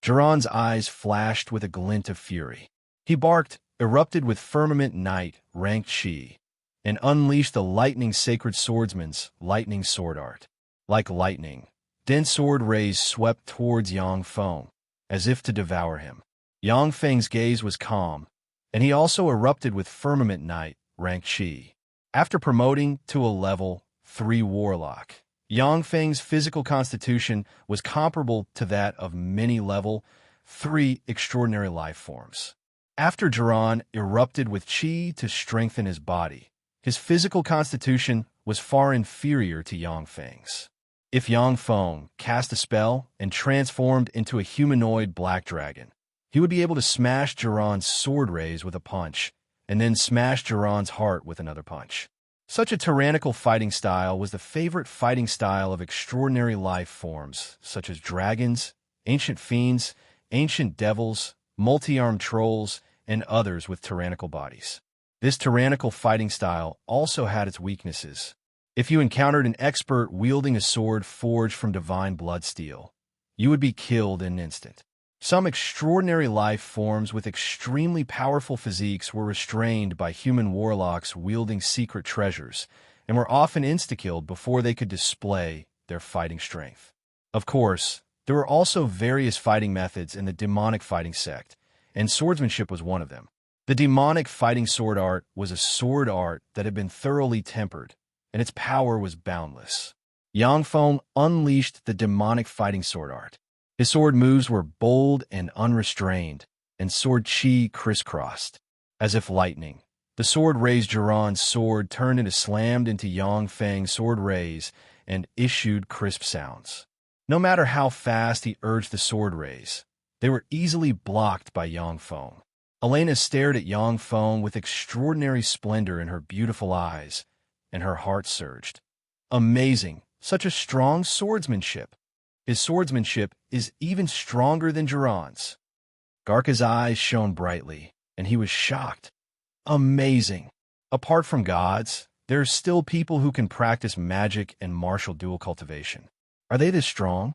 Jiran's eyes flashed with a glint of fury. He barked, erupted with firmament knight, ranked Shi, and unleashed the lightning sacred swordsman's lightning sword art. Like lightning, dense sword rays swept towards Yang Feng, as if to devour him. Yang Feng's gaze was calm, and he also erupted with firmament knight, ranked Shi. After promoting to a level 3 warlock, Yang Feng's physical constitution was comparable to that of many level 3 extraordinary life forms. After Jiran erupted with Qi to strengthen his body, his physical constitution was far inferior to Yang Feng's. If Yang Feng cast a spell and transformed into a humanoid black dragon, he would be able to smash Jiran's sword rays with a punch, and then smash Jiran's heart with another punch. Such a tyrannical fighting style was the favorite fighting style of extraordinary life forms, such as dragons, ancient fiends, ancient devils, multi-armed trolls, and others with tyrannical bodies. This tyrannical fighting style also had its weaknesses. If you encountered an expert wielding a sword forged from divine blood steel, you would be killed in an instant. Some extraordinary life forms with extremely powerful physiques were restrained by human warlocks wielding secret treasures, and were often insta-killed before they could display their fighting strength. Of course, there were also various fighting methods in the demonic fighting sect, and swordsmanship was one of them. The demonic fighting sword art was a sword art that had been thoroughly tempered, and its power was boundless. Yang Feng unleashed the demonic fighting sword art. His sword moves were bold and unrestrained, and sword chi crisscrossed. As if lightning, the sword rays Jiran's sword turned and slammed into Yang Feng's sword rays and issued crisp sounds. No matter how fast he urged the sword rays, they were easily blocked by Yang Feng. Elena stared at Yang Feng with extraordinary splendor in her beautiful eyes, and her heart surged. Amazing, such a strong swordsmanship. His swordsmanship is even stronger than Jiran's. Garka's eyes shone brightly, and he was shocked. Amazing. Apart from gods, there are still people who can practice magic and martial dual cultivation. Are they this strong?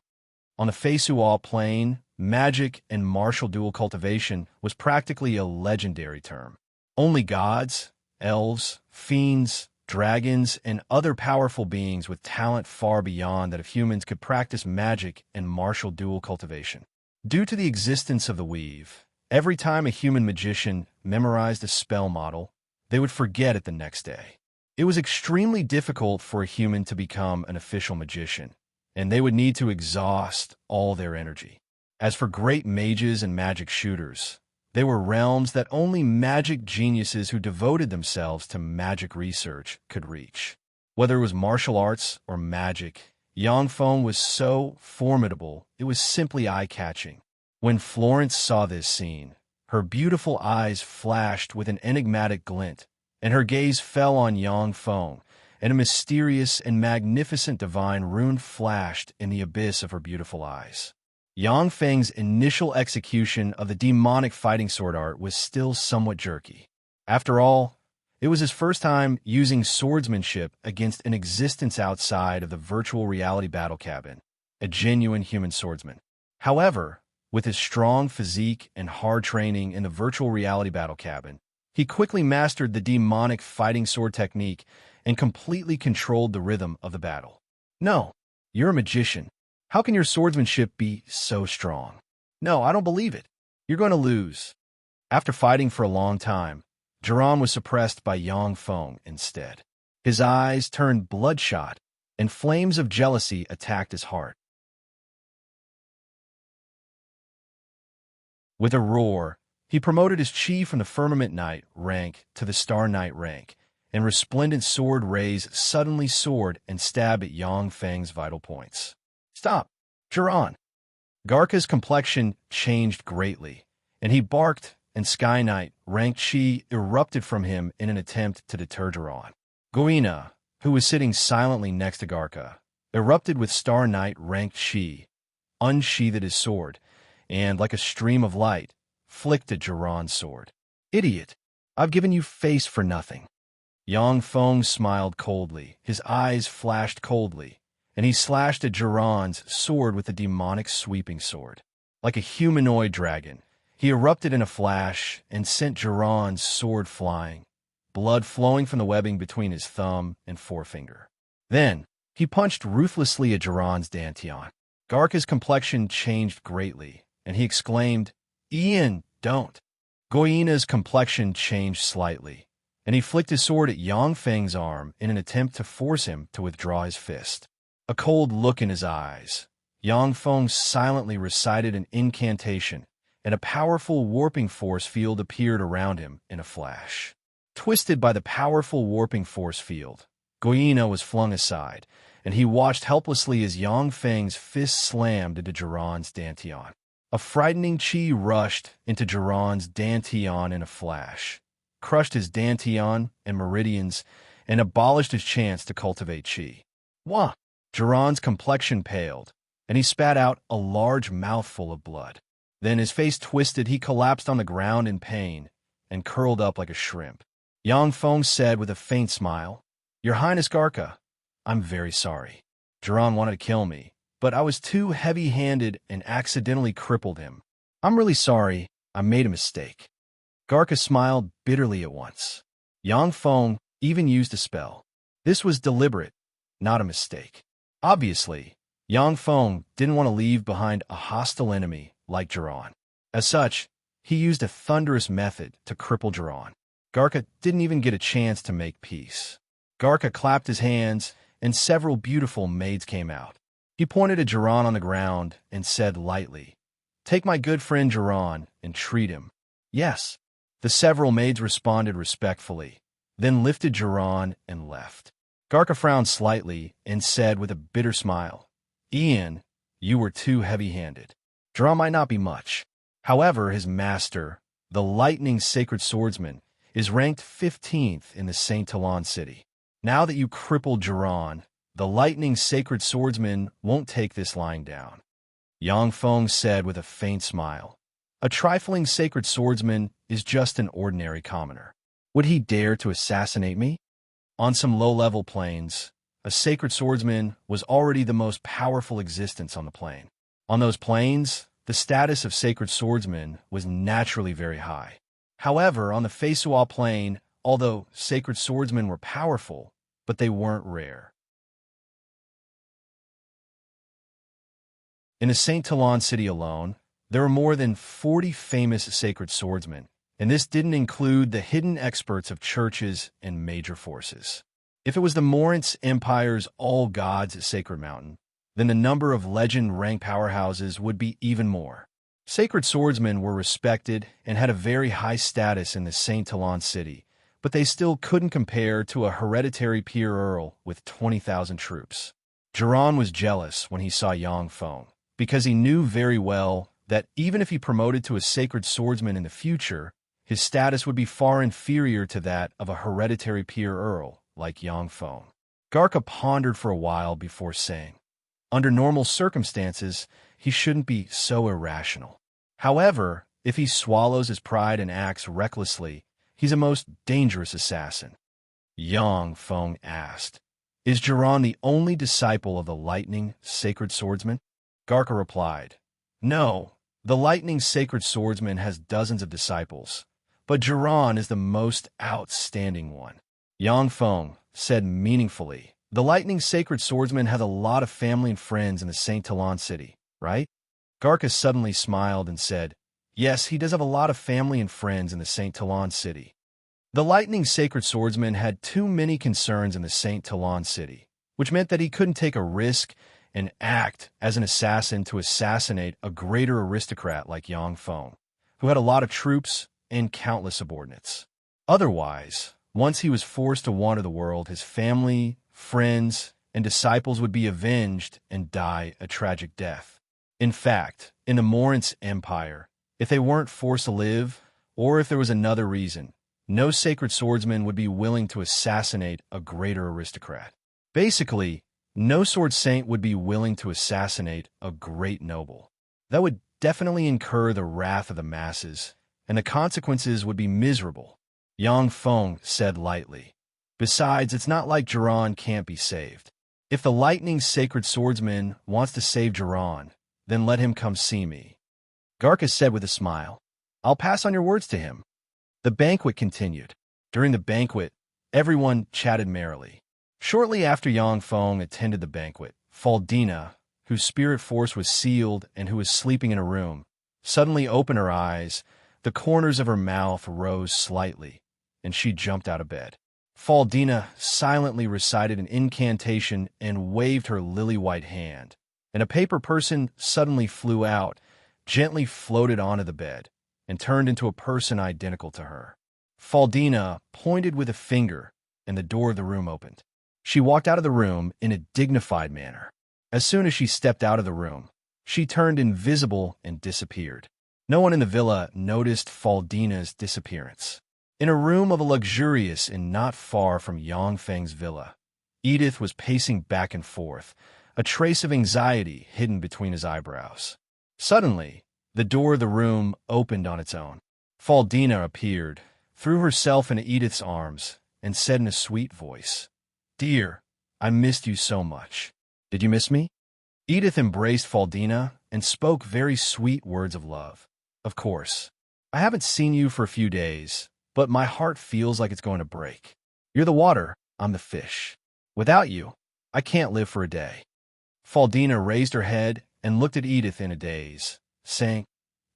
On the Feisual plane, magic and martial dual cultivation was practically a legendary term. Only gods, elves, fiends, dragons, and other powerful beings with talent far beyond that of humans could practice magic and martial dual cultivation. Due to the existence of the weave, every time a human magician memorized a spell model, they would forget it the next day. It was extremely difficult for a human to become an official magician, and they would need to exhaust all their energy. As for great mages and magic shooters, they were realms that only magic geniuses who devoted themselves to magic research could reach. Whether it was martial arts or magic, Yangfeng was so formidable, it was simply eye-catching. When Florence saw this scene, her beautiful eyes flashed with an enigmatic glint, and her gaze fell on Yangfeng, and a mysterious and magnificent divine rune flashed in the abyss of her beautiful eyes. Yangfeng's initial execution of the demonic fighting sword art was still somewhat jerky. After all, it was his first time using swordsmanship against an existence outside of the virtual reality battle cabin, a genuine human swordsman. However, with his strong physique and hard training in the virtual reality battle cabin, he quickly mastered the demonic fighting sword technique and completely controlled the rhythm of the battle. No, you're a magician. How can your swordsmanship be so strong? No, I don't believe it. You're going to lose. After fighting for a long time, Jiran was suppressed by Yangfeng instead. His eyes turned bloodshot, and flames of jealousy attacked his heart. With a roar, he promoted his chi from the Firmament Knight rank to the Star Knight rank, and resplendent sword rays suddenly soared and stabbed at Yangfeng's vital points. Stop, Jiran! Garka's complexion changed greatly, and he barked, and Sky Knight rank chi erupted from him in an attempt to deter Jiran. Goina, who was sitting silently next to Garka, erupted with Star Knight rank chi, unsheathed his sword, and, like a stream of light, flicked at Jiran's sword. Idiot! I've given you face for nothing. Yangfeng smiled coldly, his eyes flashed coldly, and he slashed at Jiran's sword with the demonic sweeping sword. Like a humanoid dragon, he erupted in a flash and sent Jiran's sword flying, blood flowing from the webbing between his thumb and forefinger. Then, he punched ruthlessly at Jiran's dantian. Garka's complexion changed greatly, and he exclaimed, "Ian, don't!" Goina's complexion changed slightly, and he flicked his sword at Yangfeng's arm in an attempt to force him to withdraw his fist. A cold look in his eyes, Yangfeng silently recited an incantation, and a powerful warping force field appeared around him in a flash. Twisted by the powerful warping force field, Goina was flung aside, and he watched helplessly as Yangfeng's fist slammed into Jiran's dantian. A frightening chi rushed into Jiran's dantian in a flash, crushed his dantian and meridians, and abolished his chance to cultivate chi. Wah! Jiran's complexion paled, and he spat out a large mouthful of blood. Then his face twisted, he collapsed on the ground in pain and curled up like a shrimp. Yangfeng said with a faint smile, "Your Highness Garka, I'm very sorry. Jiran wanted to kill me, but I was too heavy-handed and accidentally crippled him. I'm really sorry, I made a mistake." Garka smiled bitterly at once. Yangfeng even used a spell. This was deliberate, not a mistake. Obviously, Yangfeng didn't want to leave behind a hostile enemy like Jiran. As such, he used a thunderous method to cripple Jiran. Garka didn't even get a chance to make peace. Garka clapped his hands, and several beautiful maids came out. He pointed at Jiran on the ground and said lightly, "Take my good friend Jiran and treat him." "Yes." The several maids responded respectfully, then lifted Jiran and left. Garka frowned slightly and said with a bitter smile, "Ian, you were too heavy-handed. Jiran might not be much. However, his master, the lightning sacred swordsman, is ranked 15th in the St. Talon city. Now that you crippled Jiran, the lightning sacred swordsman won't take this lying down." Yangfeng said with a faint smile, "A trifling sacred swordsman is just an ordinary commoner. Would he dare to assassinate me?" On some low-level planes, a sacred swordsman was already the most powerful existence on the plane. On those planes, the status of sacred swordsman was naturally very high. However, on the Feisual plane, although sacred swordsmen were powerful, but they weren't rare. In the St. Talon city alone, there were more than 40 famous sacred swordsmen, and this didn't include the hidden experts of churches and major forces. If it was the Moritz Empire's all-gods sacred mountain, then the number of legend-rank powerhouses would be even more. Sacred swordsmen were respected and had a very high status in the Saint Talon city, but they still couldn't compare to a hereditary peer earl with 20,000 troops. Jiran was jealous when he saw Yang Feng, because he knew very well that even if he promoted to a sacred swordsman in the future, his status would be far inferior to that of a hereditary peer earl like Yang Feng. Garka pondered for a while before saying, under normal circumstances, he shouldn't be so irrational. However, if he swallows his pride and acts recklessly, he's a most dangerous assassin. Yang Feng asked, is Jiran the only disciple of the lightning sacred swordsman? Garka replied, no, the lightning sacred swordsman has dozens of disciples, but Jiran is the most outstanding one. Yang Feng said meaningfully, the lightning sacred swordsman has a lot of family and friends in the Saint Talon city, right? Garka suddenly smiled and said, yes, he does have a lot of family and friends in the Saint Talon city. The lightning sacred swordsman had too many concerns in the Saint Talon city, which meant that he couldn't take a risk and act as an assassin to assassinate a greater aristocrat like Yang Feng, who had a lot of troops and countless subordinates. Otherwise, once he was forced to wander the world, his family, friends, and disciples would be avenged and die a tragic death. In fact, in the Morin's Empire, if they weren't forced to live, or if there was another reason, no sacred swordsman would be willing to assassinate a greater aristocrat. Basically, no sword saint would be willing to assassinate a great noble. That would definitely incur the wrath of the masses, and the consequences would be miserable. Yang Feng said lightly. Besides, it's not like Jiran can't be saved. If the lightning sacred swordsman wants to save Jiran, then let him come see me. Garka said with a smile, I'll pass on your words to him. The banquet continued. During the banquet, everyone chatted merrily. Shortly after Yang Feng attended the banquet, Faldina, whose spirit force was sealed and who was sleeping in a room, suddenly opened her eyes, the corners of her mouth rose slightly, and she jumped out of bed. Faldina silently recited an incantation and waved her lily-white hand, and a paper person suddenly flew out, gently floated onto the bed, and turned into a person identical to her. Faldina pointed with a finger, and the door of the room opened. She walked out of the room in a dignified manner. As soon as she stepped out of the room, she turned invisible and disappeared. No one in the villa noticed Faldina's disappearance. In a room of a luxurious and not far from Yang Feng's villa, Edith was pacing back and forth, a trace of anxiety hidden between his eyebrows. Suddenly, the door of the room opened on its own. Faldina appeared, threw herself into Edith's arms, and said in a sweet voice, Dear, I missed you so much. Did you miss me? Edith embraced Faldina and spoke very sweet words of love. Of course. I haven't seen you for a few days, but my heart feels like it's going to break. You're the water, I'm the fish. Without you, I can't live for a day. Faldina raised her head and looked at Edith in a daze, saying,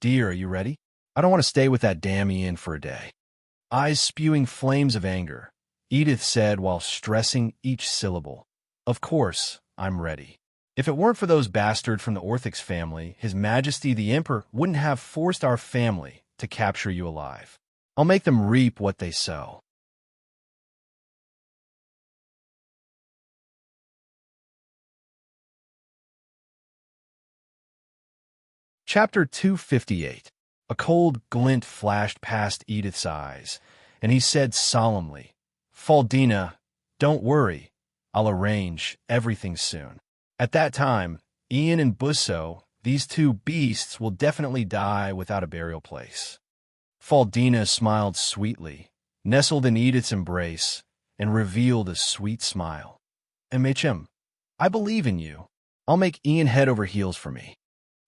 Dear, are you ready? I don't want to stay with that damn Ian for a day. Eyes spewing flames of anger, Edith said while stressing each syllable. Of course, I'm ready. If it weren't for those bastards from the Orthix family, His Majesty the Emperor wouldn't have forced our family to capture you alive. I'll make them reap what they sow. Chapter 258. A cold glint flashed past Edith's eyes, and he said solemnly, Faldina, don't worry. I'll arrange everything soon. At that time, Ian and Busso, these two beasts, will definitely die without a burial place. Faldina smiled sweetly, nestled in Edith's embrace, and revealed a sweet smile. MHM, I believe in you. I'll make Ian head over heels for me.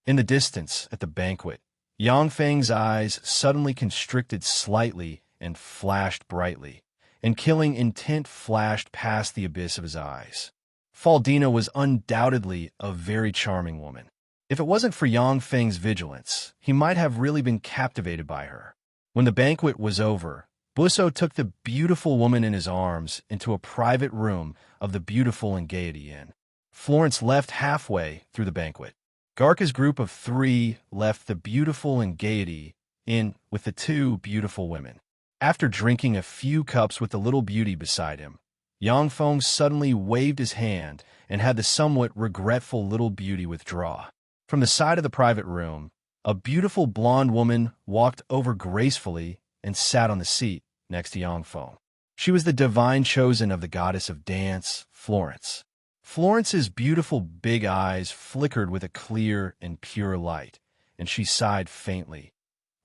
In the distance, at the banquet, Yang Feng's eyes suddenly constricted slightly and flashed brightly, and killing intent flashed past the abyss of his eyes. Faldina was undoubtedly a very charming woman. If it wasn't for Yang Feng's vigilance, he might have really been captivated by her. When the banquet was over, Busso took the beautiful woman in his arms into a private room of the Beautiful and Gaiety Inn. Florence left halfway through the banquet. Garca's group of 3 left the beautiful and Gaiety in with the 2 beautiful women. After drinking a few cups with the little beauty beside him, Yangfeng suddenly waved his hand and had the somewhat regretful little beauty withdraw. From the side of the private room, a beautiful blonde woman walked over gracefully and sat on the seat next to Yangfeng. She was the divine chosen of the goddess of dance, Florence. Florence's beautiful big eyes flickered with a clear and pure light, and she sighed faintly.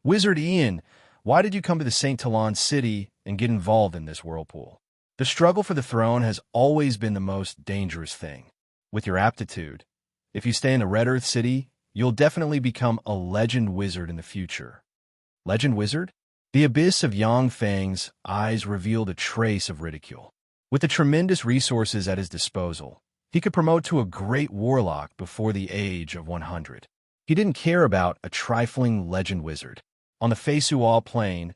"Wizard Ian, why did you come to the St. Talon city and get involved in this whirlpool? The struggle for the throne has always been the most dangerous thing. With your aptitude, if you stay in the Red Earth City, you'll definitely become a legend wizard in the future." Legend wizard? The abyss of Yangfeng's eyes revealed a trace of ridicule. With the tremendous resources at his disposal, he could promote to a great warlock before the age of 100. He didn't care about a trifling legend wizard. On the Feisual plane,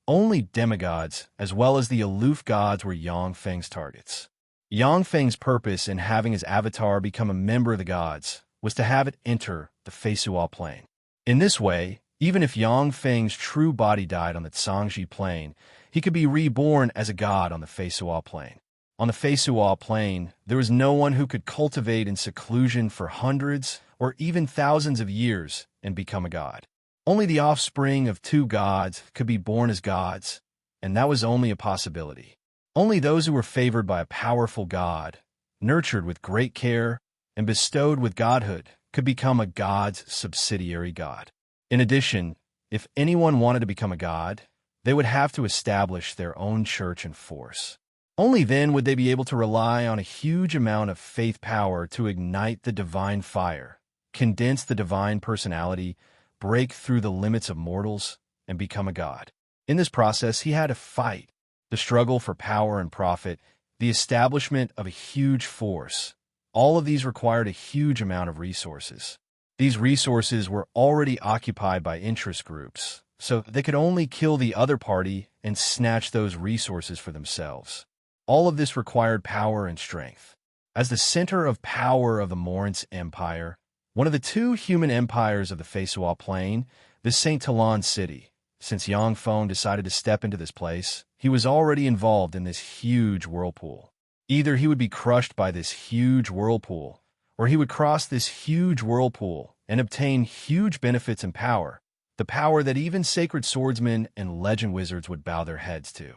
only demigods as well as the aloof gods were Yangfeng's targets. Yangfeng's purpose in having his avatar become a member of the gods was to have it enter the Feisual plane. In this way, even if Yangfeng's true body died on the Tsangxi plane, he could be reborn as a god on the Feisual plane. On the Feisual plane, there was no one who could cultivate in seclusion for hundreds or even thousands of years and become a god. Only the offspring of 2 gods could be born as gods, and that was only a possibility. Only those who were favored by a powerful god, nurtured with great care, and bestowed with godhood could become a god's subsidiary god. In addition, if anyone wanted to become a god, they would have to establish their own church and force. Only then would they be able to rely on a huge amount of faith power to ignite the divine fire, condense the divine personality, break through the limits of mortals, and become a god. In this process, he had to fight the struggle for power and profit, the establishment of a huge force. All of these required a huge amount of resources. These resources were already occupied by interest groups, so they could only kill the other party and snatch those resources for themselves. All of this required power and strength. As the center of power of the Morince Empire, one of the 2 human empires of the Feisual Plain, the St. Talon city, since Yangfeng decided to step into this place, he was already involved in this huge whirlpool. Either he would be crushed by this huge whirlpool, or he would cross this huge whirlpool and obtain huge benefits and power, the power that even sacred swordsmen and legend wizards would bow their heads to.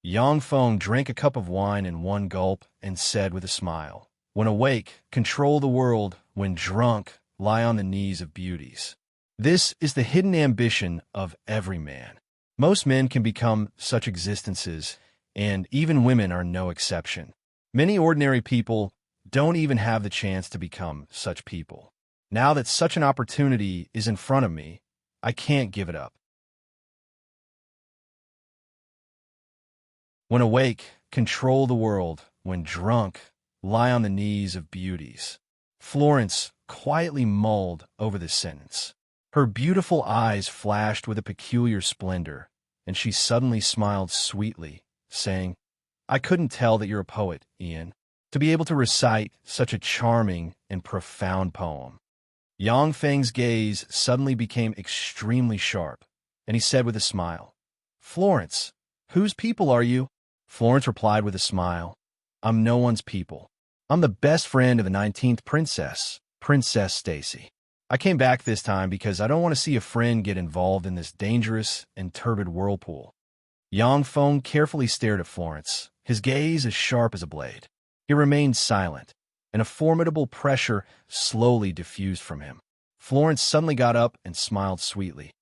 Yangfeng drank a cup of wine in one gulp and said with a smile, "When awake, control the world. When drunk, lie on the knees of beauties." This is the hidden ambition of every man. Most men can become such existences, and even women are no exception. Many ordinary people don't even have the chance to become such people. Now that such an opportunity is in front of me, I can't give it up. When awake, control the world. When drunk, lie on the knees of beauties. Florence quietly mulled over this sentence. Her beautiful eyes flashed with a peculiar splendor, and she suddenly smiled sweetly, saying, "I couldn't tell that you're a poet, Ian, to be able to recite such a charming and profound poem." Yangfeng's gaze suddenly became extremely sharp, and he said with a smile, "Florence, whose people are you?" Florence replied with a smile, "I'm no one's people. I'm the best friend of the 19th princess, Princess Stacy. I came back this time because I don't want to see a friend get involved in this dangerous and turbid whirlpool." Yangfeng carefully stared at Florence, his gaze as sharp as a blade. He remained silent, and a formidable pressure slowly diffused from him. Florence suddenly got up and smiled sweetly.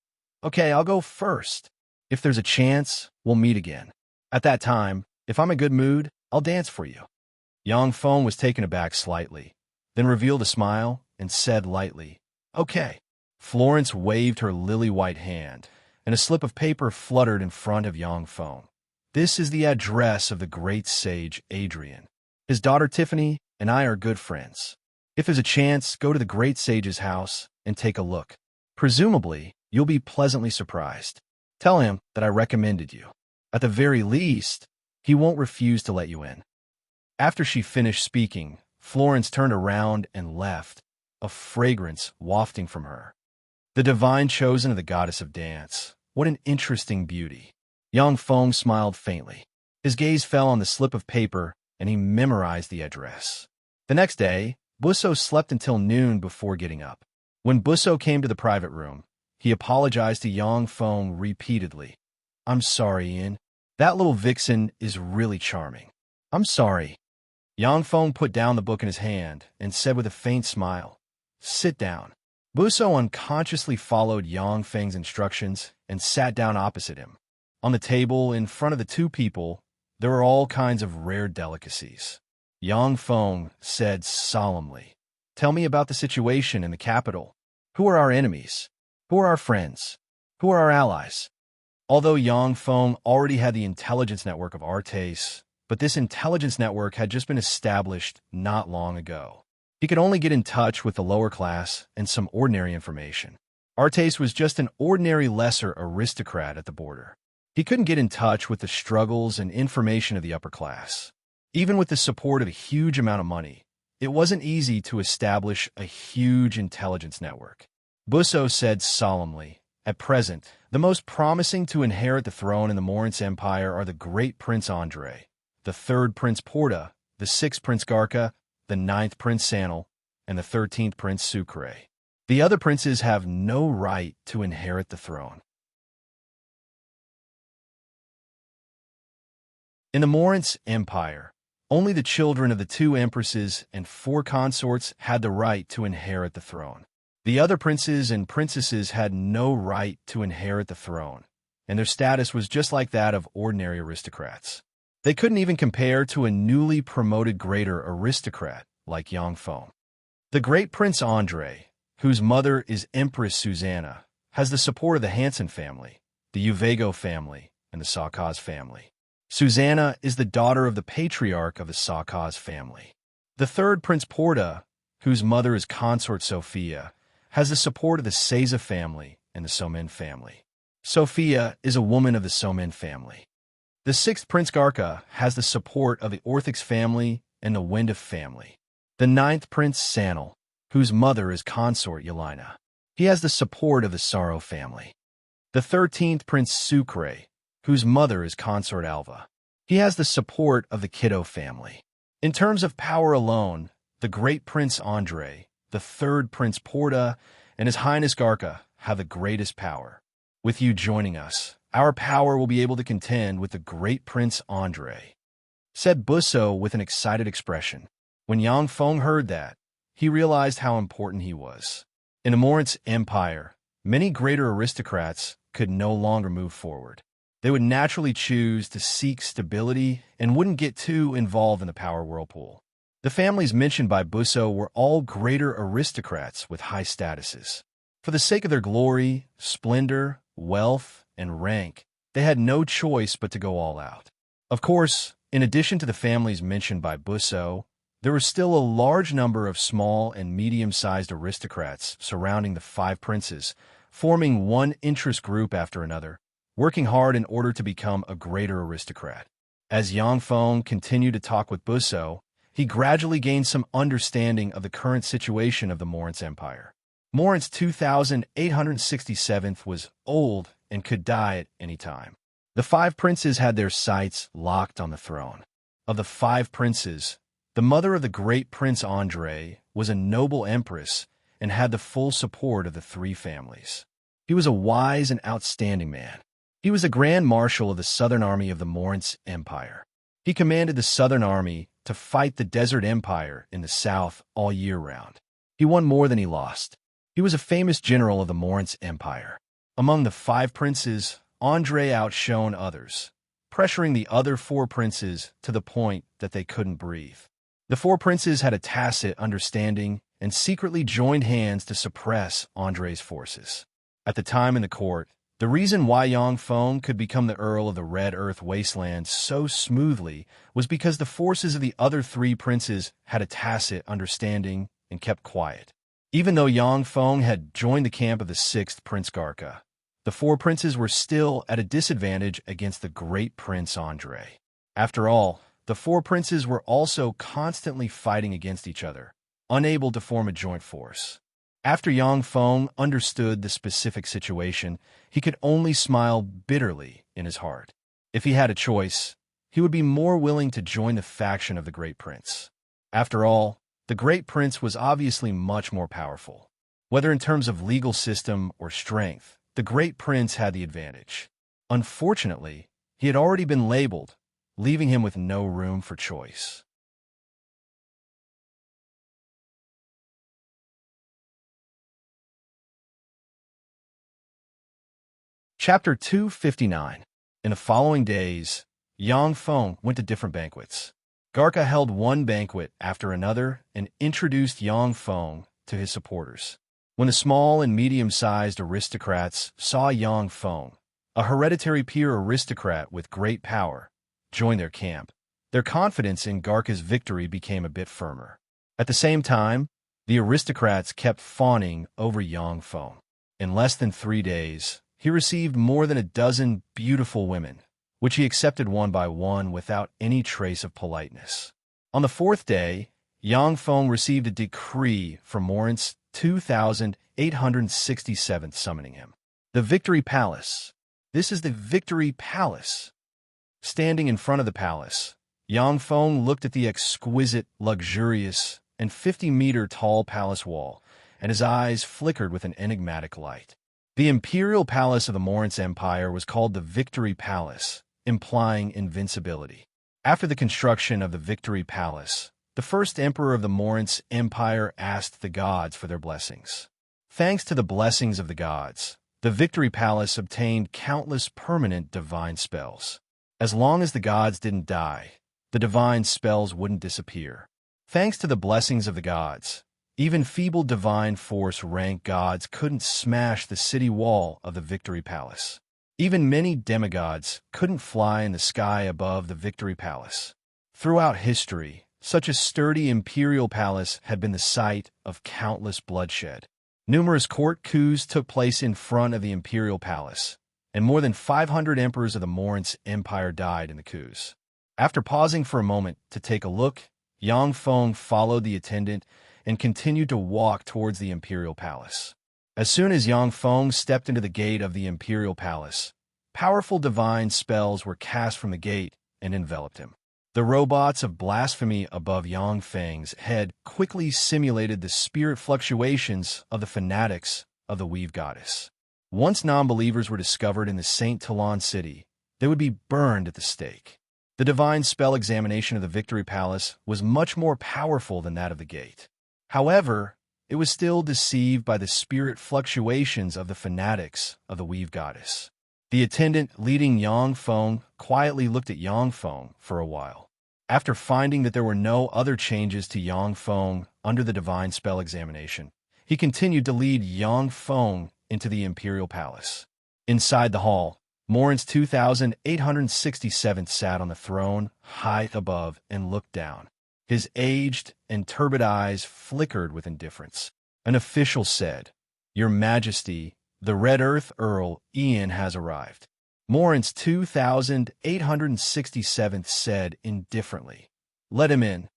"Okay, I'll go first. If there's a chance, we'll meet again. At that time, if I'm in a good mood, I'll dance for you." Yangfeng was taken aback slightly, then revealed a smile and said lightly, "Okay." Florence waved her lily-white hand, and a slip of paper fluttered in front of Yangfeng. "This is the address of the great sage Adrian. His daughter Tiffany and I are good friends. If there's a chance, go to the great sage's house and take a look. Presumably, you'll be pleasantly surprised. Tell him that I recommended you. At the very least, he won't refuse to let you in." After she finished speaking, Florence turned around and left, a fragrance wafting from her. The divine chosen of the goddess of dance. What an interesting beauty. Yang Feng smiled faintly. His gaze fell on the slip of paper, and he memorized the address. The next day, Busso slept until noon before getting up. When Busso came to the private room, he apologized to Yang Feng repeatedly. "I'm sorry, Ian. That little vixen is really charming. I'm sorry." Yang Feng put down the book in his hand and said with a faint smile, "Sit down." Busso unconsciously followed Yang Feng's instructions and sat down opposite him. On the table, in front of the two people, there were all kinds of rare delicacies. Yang Feng said solemnly, "Tell me about the situation in the capital. Who are our enemies? Who are our friends? Who are our allies?" Although Yang Feng already had the intelligence network of Artes, but this intelligence network had just been established not long ago. He could only get in touch with the lower class and some ordinary information. Artes was just an ordinary lesser aristocrat at the border. He couldn't get in touch with the struggles and information of the upper class. Even with the support of a huge amount of money, it wasn't easy to establish a huge intelligence network. Busso said solemnly, "At present, the most promising to inherit the throne in the Moritz Empire are the great Prince Andre, the third Prince Porta, the sixth Prince Garca, the ninth Prince Sanel, and the 13th Prince Sucre. The other princes have no right to inherit the throne." In the Moritz Empire, only the children of the two empresses and 4 consorts had the right to inherit the throne. The other princes and princesses had no right to inherit the throne, and their status was just like that of ordinary aristocrats. They couldn't even compare to a newly promoted greater aristocrat like Yang Feng. The great Prince Andre, whose mother is Empress Susanna, has the support of the Hansen family, the Uvago family, and the Sakaz family. Susanna is the daughter of the patriarch of the Sakaz family. The third Prince Porta, whose mother is Consort Sophia, has the support of the Seiza family and the Somin family. Sophia is a woman of the Somin family. The sixth Prince Garca has the support of the Orthics family and the Wendif family. The ninth Prince Sanel, whose mother is Consort Yelena, he has the support of the Sorrow family. The 13th Prince Sucre, whose mother is Consort Alva, he has the support of the Kiddo family. In terms of power alone, the great Prince Andre, the third Prince Porta, and His Highness Garca have the greatest power. With you joining us, our power will be able to contend with the great Prince Andre," said Busso with an excited expression. When Yang Feng heard that, he realized how important he was. In the Moritz Empire, many greater aristocrats could no longer move forward. They would naturally choose to seek stability and wouldn't get too involved in the power whirlpool. The families mentioned by Busso were all greater aristocrats with high statuses. For the sake of their glory, splendor, wealth, and rank, they had no choice but to go all out. Of course, in addition to the families mentioned by Busso, there were still a large number of small and medium-sized aristocrats surrounding the 5 princes, forming one interest group after another, working hard in order to become a greater aristocrat. As Yang Feng continued to talk with Busso, he gradually gained some understanding of the current situation of the Moritz Empire. Moritz 2867th was old and could die at any time. The 5 princes had their sights locked on the throne. Of the 5 princes, the mother of the great Prince Andre was a noble empress and had the full support of the 3 families. He was a wise and outstanding man. He was the Grand Marshal of the Southern Army of the Moritz Empire. He commanded the Southern Army to fight the Desert Empire in the south all year round. He won more than he lost. He was a famous general of the Moritz Empire. Among the 5 princes, Andre outshone others, pressuring the other 4 princes to the point that they couldn't breathe. The 4 princes had a tacit understanding and secretly joined hands to suppress Andre's forces. At the time in the court, the reason why Yang Feng could become the Earl of the Red Earth Wasteland so smoothly was because the forces of the other 3 princes had a tacit understanding and kept quiet. Even though Yang Feng had joined the camp of the 6th Prince Garca, the 4 princes were still at a disadvantage against the great Prince Andre. After all, The four princes were also constantly fighting against each other, unable to form a joint force. After Yang Feng understood the specific situation, he could only smile bitterly in his heart. If he had a choice, he would be more willing to join the faction of the Great Prince. After all, the Great Prince was obviously much more powerful. Whether in terms of legal system or strength, the Great Prince had the advantage. Unfortunately, he had already been labeled, leaving him with no room for choice. Chapter 259. In the following days, Yang Feng went to different banquets. Garca held one banquet after another and introduced Yang Feng to his supporters. When the small and medium-sized aristocrats saw Yang Feng, a hereditary peer aristocrat with great power, join their camp, their confidence in Garca's victory became a bit firmer. At the same time, the aristocrats kept fawning over Yang Feng. In less than 3 days, he received more than a dozen beautiful women, which he accepted one by one without any trace of politeness. On the 4th day, Yang Feng received a decree from Moritz 2867 summoning him. The Victory Palace. This is the Victory Palace. Standing in front of the palace, Yang Feng looked at the exquisite, luxurious, and 50-meter tall palace wall, and his eyes flickered with an enigmatic light. The imperial palace of the Moritz Empire was called the Victory Palace, implying invincibility. After the construction of the Victory Palace, the first emperor of the Moritz Empire asked the gods for their blessings. Thanks to the blessings of the gods, the Victory Palace obtained countless permanent divine spells. As long as the gods didn't die, the divine spells wouldn't disappear. Thanks to the blessings of the gods, even feeble divine force rank gods couldn't smash the city wall of the Victory Palace. Even many demigods couldn't fly in the sky above the Victory Palace. Throughout history, such a sturdy imperial palace had been the site of countless bloodshed. Numerous court coups took place in front of the imperial palace, and more than 500 emperors of the Moritz Empire died in the coups. After pausing for a moment to take a look, Yang Feng followed the attendant and continued to walk towards the imperial palace. As soon as Yang Feng stepped into the gate of the imperial palace, powerful divine spells were cast from the gate and enveloped him. The robots of blasphemy above Yang Feng's head quickly simulated the spirit fluctuations of the fanatics of the Weave Goddess. Once non-believers were discovered in the Saint Talon city, they would be burned at the stake. The divine spell examination of the Victory Palace was much more powerful than that of the gate. However, it was still deceived by the spirit fluctuations of the fanatics of the Weave Goddess. The attendant leading Yang Feng quietly looked at Yang Feng for a while. After finding that there were no other changes to Yang Feng under the divine spell examination, he continued to lead Yang Feng into the imperial palace. Inside the hall, Moritz 2867 sat on the throne, high above, and looked down. His aged and turbid eyes flickered with indifference. An official said, "Your Majesty, the Red Earth Earl Ian has arrived." Moritz 2867 said indifferently, "Let him in."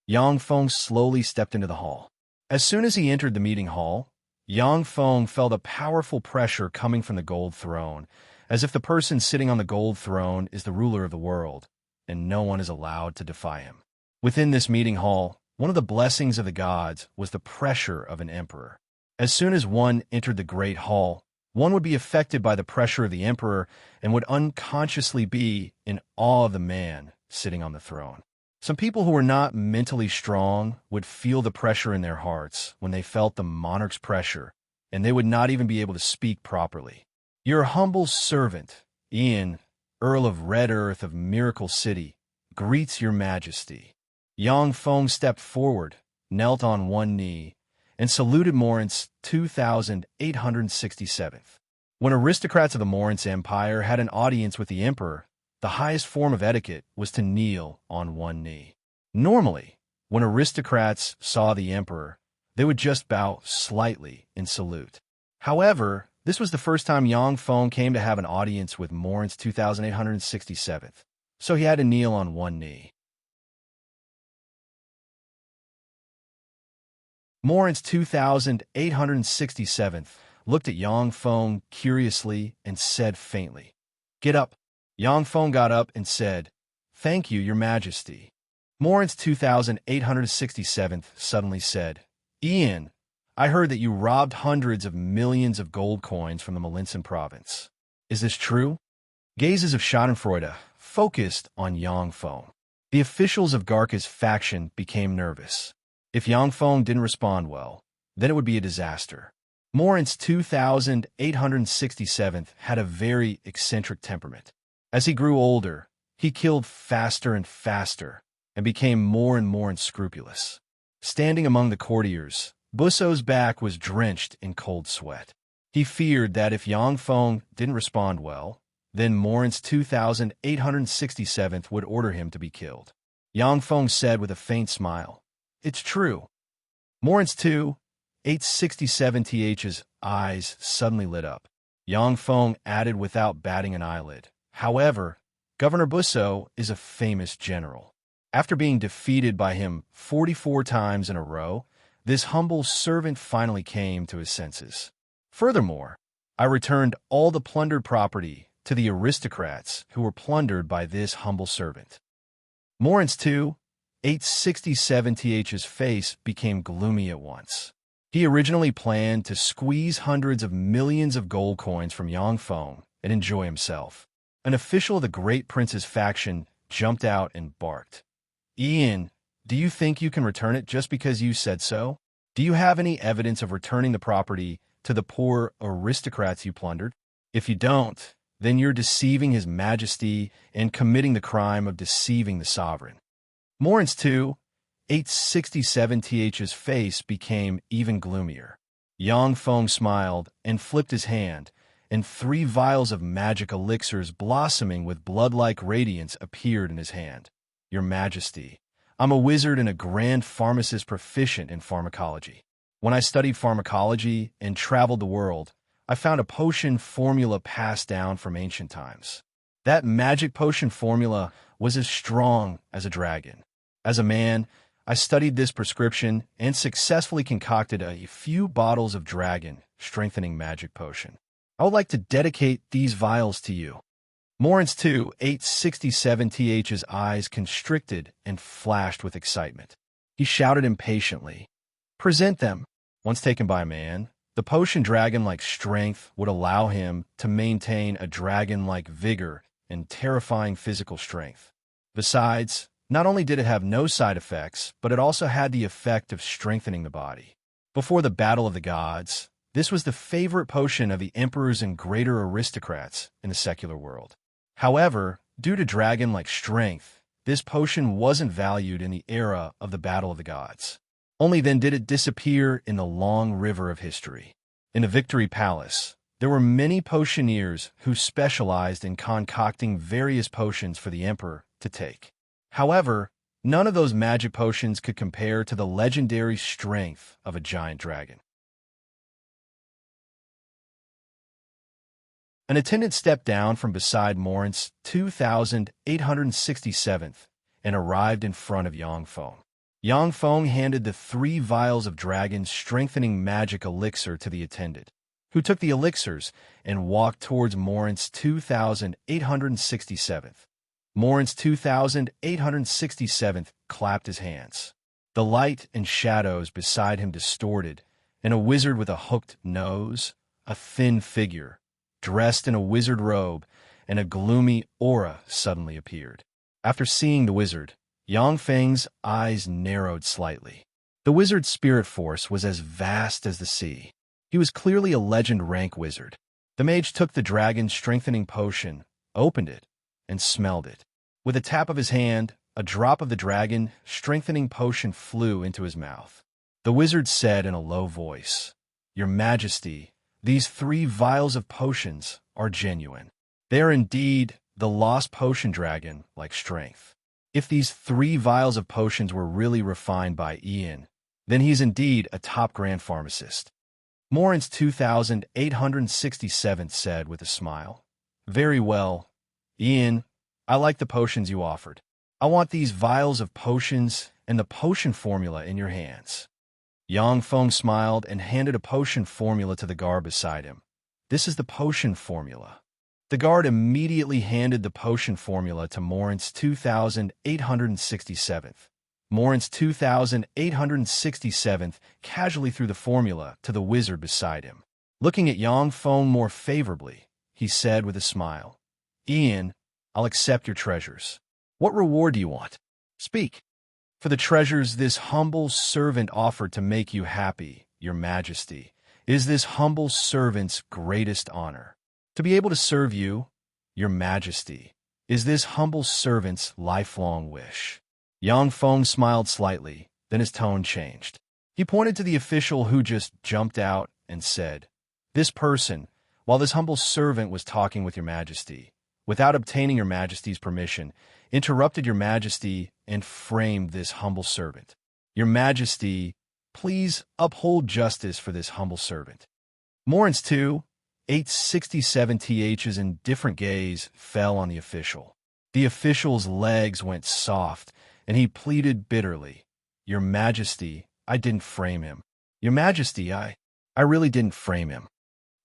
Yang Feng slowly stepped into the hall. As soon as he entered the meeting hall, Yang Feng felt a powerful pressure coming from the gold throne, as if the person sitting on the gold throne is the ruler of the world, and no one is allowed to defy him. Within this meeting hall, one of the blessings of the gods was the pressure of an emperor. As soon as one entered the great hall, one would be affected by the pressure of the emperor and would unconsciously be in awe of the man sitting on the throne. Some people who were not mentally strong would feel the pressure in their hearts when they felt the monarch's pressure, and they would not even be able to speak properly. "Your humble servant, Ian, Earl of Red Earth of Miracle City, greets your Majesty." Yang Feng stepped forward, knelt on one knee, and saluted Moritz 2867. When aristocrats of the Moritz Empire had an audience with the emperor, the highest form of etiquette was to kneel on one knee. Normally, when aristocrats saw the emperor, they would just bow slightly in salute. However, this was the first time Yang Feng came to have an audience with Moritz 2867, so he had to kneel on one knee. Morin's 2867th looked at Yang Feng curiously and said faintly, "Get up." Yang Feng got up and said, "Thank you, Your Majesty." Morin's 2867th suddenly said, "Ian, I heard that you robbed hundreds of millions of gold coins from the Malinsan province. Is this true?" Gazes of Schadenfreude focused on Yang Feng. The officials of Garka's faction became nervous. If Yang Feng didn't respond well, then it would be a disaster. Morin's 2867th had a very eccentric temperament. As he grew older, he killed faster and faster and became more and more unscrupulous. Standing among the courtiers, Busso's back was drenched in cold sweat. He feared that if Yang Feng didn't respond well, then Morin's 2867th would order him to be killed. Yang Feng said with a faint smile, "It's true." Morin's 2867th's eyes suddenly lit up. Yang Feng added without batting an eyelid, "However, Governor Busso is a famous general. After being defeated by him 44 times in a row, this humble servant finally came to his senses. Furthermore, I returned all the plundered property to the aristocrats who were plundered by this humble servant." Morin's 2867th's face became gloomy at once. He originally planned to squeeze hundreds of millions of gold coins from Yang Feng and enjoy himself. An official of the Great Prince's faction jumped out and barked, "Ian, do you think you can return it just because you said so? Do you have any evidence of returning the property to the poor aristocrats you plundered? If you don't, then you're deceiving His Majesty and committing the crime of deceiving the sovereign." Morin's 2867th's face became even gloomier. Yang Feng smiled and flipped his hand, and 3 vials of magic elixirs blossoming with blood-like radiance appeared in his hand. "Your Majesty, I'm a wizard and a grand pharmacist proficient in pharmacology. When I studied pharmacology and traveled the world, I found a potion formula passed down from ancient times. That magic potion formula was as strong as a dragon. As a man, I studied this prescription and successfully concocted a few bottles of dragon strengthening magic potion. I would like to dedicate these vials to you." Morin's 2867th's eyes constricted and flashed with excitement. He shouted impatiently, "Present them." Once taken by a man, the potion dragon-like strength would allow him to maintain a dragon-like vigor and terrifying physical strength. Besides, not only did it have no side effects, but it also had the effect of strengthening the body. Before the Battle of the Gods, this was the favorite potion of the emperors and greater aristocrats in the secular world. However, due to dragon-like strength, this potion wasn't valued in the era of the Battle of the Gods. Only then did it disappear in the long river of history. In the Victory Palace, there were many potioneers who specialized in concocting various potions for the emperor to take. However, none of those magic potions could compare to the legendary strength of a giant dragon. An attendant stepped down from beside Morin's 2867th and arrived in front of Yang Feng. Yang Feng handed the 3 vials of dragon's strengthening magic elixir to the attendant, who took the elixirs and walked towards Morin's 2867th. Morin's 2867th clapped his hands. The light and shadows beside him distorted, and a wizard with a hooked nose, a thin figure, dressed in a wizard robe, and a gloomy aura suddenly appeared. After seeing the wizard, Yang Feng's eyes narrowed slightly. The wizard's spirit force was as vast as the sea. He was clearly a legend-rank wizard. The mage took the dragon's strengthening potion, opened it, and smelled it. With a tap of his hand, a drop of the dragon strengthening potion flew into his mouth. The wizard said in a low voice, "Your Majesty, these 3 vials of potions are genuine. They are indeed the lost potion dragon-like strength. If these 3 vials of potions were really refined by Ian, then he's indeed a top grand pharmacist." Morin's 2867th said with a smile, "Very well, Ian, I like the potions you offered. I want these vials of potions and the potion formula in your hands." Yang Feng smiled and handed a potion formula to the guard beside him. This is the potion formula. The guard immediately handed the potion formula to Morin's 2867th. Morin's 2867th casually threw the formula to the wizard beside him. Looking at Yang Feng more favorably, he said with a smile, "Ian, I'll accept your treasures. What reward do you want? Speak." "For the treasures this humble servant offered to make you happy, your majesty, is this humble servant's greatest honor. To be able to serve you, your majesty, is this humble servant's lifelong wish." Yang Feng smiled slightly, then his tone changed. He pointed to the official who just jumped out and said, "This person, while this humble servant was talking with your majesty, without obtaining your majesty's permission, interrupted your majesty and framed this humble servant. Your majesty, please uphold justice for this humble servant." Morin's 867th's indifferent gaze fell on the official. The official's legs went soft, and he pleaded bitterly, "Your majesty, I didn't frame him. Your majesty, I really didn't frame him."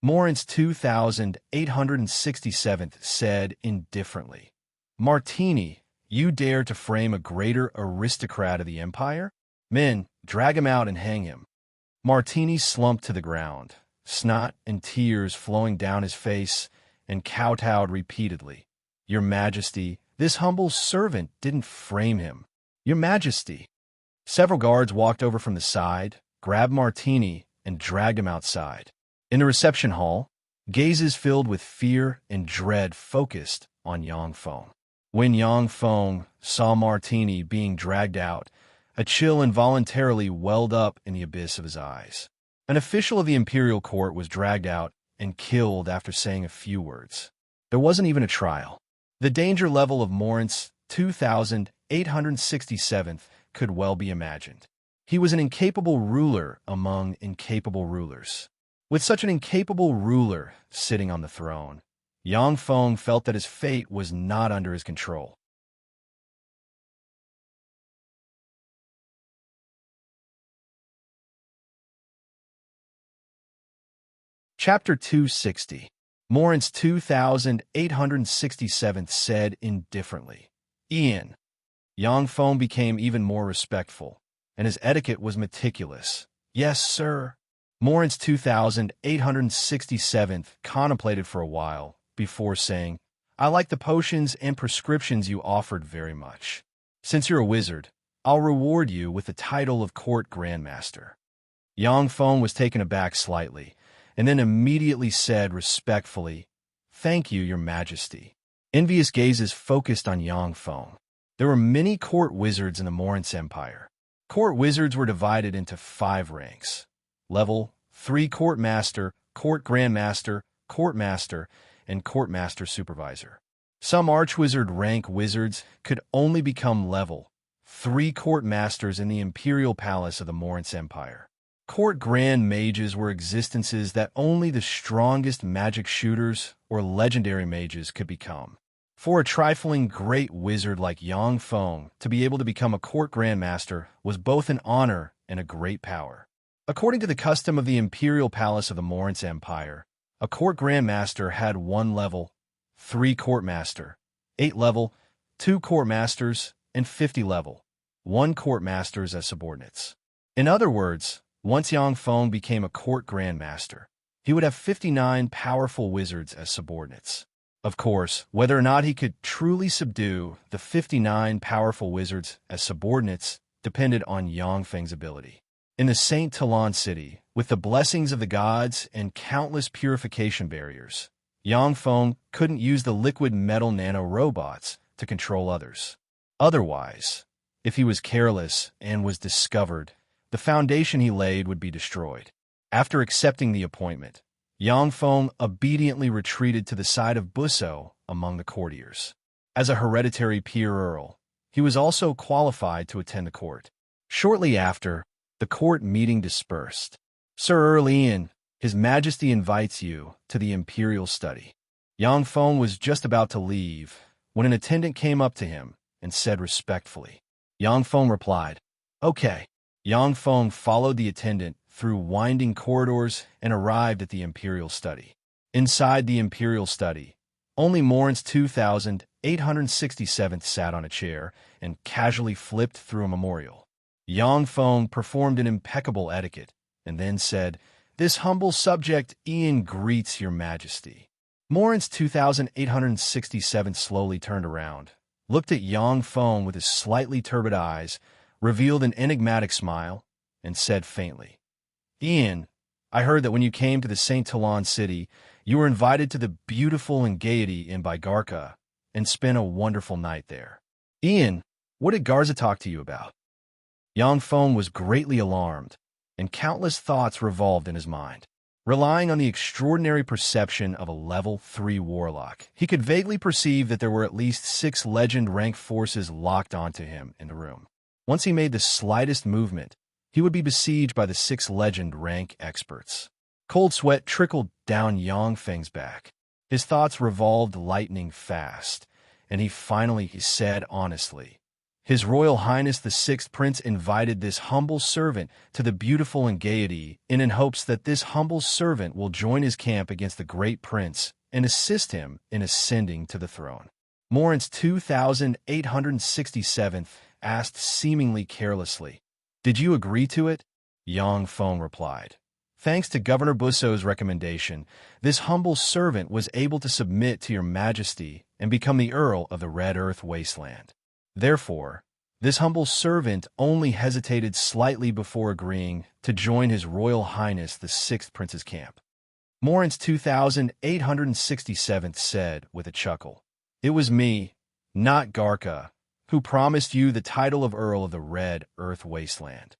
Morin's 2867th said indifferently, "Martini, you dare to frame a greater aristocrat of the empire? Men, drag him out and hang him." Martini slumped to the ground, snot and tears flowing down his face, and kowtowed repeatedly, "Your majesty, this humble servant didn't frame him. Your majesty." Several guards walked over from the side, grabbed Martini, and dragged him outside. In the reception hall, gazes filled with fear and dread focused on Yang Feng. When Yang Feng saw Martini being dragged out, a chill involuntarily welled up in the abyss of his eyes. An official of the imperial court was dragged out and killed after saying a few words. There wasn't even a trial. The danger level of Morin's 2867th could well be imagined. He was an incapable ruler among incapable rulers. With such an incapable ruler sitting on the throne, Yang Feng felt that his fate was not under his control. Chapter 260. Morin's 2867th said indifferently, "Ian." Yang Feng became even more respectful, and his etiquette was meticulous. "Yes, sir." Morin's 2867th contemplated for a while before saying, "I like the potions and prescriptions you offered very much. Since you're a wizard, I'll reward you with the title of Court Grandmaster." Yang Feng was taken aback slightly, and then immediately said respectfully, "Thank you, your majesty." Envious gazes focused on Yang Feng. There were many court wizards in the Morin's Empire. Court wizards were divided into 5 ranks. Level 3 Court Master, Court Grandmaster, Court Master, and Court Master Supervisor. Some Archwizard rank wizards could only become level 3 Court Masters in the Imperial Palace of the Morin's Empire. Court Grand Mages were existences that only the strongest magic shooters or legendary mages could become. For a trifling great wizard like Yang Feng to be able to become a Court Grandmaster was both an honor and a great power. According to the custom of the Imperial Palace of the Morin's Empire, a Court Grandmaster had 1 level, 3 Court Master, 8 level, 2 Court Masters, and 50 level, 1 Court Masters as subordinates. In other words, once Yang Feng became a Court Grandmaster, he would have 59 powerful wizards as subordinates. Of course, whether or not he could truly subdue the 59 powerful wizards as subordinates depended on Yang Feng's ability. In the Saint Talon city, with the blessings of the gods and countless purification barriers, Yang Feng couldn't use the liquid metal nano-robots to control others. Otherwise, if he was careless and was discovered, the foundation he laid would be destroyed. After accepting the appointment, Yang Feng obediently retreated to the side of Busso among the courtiers. As a hereditary peer earl, he was also qualified to attend the court. Shortly after, the court meeting dispersed. "Sir Earl Ian, His Majesty invites you to the imperial study." Yang Feng was just about to leave when an attendant came up to him and said respectfully. Yang Feng replied, "Okay." Yang Feng followed the attendant through winding corridors and arrived at the imperial study. Inside the imperial study, only Morin's 2867th sat on a chair and casually flipped through a memorial. Yang Feng performed an impeccable etiquette and then said, "This humble subject Ian greets your majesty." Morin's 2867 slowly turned around, looked at Yang Feng with his slightly turbid eyes, revealed an enigmatic smile, and said faintly, "Ian, I heard that when you came to the St. Talon city, you were invited to the beautiful and gaiety Inn by Garca and spent a wonderful night there. Ian, what did Garza talk to you about?" Yang Feng was greatly alarmed, and countless thoughts revolved in his mind. Relying on the extraordinary perception of a level 3 warlock, he could vaguely perceive that there were at least 6 legend-rank forces locked onto him in the room. Once he made the slightest movement, he would be besieged by the 6 legend-rank experts. Cold sweat trickled down Yang Feng's back. His thoughts revolved lightning fast, and he finally said honestly, "His Royal Highness the 6th Prince invited this humble servant to the beautiful and gaiety Inn in hopes that this humble servant will join his camp against the great prince and assist him in ascending to the throne." Morin's 2867th asked seemingly carelessly, "Did you agree to it?" Yang Feng replied, "Thanks to Governor Busso's recommendation, this humble servant was able to submit to your majesty and become the Earl of the Red Earth Wasteland. Therefore, this humble servant only hesitated slightly before agreeing to join His Royal Highness the 6th Prince's camp." Morin's 2867th said with a chuckle, "It was me, not Garca, who promised you the title of Earl of the Red Earth Wasteland.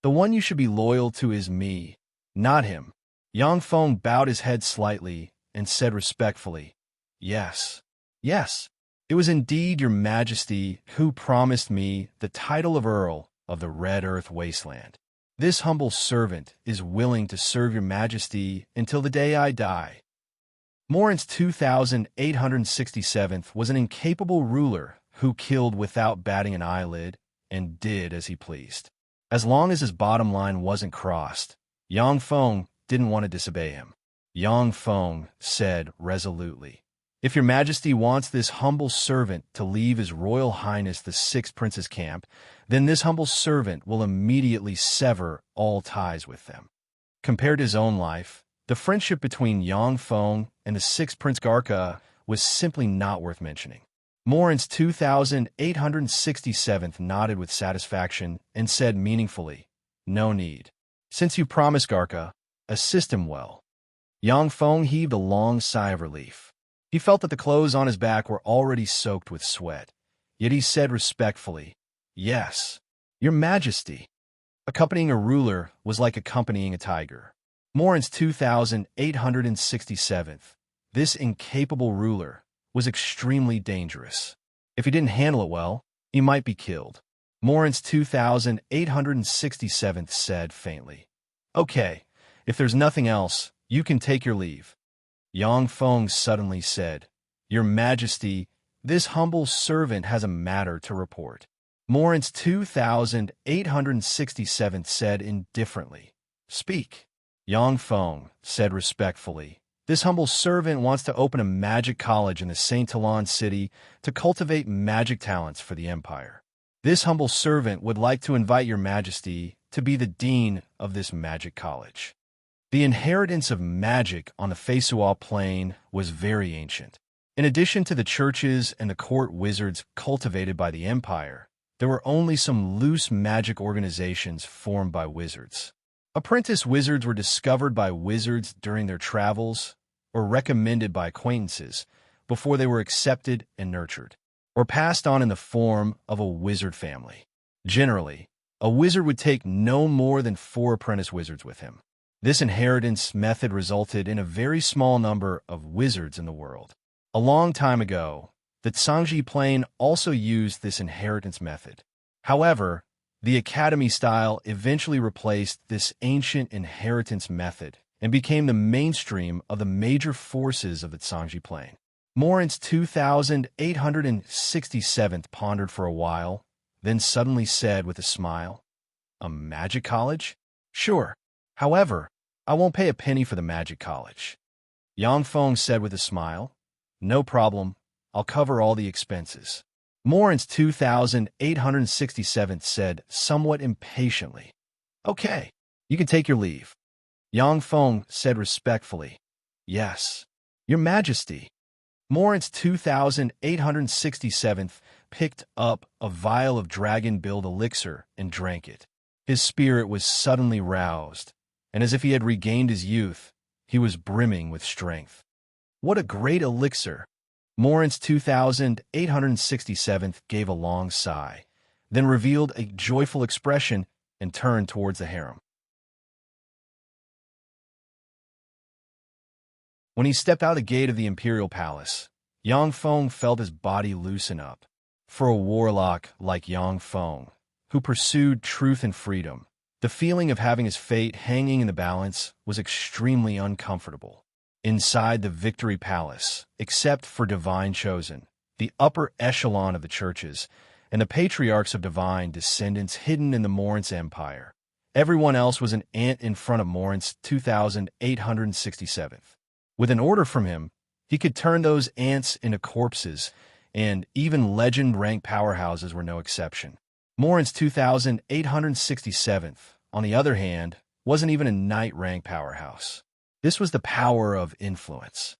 The one you should be loyal to is me, not him." Yang Feng bowed his head slightly and said respectfully, "Yes, yes, it was indeed your majesty who promised me the title of Earl of the Red Earth Wasteland. This humble servant is willing to serve your majesty until the day I die." Morin's 2867th was an incapable ruler who killed without batting an eyelid and did as he pleased. As long as his bottom line wasn't crossed, Yang Feng didn't want to disobey him. Yang Feng said resolutely, "If your majesty wants this humble servant to leave His Royal Highness the 6th Prince's camp, then this humble servant will immediately sever all ties with them." Compared to his own life, the friendship between Yang Feng and the 6th Prince Garca was simply not worth mentioning. Morin's 2867th nodded with satisfaction and said meaningfully, "No need. Since you promised Garca, assist him well." Yang Feng heaved a long sigh of relief. He felt that the clothes on his back were already soaked with sweat, yet he said respectfully, "Yes, your majesty." Accompanying a ruler was like accompanying a tiger. Morin's 2867th, this incapable ruler, was extremely dangerous. If he didn't handle it well, he might be killed. Morin's 2867th said faintly, "Okay, if there's nothing else, you can take your leave." Yang Feng suddenly said, "Your Majesty, this humble servant has a matter to report." Morin's 2867th said indifferently, "Speak." Yang Feng said respectfully, "This humble servant wants to open a magic college in the St. Talon city to cultivate magic talents for the Empire. This humble servant would like to invite your majesty to be the dean of this magic college." The inheritance of magic on the Feisual plain was very ancient. In addition to the churches and the court wizards cultivated by the Empire, there were only some loose magic organizations formed by wizards. Apprentice wizards were discovered by wizards during their travels or recommended by acquaintances before they were accepted and nurtured, or passed on in the form of a wizard family. Generally, a wizard would take no more than 4 apprentice wizards with him. This inheritance method resulted in a very small number of wizards in the world. A long time ago, the Tsangji Plain also used this inheritance method. However, the academy style eventually replaced this ancient inheritance method and became the mainstream of the major forces of the Tsangji Plain. Morin's 2867th pondered for a while, then suddenly said with a smile, "A magic college? Sure. However, I won't pay a penny for the magic college." Yang Feng said with a smile, "No problem. I'll cover all the expenses." Morin's 2867th said somewhat impatiently, "Okay, you can take your leave." Yang Feng said respectfully, "Yes, Your Majesty." Morin's 2867th picked up a vial of dragon-billed elixir and drank it. His spirit was suddenly roused, and as if he had regained his youth, he was brimming with strength. "What a great elixir!" Morin's 2867th gave a long sigh, then revealed a joyful expression and turned towards the harem. When he stepped out the gate of the imperial palace, Yang Feng felt his body loosen up. For a warlock like Yang Feng, who pursued truth and freedom, the feeling of having his fate hanging in the balance was extremely uncomfortable. Inside the Victory Palace, except for Divine Chosen, the upper echelon of the churches, and the patriarchs of divine descendants hidden in the Morin's Empire, everyone else was an ant in front of Morin's 2867th. With an order from him, he could turn those ants into corpses, and even legend-rank powerhouses were no exception. Morin's 2867th, on the other hand, wasn't even a knight-rank powerhouse. This was the power of influence.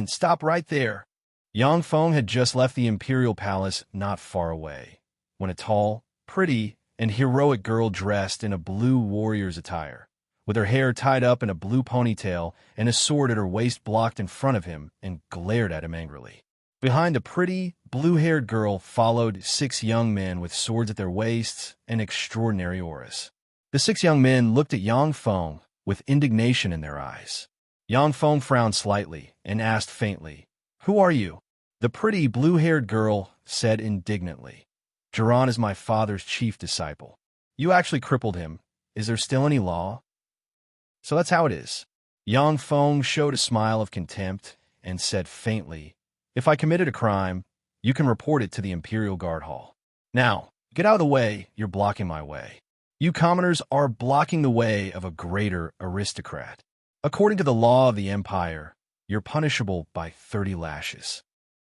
Stop right there." Yang Feng had just left the imperial palace not far away, when a tall, pretty, and heroic girl dressed in a blue warrior's attire, with her hair tied up in a blue ponytail and a sword at her waist blocked in front of him, and glared at him angrily. Behind the pretty, blue-haired girl followed 6 young men with swords at their waists and extraordinary auras. The 6 young men looked at Yang Feng with indignation in their eyes. Yang Feng frowned slightly and asked faintly, "Who are you?" The pretty, blue-haired girl said indignantly, "Jiran is my father's chief disciple. You actually crippled him. Is there still any law?" "So that's how it is." Yang Feng showed a smile of contempt and said faintly, "If I committed a crime, you can report it to the Imperial Guard Hall. Now, get out of the way, you're blocking my way. You commoners are blocking the way of a greater aristocrat. According to the law of the Empire, you're punishable by 30 lashes.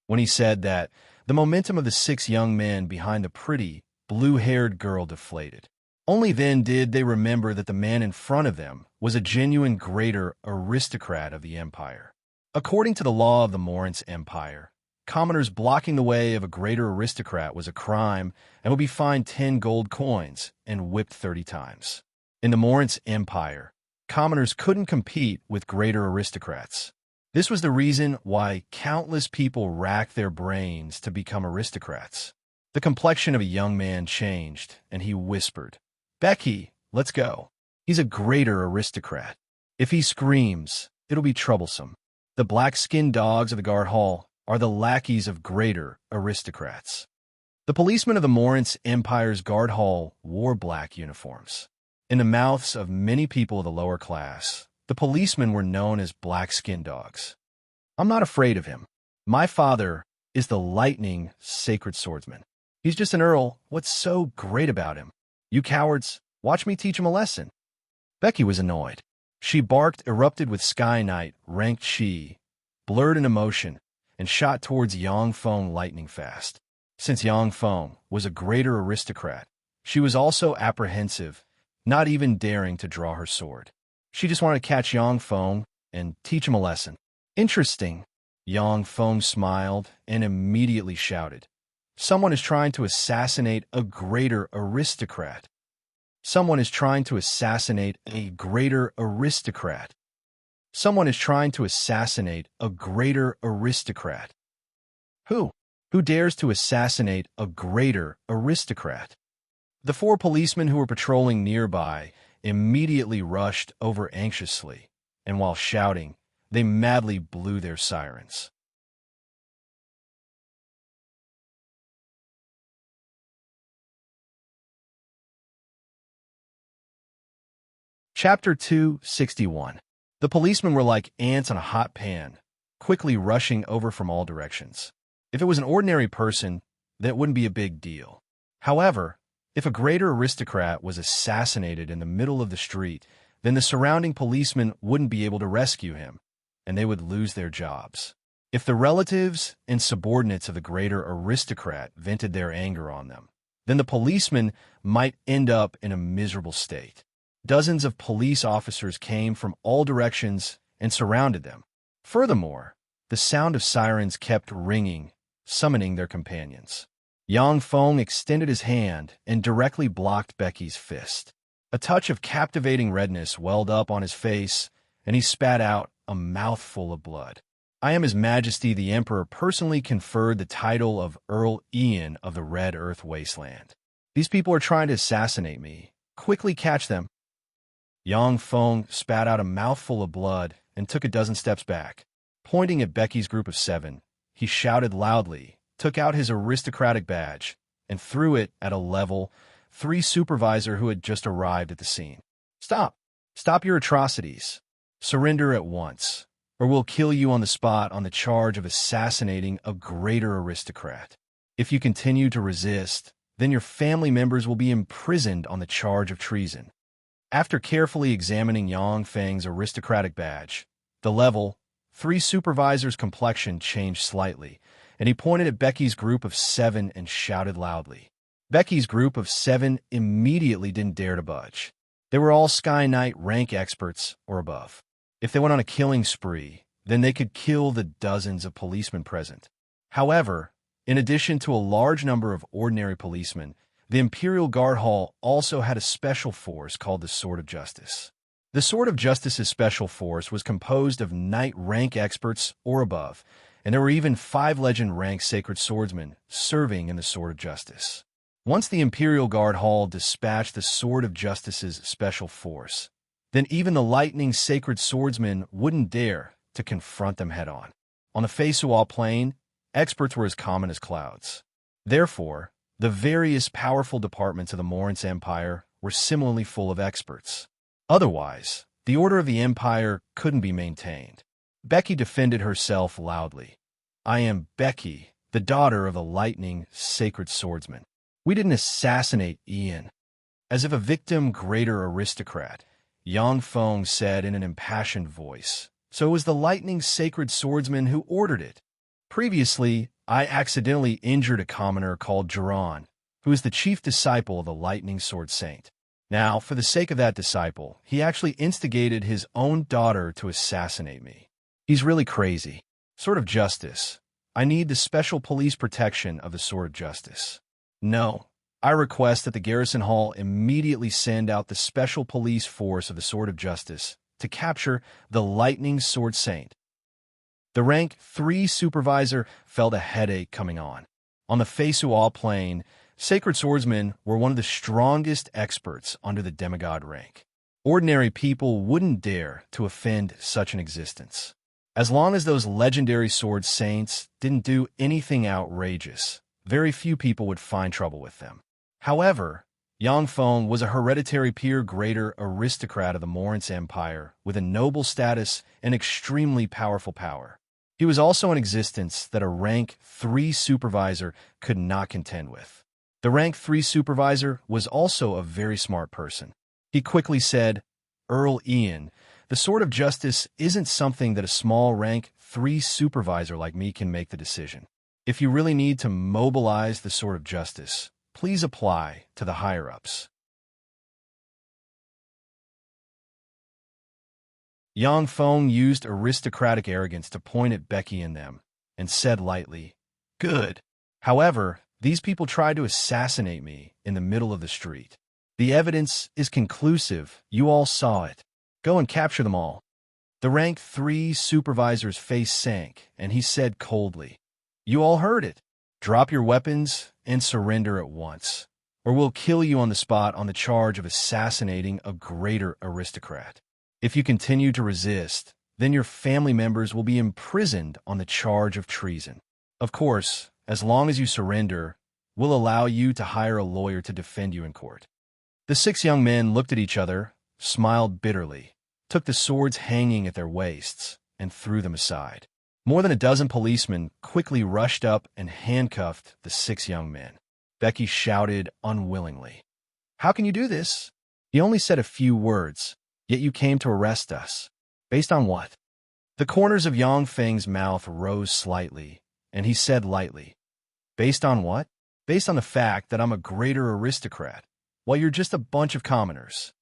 When he said that, the momentum of the 6 young men behind the pretty, blue-haired girl deflated. Only then did they remember that the man in front of them was a genuine greater aristocrat of the Empire. According to the law of the Morin's Empire, commoners blocking the way of a greater aristocrat was a crime and would be fined 10 gold coins and whipped 30 times. In the Morin's Empire, commoners couldn't compete with greater aristocrats. This was the reason why countless people racked their brains to become aristocrats. The complexion of a young man changed, and he whispered, "Becky, let's go. He's a greater aristocrat. If he screams, it'll be troublesome." The black-skinned dogs of the guard hall are the lackeys of greater aristocrats. The policemen of the Morin's Empire's guard hall wore black uniforms. In the mouths of many people of the lower class, the policemen were known as black-skinned dogs. "I'm not afraid of him. My father is the lightning sacred swordsman. He's just an earl. What's so great about him? You cowards, watch me teach him a lesson." Becky was annoyed. She barked, erupted with Sky Knight, ranked Chi, blurred in emotion, and shot towards Yang Feng lightning fast. Since Yang Feng was a greater aristocrat, she was also apprehensive, not even daring to draw her sword. She just wanted to catch Yang Feng and teach him a lesson. "Interesting." Yang Feng smiled and immediately shouted, "Someone is trying to assassinate a greater aristocrat. Someone is trying to assassinate a greater aristocrat. Someone is trying to assassinate a greater aristocrat." Who? Who dares to assassinate a greater aristocrat? The 4 policemen who were patrolling nearby immediately rushed over anxiously, and while shouting, they madly blew their sirens. Chapter 261. The policemen were like ants on a hot pan, quickly rushing over from all directions. If it was an ordinary person, that wouldn't be a big deal. However, if a greater aristocrat was assassinated in the middle of the street, then the surrounding policemen wouldn't be able to rescue him, and they would lose their jobs. If the relatives and subordinates of the greater aristocrat vented their anger on them, then the policemen might end up in a miserable state. Dozens of police officers came from all directions and surrounded them. Furthermore, the sound of sirens kept ringing, summoning their companions. Yang Feng extended his hand and directly blocked Becky's fist. A touch of captivating redness welled up on his face, and he spat out a mouthful of blood. I am His Majesty the Emperor personally conferred the title of Earl Ian of the Red Earth Wasteland. These people are trying to assassinate me. Quickly catch them. Yang Feng spat out a mouthful of blood and took a dozen steps back. Pointing at Becky's group of 7, he shouted loudly, took out his aristocratic badge, and threw it at a level 3 supervisor who had just arrived at the scene. Stop! Stop your atrocities. Surrender at once, or we'll kill you on the spot on the charge of assassinating a greater aristocrat. If you continue to resist, then your family members will be imprisoned on the charge of treason. After carefully examining Yang Feng's aristocratic badge, the level 3 supervisor's complexion changed slightly, and he pointed at Becky's group of 7 and shouted loudly. Becky's group of 7 immediately didn't dare to budge. They were all Sky Knight rank experts or above. If they went on a killing spree, then they could kill the dozens of policemen present. However, in addition to a large number of ordinary policemen, the Imperial Guard Hall also had a special force called the Sword of Justice. The Sword of Justice's special force was composed of Knight rank experts or above, and there were even 5 legend rank sacred swordsmen serving in the Sword of Justice. Once the Imperial Guard Hall dispatched the Sword of Justice's special force, then even the lightning sacred swordsmen wouldn't dare to confront them head-on. On the Feisual Plain, experts were as common as clouds. Therefore, the various powerful departments of the Morinth Empire were similarly full of experts. Otherwise, the order of the Empire couldn't be maintained. Becky defended herself loudly. I am Becky, the daughter of the lightning sacred swordsman. We didn't assassinate Ian. As if a victim greater aristocrat, Yang Feng said in an impassioned voice. So it was the lightning sacred swordsman who ordered it. Previously, I accidentally injured a commoner called Jiran, who is the chief disciple of the lightning sword saint. Now, for the sake of that disciple, he actually instigated his own daughter to assassinate me. He's really crazy. Sword of Justice. I need the special police protection of the Sword of Justice. No. I request that the Garrison Hall immediately send out the special police force of the Sword of Justice to capture the Lightning Sword Saint. The rank 3 supervisor felt a headache coming on. On the Feisual Plain, sacred swordsmen were one of the strongest experts under the demigod rank. Ordinary people wouldn't dare to offend such an existence. As long as those legendary sword saints didn't do anything outrageous, very few people would find trouble with them. However, Yang Feng was a hereditary peer greater aristocrat of the Morinth Empire with a noble status and extremely powerful power. He was also an existence that a rank 3 supervisor could not contend with. The rank 3 supervisor was also a very smart person. He quickly said, Earl Ian, the Sword of Justice isn't something that a small rank 3 supervisor like me can make the decision. If you really need to mobilize the Sword of Justice, please apply to the higher-ups. Yang Feng used aristocratic arrogance to point at Becky and them, and said lightly, Good. However, these people tried to assassinate me in the middle of the street. The evidence is conclusive. You all saw it. Go and capture them all. The rank 3 supervisor's face sank, and he said coldly, You all heard it. Drop your weapons and surrender at once, or we'll kill you on the spot on the charge of assassinating a greater aristocrat. If you continue to resist, then your family members will be imprisoned on the charge of treason. Of course, as long as you surrender, we'll allow you to hire a lawyer to defend you in court. The 6 young men looked at each other, smiled bitterly, took the swords hanging at their waists, and threw them aside. More than a dozen policemen quickly rushed up and handcuffed the 6 young men. Becky shouted unwillingly, "How can you do this? He only said a few words, yet you came to arrest us. Based on what?" The corners of Yang Feng's mouth rose slightly, and he said lightly, "Based on what? Based on the fact that I'm a greater aristocrat, while you're just a bunch of commoners."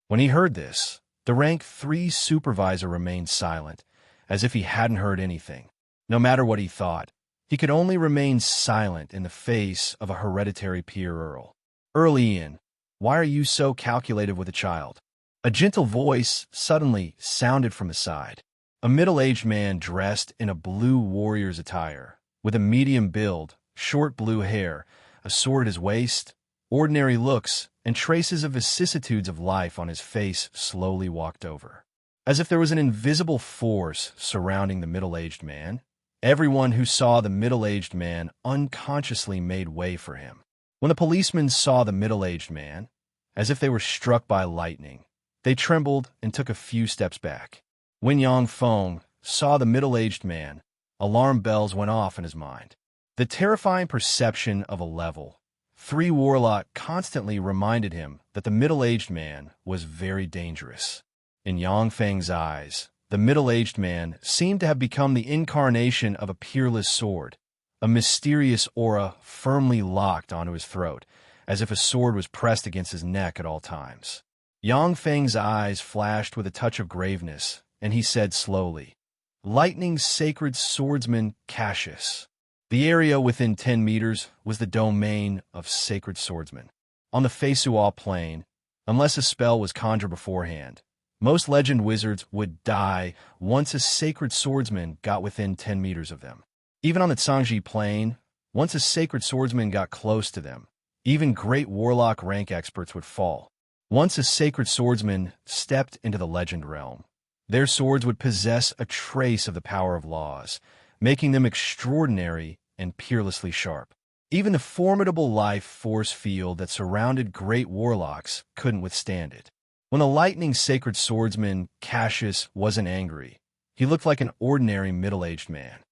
When he heard this, the rank 3 supervisor remained silent, as if he hadn't heard anything. No matter what he thought, he could only remain silent in the face of a hereditary peer earl. "Earl Ian, why are you so calculative with a child?" A gentle voice suddenly sounded from the side. A middle-aged man dressed in a blue warrior's attire, with a medium build, short blue hair, a sword at his waist, ordinary looks, and traces of vicissitudes of life on his face slowly walked over. As if there was an invisible force surrounding the middle-aged man, everyone who saw the middle-aged man unconsciously made way for him. When the policemen saw the middle-aged man, as if they were struck by lightning, they trembled and took a few steps back. When Yang Feng saw the middle-aged man, alarm bells went off in his mind. The terrifying perception of a level 3 warlock constantly reminded him that the middle-aged man was very dangerous. In Yang Feng's eyes, the middle-aged man seemed to have become the incarnation of a peerless sword, a mysterious aura firmly locked onto his throat, as if a sword was pressed against his neck at all times. Yang Feng's eyes flashed with a touch of graveness, and he said slowly, "Lightning's sacred swordsman Cassius." The area within 10 meters was the domain of sacred swordsmen. On the Feisuo Plain, unless a spell was conjured beforehand, most legend wizards would die once a sacred swordsman got within 10 meters of them. Even on the Zhangji Plain, once a sacred swordsman got close to them, even great warlock rank experts would fall. Once a sacred swordsman stepped into the legend realm, their swords would possess a trace of the power of laws, making them extraordinary and peerlessly sharp. Even the formidable life force field that surrounded great warlocks couldn't withstand it. When the lightning sacred swordsman Cassius wasn't angry, he looked like an ordinary middle-aged man.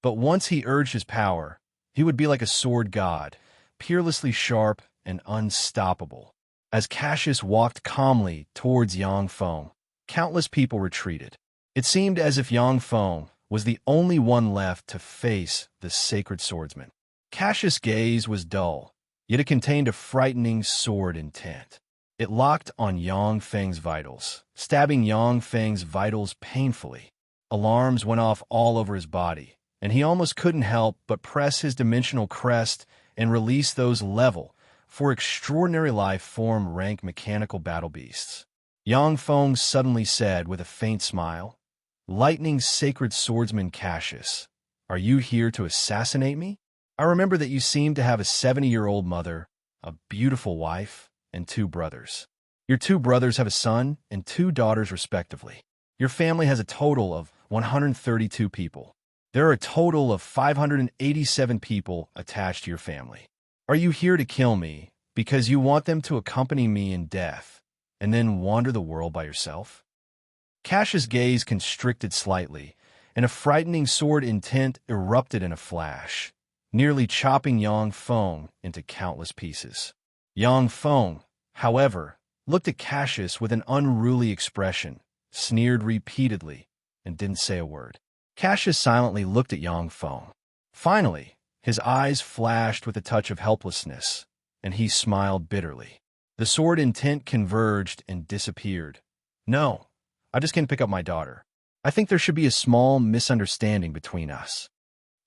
But once he urged his power, he would be like a sword god, peerlessly sharp and unstoppable. As Cassius walked calmly towards Yang Feng, countless people retreated. It seemed as if Yang Feng was the only one left to face the sacred swordsman. Cassius' gaze was dull, yet it contained a frightening sword intent. It locked on Yang Feng's vitals, stabbing Yang Feng's vitals painfully. Alarms went off all over his body, and he almost couldn't help but press his dimensional crest and release those level for extraordinary life form rank mechanical battle beasts. Yang Feng suddenly said with a faint smile, "Lightning's sacred swordsman Cassius, are you here to assassinate me? I remember that you seem to have a 70-year-old mother, a beautiful wife, and 2 brothers. Your 2 brothers have a son and 2 daughters respectively. Your family has a total of 132 people. There are a total of 587 people attached to your family. Are you here to kill me because you want them to accompany me in death and then wander the world by yourself?" Cassius' gaze constricted slightly, and a frightening sword intent erupted in a flash, nearly chopping Yang Feng into countless pieces. Yang Feng, however, looked at Cassius with an unruly expression, sneered repeatedly, and didn't say a word. Cassius silently looked at Yang Feng. Finally, his eyes flashed with a touch of helplessness, and he smiled bitterly. The sword intent converged and disappeared. "No, I just can't pick up my daughter. I think there should be a small misunderstanding between us."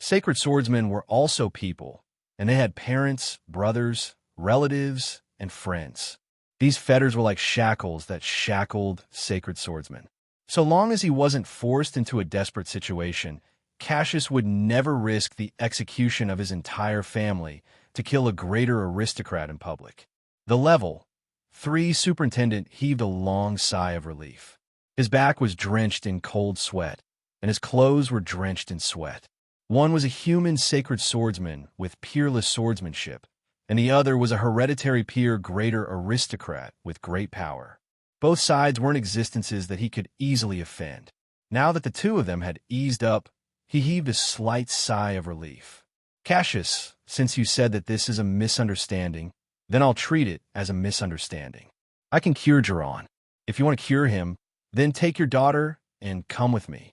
Sacred swordsmen were also people, and they had parents, brothers, relatives, and friends. These fetters were like shackles that shackled sacred swordsmen. So long as he wasn't forced into a desperate situation, Cassius would never risk the execution of his entire family to kill a greater aristocrat in public. The level 3 superintendent heaved a long sigh of relief. His back was drenched in cold sweat, and his clothes were drenched in sweat. One was a human sacred swordsman with peerless swordsmanship, and the other was a hereditary peer greater aristocrat with great power. Both sides weren't existences that he could easily offend. Now that the two of them had eased up, he heaved a slight sigh of relief. Cassius, since you said that this is a misunderstanding, then I'll treat it as a misunderstanding. I can cure Jiran. If you want to cure him, then take your daughter and come with me.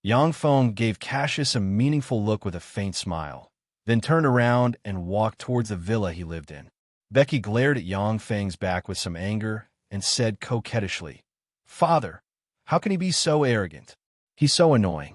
Yang Feng gave Cassius a meaningful look with a faint smile, then turned around and walked towards the villa he lived in. Becky glared at Yang Feng's back with some anger and said coquettishly, "Father, how can he be so arrogant? He's so annoying."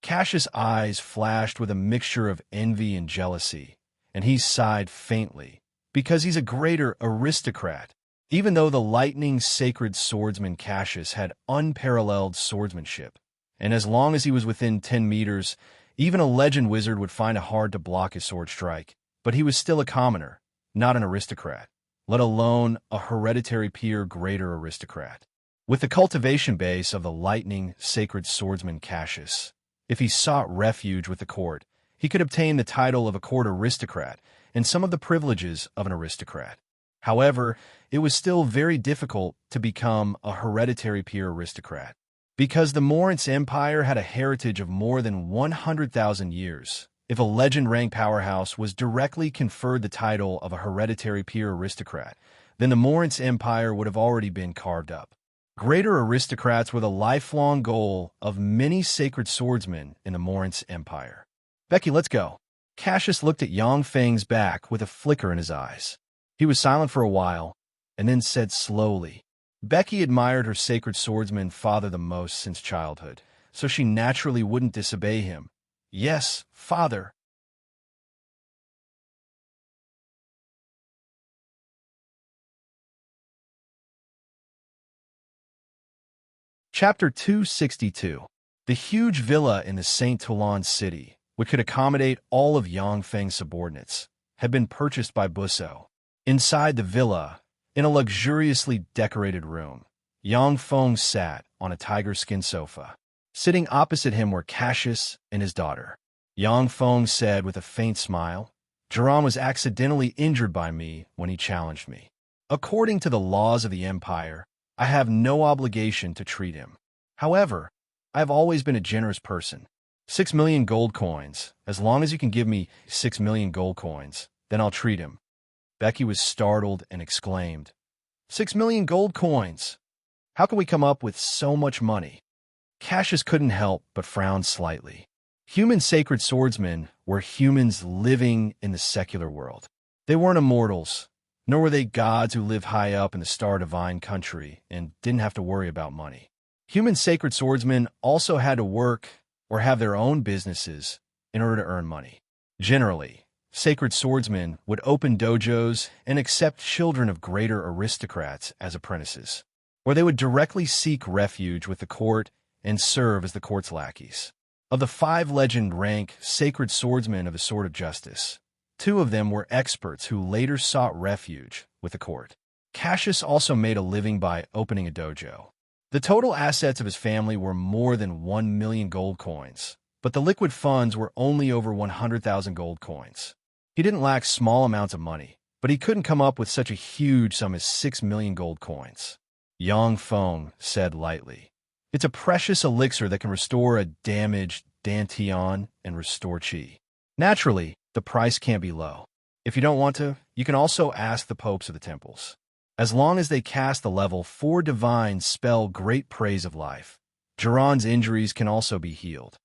Cassius' eyes flashed with a mixture of envy and jealousy, and he sighed faintly, because he's a greater aristocrat. Even though the lightning sacred swordsman Cassius had unparalleled swordsmanship, and as long as he was within 10 meters, even a legend wizard would find it hard to block his sword strike. But he was still a commoner, not an aristocrat, let alone a hereditary peer greater aristocrat. With the cultivation base of the lightning sacred swordsman Cassius, if he sought refuge with the court, he could obtain the title of a court aristocrat and some of the privileges of an aristocrat. However, it was still very difficult to become a hereditary peer aristocrat, because the Moritz Empire had a heritage of more than 100,000 years. If a legend-rank powerhouse was directly conferred the title of a hereditary peer aristocrat, then the Moritz Empire would have already been carved up. Greater aristocrats were the lifelong goal of many sacred swordsmen in the Moritz Empire. "Becky, let's go." Cassius looked at Yang Feng's back with a flicker in his eyes. He was silent for a while, and then said slowly, Becky admired her sacred swordsman father the most since childhood, so she naturally wouldn't disobey him. "Yes, father." Chapter 262. The huge villa in the St. Toulon city, which could accommodate all of Yang Feng's subordinates, had been purchased by Busso. Inside the villa, in a luxuriously decorated room, Yang Feng sat on a tiger-skin sofa. Sitting opposite him were Cassius and his daughter. Yang Feng said with a faint smile, "Jiran was accidentally injured by me when he challenged me. According to the laws of the Empire, I have no obligation to treat him. However, I have always been a generous person. 6 million gold coins. As long as you can give me 6 million gold coins, then I'll treat him." Becky was startled and exclaimed, 6 million gold coins? How can we come up with so much money? Cassius couldn't help but frown slightly. Human sacred swordsmen were humans living in the secular world. They weren't immortals, nor were they gods who lived high up in the star divine country and didn't have to worry about money. Human sacred swordsmen also had to work or have their own businesses in order to earn money. Generally, sacred swordsmen would open dojos and accept children of greater aristocrats as apprentices, or they would directly seek refuge with the court and serve as the court's lackeys. Of the 5 legend-rank sacred swordsmen of the Sword of Justice, 2 of them were experts who later sought refuge with the court. Cassius also made a living by opening a dojo. The total assets of his family were more than 1 million gold coins, but the liquid funds were only over 100,000 gold coins. He didn't lack small amounts of money, but he couldn't come up with such a huge sum as 6 million gold coins. Yang Feng said lightly, "It's a precious elixir that can restore a damaged dantian and restore chi. Naturally, the price can't be low. If you don't want to, you can also ask the popes of the temples. As long as they cast the level 4 divine spell Great Praise of Life, Jiran's injuries can also be healed."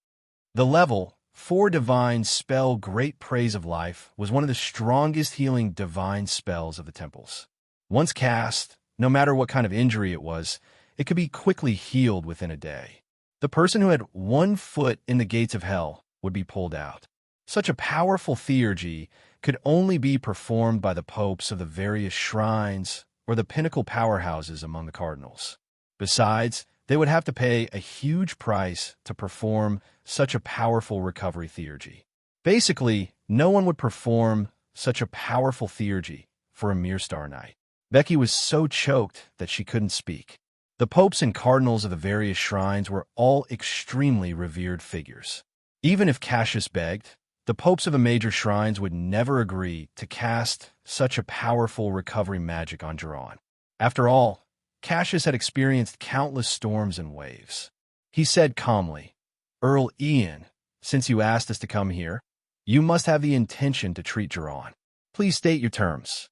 The level 4 divine spell Great Praise of Life was one of the strongest healing divine spells of the temples. Once cast, no matter what kind of injury it was, it could be quickly healed within a day. The person who had 1 foot in the gates of hell would be pulled out. Such a powerful theurgy could only be performed by the popes of the various shrines or the pinnacle powerhouses among the cardinals. Besides, they would have to pay a huge price to perform such a powerful recovery theurgy. Basically, no one would perform such a powerful theurgy for a mere star night. Becky was so choked that she couldn't speak. The popes and cardinals of the various shrines were all extremely revered figures. Even if Cassius begged, the popes of the major shrines would never agree to cast such a powerful recovery magic on Jiran. After all, Cassius had experienced countless storms and waves. He said calmly, "Earl Ian, since you asked us to come here, you must have the intention to treat Jiran. Please state your terms."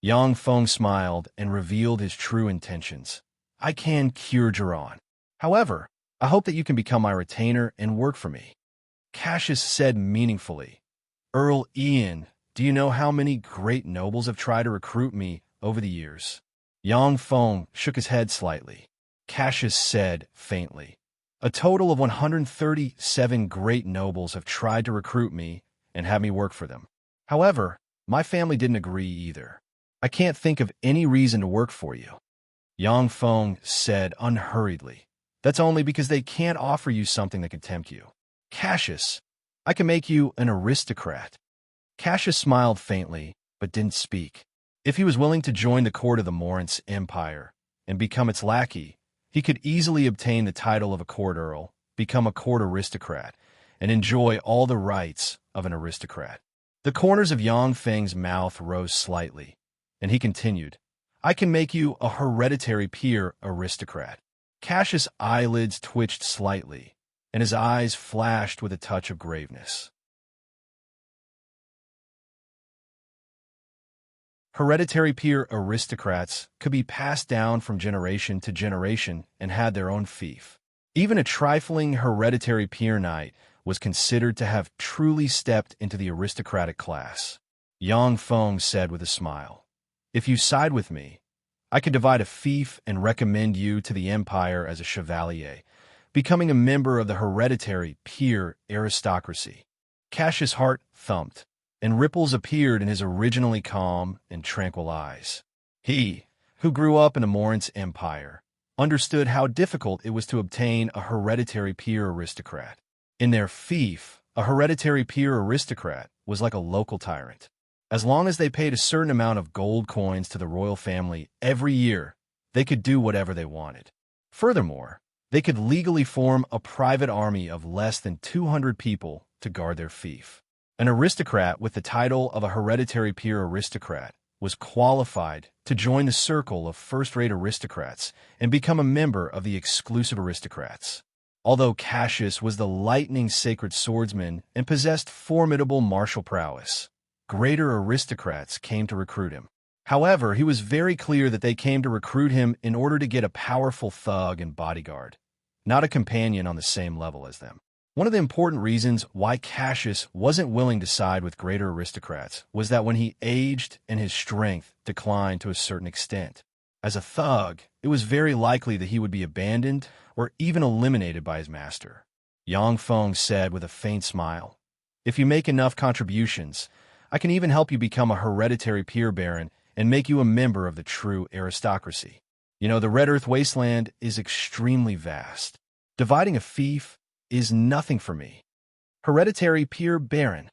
Yang Feng smiled and revealed his true intentions. "I can cure Jiran. However, I hope that you can become my retainer and work for me." Cassius said meaningfully, "Earl Ian, do you know how many great nobles have tried to recruit me over the years?" Yang Feng shook his head slightly. Cassius said faintly, "A total of 137 great nobles have tried to recruit me and have me work for them. However, my family didn't agree either. I can't think of any reason to work for you." Yang Feng said unhurriedly, "That's only because they can't offer you something that can tempt you. Cassius, I can make you an aristocrat." Cassius smiled faintly, but didn't speak. If he was willing to join the court of the Morince Empire and become its lackey, he could easily obtain the title of a court earl, become a court aristocrat, and enjoy all the rights of an aristocrat. The corners of Yang Feng's mouth rose slightly, and he continued, "I can make you a hereditary peer aristocrat." Cassius' eyelids twitched slightly, and his eyes flashed with a touch of graveness. Hereditary peer aristocrats could be passed down from generation to generation and had their own fief. Even a trifling hereditary peer knight was considered to have truly stepped into the aristocratic class. Yang Feng said with a smile, "If you side with me, I can divide a fief and recommend you to the Empire as a chevalier, becoming a member of the hereditary peer aristocracy." Cassius' heart thumped, and ripples appeared in his originally calm and tranquil eyes. He, who grew up in the Morince Empire, understood how difficult it was to obtain a hereditary peer aristocrat. In their fief, a hereditary peer aristocrat was like a local tyrant. As long as they paid a certain amount of gold coins to the royal family every year, they could do whatever they wanted. Furthermore, they could legally form a private army of less than 200 people to guard their fief. An aristocrat with the title of a hereditary peer aristocrat was qualified to join the circle of first-rate aristocrats and become a member of the exclusive aristocrats. Although Cassius was the lightning sacred swordsman and possessed formidable martial prowess, greater aristocrats came to recruit him. However, he was very clear that they came to recruit him in order to get a powerful thug and bodyguard, not a companion on the same level as them. One of the important reasons why Cassius wasn't willing to side with greater aristocrats was that when he aged and his strength declined to a certain extent, as a thug, it was very likely that he would be abandoned or even eliminated by his master. Yang Feng said with a faint smile, "If you make enough contributions, I can even help you become a hereditary peer baron and make you a member of the true aristocracy. You know, the Red Earth Wasteland is extremely vast. Dividing a fief is nothing for me. Hereditary peer baron."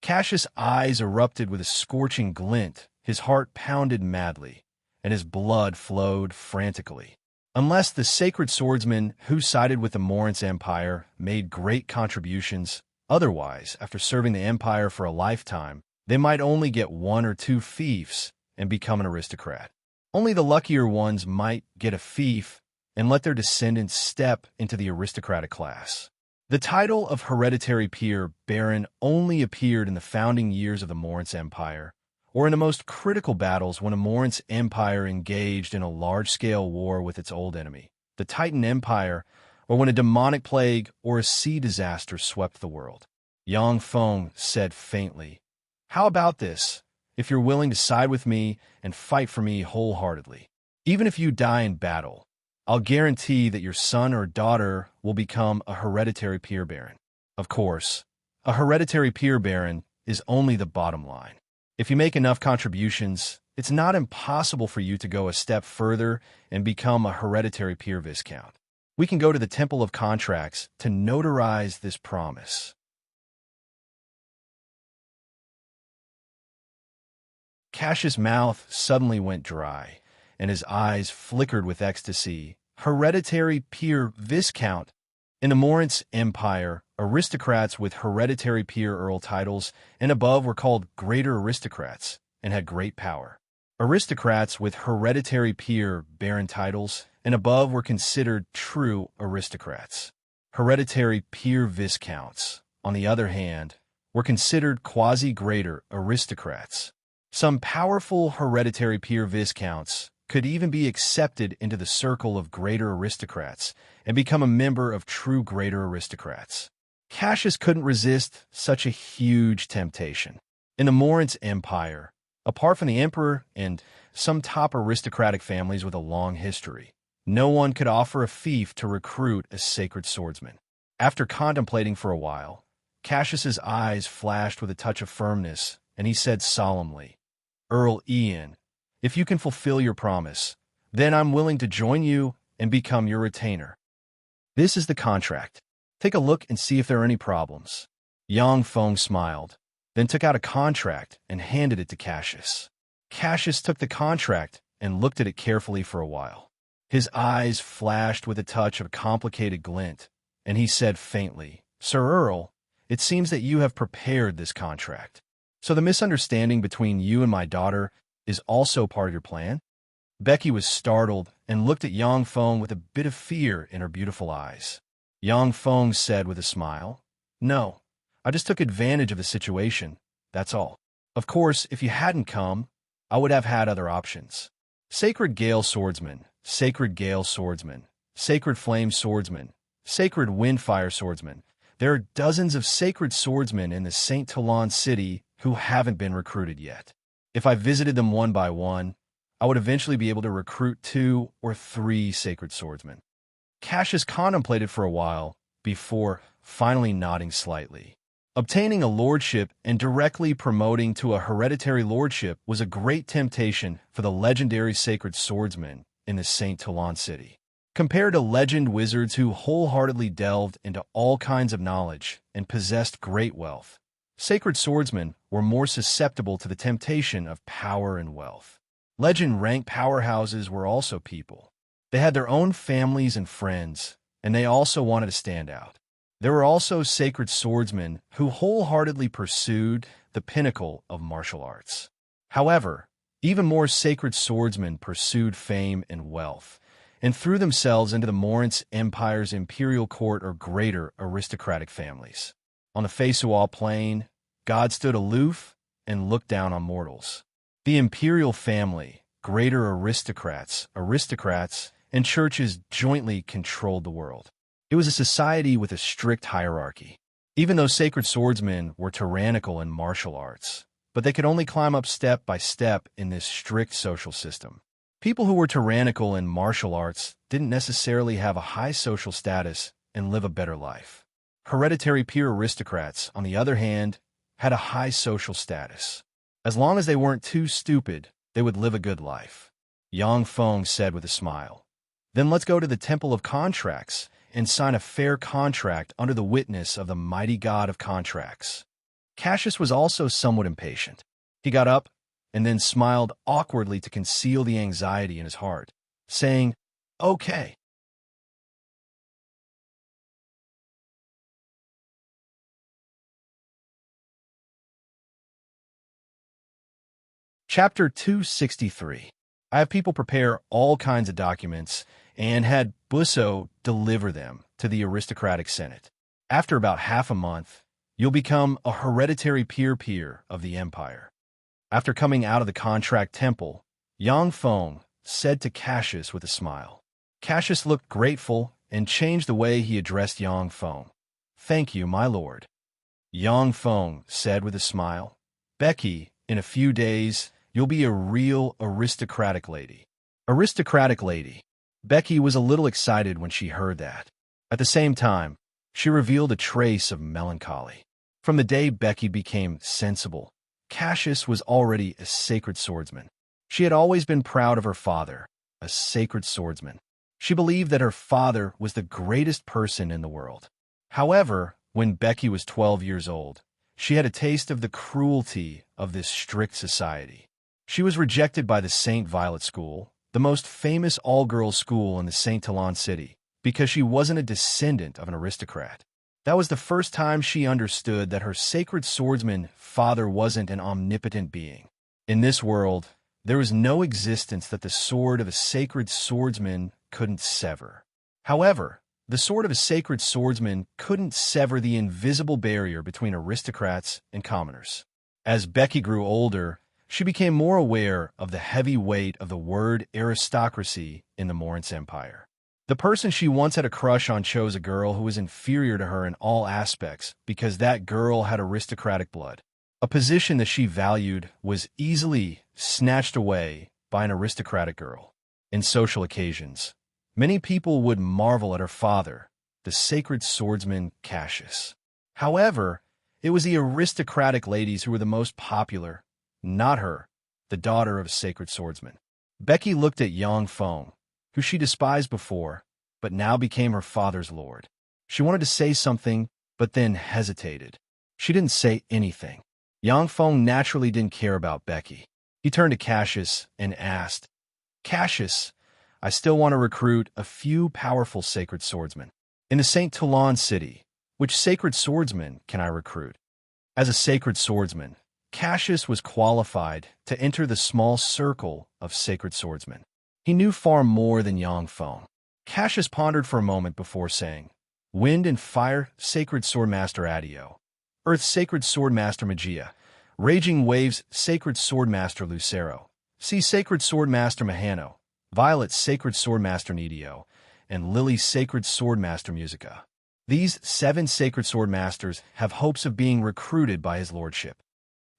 Cassius' eyes erupted with a scorching glint, his heart pounded madly, and his blood flowed frantically. Unless the sacred swordsman who sided with the Morince Empire made great contributions, otherwise, after serving the Empire for a lifetime, they might only get 1 or 2 fiefs and become an aristocrat. Only the luckier ones might get a fief and let their descendants step into the aristocratic class. The title of hereditary peer baron only appeared in the founding years of the Morince Empire, or in the most critical battles when a Morince Empire engaged in a large-scale war with its old enemy, the Titan Empire, or when a demonic plague or a sea disaster swept the world. Yang Feng said faintly, "How about this, if you're willing to side with me and fight for me wholeheartedly? Even if you die in battle, I'll guarantee that your son or daughter will become a hereditary peer baron. Of course, a hereditary peer baron is only the bottom line. If you make enough contributions, it's not impossible for you to go a step further and become a hereditary peer viscount. We can go to the Temple of Contracts to notarize this promise." Cassius' mouth suddenly went dry, and his eyes flickered with ecstasy. Hereditary peer viscount. In the Morince Empire, aristocrats with hereditary peer earl titles and above were called greater aristocrats and had great power. Aristocrats with hereditary peer baron titles and above were considered true aristocrats. Hereditary peer viscounts, on the other hand, were considered quasi-greater aristocrats. Some powerful hereditary peer viscounts could even be accepted into the circle of greater aristocrats and become a member of true greater aristocrats. Cassius couldn't resist such a huge temptation. In the Morinth Empire, apart from the emperor and some top aristocratic families with a long history, no one could offer a fief to recruit a sacred swordsman. After contemplating for a while, Cassius's eyes flashed with a touch of firmness, and he said solemnly, "Earl Ian, if you can fulfill your promise, then I'm willing to join you and become your retainer. This is the contract. Take a look and see if there are any problems." Yang Feng smiled, then took out a contract and handed it to Cassius. Cassius took the contract and looked at it carefully for a while. His eyes flashed with a touch of a complicated glint, and he said faintly, "Sir Earl, it seems that you have prepared this contract. So the misunderstanding between you and my daughter is also part of your plan?" Becky was startled and looked at Yang Feng with a bit of fear in her beautiful eyes. Yang Feng said with a smile, "No, I just took advantage of the situation, that's all. Of course, if you hadn't come, I would have had other options. Sacred Gale Swordsman, Sacred Gale Swordsman, Sacred Flame Swordsman, Sacred Windfire Swordsman. There are dozens of sacred swordsmen in the St. Talon city who haven't been recruited yet. If I visited them one by one, I would eventually be able to recruit 2 or 3 sacred swordsmen." Cassius contemplated for a while before finally nodding slightly. Obtaining a lordship and directly promoting to a hereditary lordship was a great temptation for the legendary sacred swordsmen in the St. Talon city. Compared to legend wizards who wholeheartedly delved into all kinds of knowledge and possessed great wealth, sacred swordsmen were more susceptible to the temptation of power and wealth. Legend-ranked powerhouses were also people. They had their own families and friends, and they also wanted to stand out. There were also sacred swordsmen who wholeheartedly pursued the pinnacle of martial arts. However, even more sacred swordsmen pursued fame and wealth, and threw themselves into the Morinth Empire's imperial court or greater aristocratic families. On the Feisual plain, God stood aloof and looked down on mortals. The imperial family, greater aristocrats, and churches jointly controlled the world. It was a society with a strict hierarchy. Even though sacred swordsmen were tyrannical in martial arts, but they could only climb up step by step in this strict social system. People who were tyrannical in martial arts didn't necessarily have a high social status and live a better life. Hereditary peer aristocrats, on the other hand, had a high social status. As long as they weren't too stupid, they would live a good life. Yang Feng said with a smile, "Then let's go to the Temple of Contracts and sign a fair contract under the witness of the mighty god of contracts." Cassius was also somewhat impatient. He got up and then smiled awkwardly to conceal the anxiety in his heart, saying, "Okay." Chapter 263. I have people prepare all kinds of documents and had Busso deliver them to the aristocratic senate. After about half a month, you'll become a hereditary peer of the empire. After coming out of the contract temple, Yang Feng said to Cassius with a smile. Cassius looked grateful and changed the way he addressed Yang Feng. "Thank you, my lord." Yang Feng said with a smile, "Becky, in a few days, you'll be a real aristocratic lady." Aristocratic lady. Becky was a little excited when she heard that. At the same time, she revealed a trace of melancholy. From the day Becky became sensible, Cassius was already a sacred swordsman. She had always been proud of her father, a sacred swordsman. She believed that her father was the greatest person in the world. However, when Becky was 12 years old, she had a taste of the cruelty of this strict society. She was rejected by the St. Violet School, the most famous all-girls school in the St. Talon city, because she wasn't a descendant of an aristocrat. That was the first time she understood that her sacred swordsman father wasn't an omnipotent being. In this world, There was no existence that the sword of a sacred swordsman couldn't sever. However, the sword of a sacred swordsman couldn't sever the invisible barrier between aristocrats and commoners. As Becky grew older, she became more aware of the heavy weight of the word aristocracy in the Moritz Empire. The person she once had a crush on chose a girl who was inferior to her in all aspects because that girl had aristocratic blood. A position that she valued was easily snatched away by an aristocratic girl. In social occasions, many people would marvel at her father, the sacred swordsman Cassius. However, it was the aristocratic ladies who were the most popular, not her, the daughter of a sacred swordsman. Becky looked at Yang Feng, who she despised before, but now became her father's lord. She wanted to say something, but then hesitated. She didn't say anything. Yang Feng naturally didn't care about Becky. He turned to Cassius and asked, "Cassius, I still want to recruit a few powerful sacred swordsmen. In the St. Toulon city, which sacred swordsman can I recruit?" As a sacred swordsman, Cassius was qualified to enter the small circle of sacred swordsmen. He knew far more than Yang Feng. Cassius pondered for a moment before saying, "Wind and Fire, Sacred Swordmaster Adio. Earth, Sacred Swordmaster Magia. Raging Waves, Sacred Swordmaster Lucero. Sea, Sacred Swordmaster Mahano. Violet, Sacred Swordmaster Nidio. And Lily, Sacred Swordmaster Musica. These 7 sacred swordmasters have hopes of being recruited by his lordship."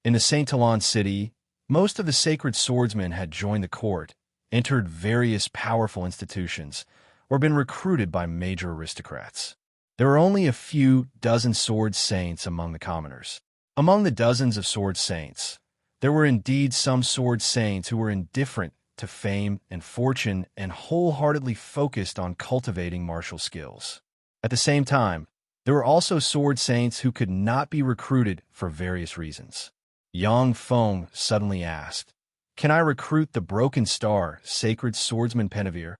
In the St. Toulon city, most of the sacred swordsmen had joined the court, entered various powerful institutions, or been recruited by major aristocrats. There were only a few dozen sword saints among the commoners. Among the dozens of sword saints, there were indeed some sword saints who were indifferent to fame and fortune and wholeheartedly focused on cultivating martial skills. At the same time, there were also sword saints who could not be recruited for various reasons. Yang Feng suddenly asked, "Can I recruit the Broken Star, Sacred Swordsman Penavere?"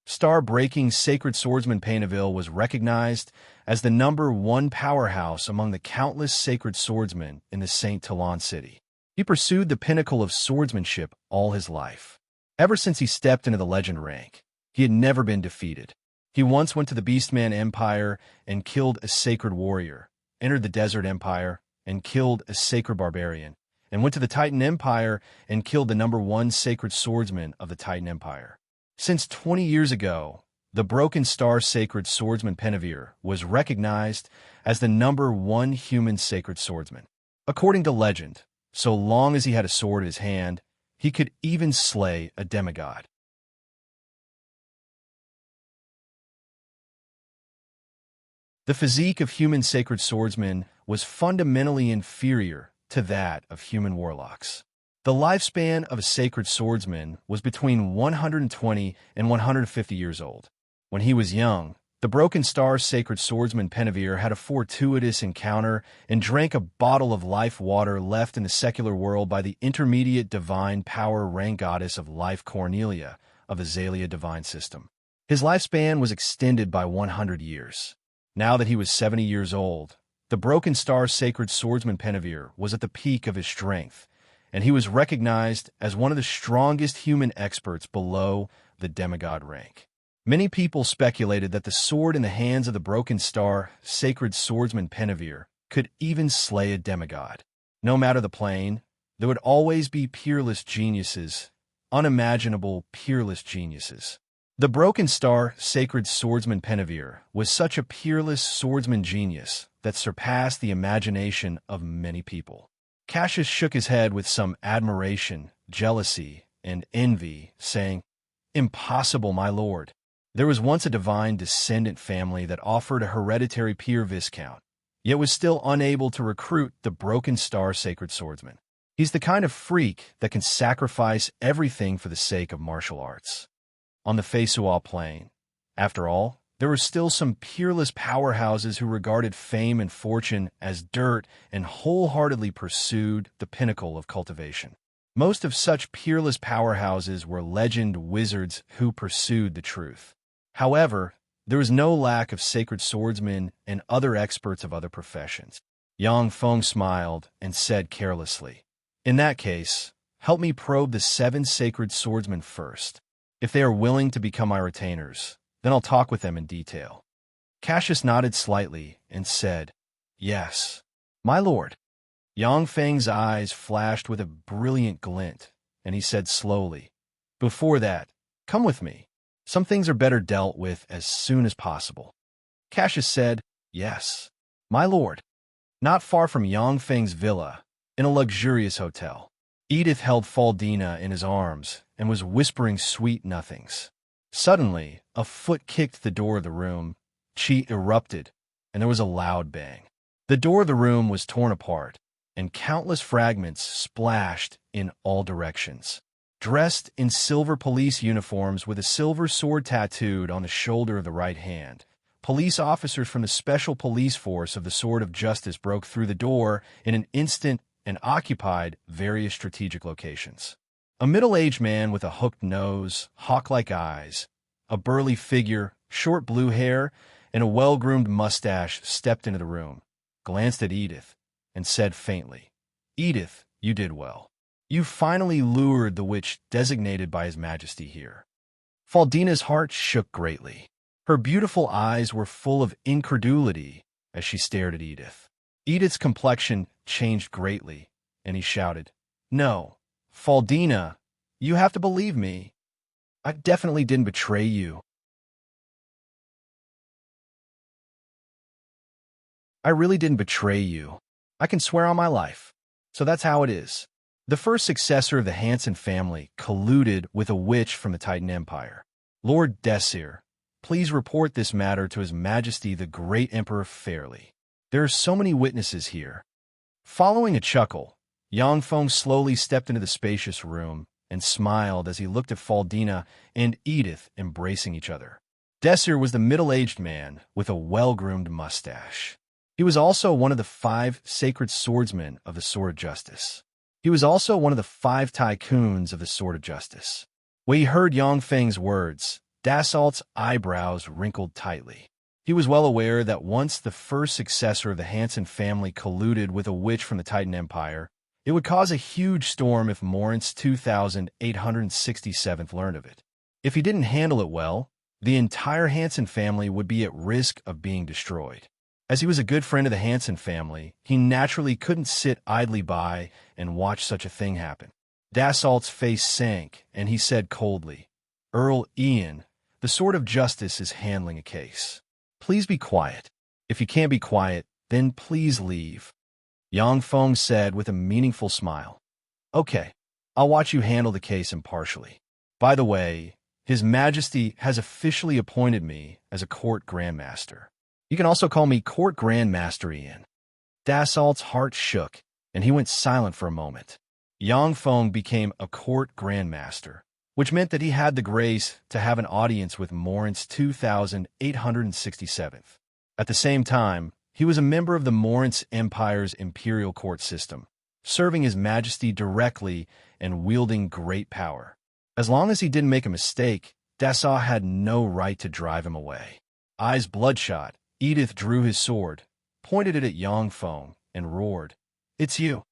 Star-breaking Sacred Swordsman Painaville was recognized as the #1 powerhouse among the countless sacred swordsmen in the St. Toulon city. He pursued the pinnacle of swordsmanship all his life. Ever since he stepped into the legend rank, he had never been defeated. He once went to the Beastman Empire and killed a sacred warrior, entered the Desert Empire and killed a sacred barbarian, and went to the Titan Empire and killed the #1 sacred swordsman of the Titan Empire. Since 20 years ago, the Broken Star Sacred Swordsman Penavere was recognized as the #1 human sacred swordsman. According to legend, so long as he had a sword in his hand, he could even slay a demigod. The physique of human sacred swordsmen was fundamentally inferior to that of human warlocks. The lifespan of a sacred swordsman was between 120 and 150 years old. When he was young, the Broken Star Sacred Swordsman Penavere had a fortuitous encounter and drank a bottle of life water left in the secular world by the intermediate divine power rank goddess of life Cornelia of the Zalia divine system. His lifespan was extended by 100 years. Now that he was 70 years old, the Broken Star Sacred Swordsman Penavere was at the peak of his strength, and he was recognized as one of the strongest human experts below the demigod rank. Many people speculated that the sword in the hands of the Broken Star Sacred Swordsman Penavere could even slay a demigod. No matter the plane, there would always be peerless geniuses, unimaginable peerless geniuses. The Broken Star Sacred Swordsman Penavere was such a peerless swordsman genius that surpassed the imagination of many people. Cassius shook his head with some admiration, jealousy, and envy, saying, "Impossible, my lord. There was once a divine descendant family that offered a hereditary peer viscount, yet was still unable to recruit the Broken Star Sacred Swordsman. He's the kind of freak that can sacrifice everything for the sake of martial arts." On the Feisual plain, after all, there were still some peerless powerhouses who regarded fame and fortune as dirt and wholeheartedly pursued the pinnacle of cultivation. Most of such peerless powerhouses were legend wizards who pursued the truth. However, there was no lack of sacred swordsmen and other experts of other professions. Yang Feng smiled and said carelessly, "In that case, help me probe the 7 sacred swordsmen first. If they are willing to become my retainers, then I'll talk with them in detail." Cassius nodded slightly and said, "Yes, my lord." Yang Feng's eyes flashed with a brilliant glint, and he said slowly, "Before that, come with me. Some things are better dealt with as soon as possible." Cassius said, "Yes, my lord." Not far from Yang Feng's villa, in a luxurious hotel, Edith held Faldina in his arms and was whispering sweet nothings. Suddenly, a foot kicked the door of the room, chi erupted, and there was a loud bang. The door of the room was torn apart, and countless fragments splashed in all directions. Dressed in silver police uniforms with a silver sword tattooed on the shoulder of the right hand, police officers from the Special Police Force of the Sword of Justice broke through the door in an instant and occupied various strategic locations. A middle-aged man with a hooked nose, hawk-like eyes, a burly figure, short blue hair, and a well-groomed mustache stepped into the room, glanced at Edith, and said faintly, "Edith, you did well. You finally lured the witch designated by His Majesty here." Faldina's heart shook greatly. Her beautiful eyes were full of incredulity as she stared at Edith. Edith's complexion changed greatly, and he shouted, "No, Faldina, you have to believe me. I definitely didn't betray you. I really didn't betray you. I can swear on my life. So that's how it is. The first successor of the Hanson family colluded with a witch from the Titan Empire. Lord Desir, please report this matter to His Majesty the Great Emperor fairly. There are so many witnesses here." Following a chuckle, Yang Feng slowly stepped into the spacious room and smiled as he looked at Faldina and Edith embracing each other. Desir was the middle-aged man with a well-groomed mustache. He was also one of the 5 sacred swordsmen of the Sword of Justice. He was also one of the 5 tycoons of the Sword of Justice. When he heard Yang Feng's words, Dassault's eyebrows wrinkled tightly. He was well aware that once the first successor of the Hanson family colluded with a witch from the Titan Empire, it would cause a huge storm if Moritz 2867th learned of it. If he didn't handle it well, the entire Hanson family would be at risk of being destroyed. As he was a good friend of the Hanson family, he naturally couldn't sit idly by and watch such a thing happen. Dassault's face sank, and he said coldly, "Earl Ian, the Sword of Justice is handling a case. Please be quiet. If you can't be quiet, then please leave." Yang Feng said with a meaningful smile, "Okay, I'll watch you handle the case impartially. By the way, His Majesty has officially appointed me as a court grandmaster. You can also call me Court Grandmaster Ian." Dassault's heart shook, and he went silent for a moment. Yang Feng became a court grandmaster, which meant that he had the grace to have an audience with Moritz 2867th. At the same time, he was a member of the Moritz Empire's imperial court system, serving His Majesty directly and wielding great power. As long as he didn't make a mistake, Dassault had no right to drive him away. Eyes bloodshot, Edith drew his sword, pointed it at Yang Feng, and roared, "It's you.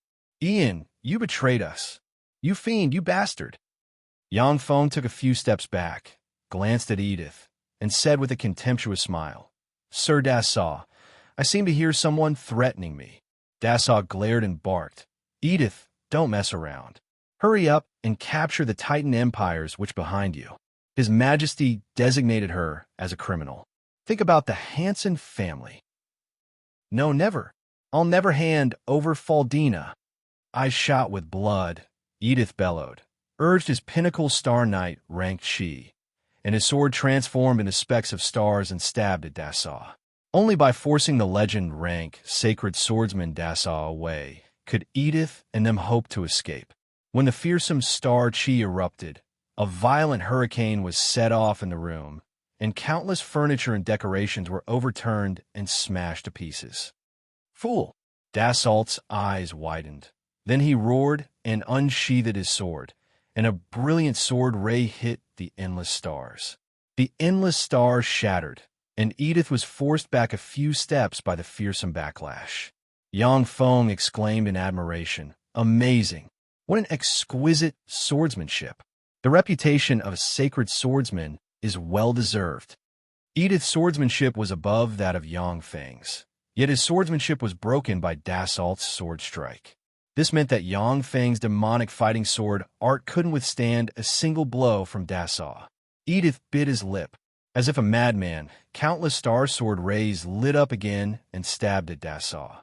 Ian, you betrayed us. You fiend, you bastard." Yang Feng took a few steps back, glanced at Edith, and said with a contemptuous smile, "Sir Dassault, I seem to hear someone threatening me." Dassault glared and barked, "Edith, don't mess around. Hurry up and capture the Titan Empire's witch behind you." His Majesty designated her as a criminal. Think about the Hanson family. "No, never. I'll never hand over Faldina." Eyes shot with blood, Edith bellowed, urged his pinnacle Star Knight ranked she, and his sword transformed into specks of stars and stabbed at Dassault. Only by forcing the legend rank Sacred Swordsman Dassault away could Edith and them hope to escape. When the fearsome star chi erupted, a violent hurricane was set off in the room, and countless furniture and decorations were overturned and smashed to pieces. "Fool!" Dassault's eyes widened. Then he roared and unsheathed his sword, and a brilliant sword ray hit the endless stars. The endless stars shattered, and Edith was forced back a few steps by the fearsome backlash. Yang Feng exclaimed in admiration, "Amazing! What an exquisite swordsmanship! The reputation of a sacred swordsman is well-deserved. Edith's swordsmanship was above that of Yangfeng's, yet his swordsmanship was broken by Dassault's sword strike. This meant that Yangfeng's demonic fighting sword art couldn't withstand a single blow from Dassault. Edith bit his lip. As if a madman, countless star sword rays lit up again and stabbed at Dassault.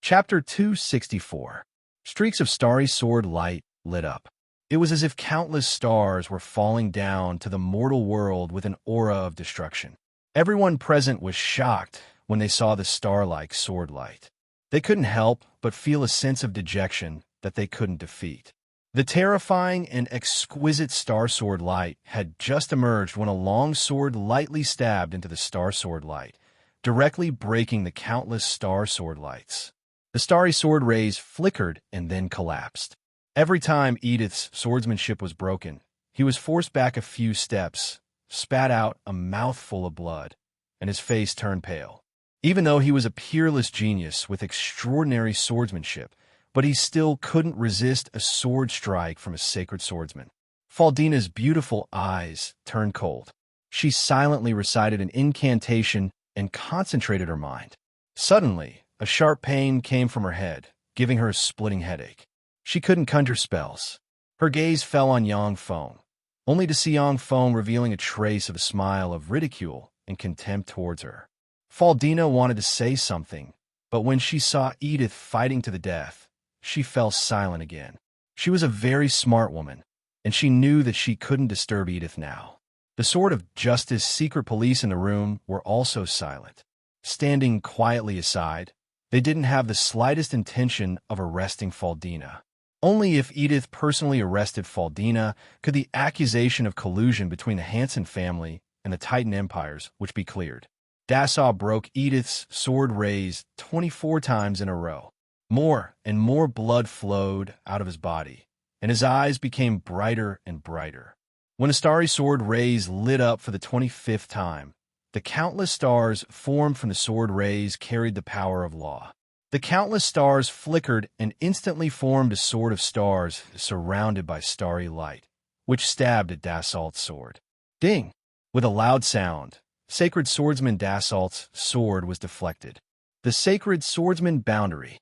Chapter 264. Streaks of starry sword light lit up. It was as if countless stars were falling down to the mortal world with an aura of destruction. Everyone present was shocked when they saw the star-like sword light. They couldn't help but feel a sense of dejection that they couldn't defeat. The terrifying and exquisite star sword light had just emerged when a long sword lightly stabbed into the star sword light, directly breaking the countless star sword lights. The starry sword rays flickered and then collapsed. Every time Edith's swordsmanship was broken, he was forced back a few steps, spat out a mouthful of blood, and his face turned pale. Even though he was a peerless genius with extraordinary swordsmanship, but he still couldn't resist a sword strike from a sacred swordsman. Faldina's beautiful eyes turned cold. She silently recited an incantation and concentrated her mind. Suddenly, a sharp pain came from her head, giving her a splitting headache. She couldn't conjure spells. Her gaze fell on Yangfeng, only to see Yangfeng revealing a trace of a smile of ridicule and contempt towards her. Faldina wanted to say something, but when she saw Edith fighting to the death, she fell silent again. She was a very smart woman, and she knew that she couldn't disturb Edith now. The Sword of Justice secret police in the room were also silent. Standing quietly aside, they didn't have the slightest intention of arresting Faldina. Only if Edith personally arrested Faldina could the accusation of collusion between the Hansen family and the Titan empires which be cleared. Dassault broke Edith's sword rays 24 times in a row. More and more blood flowed out of his body, and his eyes became brighter and brighter. When the starry sword rays lit up for the 25th time, the countless stars formed from the sword rays carried the power of law. The countless stars flickered and instantly formed a sword of stars surrounded by starry light, which stabbed at Dassault's sword. Ding! With a loud sound, sacred swordsman Dassault's sword was deflected. The sacred swordsman boundary.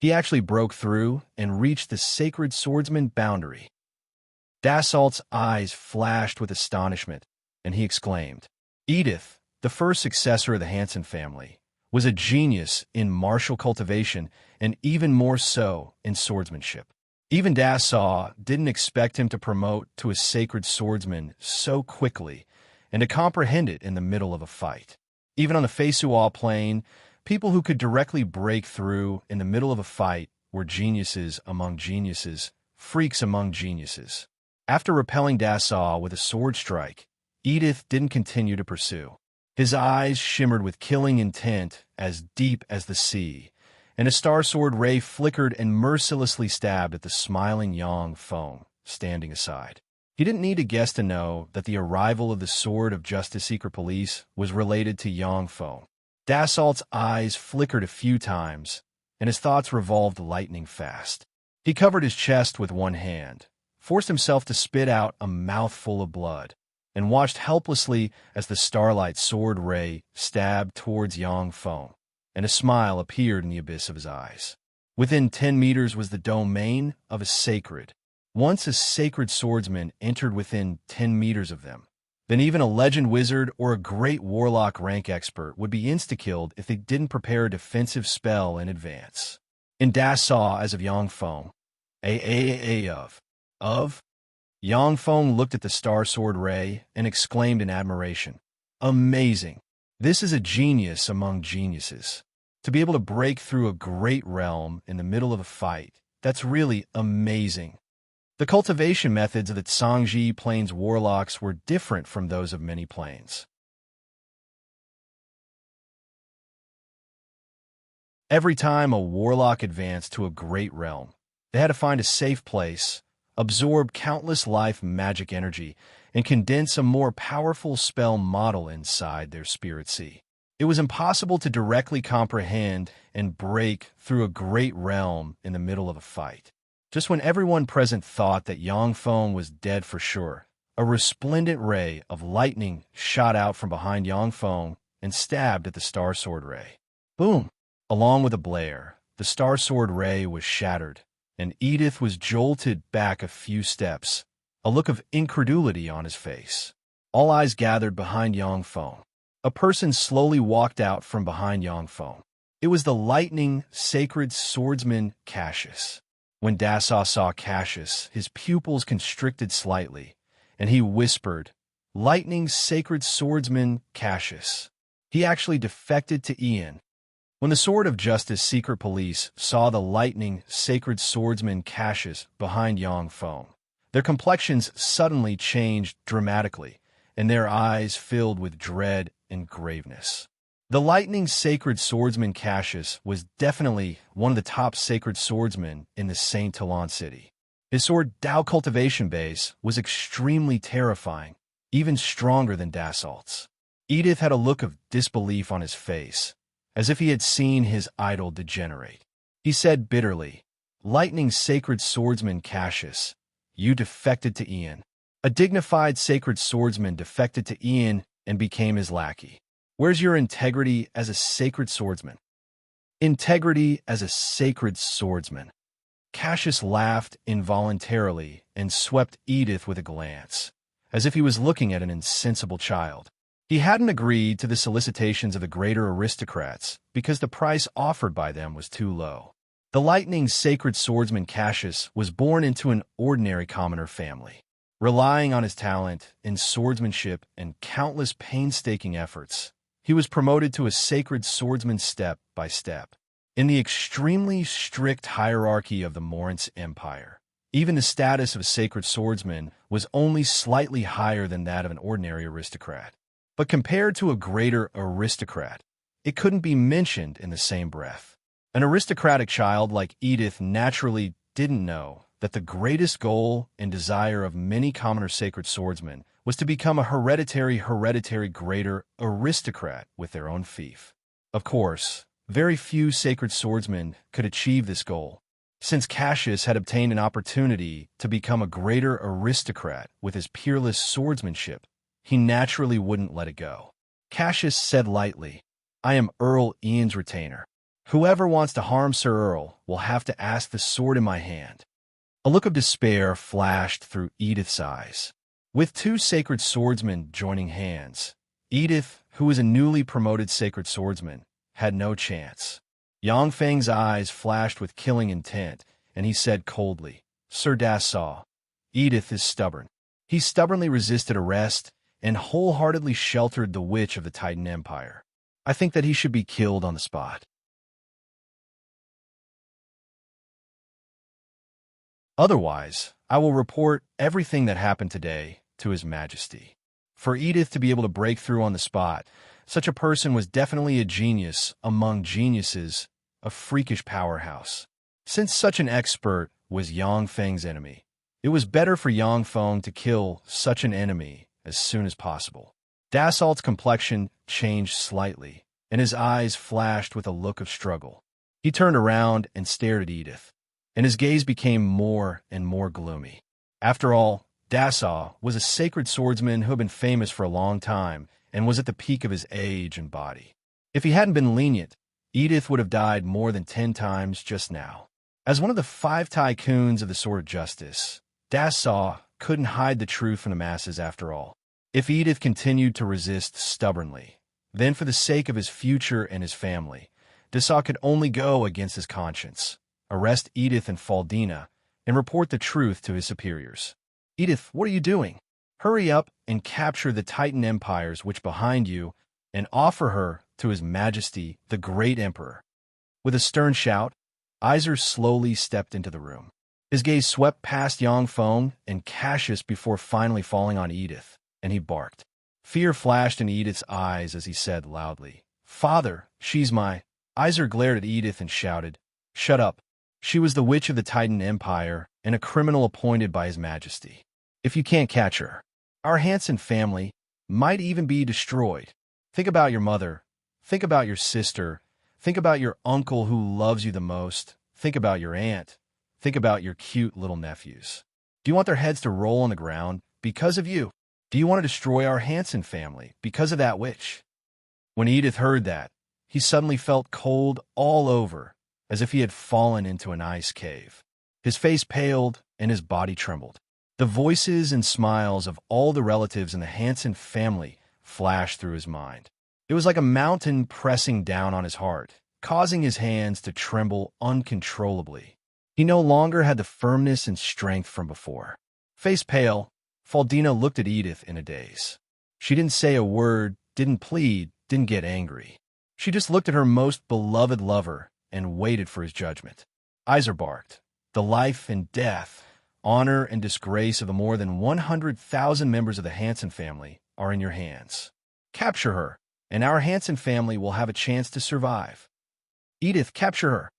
He actually broke through and reached the sacred swordsman boundary. Dassault's eyes flashed with astonishment, and he exclaimed, Edith, the first successor of the Hansen family, was a genius in martial cultivation and even more so in swordsmanship. Even Dassault didn't expect him to promote to a sacred swordsman so quickly and to comprehend it in the middle of a fight. Even on the Feisuo plane, people who could directly break through in the middle of a fight were geniuses among geniuses, freaks among geniuses. After repelling Dassault with a sword strike, Edith didn't continue to pursue. His eyes shimmered with killing intent as deep as the sea, and a star sword ray flickered and mercilessly stabbed at the smiling Yangfeng, standing aside. He didn't need a guess to know that the arrival of the Sword of Justice secret police was related to Yangfeng. Dassault's eyes flickered a few times, and his thoughts revolved lightning fast. He covered his chest with one hand, forced himself to spit out a mouthful of blood, and watched helplessly as the starlight sword ray stabbed towards Yangfeng, and a smile appeared in the abyss of his eyes. Within 10 meters was the domain of a sacred. Once a sacred swordsman entered within 10 meters of them, then even a legend wizard or a great warlock rank expert would be insta-killed if they didn't prepare a defensive spell in advance. In Dassault as of Yangfeng, of Yangfeng looked at the star sword ray and exclaimed in admiration, Amazing! This is a genius among geniuses. To be able to break through a great realm in the middle of a fight, that's really amazing. The cultivation methods of the Zhangji Plains warlocks were different from those of many plains. Every time a warlock advanced to a great realm, they had to find a safe place, absorb countless life magic energy, and condense a more powerful spell model inside their spirit sea. It was impossible to directly comprehend and break through a great realm in the middle of a fight. Just when everyone present thought that Yangfeng was dead for sure, a resplendent ray of lightning shot out from behind Yangfeng and stabbed at the Star Sword Ray. Boom! Along with a blare, the Star Sword Ray was shattered, and Edith was jolted back a few steps, a look of incredulity on his face. All eyes gathered behind Yangfeng. A person slowly walked out from behind Yangfeng. It was the lightning sacred swordsman Cassius. When Dassaw saw Cassius, his pupils constricted slightly, and he whispered, "Lightning's sacred swordsman Cassius." He actually defected to Ian. When the Sword of Justice secret police saw the lightning sacred swordsman Cassius behind Yangfeng, their complexions suddenly changed dramatically, and their eyes filled with dread and graveness. The lightning sacred swordsman Cassius was definitely one of the top sacred swordsmen in the Saint Talon city. His sword Dao cultivation base was extremely terrifying, even stronger than Dassault's. Edith had a look of disbelief on his face, as if he had seen his idol degenerate. He said bitterly, "Lightning sacred swordsman Cassius, you defected to Ian." A dignified sacred swordsman defected to Ian and became his lackey. Where's your integrity as a sacred swordsman? Integrity as a sacred swordsman. Cassius laughed involuntarily and swept Edith with a glance, as if he was looking at an insensible child. He hadn't agreed to the solicitations of the greater aristocrats because the price offered by them was too low. The lightning sacred swordsman Cassius was born into an ordinary commoner family. Relying on his talent in swordsmanship and countless painstaking efforts, he was promoted to a sacred swordsman step by step. In the extremely strict hierarchy of the Moritz Empire, even the status of a sacred swordsman was only slightly higher than that of an ordinary aristocrat. But compared to a greater aristocrat, it couldn't be mentioned in the same breath. An aristocratic child like Edith naturally didn't know that the greatest goal and desire of many commoner sacred swordsmen was to become a hereditary greater aristocrat with their own fief. Of course, very few sacred swordsmen could achieve this goal. Since Cassius had obtained an opportunity to become a greater aristocrat with his peerless swordsmanship, he naturally wouldn't let it go. Cassius said lightly, "I am Earl Ian's retainer. Whoever wants to harm Sir Earl will have to ask the sword in my hand." A look of despair flashed through Edith's eyes. With two sacred swordsmen joining hands, Edith, who was a newly promoted sacred swordsman, had no chance. Yangfeng's eyes flashed with killing intent, and he said coldly, "Sir Dassaw, Edith is stubborn." He stubbornly resisted arrest and wholeheartedly sheltered the witch of the Titan Empire. I think that he should be killed on the spot. Otherwise, I will report everything that happened today to His Majesty. For Edith to be able to break through on the spot, such a person was definitely a genius among geniuses, a freakish powerhouse. Since such an expert was Yangfeng's enemy, it was better for Yangfeng to kill such an enemy as soon as possible. Dassault's complexion changed slightly, and his eyes flashed with a look of struggle. He turned around and stared at Edith, and his gaze became more and more gloomy. After all, Dassault was a sacred swordsman who had been famous for a long time and was at the peak of his age and body. If he hadn't been lenient, Edith would have died more than 10 times just now. As one of the 5 tycoons of the Sword of Justice, Dassault couldn't hide the truth from the masses after all. If Edith continued to resist stubbornly, then for the sake of his future and his family, Dassault could only go against his conscience, arrest Edith and Faldina, and report the truth to his superiors. "Edith, what are you doing? Hurry up and capture the Titan empires which behind you and offer her to His Majesty, the Great Emperor." With a stern shout, Iser slowly stepped into the room. His gaze swept past Yangfeng and Cassius before finally falling on Edith, and he barked. Fear flashed in Edith's eyes as he said loudly, "Father, she's my—" Iser glared at Edith and shouted, "Shut up." She was the witch of the Titan Empire and a criminal appointed by His Majesty. If you can't catch her, our Hanson family might even be destroyed. Think about your mother. Think about your sister. Think about your uncle who loves you the most. Think about your aunt. Think about your cute little nephews. Do you want their heads to roll on the ground because of you? Do you want to destroy our Hanson family because of that witch? When Edith heard that, he suddenly felt cold all over, as if he had fallen into an ice cave. His face paled and his body trembled. The voices and smiles of all the relatives in the Hanson family flashed through his mind. It was like a mountain pressing down on his heart, causing his hands to tremble uncontrollably. He no longer had the firmness and strength from before. Face pale, Faldina looked at Edith in a daze. She didn't say a word, didn't plead, didn't get angry. She just looked at her most beloved lover and waited for his judgment. Eyes are barked. The life and death, honor and disgrace of the more than 100,000 members of the Hanson family are in your hands. Capture her, and our Hanson family will have a chance to survive. Edith, capture her.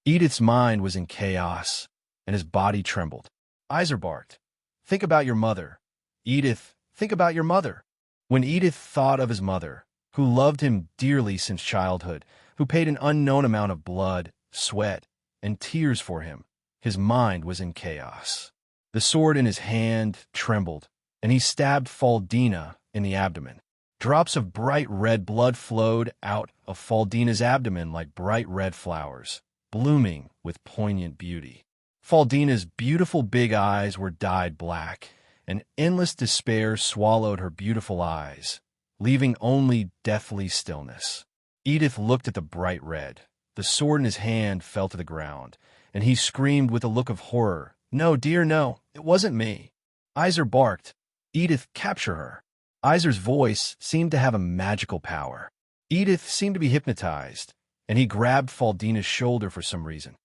Edith's mind was in chaos, and his body trembled. Eyes are barked. Think about your mother. Edith, think about your mother. When Edith thought of his mother, who loved him dearly since childhood, who paid an unknown amount of blood, sweat, and tears for him, his mind was in chaos. The sword in his hand trembled, and he stabbed Faldina in the abdomen. Drops of bright red blood flowed out of Faldina's abdomen like bright red flowers, blooming with poignant beauty. Faldina's beautiful big eyes were dyed black, and endless despair swallowed her beautiful eyes, leaving only deathly stillness. Edith looked at the bright red. The sword in his hand fell to the ground, and he screamed with a look of horror, "No, dear, no, it wasn't me." Iser barked, "Edith, capture her." Iser's voice seemed to have a magical power. Edith seemed to be hypnotized, and he grabbed Faldina's shoulder for some reason.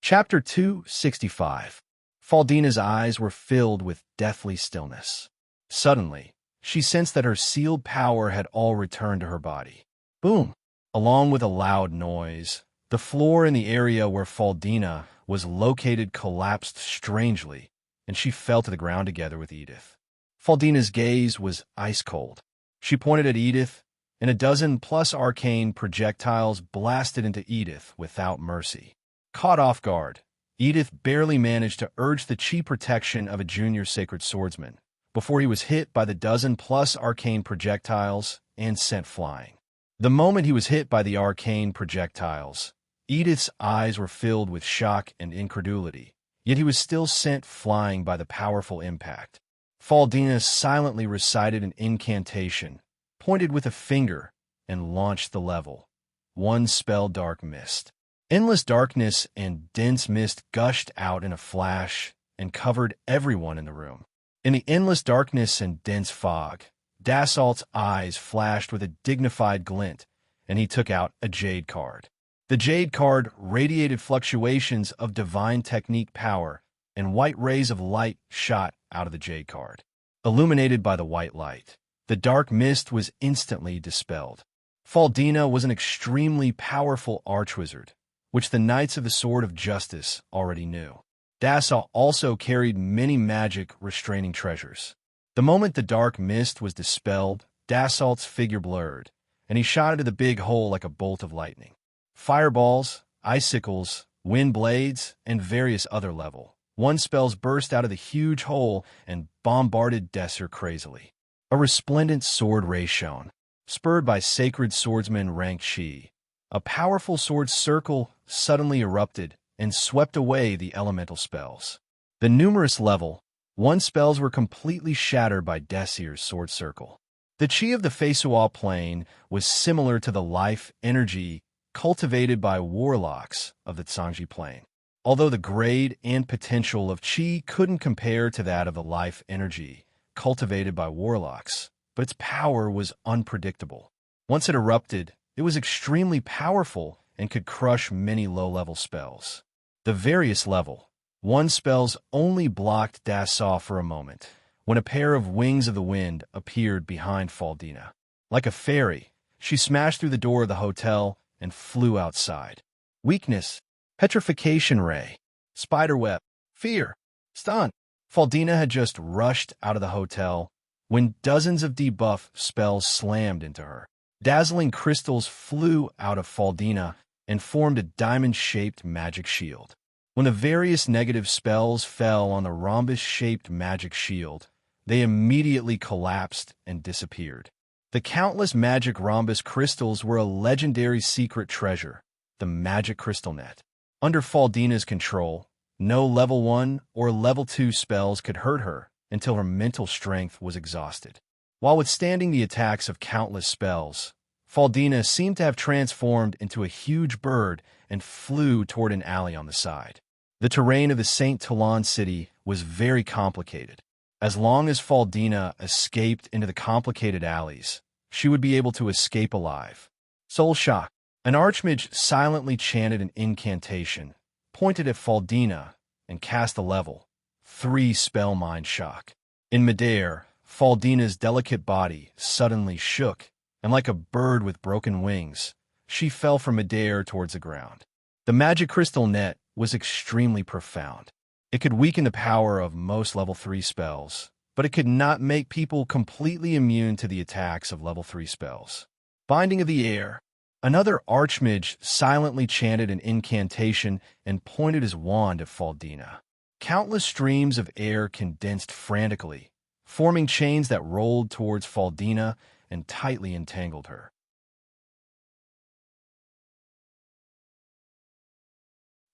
Chapter 265. Faldina's eyes were filled with deathly stillness. Suddenly, she sensed that her sealed power had all returned to her body. Boom! Along with a loud noise, the floor in the area where Faldina was located collapsed strangely, and she fell to the ground together with Edith. Faldina's gaze was ice-cold. She pointed at Edith, and a dozen plus arcane projectiles blasted into Edith without mercy. Caught off guard, Edith barely managed to urge the chi protection of a junior sacred swordsman before he was hit by the dozen plus arcane projectiles and sent flying. The moment he was hit by the arcane projectiles, Edith's eyes were filled with shock and incredulity, yet he was still sent flying by the powerful impact. Faldina silently recited an incantation, pointed with a finger, and launched the level. One spell dark mist. Endless darkness and dense mist gushed out in a flash and covered everyone in the room. In the endless darkness and dense fog, Dassault's eyes flashed with a dignified glint, and he took out a jade card. The jade card radiated fluctuations of divine technique power, and white rays of light shot out of the jade card. Illuminated by the white light, the dark mist was instantly dispelled. Faldina was an extremely powerful archwizard, which the Knights of the Sword of Justice already knew. Dassault also carried many magic restraining treasures. The moment the dark mist was dispelled, Dassault's figure blurred, and he shot into the big hole like a bolt of lightning. Fireballs, icicles, wind blades, and various other level 1 spells burst out of the huge hole and bombarded Desser crazily. A resplendent sword ray shone, spurred by sacred swordsman ranked Shi. A powerful sword circle suddenly erupted and swept away the elemental spells. The numerous level 1 spells were completely shattered by Desir's sword circle. The chi of the Feisual plane was similar to the life energy cultivated by warlocks of the Tsangji plane. Although the grade and potential of chi couldn't compare to that of the life energy cultivated by warlocks, but its power was unpredictable. Once it erupted, it was extremely powerful and could crush many low-level spells. The various level 1 spells only blocked Dassault for a moment, when a pair of wings of the wind appeared behind Faldina. Like a fairy, she smashed through the door of the hotel and flew outside. Weakness, petrification ray, spiderweb, fear, stun. Faldina had just rushed out of the hotel when dozens of debuff spells slammed into her. Dazzling crystals flew out of Faldina and formed a diamond-shaped magic shield. When the various negative spells fell on the rhombus-shaped magic shield, they immediately collapsed and disappeared. The countless magic rhombus crystals were a legendary secret treasure, the magic crystal net. Under Faldina's control, no level 1 or level 2 spells could hurt her until her mental strength was exhausted. While withstanding the attacks of countless spells, Faldina seemed to have transformed into a huge bird and flew toward an alley on the side. The terrain of the St. Talon city was very complicated. As long as Faldina escaped into the complicated alleys, she would be able to escape alive. Soul Shock. An archmage silently chanted an incantation, pointed at Faldina, and cast a level 3 spell Mind Shock. In midair, Faldina's delicate body suddenly shook, and like a bird with broken wings, she fell from midair towards the ground. The magic crystal net was extremely profound. It could weaken the power of most level 3 spells, but it could not make people completely immune to the attacks of level 3 spells. Binding of the Air. Another archmage silently chanted an incantation and pointed his wand at Faldina. Countless streams of air condensed frantically, forming chains that rolled towards Faldina and tightly entangled her.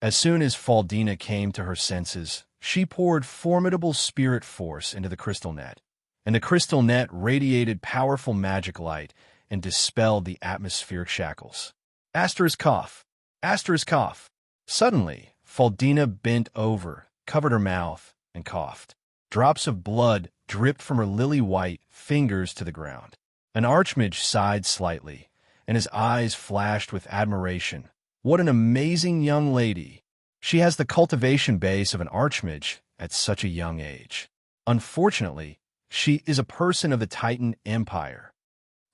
As soon as Faldina came to her senses, she poured formidable spirit force into the crystal net, and the crystal net radiated powerful magic light and dispelled the atmospheric shackles. Asterisk cough. Asterisk cough. Suddenly, Faldina bent over, covered her mouth, and coughed. Drops of blood dripped from her lily-white fingers to the ground. An archmage sighed slightly, and his eyes flashed with admiration. What an amazing young lady! She has the cultivation base of an archmage at such a young age. Unfortunately, she is a person of the Titan Empire.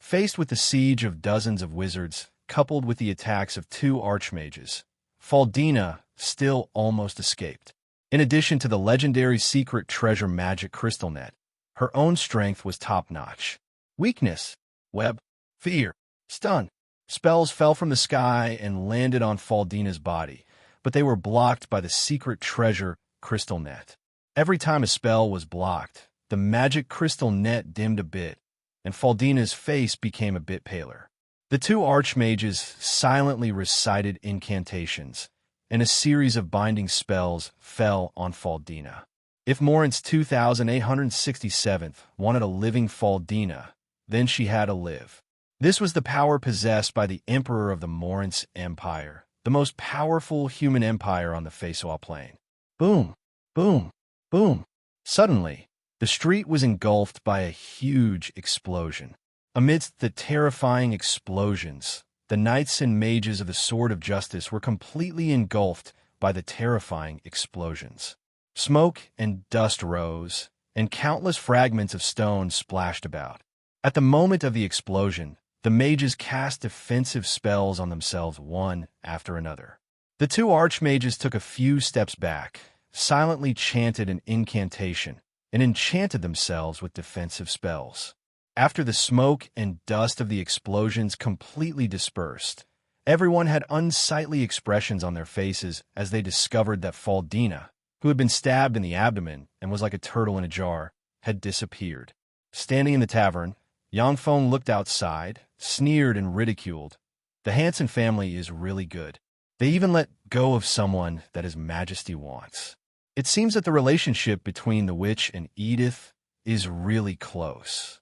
Faced with the siege of dozens of wizards, coupled with the attacks of 2 archmages, Faldina still almost escaped. In addition to the legendary secret treasure magic crystal net, her own strength was top-notch. Weakness, web, fear, stun. Spells fell from the sky and landed on Faldina's body, but they were blocked by the secret treasure crystal net. Every time a spell was blocked, the magic crystal net dimmed a bit, and Faldina's face became a bit paler. The 2 archmages silently recited incantations, and a series of binding spells fell on Faldina. If Morant's 2867th wanted a living Faldina, then she had to live. This was the power possessed by the Emperor of the Morant's Empire, the most powerful human empire on the Facewa plane. Boom, boom, boom. Suddenly, the street was engulfed by a huge explosion. Amidst the terrifying explosions, the knights and mages of the Sword of Justice were completely engulfed by the terrifying explosions. Smoke and dust rose, and countless fragments of stone splashed about. At the moment of the explosion, the mages cast defensive spells on themselves one after another. The 2 archmages took a few steps back, silently chanted an incantation, and enchanted themselves with defensive spells. After the smoke and dust of the explosions completely dispersed, everyone had unsightly expressions on their faces as they discovered that Faldina, who had been stabbed in the abdomen and was like a turtle in a jar, had disappeared. Standing in the tavern, Yangfeng looked outside, sneered and ridiculed. The Hanson family is really good. They even let go of someone that His Majesty wants. It seems that the relationship between the witch and Edith is really close.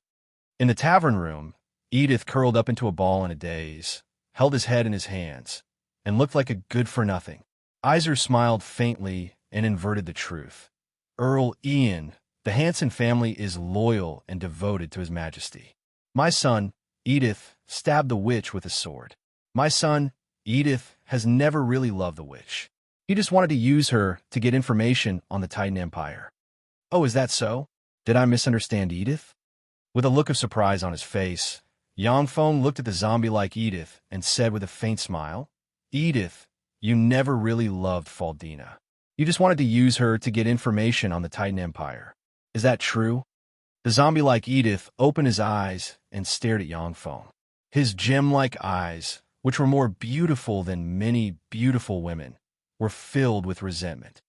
In the tavern room, Edith curled up into a ball in a daze, held his head in his hands, and looked like a good-for-nothing. Iser smiled faintly and inverted the truth. Earl Ian, the Hanson family is loyal and devoted to His Majesty. My son, Edith, stabbed the witch with a sword. My son, Edith, has never really loved the witch. He just wanted to use her to get information on the Titan Empire. Oh, is that so? Did I misunderstand Edith? With a look of surprise on his face, Yang Feng looked at the zombie-like Edith and said with a faint smile, Edith, you never really loved Faldina. You just wanted to use her to get information on the Titan Empire. Is that true? The zombie-like Edith opened his eyes and stared at Yang Feng. His gem-like eyes, which were more beautiful than many beautiful women, were filled with resentment.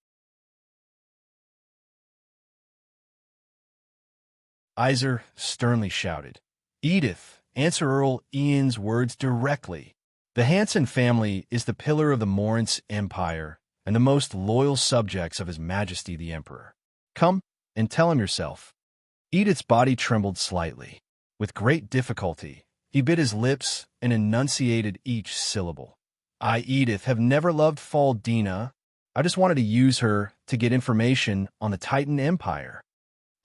Iser sternly shouted, Edith, answer Earl Ian's words directly. The Hanson family is the pillar of the Morance Empire and the most loyal subjects of His Majesty the Emperor. Come and tell him yourself. Edith's body trembled slightly. With great difficulty, he bit his lips and enunciated each syllable. I, Edith, have never loved Faldina. I just wanted to use her to get information on the Titan Empire.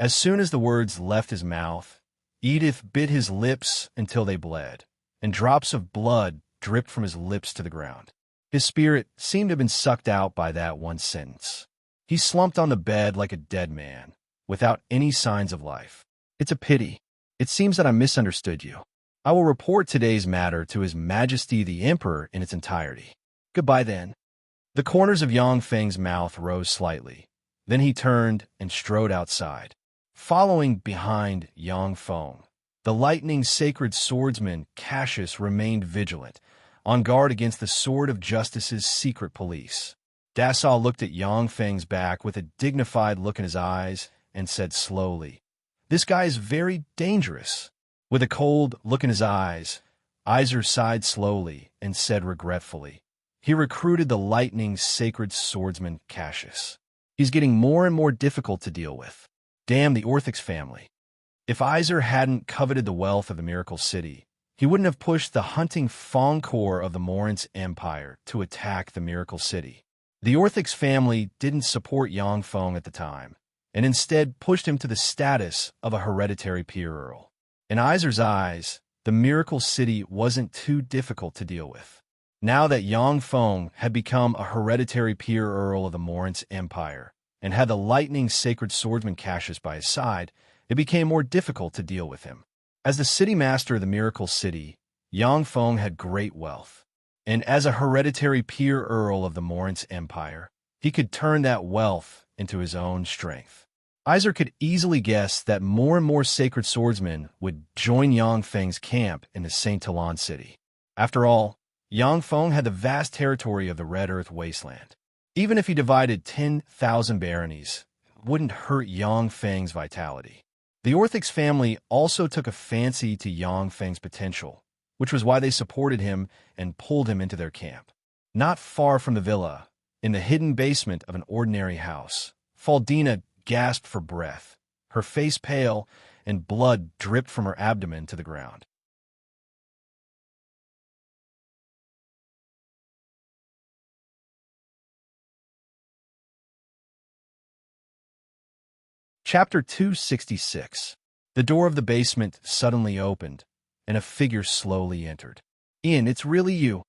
As soon as the words left his mouth, Edith bit his lips until they bled, and drops of blood dripped from his lips to the ground. His spirit seemed to have been sucked out by that one sentence. He slumped on the bed like a dead man, without any signs of life. It's a pity. It seems that I misunderstood you. I will report today's matter to His Majesty the Emperor in its entirety. Goodbye then. The corners of Yang Feng's mouth rose slightly. Then he turned and strode outside. Following behind Yang Feng, the lightning sacred swordsman Cassius remained vigilant, on guard against the Sword of Justice's secret police. Dassault looked at Yang Feng's back with a dignified look in his eyes and said slowly, This guy is very dangerous. With a cold look in his eyes, Iser sighed slowly and said regretfully, He recruited the lightning sacred swordsman Cassius. He's getting more and more difficult to deal with. Damn the Orthix family. If Iser hadn't coveted the wealth of the Miracle City, he wouldn't have pushed the hunting Fong Corps of the Morance Empire to attack the Miracle City. The Orthix family didn't support Yang Feng at the time, and instead pushed him to the status of a hereditary peer earl. In Iser's eyes, the Miracle City wasn't too difficult to deal with. Now that Yang Feng had become a hereditary peer earl of the Morance Empire, and had the lightning sacred swordsman Cassius by his side, it became more difficult to deal with him. As the city master of the Miracle City, Yang Feng had great wealth, and as a hereditary peer earl of the Morance Empire, he could turn that wealth into his own strength. Iser could easily guess that more and more sacred swordsmen would join Yang Feng's camp in the Saint Talon city. After all, Yang Feng had the vast territory of the Red Earth Wasteland. Even if he divided 10,000 baronies, it wouldn't hurt Yang Feng's vitality. The Orthix family also took a fancy to Yang Feng's potential, which was why they supported him and pulled him into their camp. Not far from the villa, in the hidden basement of an ordinary house, Faldina gasped for breath, her face pale, and blood dripped from her abdomen to the ground. Chapter 266. The door of the basement suddenly opened, and a figure slowly entered. Ian, it's really you.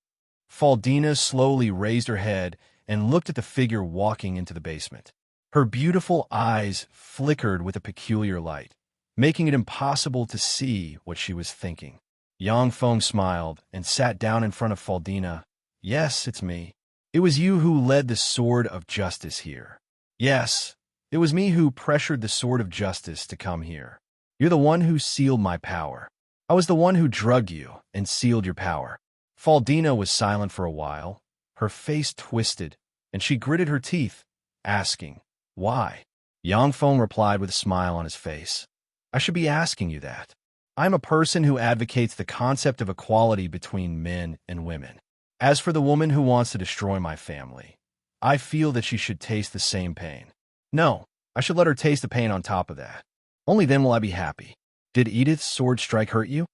Faldina slowly raised her head and looked at the figure walking into the basement. Her beautiful eyes flickered with a peculiar light, making it impossible to see what she was thinking. Yang Feng smiled and sat down in front of Faldina. Yes, it's me. It was you who led the Sword of Justice here. Yes, it was me who pressured the Sword of Justice to come here. You're the one who sealed my power. I was the one who drugged you and sealed your power. Faldina was silent for a while. Her face twisted, and she gritted her teeth, asking, Why? Yang Feng replied with a smile on his face. I should be asking you that. I'm a person who advocates the concept of equality between men and women. As for the woman who wants to destroy my family, I feel that she should taste the same pain. No, I should let her taste the pain on top of that. Only then will I be happy. Did Edith's sword strike hurt you?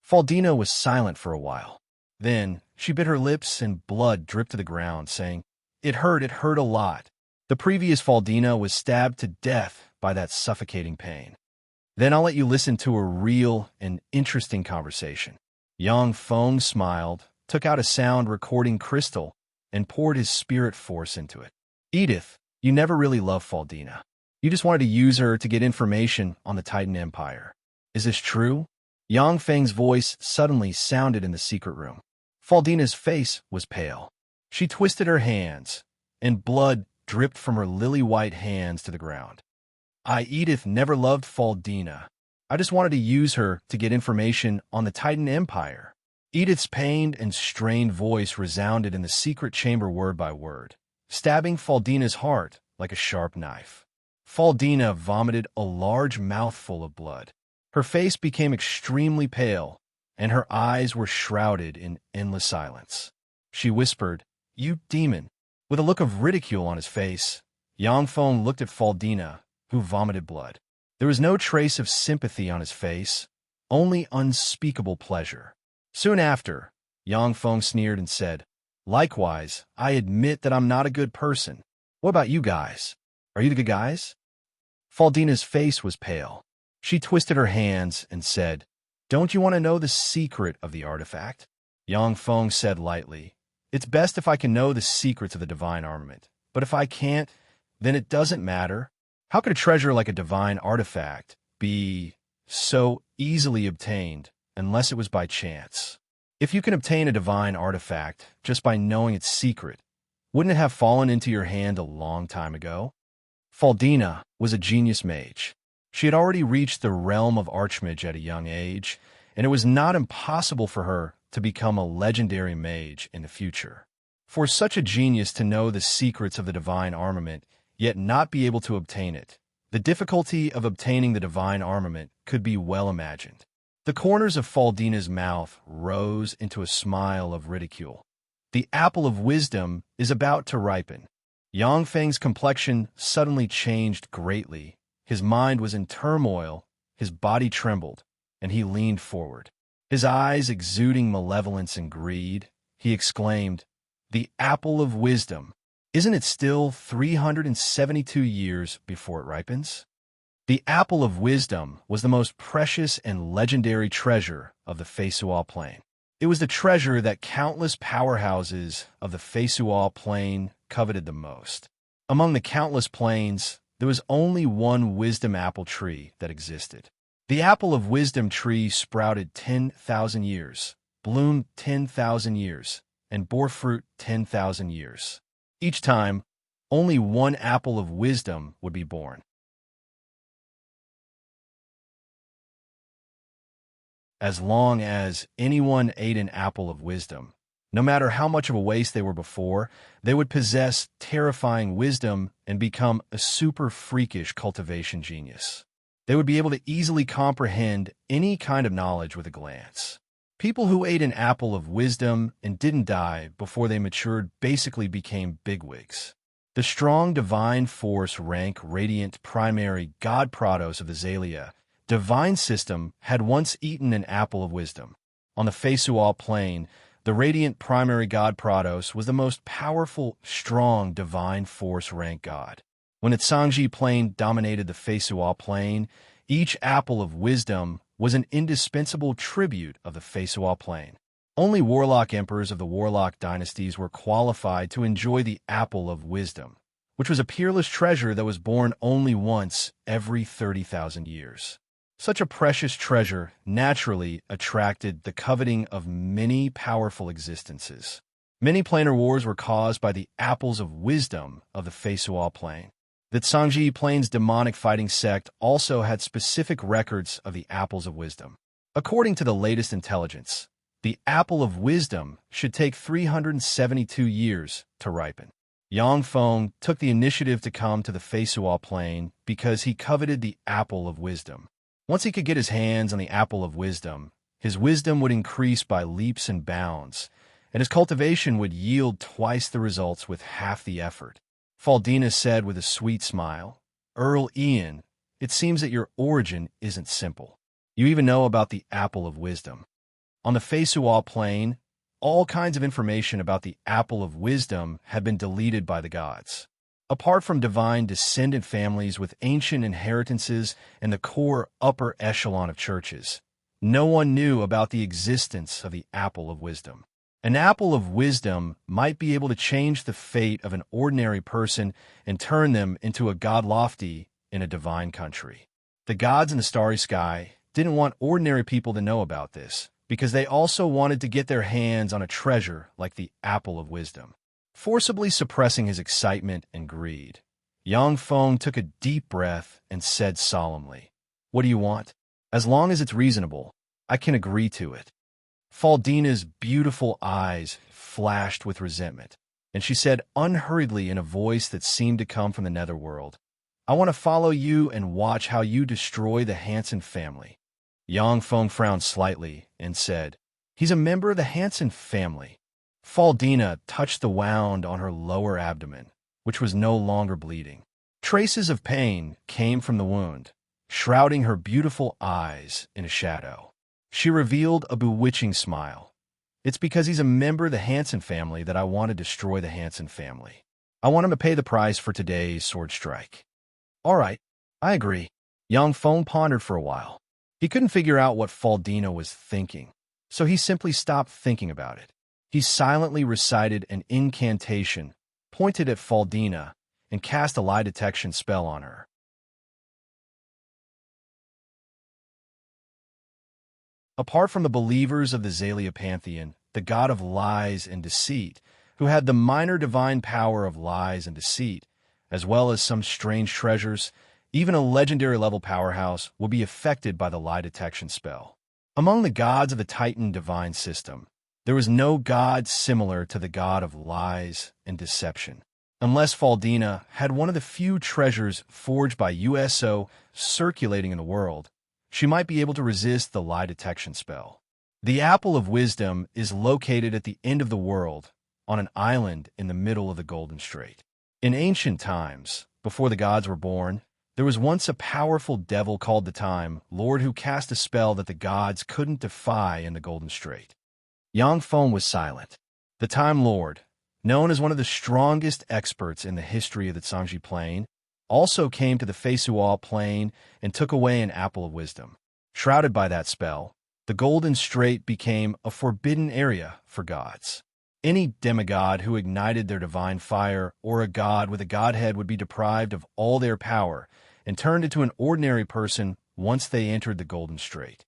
Faldina was silent for a while. Then she bit her lips and blood dripped to the ground, saying, it hurt a lot. The previous Faldina was stabbed to death by that suffocating pain. Then I'll let you listen to a real and interesting conversation. Yang Feng smiled, took out a sound recording crystal, and poured his spirit force into it. Edith, you never really loved Faldina. You just wanted to use her to get information on the Titan Empire. Is this true? Yang Feng's voice suddenly sounded in the secret room. Faldina's face was pale. She twisted her hands, and blood dripped from her lily-white hands to the ground. Edith never loved Faldina. I just wanted to use her to get information on the Titan Empire. Edith's pained and strained voice resounded in the secret chamber word by word, stabbing Faldina's heart like a sharp knife. Faldina vomited a large mouthful of blood. Her face became extremely pale, and her eyes were shrouded in endless silence. She whispered, "You demon!" With a look of ridicule on his face, Yang Feng looked at Faldina, who vomited blood. There was no trace of sympathy on his face, only unspeakable pleasure. Soon after, Yang Feng sneered and said, "Likewise, I admit that I'm not a good person. What about you guys? Are you the good guys?" Faldina's face was pale. She twisted her hands and said, "Don't you want to know the secret of the artifact?" Yang Feng said lightly, "It's best if I can know the secrets of the divine armament, but if I can't, then it doesn't matter. How could a treasure like a divine artifact be so easily obtained unless it was by chance? If you can obtain a divine artifact just by knowing its secret, wouldn't it have fallen into your hand a long time ago?" Faldina was a genius mage. She had already reached the realm of Archmage at a young age, and it was not impossible for her to become a legendary mage in the future. For such a genius to know the secrets of the divine armament, yet not be able to obtain it, the difficulty of obtaining the divine armament could be well imagined. The corners of Faldina's mouth rose into a smile of ridicule. The apple of wisdom is about to ripen. Yang Feng's complexion suddenly changed greatly. His mind was in turmoil, his body trembled, and he leaned forward. His eyes exuding malevolence and greed, he exclaimed, "The apple of wisdom! Isn't it still 372 years before it ripens?" The apple of wisdom was the most precious and legendary treasure of the Feisual Plain. It was the treasure that countless powerhouses of the Feisual Plain coveted the most. Among the countless plains, there was only one wisdom apple tree that existed. The apple of wisdom tree sprouted 10,000 years, bloomed 10,000 years, and bore fruit 10,000 years. Each time, only one apple of wisdom would be born. As long as anyone ate an apple of wisdom, no matter how much of a waste they were before, they would possess terrifying wisdom and become a super freakish cultivation genius. They would be able to easily comprehend any kind of knowledge with a glance. People who ate an apple of wisdom and didn't die before they matured basically became bigwigs. The strong divine force rank radiant primary god Prados of the Zalia divine system had once eaten an apple of wisdom. On the Feisual Plain, the radiant primary god Prados was the most powerful, strong divine force rank god. When the Sangji Plain dominated the Feisual Plain, each apple of wisdom was an indispensable tribute of the Feisual Plain. Only warlock emperors of the warlock dynasties were qualified to enjoy the apple of wisdom, which was a peerless treasure that was born only once every 30,000 years. Such a precious treasure naturally attracted the coveting of many powerful existences. Many planar wars were caused by the apples of wisdom of the Feisual Plain. The Sangji Plain's demonic fighting sect also had specific records of the apples of wisdom. According to the latest intelligence, the apple of wisdom should take 372 years to ripen. Yang Feng took the initiative to come to the Feisual Plain because he coveted the apple of wisdom. Once he could get his hands on the apple of wisdom, his wisdom would increase by leaps and bounds, and his cultivation would yield twice the results with half the effort. Faldina said with a sweet smile, "Earl Ian, it seems that your origin isn't simple. You even know about the apple of wisdom." On the Feisual Plain, all kinds of information about the apple of wisdom had been deleted by the gods. Apart from divine descendant families with ancient inheritances and the core upper echelon of churches, no one knew about the existence of the apple of wisdom. An apple of wisdom might be able to change the fate of an ordinary person and turn them into a godlofty, in a divine country. The gods in the starry sky didn't want ordinary people to know about this, because they also wanted to get their hands on a treasure like the apple of wisdom. Forcibly suppressing his excitement and greed, Yang Feng took a deep breath and said solemnly, "What do you want? As long as it's reasonable, I can agree to it." Faldina's beautiful eyes flashed with resentment, and she said unhurriedly in a voice that seemed to come from the netherworld, "I want to follow you and watch how you destroy the Hanson family." Yang Feng frowned slightly and said, "He's a member of the Hanson family." Faldina touched the wound on her lower abdomen, which was no longer bleeding. Traces of pain came from the wound, shrouding her beautiful eyes in a shadow. She revealed a bewitching smile. "It's because he's a member of the Hanson family that I want to destroy the Hanson family. I want him to pay the price for today's sword strike." "All right, I agree." Yang Feng pondered for a while. He couldn't figure out what Faldina was thinking, so he simply stopped thinking about it. He silently recited an incantation, pointed at Faldina, and cast a lie detection spell on her. Apart from the believers of the Zalia pantheon, the god of lies and deceit, who had the minor divine power of lies and deceit, as well as some strange treasures, even a legendary level powerhouse will be affected by the lie detection spell. Among the gods of the Titan divine system, there was no god similar to the god of lies and deception. Unless Faldina had one of the few treasures forged by USO circulating in the world, she might be able to resist the lie detection spell. The Apple of Wisdom is located at the end of the world, on an island in the middle of the Golden Strait. In ancient times, before the gods were born, there was once a powerful devil called the Time Lord who cast a spell that the gods couldn't defy in the Golden Strait. Yang Feng was silent. The Time Lord, known as one of the strongest experts in the history of the Zhangji Plain, also came to the Feisual Plain and took away an Apple of Wisdom. Shrouded by that spell, the Golden Strait became a forbidden area for gods. Any demigod who ignited their divine fire or a god with a godhead would be deprived of all their power and turned into an ordinary person once they entered the Golden Strait.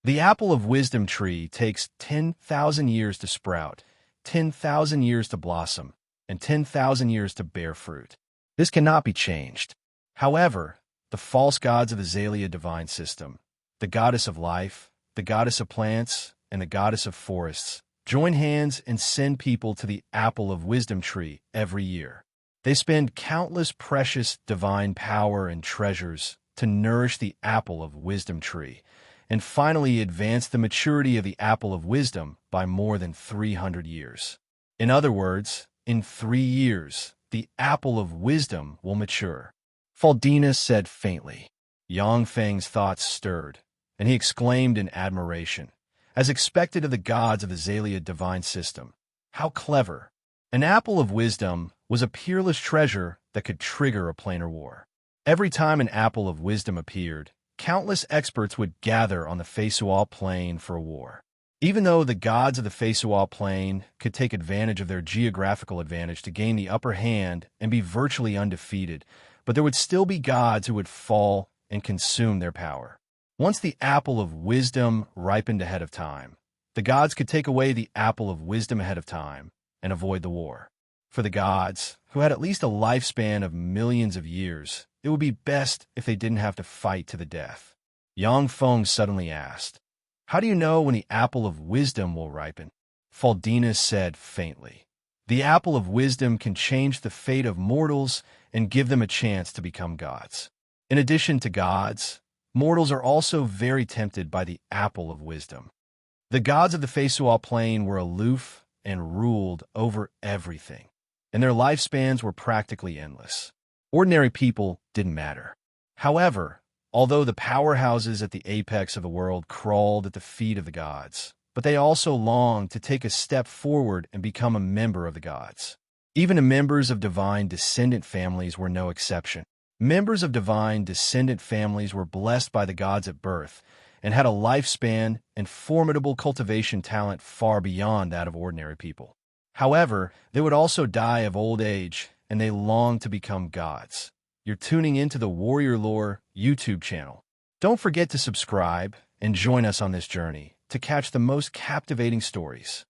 The Apple of Wisdom tree takes 10,000 years to sprout, 10,000 years to blossom, and 10,000 years to bear fruit. This cannot be changed. However, the false gods of the Zalia divine system, the goddess of life, the goddess of plants, and the goddess of forests, join hands and send people to the Apple of Wisdom tree every year. They spend countless precious divine power and treasures to nourish the Apple of Wisdom tree, and finally advance the maturity of the Apple of Wisdom by more than 300 years. In other words, in 3 years, the Apple of Wisdom will mature. Faldina said faintly. Yang Feng's thoughts stirred, and he exclaimed in admiration, as expected of the gods of the Zalia divine system. How clever! An Apple of Wisdom was a peerless treasure that could trigger a planar war. Every time an Apple of Wisdom appeared, countless experts would gather on the Feisual Plain for a war. Even though the gods of the Feisual Plain could take advantage of their geographical advantage to gain the upper hand and be virtually undefeated, but there would still be gods who would fall and consume their power. Once the Apple of Wisdom ripened ahead of time, the gods could take away the Apple of Wisdom ahead of time and avoid the war. For the gods, who had at least a lifespan of millions of years, it would be best if they didn't have to fight to the death. Yang Feng suddenly asked, "How do you know when the Apple of Wisdom will ripen?" Faldina said faintly, "The Apple of Wisdom can change the fate of mortals and give them a chance to become gods. In addition to gods, mortals are also very tempted by the Apple of Wisdom." The gods of the Feisual Plain were aloof and ruled over everything, and their lifespans were practically endless. Ordinary people didn't matter. However, although the powerhouses at the apex of the world crawled at the feet of the gods, but they also longed to take a step forward and become a member of the gods. Even the members of divine descendant families were no exception. Members of divine descendant families were blessed by the gods at birth and had a lifespan and formidable cultivation talent far beyond that of ordinary people. However, they would also die of old age, and they longed to become gods. You're tuning into the Warrior Lore YouTube channel. Don't forget to subscribe and join us on this journey to catch the most captivating stories.